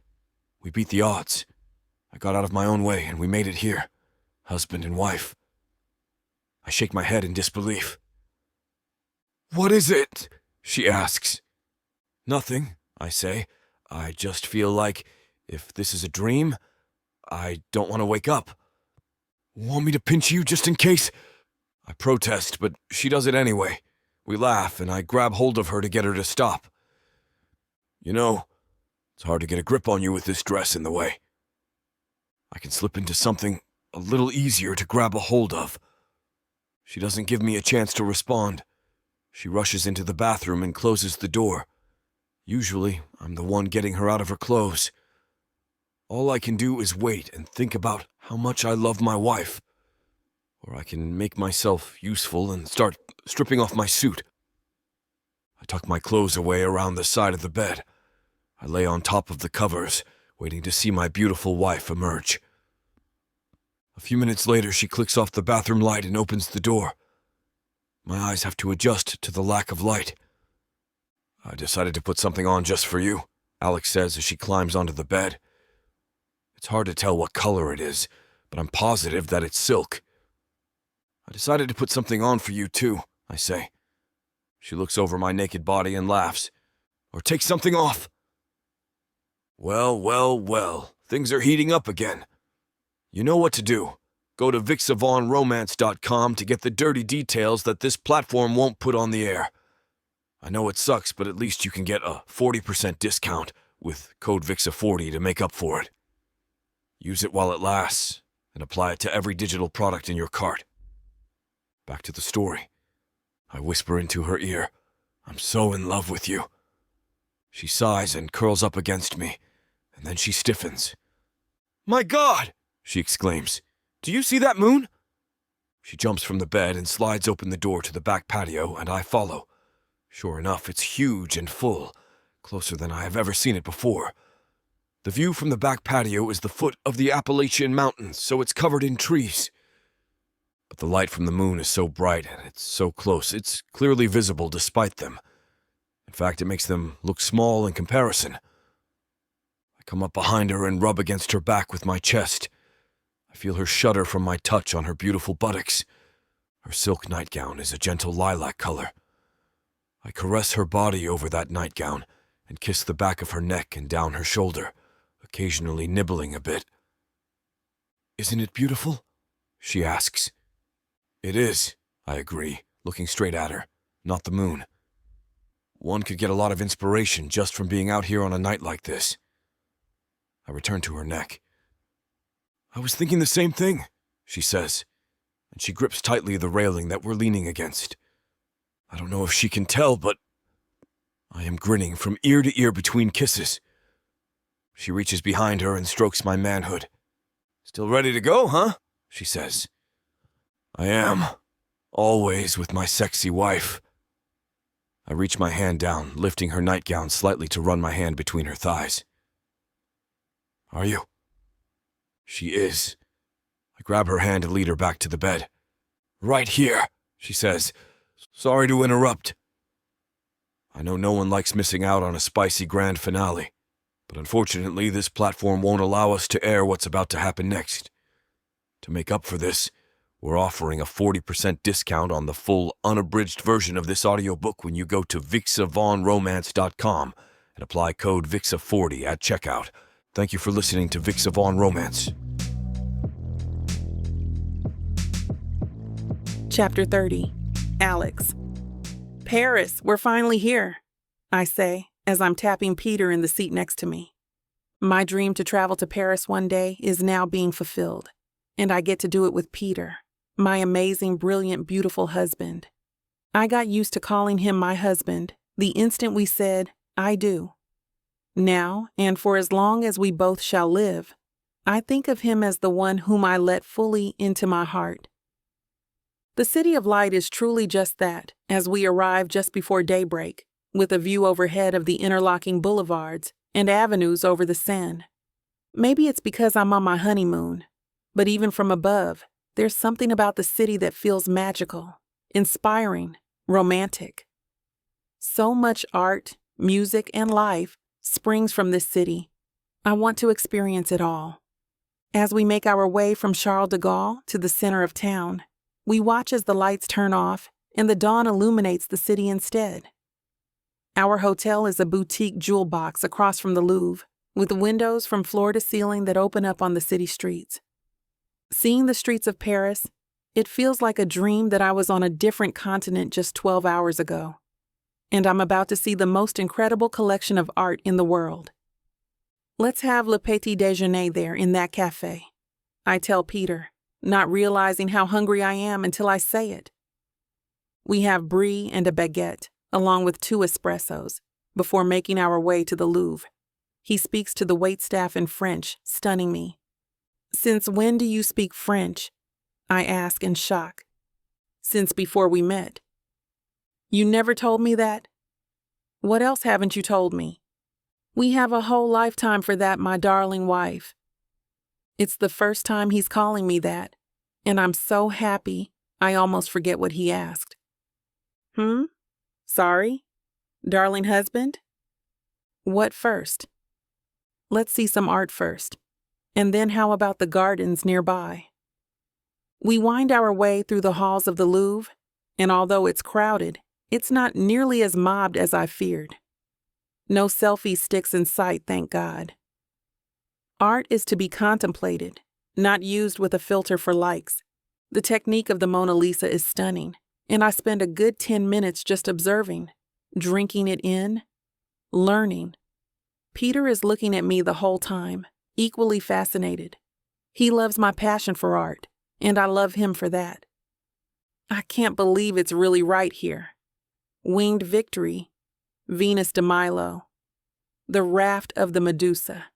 We beat the odds. I got out of my own way and we made it here, husband and wife. I shake my head in disbelief. What is it? She asks. Nothing, I say. I just feel like, if this is a dream, I don't want to wake up. Want me to pinch you just in case? I protest, but she does it anyway. We laugh, and I grab hold of her to get her to stop. You know, it's hard to get a grip on you with this dress in the way. I can slip into something a little easier to grab a hold of. She doesn't give me a chance to respond. She rushes into the bathroom and closes the door. Usually, I'm the one getting her out of her clothes. All I can do is wait and think about how much I love my wife. Or I can make myself useful and start stripping off my suit. I tuck my clothes away around the side of the bed. I lay on top of the covers, waiting to see my beautiful wife emerge. A few minutes later, she clicks off the bathroom light and opens the door. My eyes have to adjust to the lack of light. I decided to put something on just for you, Alex says as she climbs onto the bed. It's hard to tell what color it is, but I'm positive that it's silk. I decided to put something on for you, too, I say. She looks over my naked body and laughs. Or take something off. Well, things are heating up again. You know what to do. Go to vixa-romance.com to get the dirty details that this platform won't put on the air. I know it sucks, but at least you can get a 40% discount with code VIXA40 to make up for it. Use it while it lasts, and apply it to every digital product in your cart. Back to the story. I whisper into her ear, I'm so in love with you. She sighs and curls up against me, and then she stiffens. My God! She exclaims. Do you see that moon? She jumps from the bed and slides open the door to the back patio, and I follow. Sure enough, it's huge and full, closer than I have ever seen it before. The view from the back patio is the foot of the Appalachian Mountains, so it's covered in trees. But the light from the moon is so bright and it's so close, it's clearly visible despite them. In fact, it makes them look small in comparison. I come up behind her and rub against her back with my chest. I feel her shudder from my touch on her beautiful buttocks. Her silk nightgown is a gentle lilac color. I caress her body over that nightgown and kiss the back of her neck and down her shoulder, occasionally nibbling a bit. Isn't it beautiful? She asks. It is, I agree, looking straight at her, not the moon. One could get a lot of inspiration just from being out here on a night like this. I return to her neck. I was thinking the same thing, she says, and she grips tightly the railing that we're leaning against. I don't know if she can tell, but I am grinning from ear to ear between kisses. She reaches behind her and strokes my manhood. Still ready to go, huh? She says. I am. Always with my sexy wife. I reach my hand down, lifting her nightgown slightly to run my hand between her thighs. Are you? She is. I grab her hand and lead her back to the bed. Right here, she says. Sorry to interrupt. I know no one likes missing out on a spicy grand finale, but unfortunately this platform won't allow us to air what's about to happen next. To make up for this, we're offering a 40% discount on the full, unabridged version of this audiobook when you go to vixa-romance.com and apply code VIXA40 at checkout. Thank you for listening to vixa-romance. Chapter 30. Alex. Paris, we're finally here, I say, as I'm tapping Peter in the seat next to me. My dream to travel to Paris one day is now being fulfilled, and I get to do it with Peter, my amazing, brilliant, beautiful husband. I got used to calling him my husband the instant we said, I do. Now, and for as long as we both shall live, I think of him as the one whom I let fully into my heart. The City of Light is truly just that, as we arrive just before daybreak, with a view overhead of the interlocking boulevards and avenues over the Seine. Maybe it's because I'm on my honeymoon, but even from above, there's something about the city that feels magical, inspiring, romantic. So much art, music, and life springs from this city. I want to experience it all. As we make our way from Charles de Gaulle to the center of town, we watch as the lights turn off and the dawn illuminates the city instead. Our hotel is a boutique jewel box across from the Louvre, with windows from floor to ceiling that open up on the city streets. Seeing the streets of Paris, it feels like a dream that I was on a different continent just 12 hours ago, and I'm about to see the most incredible collection of art in the world. Let's have le petit déjeuner there in that cafe, I tell Peter, not realizing how hungry I am until I say it. We have brie and a baguette, along with 2 espressos, before making our way to the Louvre. He speaks to the waitstaff in French, stunning me. Since when do you speak French? I ask in shock. Since before we met. You never told me that? What else haven't you told me? We have a whole lifetime for that, my darling wife. It's the first time he's calling me that, and I'm so happy I almost forget what he asked. Sorry? Darling husband? What first? Let's see some art first, and then how about the gardens nearby? We wind our way through the halls of the Louvre, and although it's crowded, it's not nearly as mobbed as I feared. No selfie sticks in sight, thank God. Art is to be contemplated, not used with a filter for likes. The technique of the Mona Lisa is stunning, and I spend a good 10 minutes just observing, drinking it in, learning. Peter is looking at me the whole time, equally fascinated. He loves my passion for art, and I love him for that. I can't believe it's really right here. Winged Victory, Venus de Milo, The Raft of the Medusa.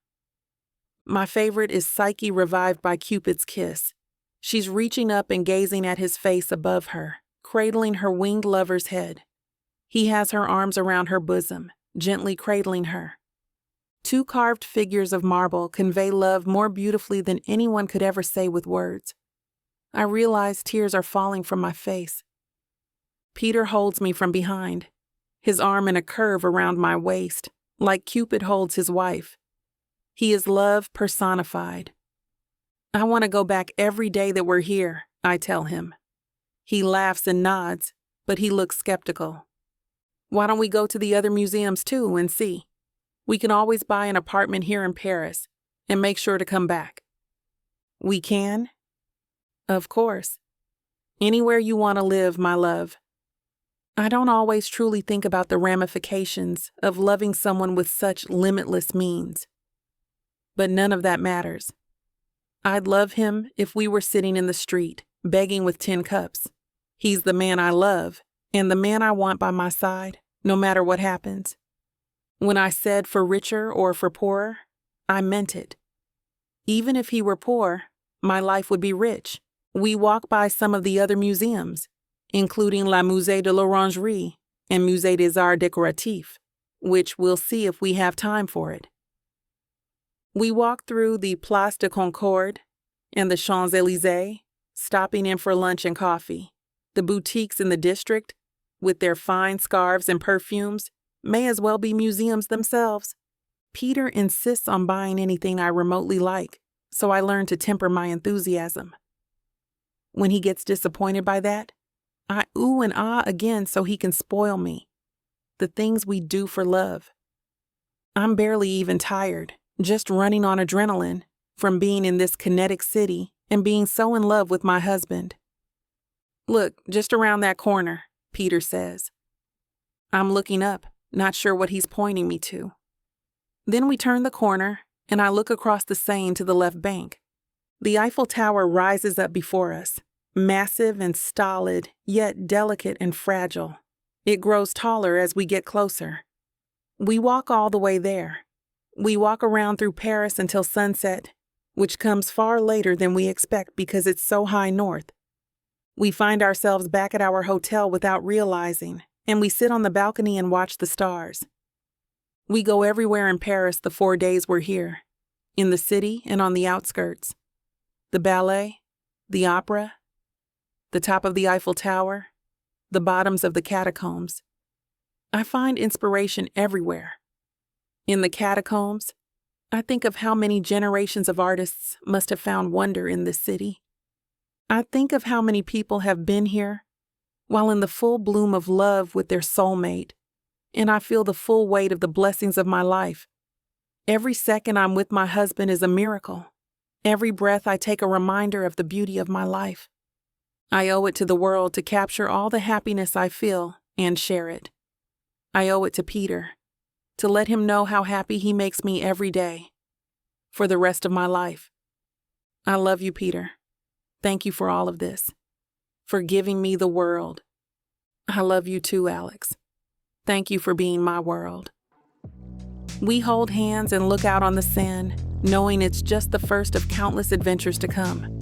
My favorite is Psyche revived by Cupid's kiss. She's reaching up and gazing at his face above her, cradling her winged lover's head. He has her arms around her bosom, gently cradling her. Two carved figures of marble convey love more beautifully than anyone could ever say with words. I realize tears are falling from my face. Peter holds me from behind, his arm in a curve around my waist, like Cupid holds his wife. He is love personified. I want to go back every day that we're here, I tell him. He laughs and nods, but he looks skeptical. Why don't we go to the other museums too and see? We can always buy an apartment here in Paris and make sure to come back. We can? Of course. Anywhere you want to live, my love. I don't always truly think about the ramifications of loving someone with such limitless means. But none of that matters. I'd love him if we were sitting in the street, begging with 10 cups. He's the man I love, and the man I want by my side, no matter what happens. When I said for richer or for poorer, I meant it. Even if he were poor, my life would be rich. We walk by some of the other museums, including La Musée de l'Orangerie and Musée des Arts Décoratifs, which we'll see if we have time for it. We walk through the Place de Concorde and the Champs-Élysées, stopping in for lunch and coffee. The boutiques in the district, with their fine scarves and perfumes, may as well be museums themselves. Peter insists on buying anything I remotely like, so I learn to temper my enthusiasm. When he gets disappointed by that, I ooh and ah again so he can spoil me. The things we do for love. I'm barely even tired, just running on adrenaline from being in this kinetic city and being so in love with my husband. Look, just around that corner, Peter says. I'm looking up, not sure what he's pointing me to. Then we turn the corner, and I look across the Seine to the left bank. The Eiffel Tower rises up before us, massive and stolid, yet delicate and fragile. It grows taller as we get closer. We walk all the way there. We walk around through Paris until sunset, which comes far later than we expect because it's so high north. We find ourselves back at our hotel without realizing, and we sit on the balcony and watch the stars. We go everywhere in Paris the 4 days we're here, in the city and on the outskirts. The ballet, the opera, the top of the Eiffel Tower, the bottoms of the catacombs. I find inspiration everywhere. In the catacombs, I think of how many generations of artists must have found wonder in this city. I think of how many people have been here while in the full bloom of love with their soulmate, and I feel the full weight of the blessings of my life. Every second I'm with my husband is a miracle. Every breath I take a reminder of the beauty of my life. I owe it to the world to capture all the happiness I feel and share it. I owe it to Peter, to let him know how happy he makes me every day, for the rest of my life. I love you, Peter. Thank you for all of this, for giving me the world. I love you too, Alex. Thank you for being my world. We hold hands and look out on the Seine, knowing it's just the first of countless adventures to come.